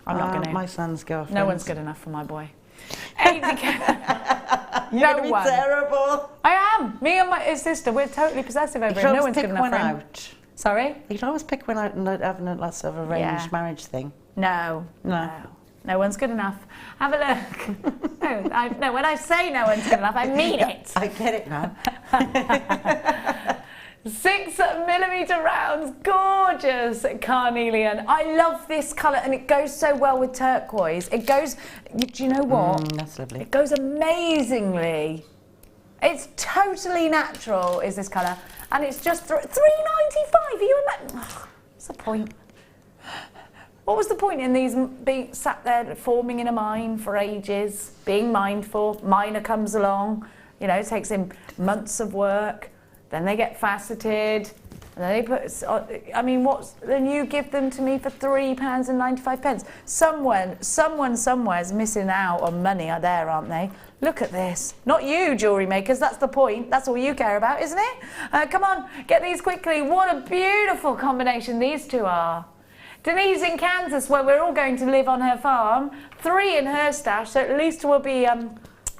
S3: I'm not going to.
S4: my son's girlfriend.
S3: No one's good enough for my boy. 80 carats.
S4: You're going to be terrible.
S3: I am. Me and my sister, we're totally possessive over it. No one's good enough for him. Sorry?
S4: You can always pick one out and not having a lots of arranged marriage thing.
S3: No. No one's good enough. Have a look. No, when I say no one's good enough, I mean it.
S4: I get it now.
S3: 6mm rounds, gorgeous carnelian. I love this colour and it goes so well with turquoise. It goes, do you know what?
S4: That's lovely.
S3: It goes amazingly. It's totally natural, is this colour. And it's just £3.95. Are you what's the point? What was the point in these being sat there forming in a mine for ages, being mindful? Miner comes along, you know, it takes him months of work. Then they get faceted. And then they put, I mean, then you give them to me for £3.95. Someone somewhere is missing out on money there, aren't they? Look at this. Not you, jewellery makers, that's the point. That's all you care about, isn't it? Come on, get these quickly. What a beautiful combination these two are. Denise in Kansas, where we're all going to live on her farm. 3 in her stash, so at least we'll be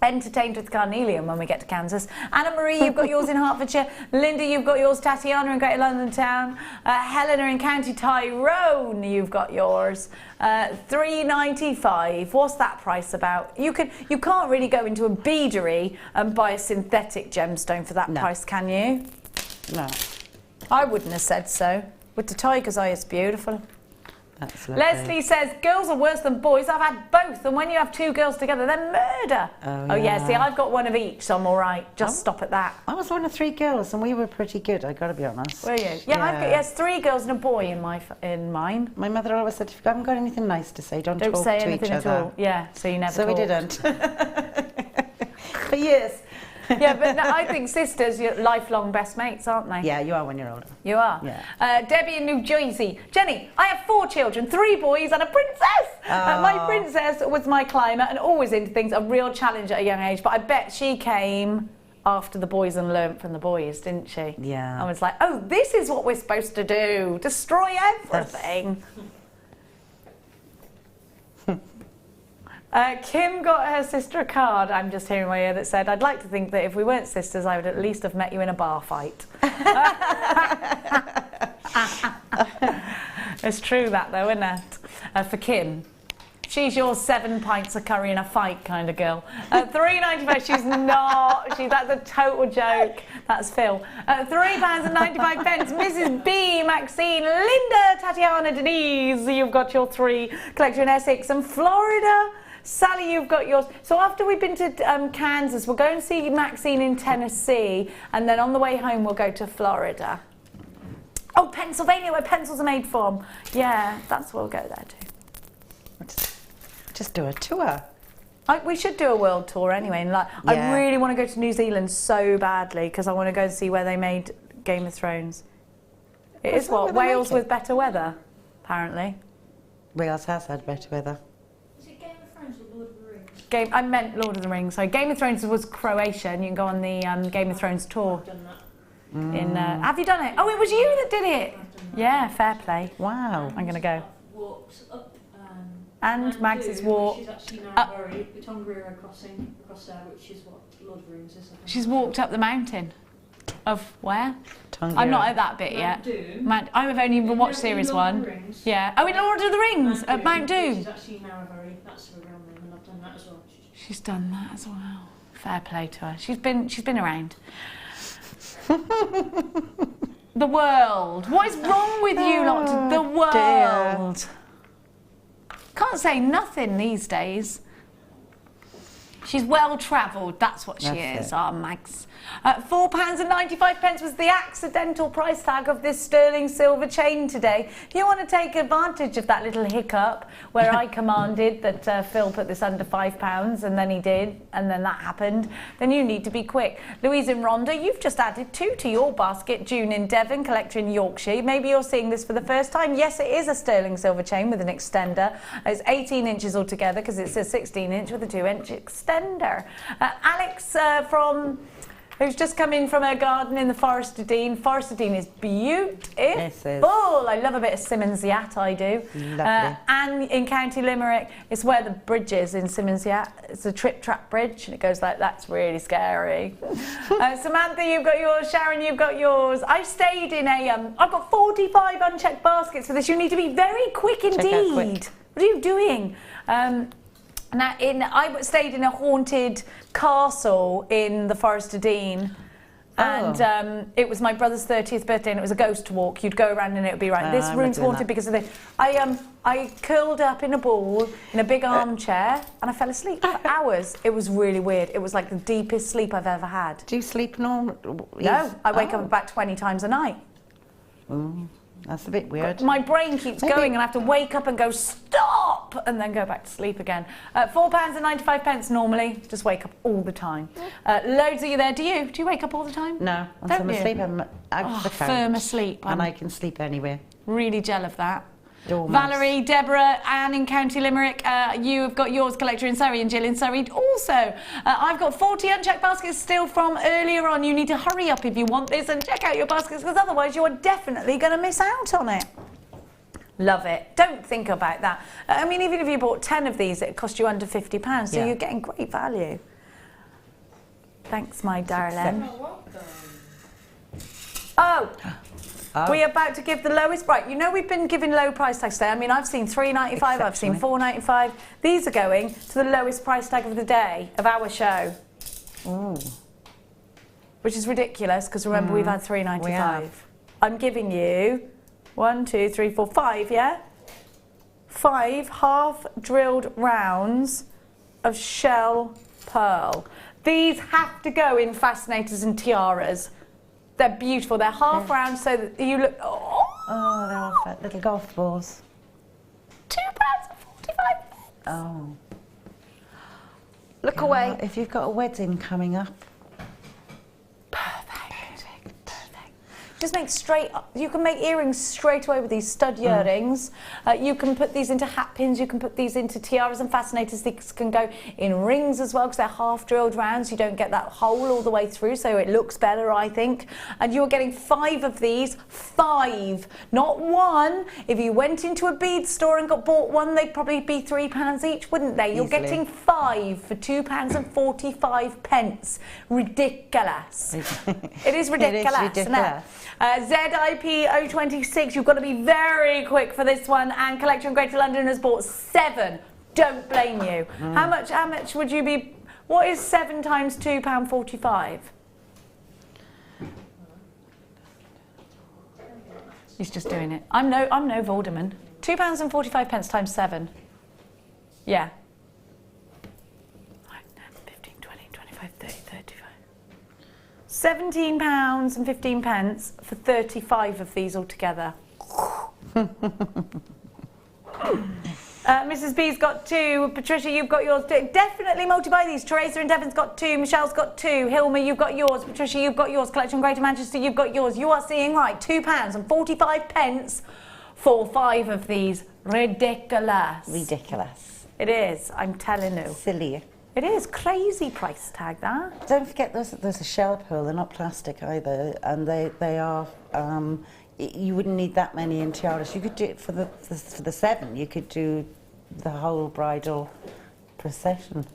S3: entertained with carnelian when we get to Kansas. Anna Marie, you've got yours in Hertfordshire. Linda, you've got yours. Tatiana in Greater London Town. Helena in County Tyrone, you've got yours. £3.95. What's that price about? You can't really go into a beadery and buy a synthetic gemstone for that price, can you?
S4: No.
S3: I wouldn't have said so. With the tiger's eye, it's beautiful.
S4: That's lovely.
S3: Leslie says, girls are worse than boys. I've had both, and when you have 2 girls together, they're murder. Oh yeah, see, I've got one of each, so I'm all right. Just stop at that.
S4: I was one of 3 girls, and we were pretty good, I've got to be honest.
S3: Were you? Yeah, I've got 3 girls and a boy in mine.
S4: My mother always said, if you haven't got anything nice to say, don't talk
S3: say
S4: to
S3: anything
S4: each
S3: at
S4: other.
S3: all. Yeah, so you never
S4: So
S3: talked.
S4: we didn't. For years.
S3: Yeah, but no, I think sisters, you're lifelong best mates, aren't they?
S4: Yeah, you are when you're older.
S3: You are?
S4: Yeah.
S3: Debbie in New Jersey. Jenny, I have 4 children, 3 boys and a princess. My princess was my climber and always into things, a real challenge at a young age, but I bet she came after the boys and learnt from the boys, didn't she?
S4: Yeah.
S3: I was like, oh, this is what we're supposed to do, destroy everything. Kim got her sister a card, I'm just hearing in my ear, that said, I'd like to think that if we weren't sisters, I would at least have met you in a bar fight. It's true that though, isn't it? For Kim. She's your 7 pints of curry in a fight kind of girl. £3.95, she's not. That's a total joke. That's Phil. £3.95, Mrs. B, Maxine, Linda, Tatiana, Denise, you've got your 3. Collector in Essex and Florida. Sally, you've got yours. So after we've been to Kansas, we'll go and see Maxine in Tennessee, and then on the way home we'll go to Florida. Oh, Pennsylvania, where pencils are made from. Yeah, that's where we'll go there too.
S4: Just do a tour.
S3: We should do a world tour anyway. And I really want to go to New Zealand so badly because I want to go and see where they made Game of Thrones. It is what? Wales with better weather, apparently.
S4: Wales has had better weather.
S3: I meant Lord of the Rings. So Game of Thrones was Croatia, and you can go on the Game of Thrones tour.
S5: I've done that.
S3: Have you done it? Oh, it was you that did it. Yeah, fair play.
S4: Wow.
S3: I'm gonna go.
S5: Walked up.
S3: And Mags has walked.
S5: She's actually now
S3: up.
S5: buried. The Tongariro crossing across there, which is what Lord of the Rings is.
S3: She's walked up the mountain. Of where?
S4: Tongariro.
S3: I'm not at that bit yet. I've only even watched series 1. Yeah. Oh, in Lord of the Rings at Mount Doom.
S5: She's actually now buried. That's her real name, and I've done that as well.
S3: She's done that as well. Fair play to her. She's been around. The world. What is wrong with you lot? The world.
S4: Dear.
S3: Can't say nothing these days. She's well travelled, that's what she is, our Mags. £4.95 was the accidental price tag of this sterling silver chain today. If you want to take advantage of that little hiccup where I commanded that Phil put this under £5 and then he did, and then that happened, then you need to be quick. Louise in Rhondda, you've just added 2 to your basket. June in Devon, collector in Yorkshire. Maybe you're seeing this for the first time. Yes, it is a sterling silver chain with an extender. It's 18 inches altogether because it's a 16-inch with a 2-inch extender. Alex from... who's just come in from her garden in the Forest of Dean. Forest of Dean is beautiful.
S4: Yes, it is.
S3: I love a bit of Simmons Yat, I do.
S4: Lovely.
S3: And in County Limerick, it's where the bridge is in Simmons Yat. It's a trip-trap bridge, and it goes like, that's really scary. Samantha, you've got yours. Sharon, you've got yours. I've stayed in a, I've got 45 unchecked baskets for this. You need to be very quick indeed.
S4: Quick.
S3: What are you doing? I stayed in a haunted castle in the Forest of Dean, and it was my brother's 30th birthday, and it was a ghost walk. You'd go around and it would be right. This room's haunted because of this. I curled up in a ball in a big armchair, and I fell asleep for hours. It was really weird. It was like the deepest sleep I've ever had.
S4: Do you sleep normal?
S3: No, I wake up about 20 times a night.
S4: That's a bit weird.
S3: My brain keeps going and I have to wake up and go, stop, and then go back to sleep again. £4.95 normally. Just wake up all the time. Loads of you there. Do you wake up all the time?
S4: No, once
S3: Don't
S4: I'm
S3: you?
S4: asleep, I'm out of the couch.
S3: Firm asleep.
S4: And I can sleep anywhere.
S3: Really gel of that.
S4: Dormouse.
S3: Valerie, Deborah, Anne in County Limerick, you have got yours, collector in Surrey, and Jill in Surrey also. I've got 40 unchecked baskets still from earlier on. You need to hurry up if you want this and check out your baskets, because otherwise you are definitely going to miss out on it. Love it. Don't think about that. I mean, even if you bought 10 of these, it cost you under £50, so you're getting great value. Thanks, my darling. Oh! We're about to give the lowest, right, you know we've been giving low price tags today. I mean, I've seen £3.95, I've seen £4.95. These are going to the lowest price tag of the day, of our show.
S4: Ooh.
S3: Which is ridiculous, because remember, we've had £3.95.
S4: We have.
S3: I'm giving you 1, 2, 3, 4, 5, yeah? 5 half-drilled rounds of shell pearl. These have to go in fascinators and tiaras. They're beautiful. They're half round so that you look...
S4: Oh, they're all fat little golf balls.
S3: £2.45.
S4: Oh.
S3: Look away.
S4: If you've got a wedding coming up.
S3: Just make straight, you can make earrings straight away with these stud earrings. You can put these into hat pins, you can put these into tiaras and fascinators. These can go in rings as well because they're half drilled rounds. You don't get that hole all the way through, so it looks better, I think. And you're getting 5 of these, 5, not 1. If you went into a bead store and bought one, they'd probably be £3 each, wouldn't they? You're getting 5 for £2.45. Ridiculous. It is ridiculous, isn't it? ZIP 026, you've got to be very quick for this one, and Collector in Greater London has bought 7. Don't blame you. How much would you be? What is 7 times £2.45? He's just doing it. I'm no Vorderman. £2.45 times 7. Yeah. 15, 20, 25, 30, 35. £17.15 for 35 of these altogether. Mrs. B's got 2. Patricia, you've got yours. Definitely multi-buy these. Teresa in Devon's got 2. Michelle's got 2. Hilma, you've got yours. Patricia, you've got yours. Collection Greater Manchester, you've got yours. You are seeing right. £2.45 for 5 of these. Ridiculous.
S4: Ridiculous.
S3: It is. I'm telling you.
S4: Silly.
S3: It is crazy price tag, that.
S4: Don't forget there's a shell pearl. They're not plastic either, and they are. You wouldn't need that many in tiaras. You could do it for the 7. You could do the whole bridal procession.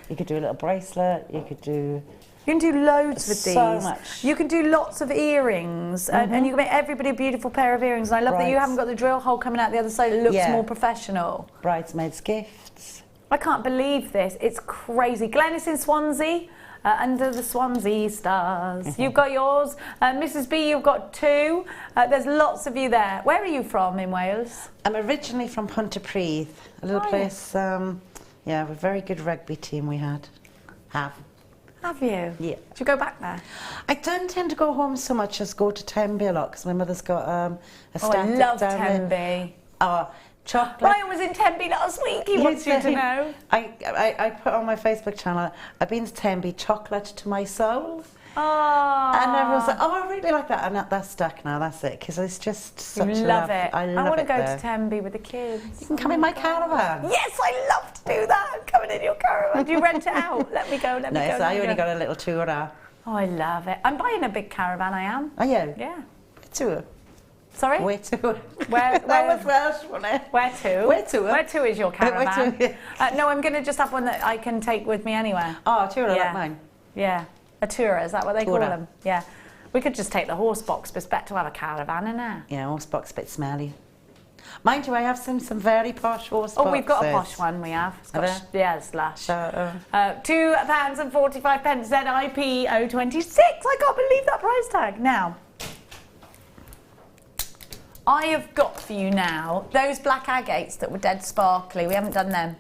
S4: You could do a little bracelet. You could do.
S3: You can do loads with these.
S4: So much.
S3: You can do lots of earrings, and you can make everybody a beautiful pair of earrings. And I love that you haven't got the drill hole coming out the other side. It looks more professional.
S4: Bridesmaids' gifts.
S3: I can't believe this. It's crazy. Glenn is in Swansea, under the Swansea stars. You've got yours. Mrs. B, you've got 2. There's lots of you there. Where are you from in Wales?
S4: I'm originally from Pontypridd, a little place. Yeah, a very good rugby team we had. Have you? Yeah. Do
S3: you go back there?
S4: I don't tend to go home so much as go to Tenby a lot because my mother's got a static
S3: I love
S4: down
S3: Tenby.
S4: there. Oh, chocolate.
S3: Ryan was in Tenby last week. He wants you to know.
S4: I put on my Facebook channel, I've been to Tenby, chocolate to my soul.
S3: Oh.
S4: And everyone's like, oh, I really like that. And that's stuck now, that's it. Because it's just such a
S3: love it.
S4: I love it.
S3: I want to go
S4: there.
S3: to Tenby with the kids.
S4: You can come in my caravan.
S3: Yes, I love to do that. I'm coming in your caravan. Do you rent it out? Let me go, let me go.
S4: No, I only got a little tour out.
S3: Oh, I love it. I'm buying a big caravan, I am.
S4: Are you?
S3: Yeah.
S4: Tour.
S3: Sorry?
S4: Where to?
S3: Where
S4: That was Welsh, wasn't it?
S3: Where to?
S4: Where to?
S3: Where to is your caravan?
S4: Where to?
S3: No, I'm going to just have one that I can take with me anywhere.
S4: Oh, a tour like mine.
S3: Yeah. A tourer, is that what they call
S4: Tourer.
S3: them? Yeah. We could just take the horse box, but it's better to have a caravan in there.
S4: Yeah, horse box a bit smelly. Mind you, I have some very posh horse boxes.
S3: Oh, we've got a posh one, we have. It's got yeah, it's lush. £2.45 ZIP 026. I can't believe that price tag. Now, I have got for you now those black agates that were dead sparkly. We haven't done them.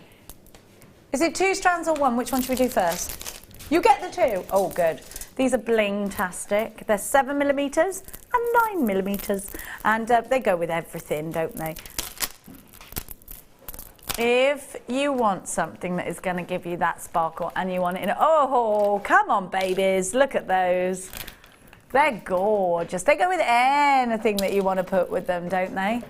S3: Is it 2 strands or 1? Which one should we do first? You get the 2. Oh, good. These are bling-tastic. They're 7mm. and 9mm. And they go with everything, don't they? If you want something that is going to give you that sparkle and you want it in, oh, come on, babies, look at those. They're gorgeous. They go with anything that you want to put with them, don't they?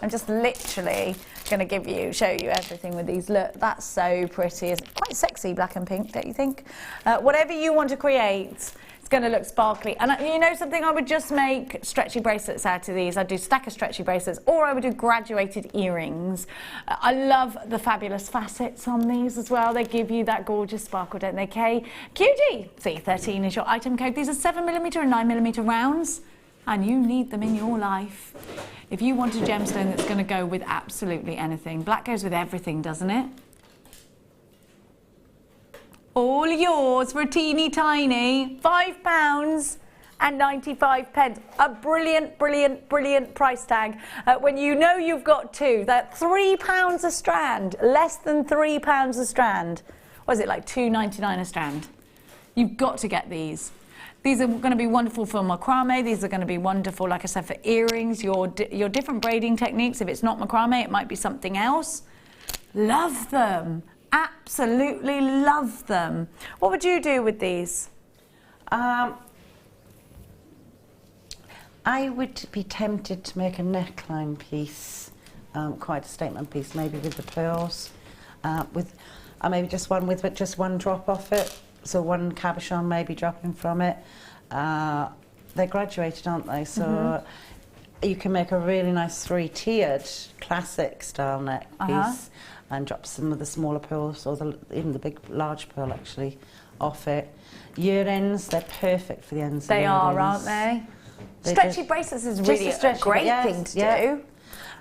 S3: I'm just literally going to show you everything with these. Look, that's so pretty. It's quite sexy, black and pink, don't you think? Whatever you want to create, it's going to look sparkly. And you know something, I would just make stretchy bracelets out of these. I'd do a stack of stretchy bracelets, or I would do graduated earrings. I love the fabulous facets on these as well. They give you that gorgeous sparkle, don't they, Kay? QG, C13 is your item code. These are 7mm and 9mm rounds, and you need them in your life. If you want a gemstone that's going to go with absolutely anything. Black goes with everything, doesn't it? All yours for a teeny tiny £5 and 95 pence. A brilliant, brilliant, brilliant price tag. When you know you've got two, that £3 a strand, less than £3 a strand. What is it, like $2.99 a strand? You've got to get these. These are going to be wonderful for macrame. These are going to be wonderful, like I said, for earrings, your different braiding techniques. If it's not macrame, it might be something else. Love them. Absolutely love them. What would you do with these?
S4: I would be tempted to make a neckline piece, quite a statement piece, maybe with the pearls, maybe just one with just one drop off it. So one cabochon maybe dropping from it. They're graduated, aren't they? So you can make a really nice three-tiered classic style neck piece and drop some of the smaller pearls, or even the big, large pearl actually, off it. Earrings, they're perfect for the ends of the earrings.
S3: They are, aren't they? Stretchy bracelets is really a great thing to do.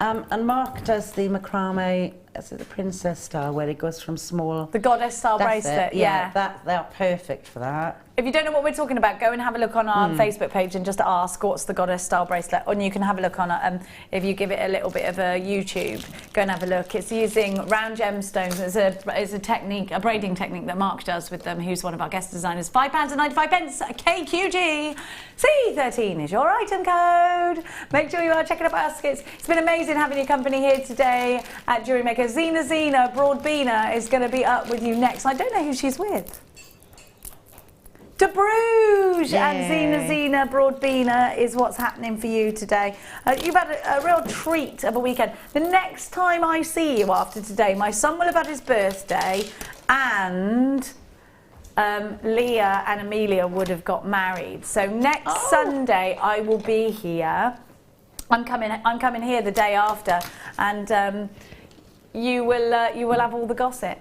S4: And Mark does the macrame, is it the princess style, where it goes from small...
S3: The goddess style bracelet, yeah.
S4: They are perfect for that.
S3: If you don't know what we're talking about, go and have a look on our Facebook page and just ask what's the goddess style bracelet. And you can have a look on it. If you give it a little bit of a YouTube, go and have a look. It's using round gemstones. It's a technique, a braiding technique that Mark does with them, who's one of our guest designers. £5 and 95 pence, KQG. C13 is your item code. Make sure you are checking up our skits. It's been amazing having your company here today at Jewellery Maker. Zena Broadbeaner is going to be up with you next. I don't know who she's with. De Bruges and Zena Broadbeaner is what's happening for you today. You've had a real treat of a weekend. The next time I see you after today, my son will have had his birthday, and Leah and Amelia would have got married. So next Sunday I will be here. I'm coming here the day after, and you will have all the gossip.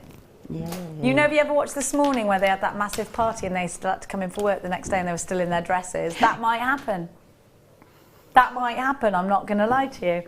S3: Yeah. You know, have you ever watched This Morning where they had that massive party and they still had to come in for work the next day and they were still in their dresses? That might happen. That might happen, I'm not going to lie to you.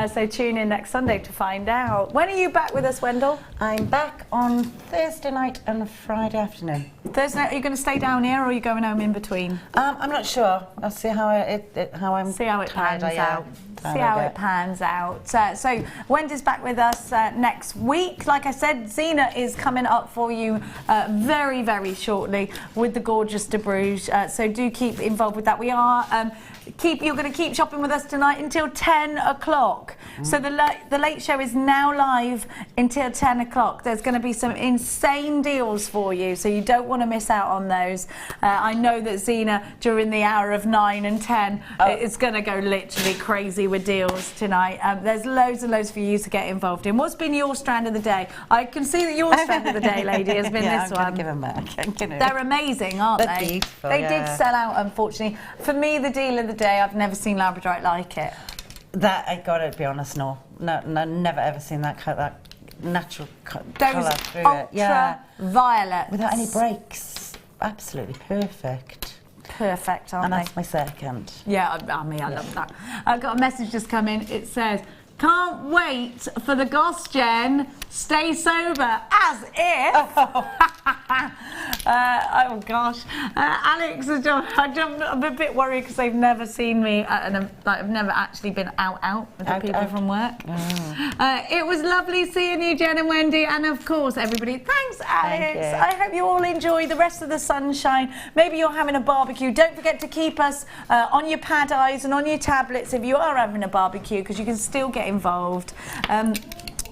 S3: So tune in next Sunday to find out. When are you back with us, Wendell?
S4: I'm back on Thursday night and Friday afternoon.
S3: Thursday night, are you going to stay down here or are you going home in between?
S4: I'm not sure. I'll see how it
S3: pans out. See how it pans out. So Wendy's back with us next week. Like I said, Zena is coming up for you very, very shortly with the gorgeous De Bruges. So do keep involved with that. We are you're going to keep shopping with us tonight until 10 o'clock. So the late show is now live until 10 o'clock. There's going to be some insane deals for you, so you don't want to miss out on those. I know that Zena, during the hour of 9 and 10, is going to go literally crazy with deals tonight. There's loads and loads for you to get involved in. What's been your strand of the day? I can see that your strand of the day, lady, has been this one.
S4: I'm going to give them back.
S3: They're amazing, aren't they?
S4: Beautiful,
S3: they did sell out, unfortunately. For me, the deal of the day, I've never seen labradorite like it.
S4: That, I gotta be honest, no, never ever seen that natural colour through it.
S3: Yeah, violet
S4: without any breaks. Absolutely perfect.
S3: Perfect, aren't
S4: and
S3: they?
S4: And that's my second.
S3: Yeah, I mean, I love that. I've got a message just come in. It says, "Can't wait for the Goss Gen. Stay sober." As if. Oh gosh, Alex, I'm a bit worried because they've never seen me, and I've never actually been out with the people from work. Oh. It was lovely seeing you, Jen and Wendy, and of course everybody. Thanks, Alex.
S4: Thank you.
S3: I hope you all enjoy the rest of the sunshine. Maybe you're having a barbecue. Don't forget to keep us on your pad eyes and on your tablets if you are having a barbecue, because you can still get involved.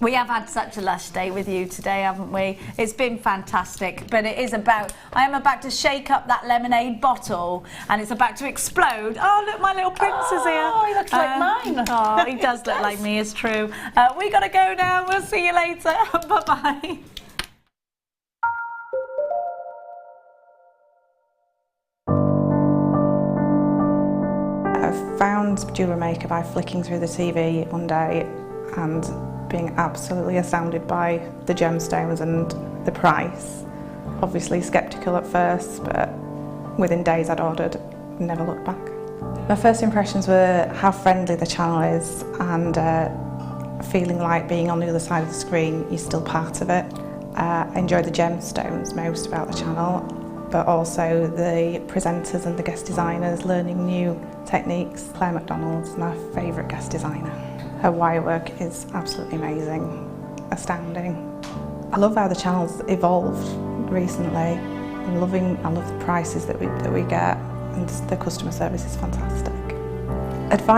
S3: We have had such a lush day with you today, haven't we? It's been fantastic, but it is about, I am about to shake up that lemonade bottle and it's about to explode. Oh, look, my little prince is here.
S4: Oh, he looks like mine.
S3: Oh, he does look like me, it's true. We gotta go now, we'll see you later. Bye-bye.
S8: I found Jewellery Maker by flicking through the TV one day and being absolutely astounded by the gemstones and the price. Obviously sceptical at first, but within days I'd ordered and never looked back. My first impressions were how friendly the channel is and feeling like being on the other side of the screen, you're still part of it. I enjoy the gemstones most about the channel, but also the presenters and the guest designers learning new techniques. Claire McDonald's my favourite guest designer. Her wire work is absolutely amazing, astounding. I love how the channel's evolved recently. I love the prices that we get, and the customer service is fantastic. Advice